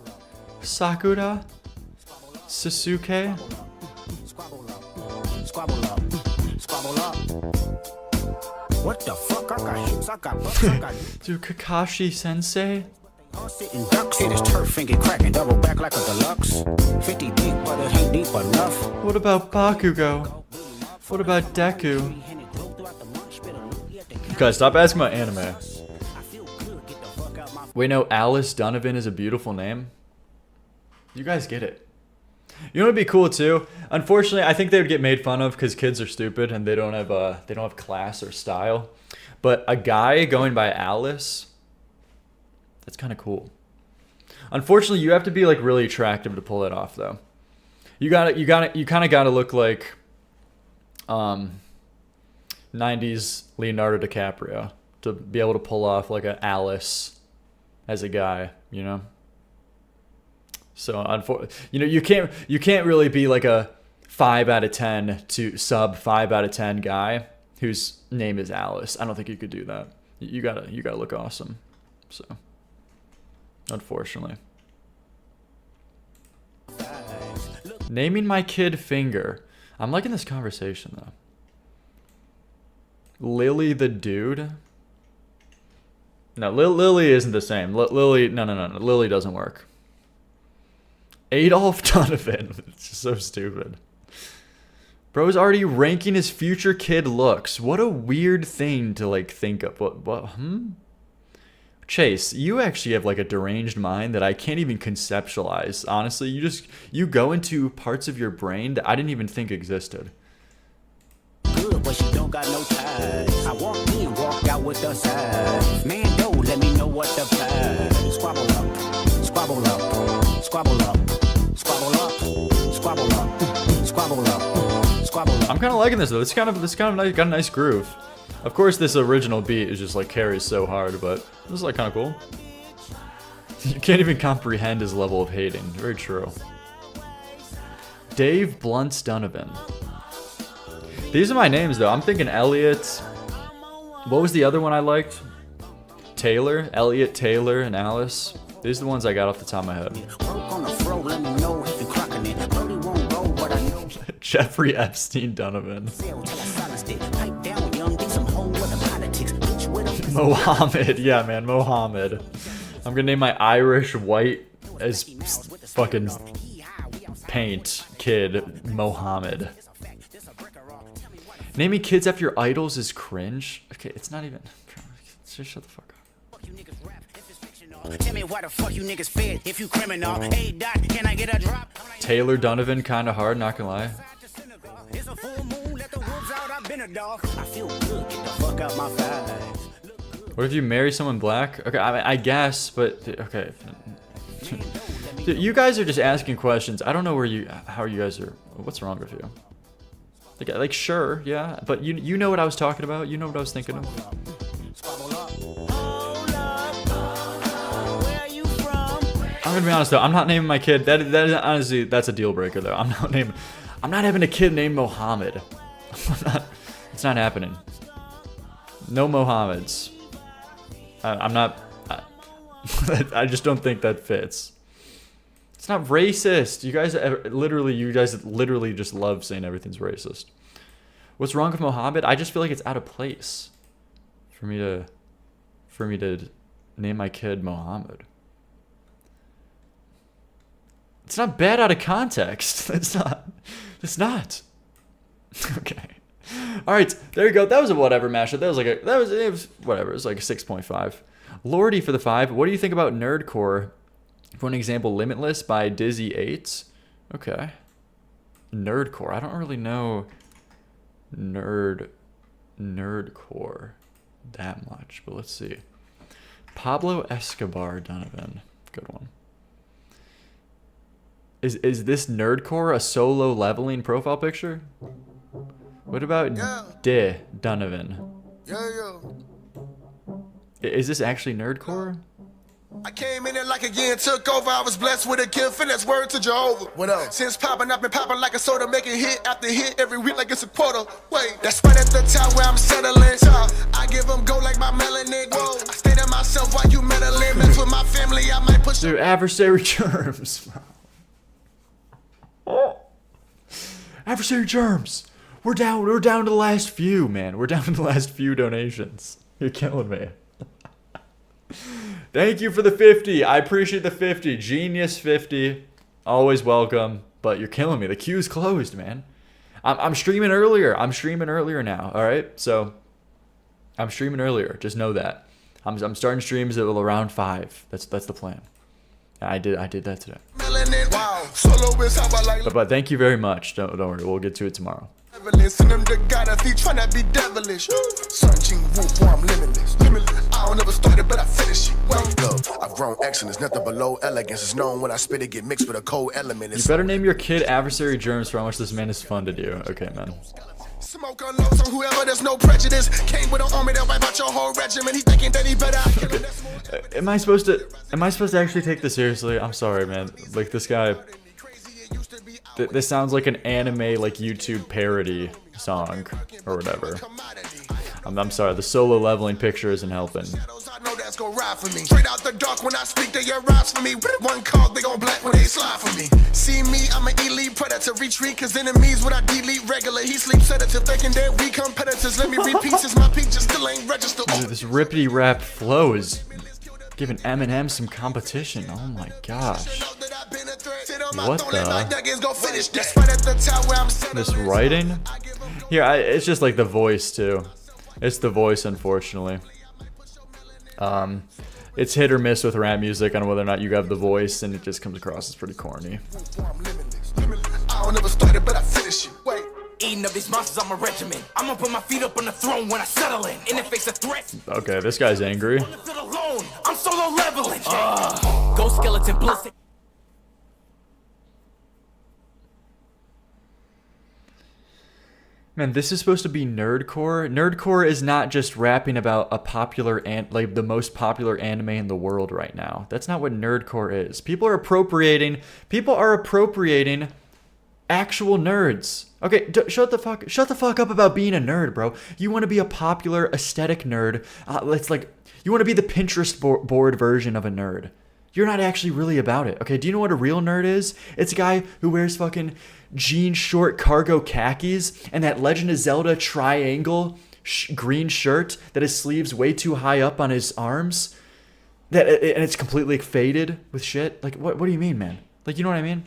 Sasuke. What the fuck? I got hips, I got butts, I got dude, Kakashi Sensei. Sitting ducks, hit his turf and get cracking, double back like a deluxe. 50 deep, but it ain't deep enough. What about Bakugo? What about Deku? Guys, stop asking about anime. Wait, no, Alice Donovan is a beautiful name. You guys get it. You know what'd be cool too? Unfortunately, I think they would get made fun of because kids are stupid and they don't have class or style. But a guy going by Alice, that's kind of cool. Unfortunately, you have to be like really attractive to pull it off though. You kind of gotta look like 90s Leonardo DiCaprio to be able to pull off like a Alice as a guy, you know. So you can't really be like a 5 out of 10 to sub 5 out of 10 guy whose name is Alice. I don't think you could do that. You gotta look awesome. So, unfortunately. Naming my kid Finger. I'm liking this conversation though. Lily the dude. No, Lily isn't the same. Lily, no. Lily doesn't work. Adolf Donovan. It's just so stupid. Bro's already ranking his future kid looks. What a weird thing to like think of. What? Chase, you actually have like a deranged mind that I can't even conceptualize. Honestly, you go into parts of your brain that I didn't even think existed. Good, but she don't got no ties. I walk in, walk out with the size. Man, don't let me know what the prize. Squabble up, squabble up, squabble up, squabble up, squabble up, squabble up, squabble up. I'm kind of liking this though. It's kind of nice, got a nice groove. Of course, this original beat is just like carries so hard, but this is like kind of cool. You can't even comprehend his level of hating. Very true. Dave Blunts Donovan. These are my names though. I'm thinking Elliot. What was the other one I liked? Taylor, Elliot, Taylor, and Alice. These are the ones I got off the top of my head. Jeffrey Epstein Donovan. Mohammed, yeah man, Mohammed. I'm gonna name my Irish white as fucking paint kid Mohammed. Naming kids after your idols is cringe. Okay, it's not even. Just shut the fuck up. Tell me why the fuck you niggas fed if you criminal. Hey Doc, can I get a drop? Taylor Donovan, kind of hard, not gonna lie. It's a full moon, let the wolves out. I've been a dog. I feel good. Get the fuck out my thighs. What if you marry someone black? Okay, I guess, but okay. Dude, you guys are just asking questions. I don't know how you guys are. What's wrong with you? Like sure, yeah, but you know what I was talking about. You know what I was thinking of. I'm gonna be honest though. I'm not naming my kid. That is honestly that's a deal breaker though. I'm not having a kid named Mohammed. It's not happening. No Mohammeds. I'm not. I just don't think that fits. It's not racist. You guys literally just love saying everything's racist. What's wrong with Mohammed? I just feel like it's out of place for me to name my kid Mohammed. It's not bad out of context. It's not. Okay. All right, there you go. That was a whatever mashup. It was whatever. It was like a 6.5. Lordy for the 5. What do you think about Nerdcore? For an example, Limitless by Dizzy 8. Okay. Nerdcore. I don't really know Nerdcore that much, but let's see. Pablo Escobar Donovan. Good one. Is this Nerdcore a solo leveling profile picture? What about De Donovan? Is this actually Nerdcore? I came in there like a year and took over. I was blessed with a gift, and that's word to Jehovah. What up? Since popping, I've been popping like a soda, making hit after hit every week like it's a quota. Wait, that's right at the top where I'm settling. I give them go like my melanin. Whoa, I stay to myself while you meddling. Mess with my family, I might push. Dude, adversary germs. Adversary germs. We're down to the last few, man. We're down to the last few donations. You're killing me. Thank you for the 50. I appreciate the 50. Genius 50. Always welcome. But you're killing me. The queue's closed, man. I'm streaming earlier. I'm streaming earlier now. All right. So I'm streaming earlier. Just know that. I'm starting streams at around 5. That's the plan. I did that today. But thank you very much. Don't worry. We'll get to it tomorrow. Send them to God if he tryna be devilish. Sun Jing Wu, boy, I'm limitless. I don't ever started, but I finish it. Wake up. I've grown excellence, nothing below elegance. It's known when I spit it, get mixed with a cold element. You better name your kid Adversary Germs for how much this man has funded you. Okay, man. Smoke unloads on whoever, there's no prejudice. Came with an army that wipe out your whole regiment. He thinking that he better. Okay. Am I supposed to actually take this seriously? I'm sorry, man. Like, this guy, this sounds like an anime, like, YouTube parody song or whatever. I'm sorry, the solo leveling picture isn't helping. I know that's gonna ride for me. Straight out the dark when I speak, they arise for me. One call, they gon' black when they slide for me. See me, I'm an elite predator. Retreat, cause enemies when I delete regular. He sleeps sedative, thinking that we competitors. Let me repeat, since my peak just still ain't registered. Dude, this rippity rap flow is giving Eminem some competition. Oh my gosh. What the? This writing? Here, it's just like the voice too. It's the voice, unfortunately. It's hit or miss with rap music on whether or not you have the voice, and it just comes across as pretty corny. I never started, but I finish it. Wait. Eating up these monsters, I'm a regiment. I'm gonna put my feet up on the throne when I settle in the face of threats. Okay, this guy's angry. Alone, I'm solo leveling. Ghost skeleton ballistic. Man, this is supposed to be nerdcore. Nerdcore is not just rapping about a popular like the most popular anime in the world right now. That's not what nerdcore is. People are appropriating actual nerds. Okay, shut the fuck up about being a nerd, bro. You want to be a popular aesthetic nerd. It's like you want to be the Pinterest board version of a nerd. You're not actually really about it. Okay, do you know what a real nerd is? It's a guy who wears fucking jean short cargo khakis and that Legend of Zelda triangle green shirt that his sleeves way too high up on his arms. And it's completely faded with shit. Like, what do you mean, man? Like, you know what I mean?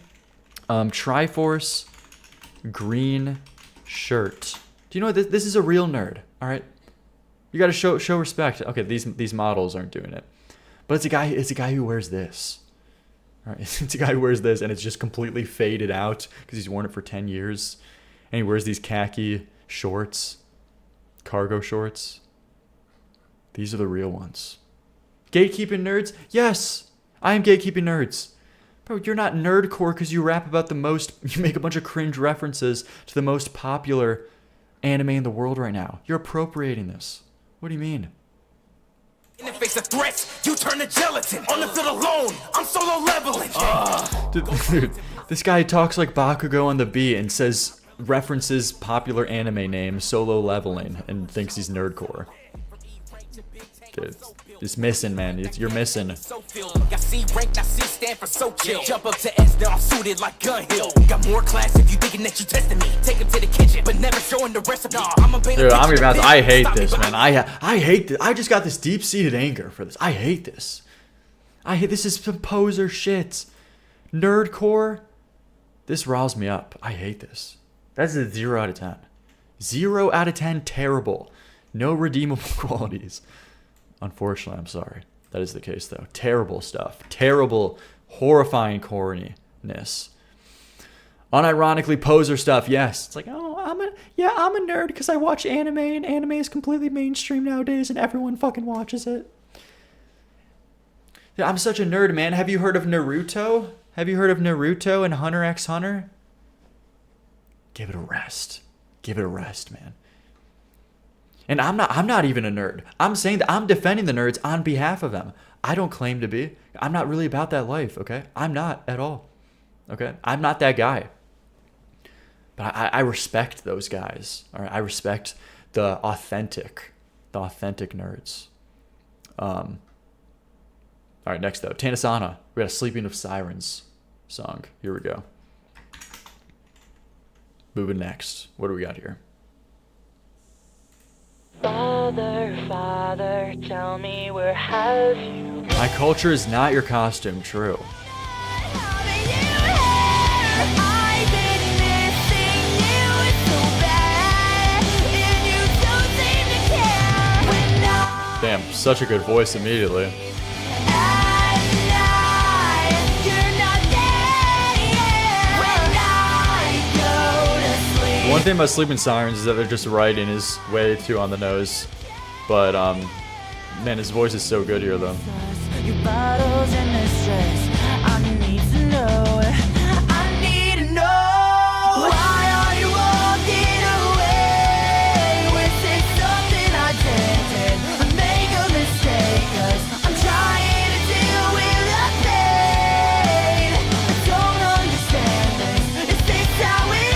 Triforce green shirt. Do you know what this is a real nerd, all right? You got to show respect. Okay, these models aren't doing it. But it's a guy who wears this. All right, it's a guy who wears this and it's just completely faded out because he's worn it for 10 years. And he wears these khaki shorts, cargo shorts. These are the real ones. Gatekeeping nerds? Yes, I am gatekeeping nerds. Bro, you're not nerdcore because you rap about you make a bunch of cringe references to the most popular anime in the world right now. You're appropriating this. What do you mean? In the face of threats, you turn to gelatin. On the field alone, I'm solo leveling. Dude, this guy talks like Bakugo on the beat and references popular anime names, solo leveling, and thinks he's nerdcore. Dude, it's missing, man. You're missing. I see rank, I see stand for so chill. Jump up to S, now I'm suited like Gun Hill. Got more class if you thinking that you testing me. Take him to the kitchen, but never showing the recipe. Dude, I'm gonna be honest, I hate this, man. I hate this. I just got this deep-seated anger for this. I hate this. This is some poser shit. Nerdcore. This riles me up. I hate this. That's a 0 out of 10. 0 out of 10, terrible. No redeemable qualities. Unfortunately, I'm sorry. That is the case, though. Terrible stuff. Terrible, horrifying corniness. Unironically poser stuff, yes. It's like, oh, I'm a nerd because I watch anime, and anime is completely mainstream nowadays, and everyone fucking watches it. Yeah, I'm such a nerd, man. Have you heard of Naruto? Have you heard of Naruto and Hunter x Hunter? Give it a rest. Give it a rest, man. And I'm not even a nerd. I'm saying that I'm defending the nerds on behalf of them. I don't claim to be. I'm not really about that life, okay? I'm not at all. Okay? I'm not that guy. But I respect those guys. All right? I respect the authentic nerds. All right, next up, Tanasana. We got a Sleeping of Sirens song. Here we go. Moving next. What do we got here? Father, Father, tell me where have you? My culture is not your costume, true. Damn, such a good voice immediately. One thing about Sleeping Sirens is that they're just writing is way too on the nose. But, man, his voice is so good here, though. your battles and the stress. I need to know. I need to know. Why are you walking away? Was it something I did? Make a mistake, 'cause I'm trying to deal with the pain. I don't understand this. Is this how it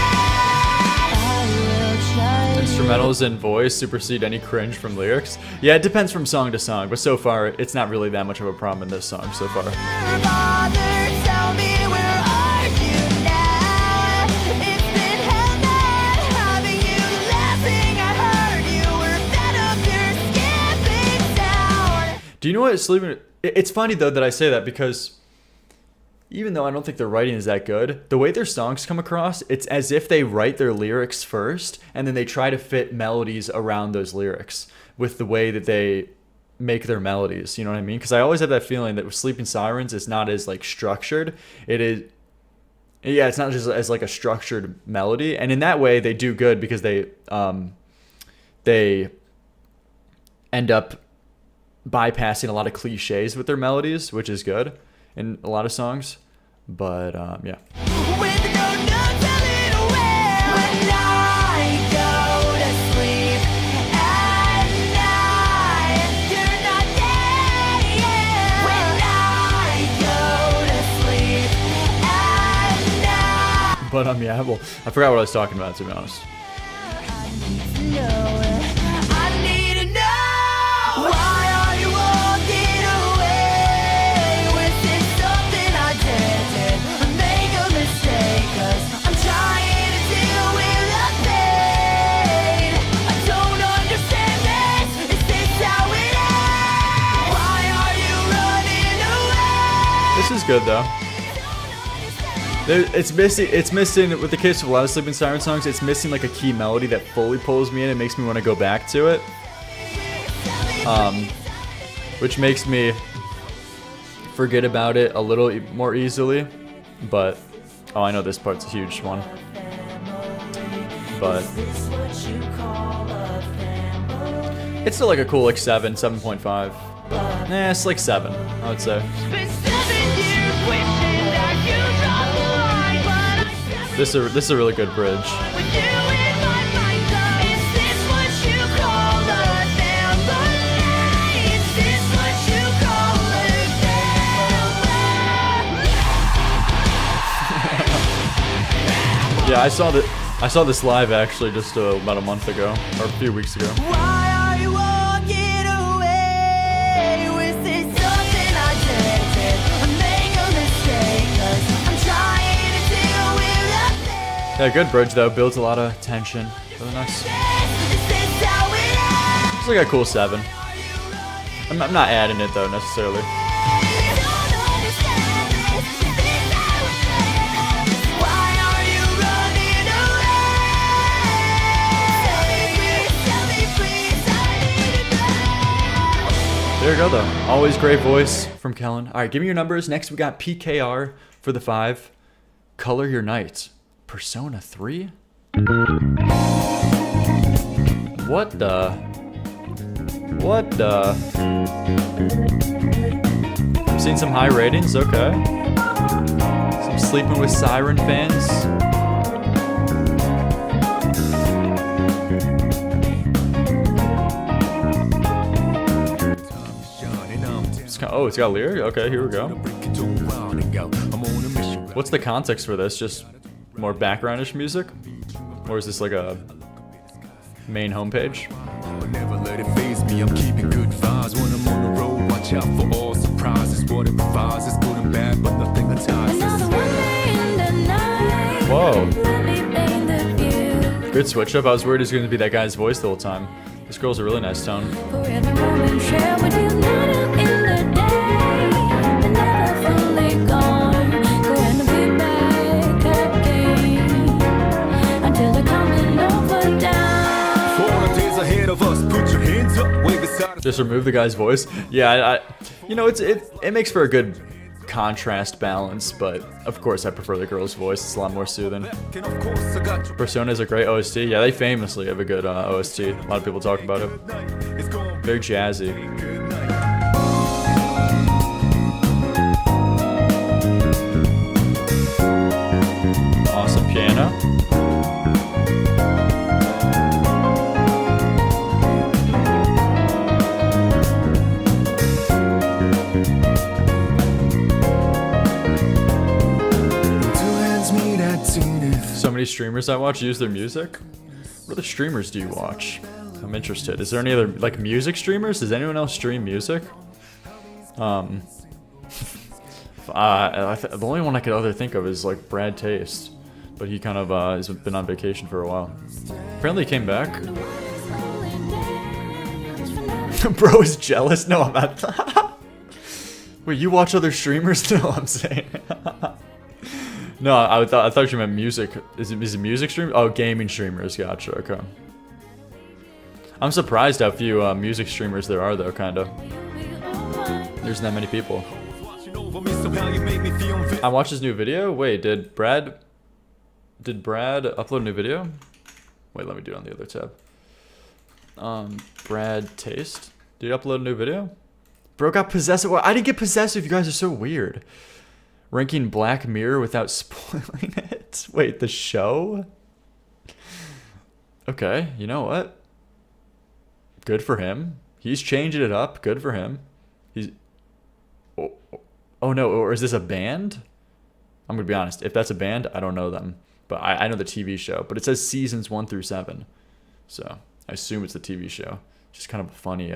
ends? I will try. Instrumentals and voice supersede any cringe from lyrics. Yeah, it depends from song to song, but so far it's not really that much of a problem in this song so far. Father, tell me, where are you now? It's been hell not having you laughing. I heard you were fed up, you're skipping down. Do you know what sleeping? It's funny though that I say that because even though I don't think their writing is that good, the way their songs come across, it's as if they write their lyrics first and then they try to fit melodies around those lyrics with the way that they make their melodies. You know what I mean? Because I always have that feeling that with Sleeping Sirens, it's not as like structured. It is, yeah, it's not just as like a structured melody, and in that way they do good because they end up bypassing a lot of cliches with their melodies, which is good in a lot of songs. But yeah. With no notes, a little where when I go to sleep at night, you're not there. When I go to sleep at night. But yeah, well, I forgot what I was talking about, to be honest. I need to know. Why are you walking away? Was it something I did? Make a mistake, 'cause I'm trying to deal with the pain. I don't understand this. Is this how it ends? Why are you running away? This is good though. It's missing with the case of a lot of Sleeping Siren songs. It's missing like a key melody that fully pulls me in and makes me want to go back to it, which makes me forget about it a little more easily. But oh, I know this part's a huge one. But it's still like a cool like 7.5. Nah, it's like 7, I would say. This is a really good bridge. Yeah, I saw this live actually just about a month ago or a few weeks ago. Why are you walking away? Was it something I did? Make a mistake, 'cause I'm trying to deal with the pain. Yeah, good bridge though. Builds a lot of tension. Really nice. Is this how it ends? It's like a cool 7. I'm not adding it though necessarily. There you go though. Always great voice from Kellen. All right, give me your numbers. Next we got PKR for the 5. Color Your Night. Persona 3? What the? I've seen some high ratings, okay. Some Sleeping with Siren fans. It's got lyric? Okay, here we go. What's the context for this? Just more backgroundish music? Or is this like a main homepage? Never let it faze me, I'm keeping good vibes. When I'm on the road, watch out for all surprises. Whatever vibes is good and bad, but nothing entices. Whoa. Good switch up. I was worried it was going to be that guy's voice the whole time. This girl's a really nice tone. Just remove the guy's voice. Yeah, you know, it makes for a good contrast balance, but of course I prefer the girl's voice. It's a lot more soothing. Persona is a great OST. Yeah, they famously have a good OST. A lot of people talk about it. Very jazzy. many streamers I watch use their music? What other streamers do you watch? I'm interested. Is there any other like music streamers? Does anyone else stream music? The only one I could other think of is like Brad Taste, but he kind of has been on vacation for a while. Apparently he came back. Bro is jealous? No, I'm not. Wait, you watch other streamers? No, I'm saying. No, I thought you meant music. Is it music stream? Oh, gaming streamers. Gotcha. Okay. I'm surprised how few music streamers there are, though. Kinda. There's not many people. I watched his new video. Wait, did Brad upload a new video? Wait, let me do it on the other tab. Brad Taste. Did he upload a new video? Bro got possessive. Well, I didn't get possessive. You guys are so weird. Ranking Black Mirror without spoiling it. Wait, the show? Okay, you know what? Good for him. He's changing it up. Good for him. He's... Oh no, or is this a band? I'm gonna be honest. If that's a band, I don't know them. But I know the TV show. But it says seasons 1 through 7. So I assume it's the TV show. Just kind of a funny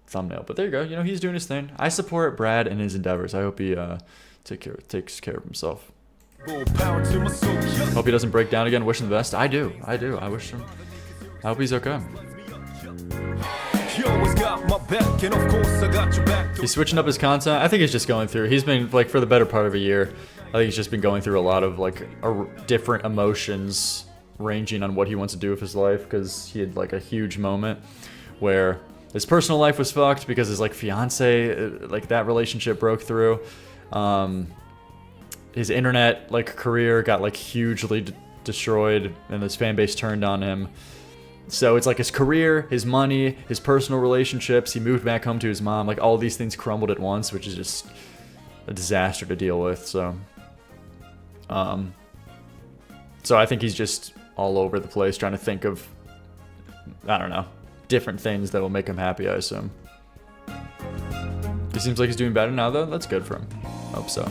thumbnail. But there you go. You know, he's doing his thing. I support Brad in his endeavors. I hope he takes care of himself. Hope he doesn't break down again. Wish him the best. I do. I wish him. I hope he's okay. He's switching up his content. I think he's just going through. He's been like for the better part of a year. I think he's just been going through a lot of like different emotions, ranging on what he wants to do with his life. Because he had like a huge moment where his personal life was fucked because his like fiance, like that relationship broke through. His internet like career got like hugely destroyed, and his fan base turned on him. So it's like his career, his money, his personal relationships. He moved back home to his mom. Like all these things crumbled at once, which is just a disaster to deal with. So, so I think he's just all over the place trying to think of, I don't know, different things that will make him happy, I assume. He seems like he's doing better now, though. That's good for him. Hope so.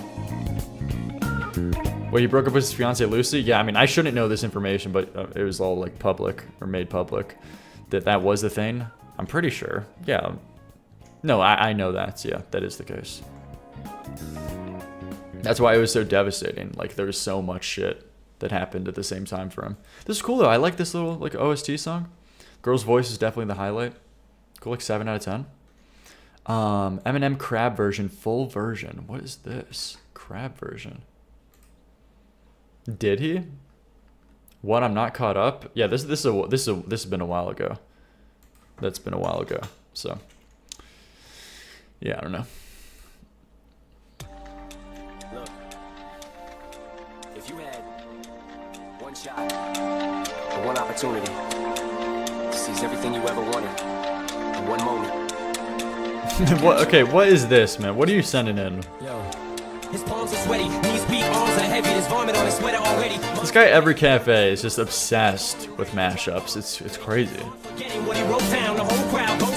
Wait, he broke up with his fiancée Lucy? Yeah, I mean, I shouldn't know this information, but it was all like public or made public that was the thing. I'm pretty sure. Yeah. No, I know that. Yeah, that is the case. That's why it was so devastating. Like, there was so much shit that happened at the same time for him. This is cool, though. I like this little like OST song. Girl's voice is definitely the highlight. Cool, like 7 out of 10. Eminem Crab version, full version. What is this? Crab version. Did he? What? I'm not caught up. Yeah, this has been a while ago. That's been a while ago. So, yeah, I don't know. Look, if you had one shot or one opportunity to seize everything you ever wanted in one moment. What? Okay, what is this, man? What are you sending in? Yo. His palms are sweaty, knees weak, arms are heavy, there's vomit on his sweater already. This guy every cafe is just obsessed with mashups. It's crazy.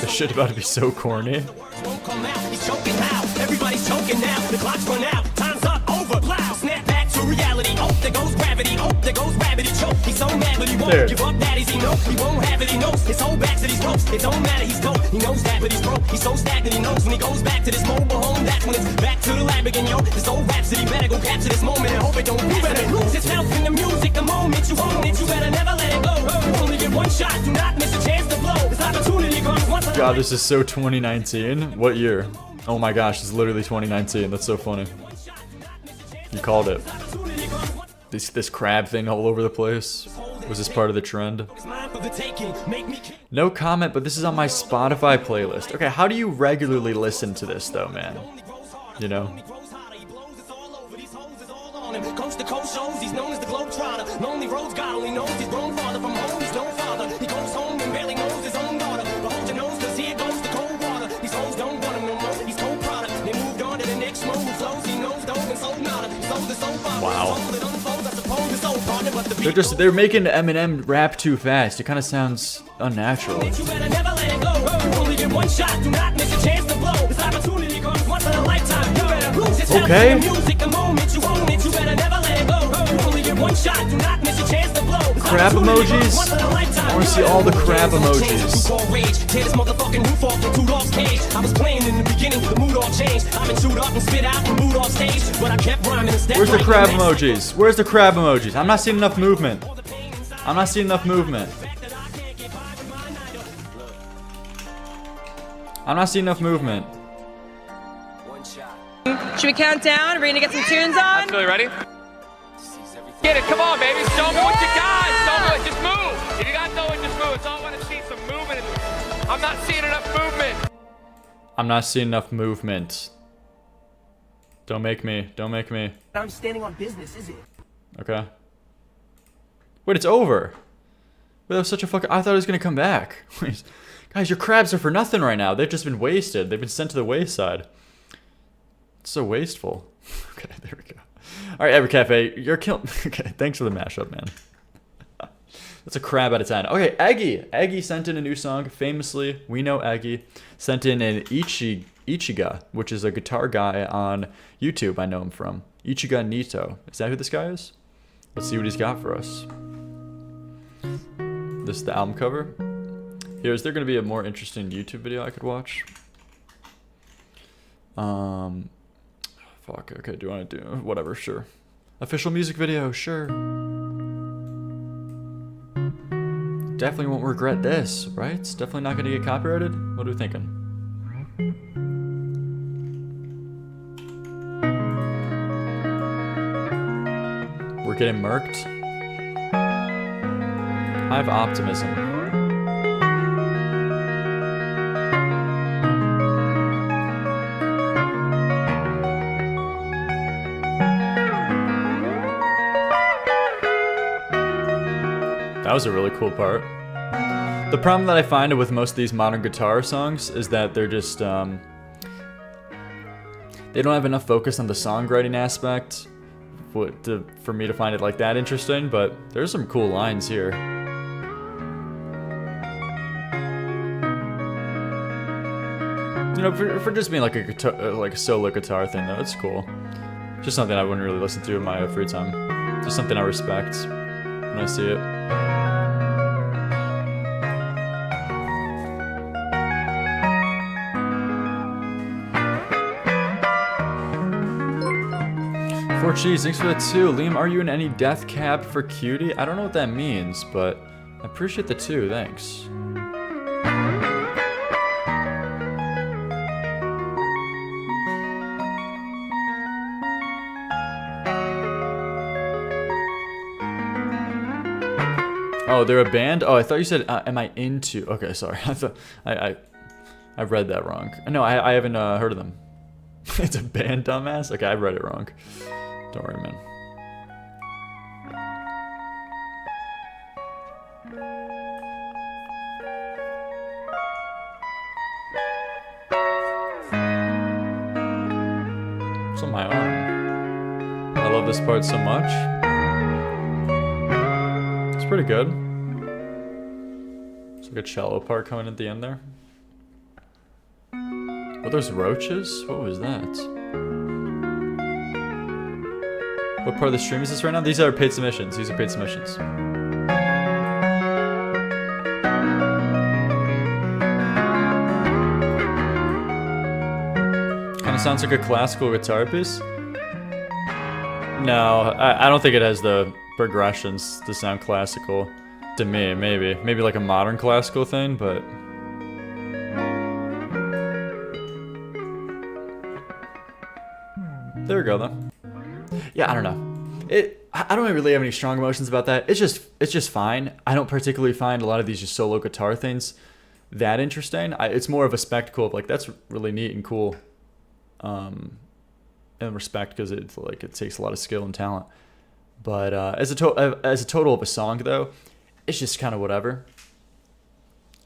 This shit about to be so corny. Won't come out, he's choking how? Everybody's choking now, the clock's run out, time's up, over, plow, snap back to reality. Oh, there goes gravity, oh, there goes gravity, choke. He's so mad, but he won't give up, that is he knows. He won't have it, he knows. His whole back to these ropes, it don't matter, he's dope. He knows that, but he's broke. He's so stagnant, he knows when he goes back to this mobile home. That's when it's back to the lab again, yo. This old rhapsody better go capture this moment and hope it don't pass. Better lose itself in the music, the moment you own it, you better never let it go. You only get one shot, do not miss a chance to blow. This opportunity comes once a God, this is so 2019. What year? Oh my gosh, it's literally 2019. That's so funny. You called it. This crab thing all over the place. Was this part of the trend? No comment, but this is on my Spotify playlist. Okay, how do you regularly listen to this though, man? You know? Coast to coast shows, he's known as the Globetrotter. Lonely roads, God only knows he's grown farther from home. He's no father. He goes home and barely knows his own daughter. But hold your nose, cause here goes the cold water. These hoes don't want him no more. He's cold product. They moved on to the next move. Flows, he knows dope and sold nada. Sold the soul father. Wow. Sold it unfolds, I suppose it's old partner, but the They're making Eminem rap too fast. It kind of sounds unnatural. You better never let it go. You only get one shot, do not miss a chance to blow. This opportunity comes once in a lifetime. You better lose yourself in the music, the moment you own it. You better never let it go. You crab emojis? I want to see all the crab emojis. Where's the crab emojis? Where's the crab emojis? I'm not seeing enough movement. I'm not seeing enough movement. I'm not seeing enough movement. Should we count down? Are we gonna get some tunes on? Absolutely ready? Get it, come on, baby. Show me what you got. Show me, just move. If you got no one, just move. It's all I want to see some movement. I'm not seeing enough movement. I'm not seeing enough movement. Don't make me. Don't make me. I'm standing on business, is it? Okay. Wait, it's over. Wait, that was such a fucking... I thought it was gonna come back. Guys, your crabs are for nothing right now. They've just been wasted. They've been sent to the wayside. It's so wasteful. Okay, there we go. All right, Evercafe, you're killing... Okay, thanks for the mashup, man. That's a crab out of 10. Okay, Eggy. Eggy sent in a new song. Famously, we know Eggy. Sent in an Ichiga, which is a guitar guy on YouTube I know him from. Ichiga Nito. Is that who this guy is? Let's see what he's got for us. This is the album cover. Here, is there going to be a more interesting YouTube video I could watch? Fuck, okay, do you want to do... Whatever, sure. Official music video, sure. Definitely won't regret this, right? It's definitely not going to get copyrighted? What are we thinking? We're getting murked? I have optimism. That was a really cool part. The problem that I find with most of these modern guitar songs is that they're just, they don't have enough focus on the songwriting aspect for me to find it like that interesting, but there's some cool lines here. You know, for just being like a guitar, like a solo guitar thing though, it's cool. Just something I wouldn't really listen to in my free time. Just something I respect when I see it. For cheese, thanks for the 2. Liam, are you in any death cab for cutie? I don't know what that means, but I appreciate the 2, thanks. Oh, they're a band? Oh, I thought you said, am I into... Okay, sorry. I thought... I read that wrong. No, I haven't heard of them. It's a band, dumbass? Okay, I read it wrong. Don't worry, man. It's on my arm. I love this part so much. It's pretty good. It's like a cello part coming at the end there. Oh, there's roaches? What was that? What part of the stream is this right now? These are paid submissions. These are paid submissions. Kind of sounds like a classical guitar piece. No, I don't think it has the progressions to sound classical. To me, maybe. Maybe like a modern classical thing, but... There we go, though. Yeah, I don't know. I don't really have any strong emotions about that. It's just fine. I don't particularly find a lot of these just solo guitar things that interesting. It's more of a spectacle of like, that's really neat and cool. And respect, because it's like it takes a lot of skill and talent. But as a total of a song though, it's just kind of whatever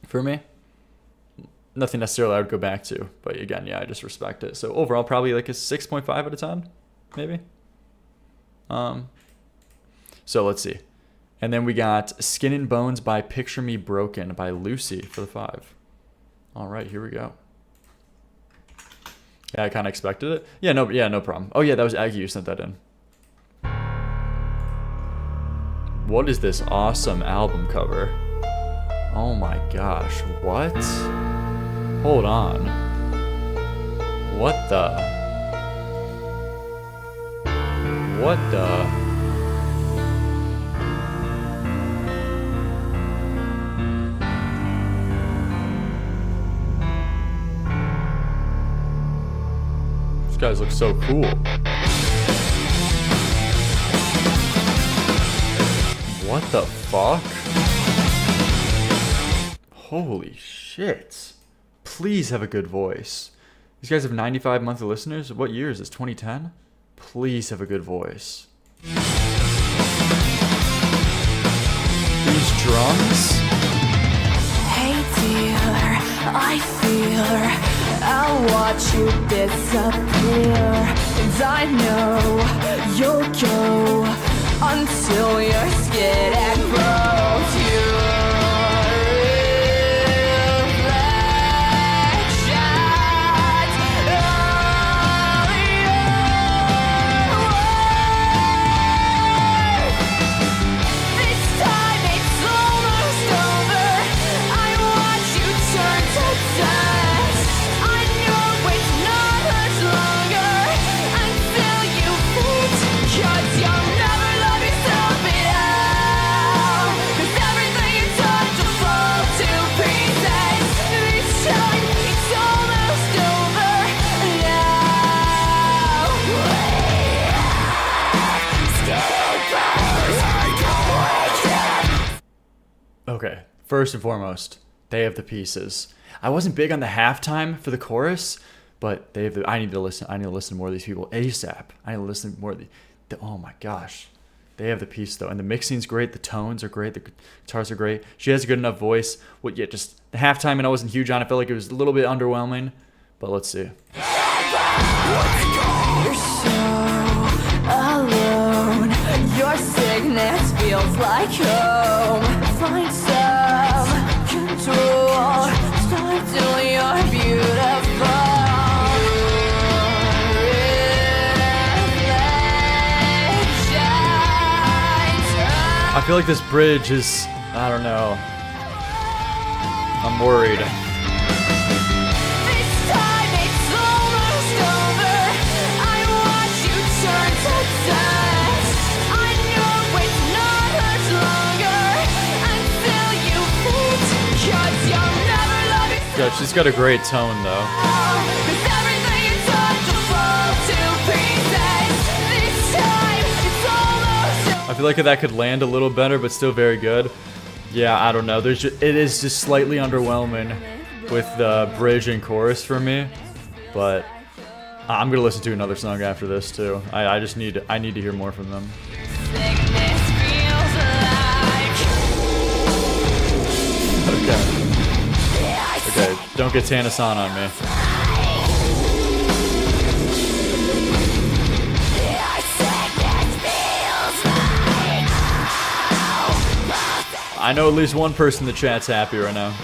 for me. Nothing necessarily I would go back to, but again, yeah, I just respect it. So overall, probably like a 6.5 out of 10, maybe. So let's see. And then we got Skin and Bones by Picture Me Broken by Lucy for the 5. All right, here we go. Yeah, I kind of expected it. Yeah, no problem. Oh yeah, that was Aggie who sent that in. what is this awesome album cover? Oh my gosh, what? Hold on. What the? What the? These guys look so cool. What the fuck? Holy shit. Please have a good voice. These guys have 95 monthly listeners. What year is this? 2010? Please have a good voice. These drums? Hey dear, I fear I'll watch you disappear. And I know you'll go until your skin and bones. Okay, first and foremost, they have the pieces. I wasn't big on the halftime for the chorus, but they have the, I need to listen to more of these people ASAP. I need to listen more of the oh my gosh. They have the piece though, and the mixing's great, the tones are great, the guitars are great. She has a good enough voice. What yeah, just the halftime and I wasn't huge on it. I felt like it was a little bit underwhelming, but let's see. You're so alone. Your sickness feels like home. Find some control. Start till you're beautiful. I feel like this bridge is, I don't know. I'm worried. Yeah, she's got a great tone though. I feel like that could land a little better, but still very good. Yeah, I don't know. It is just slightly underwhelming with the bridge and chorus for me, but I'm gonna listen to another song after this too. I need to hear more from them. Okay. Okay, don't get Tanasan on me. I know at least one person in the chat's happy right now.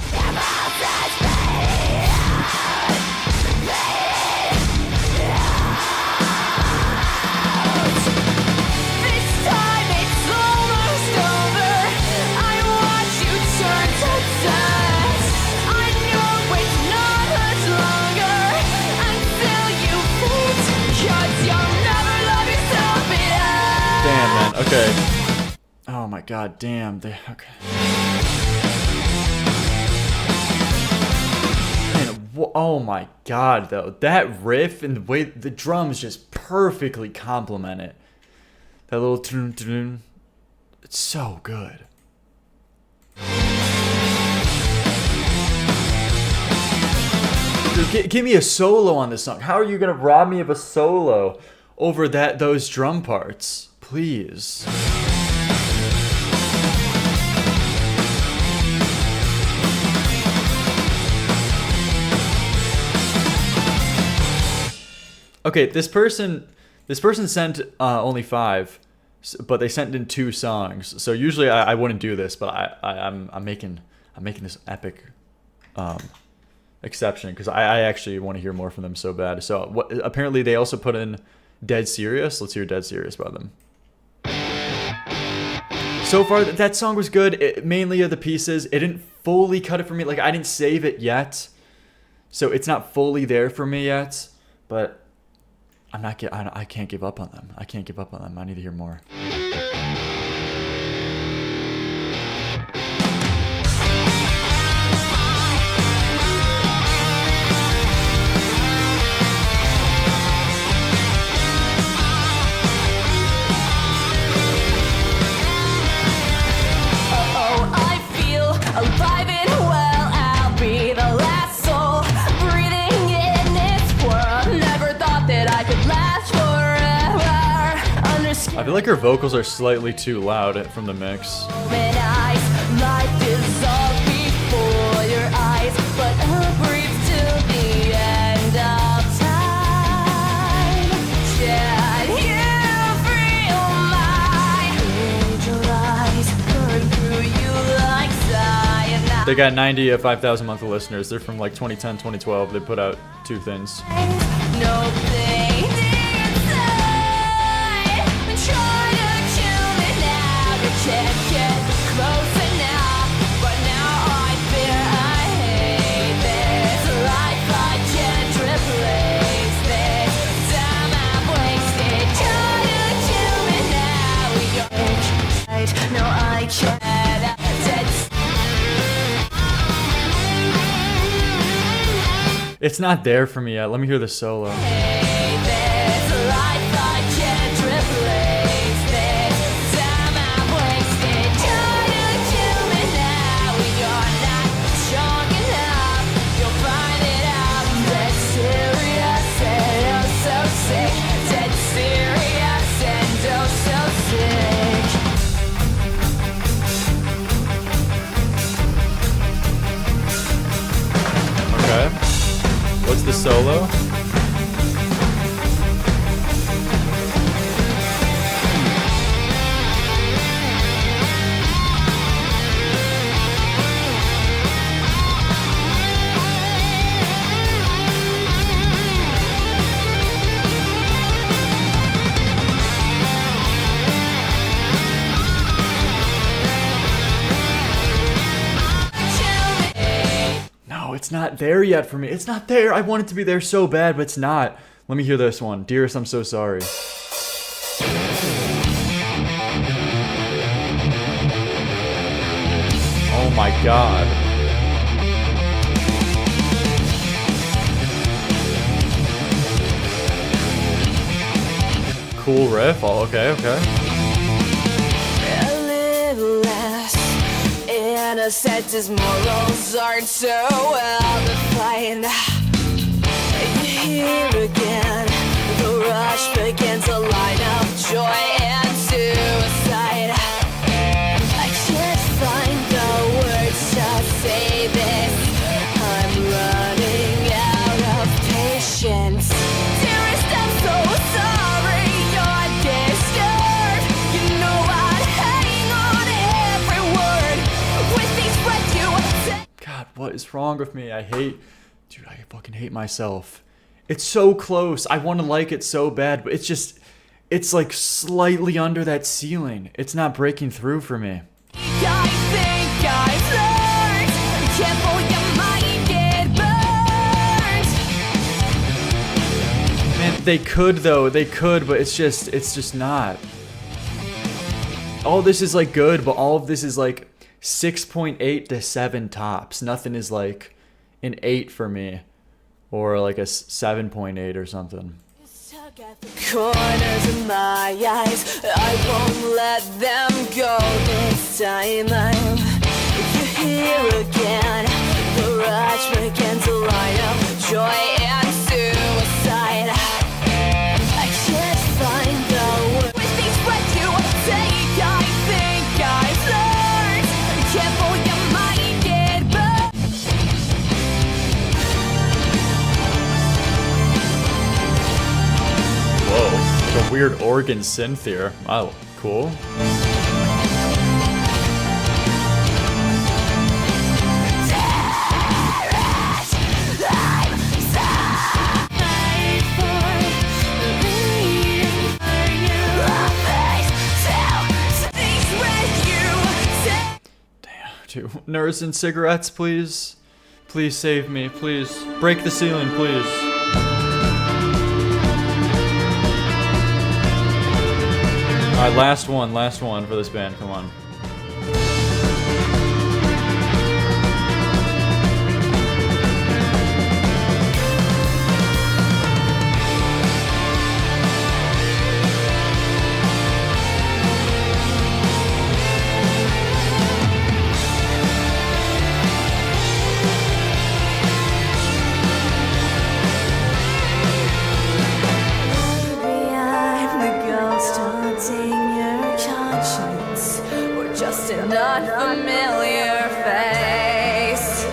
Damn, man. Okay. Oh my god, damn. Okay. Man, oh my god, though. That riff and the way the drums just perfectly complement it. That little tune. It's so good. Dude, give me a solo on this song. How are you gonna rob me of a solo over those drum parts? Please. Okay, this person sent only 5, but they sent in 2 songs. So usually I wouldn't do this, but I'm making this epic exception because I actually want to hear more from them so bad. So apparently they also put in Dead Serious. Let's hear Dead Serious by them. So far, that song was good. It, mainly of the pieces. It didn't fully cut it for me. Like, I didn't save it yet. So it's not fully there for me yet. But I can't give up on them. I can't give up on them. I need to hear more. Alive and well, I'll be the last soul breathing in this world. Never thought that I could last forever. I feel like her vocals are slightly too loud from the mix. Life dissolved before your eyes, but I'll breathe till the end of time. Can you feel my angel eyes burn through you like cyanide? They got 5,000 monthly listeners. They're from like 2010, 2012. They put out 2 things. No pain inside. Try to kill me now. You can't get close enough. But now I fear I hate this life. I can't replace this time I've wasted. Try to kill me now. No, I can't. It's not there for me yet. Let me hear the solo. Okay. What's the solo? No, it's not there yet for me. It's not there. I want it to be there so bad, but it's not. Let me hear this one. Dearest, I'm so sorry. Oh my god. Cool riff. Oh, okay, okay. A little less innocent, his morals aren't so well defined. Here again, the rush begins, a line of joy and suicide. I can't find the words to say this. I'm running out of patience. Dearest, I'm so sorry you're disturbed. You know I'd hang on every word. With these words you say. God, what is wrong with me? Dude, I fucking hate myself. It's so close. I want to like it so bad, but it's like slightly under that ceiling. It's not breaking through for me. I think I've learned. Careful, you might get burned. Man, they could though. They could, but it's just not. All this is like good, but all of this is like 6.8 to 7 tops. Nothing is like an 8 for me. Or like a 7.8 or something. Corners of my eyes, I won't let them go this time. I'm here again. The rush begins, a line of joy and suicide. I can't find the words. With these words you take, I think I've learned. Careful, you might get burned. Whoa, like a weird organ synth here. Wow, cool. These with you Nurse and cigarettes, please. Please save me, please. Break the ceiling, please. Alright, last one for this band, come on. Maybe I'm the ghost haunting your conscience, or just an unfamiliar face.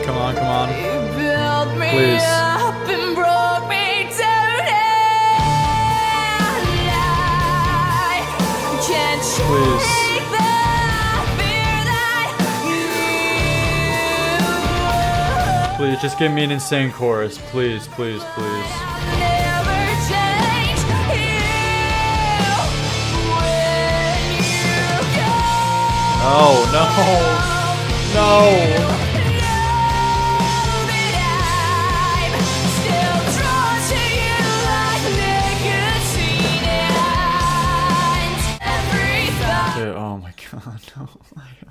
Come on, come on. You built me Please. up and broke me down, and I can't Please. shake the fear that you Please, just give me an insane chorus. Please, please, please. never change. Oh, no. No. Still drawn to you like nicotine and every thought. Dude, oh my god, no.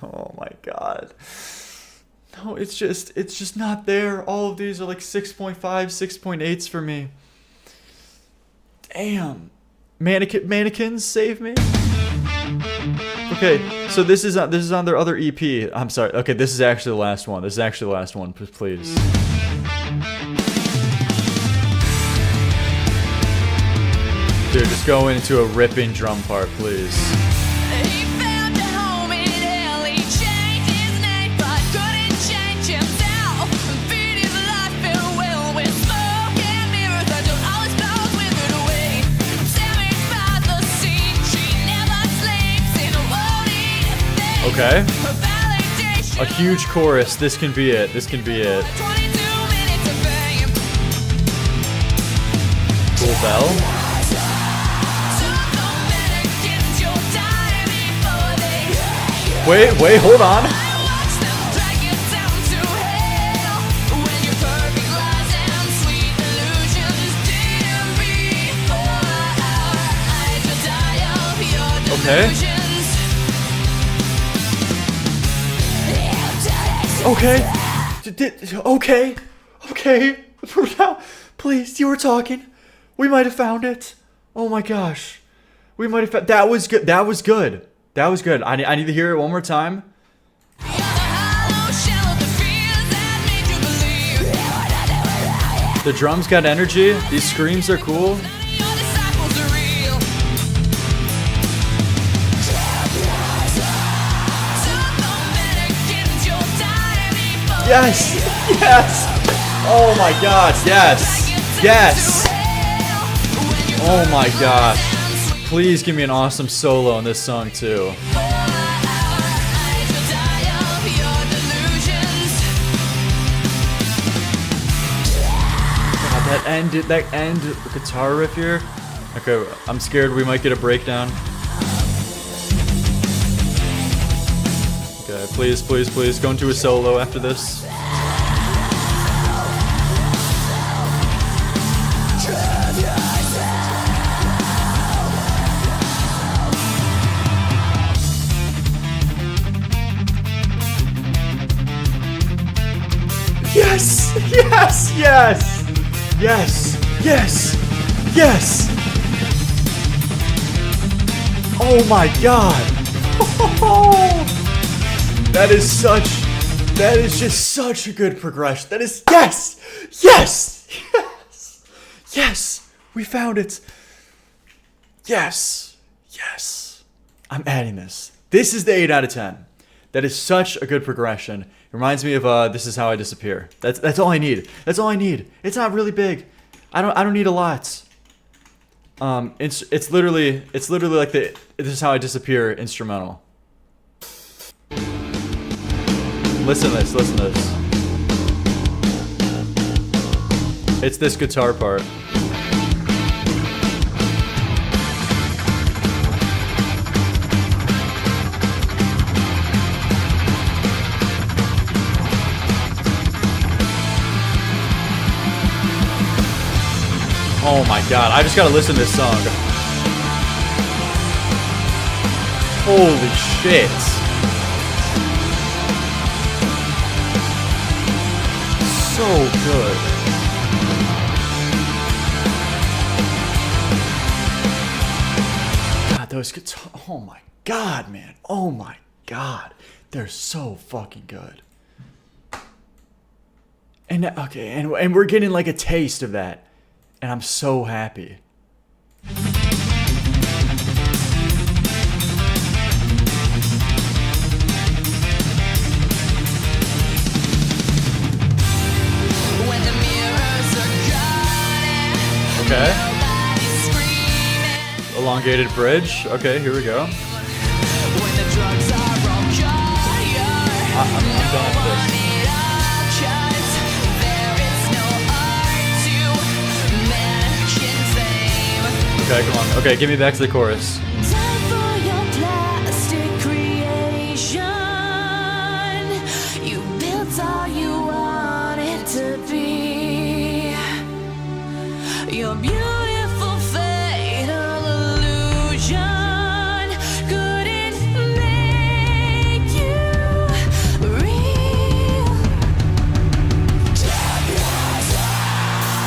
Oh my god. No, it's just not there. All of these are like 6.5, 6.8s for me. Damn. Mannequins, save me. Okay, so this is on their other EP. I'm sorry. Okay, this is actually the last one. This is actually the last one, please. Dude, just go into a ripping drum part, please. He found a home in hell. He changed his name, but couldn't change himself. Feed his life farewell with smoke and mirrors that don't always blow with it away. Sammy's by the scene. She never sleeps in a world. Okay. A huge chorus. This can be it. This can be it. 22 minutes of fame. Cool bell. Wait, hold on. Okay. Okay. Okay. Okay. Please, you were talking. We might have found it. Oh my gosh. We might have found. That was good. That was good. That was good. I need to hear it one more time. The drums got energy. These screams are cool. Yes! Yes! Oh my gosh, yes! Yes! Oh my gosh. Please give me an awesome solo in this song too. God, that end guitar riff here. Okay, I'm scared we might get a breakdown. Okay, please, please, please, go into a solo after this. Yes! Yes! Yes! Yes! Yes! Yes! Oh my god! That is just such a good progression. That is, yes! Yes! Yes! Yes! We found it! Yes! Yes! I'm adding this. This is the 8 out of 10. That is such a good progression. It reminds me of This Is How I Disappear. That's all I need. That's all I need. It's not really big. I don't need a lot. It's literally like the This Is How I Disappear instrumental. Listen to this, listen to this. It's this guitar part. Oh my god, I just gotta listen to this song. Holy shit. So good. God, those guitars. Oh my god, man. Oh my god. They're so fucking good. And okay, and we're getting like a taste of that. And I'm so happy. Okay. Elongated bridge. Okay, here we go. I'm done with this. Okay, come on. Okay, give me back to the chorus. Time for your plastic creation. You built all you wanted to be. Your beautiful fatal illusion couldn't make you real.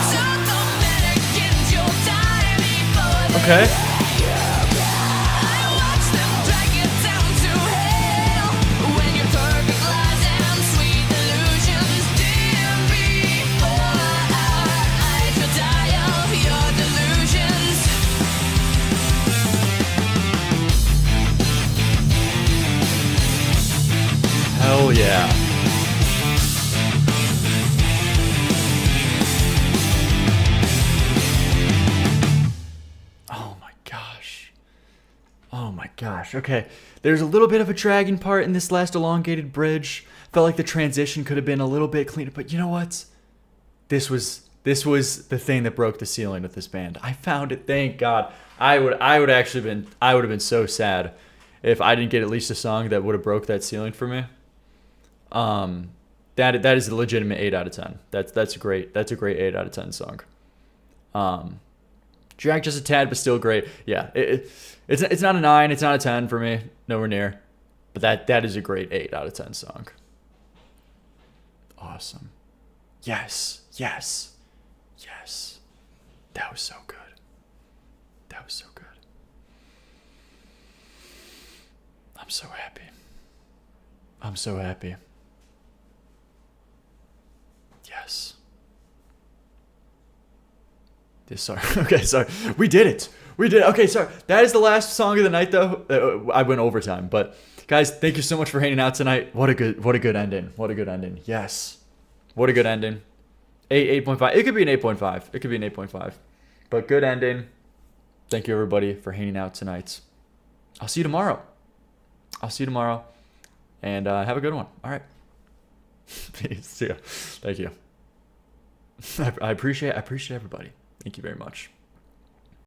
Took the mannequins your time before they Okay. Hell yeah. Oh my gosh. Oh my gosh. Okay. There's a little bit of a dragging part in this last elongated bridge. Felt like the transition could have been a little bit cleaner, but you know what? This was the thing that broke the ceiling with this band. I found it, thank God. I would have been so sad if I didn't get at least a song that would have broke that ceiling for me. That is a legitimate 8 out of 10. That's a great 8 out of 10 song. Drag just a tad, but still great. Yeah, it's not a 9, it's not a 10 for me, nowhere near. But that is a great 8 out of 10 song. Awesome. Yes, yes, yes. That was so good. That was so good. I'm so happy. I'm so happy. Yes. Sorry. Okay, sorry. We did it. We did it. Okay, sorry. That is the last song of the night, though. I went overtime, but guys, thank you so much for hanging out tonight. What a good ending. What a good ending. Yes. What a good ending. 8.5. It could be an 8.5. It could be an 8.5. But good ending. Thank you, everybody, for hanging out tonight. I'll see you tomorrow. And have a good one. All right. Peace. See ya. Thank you. I appreciate everybody. Thank you very much.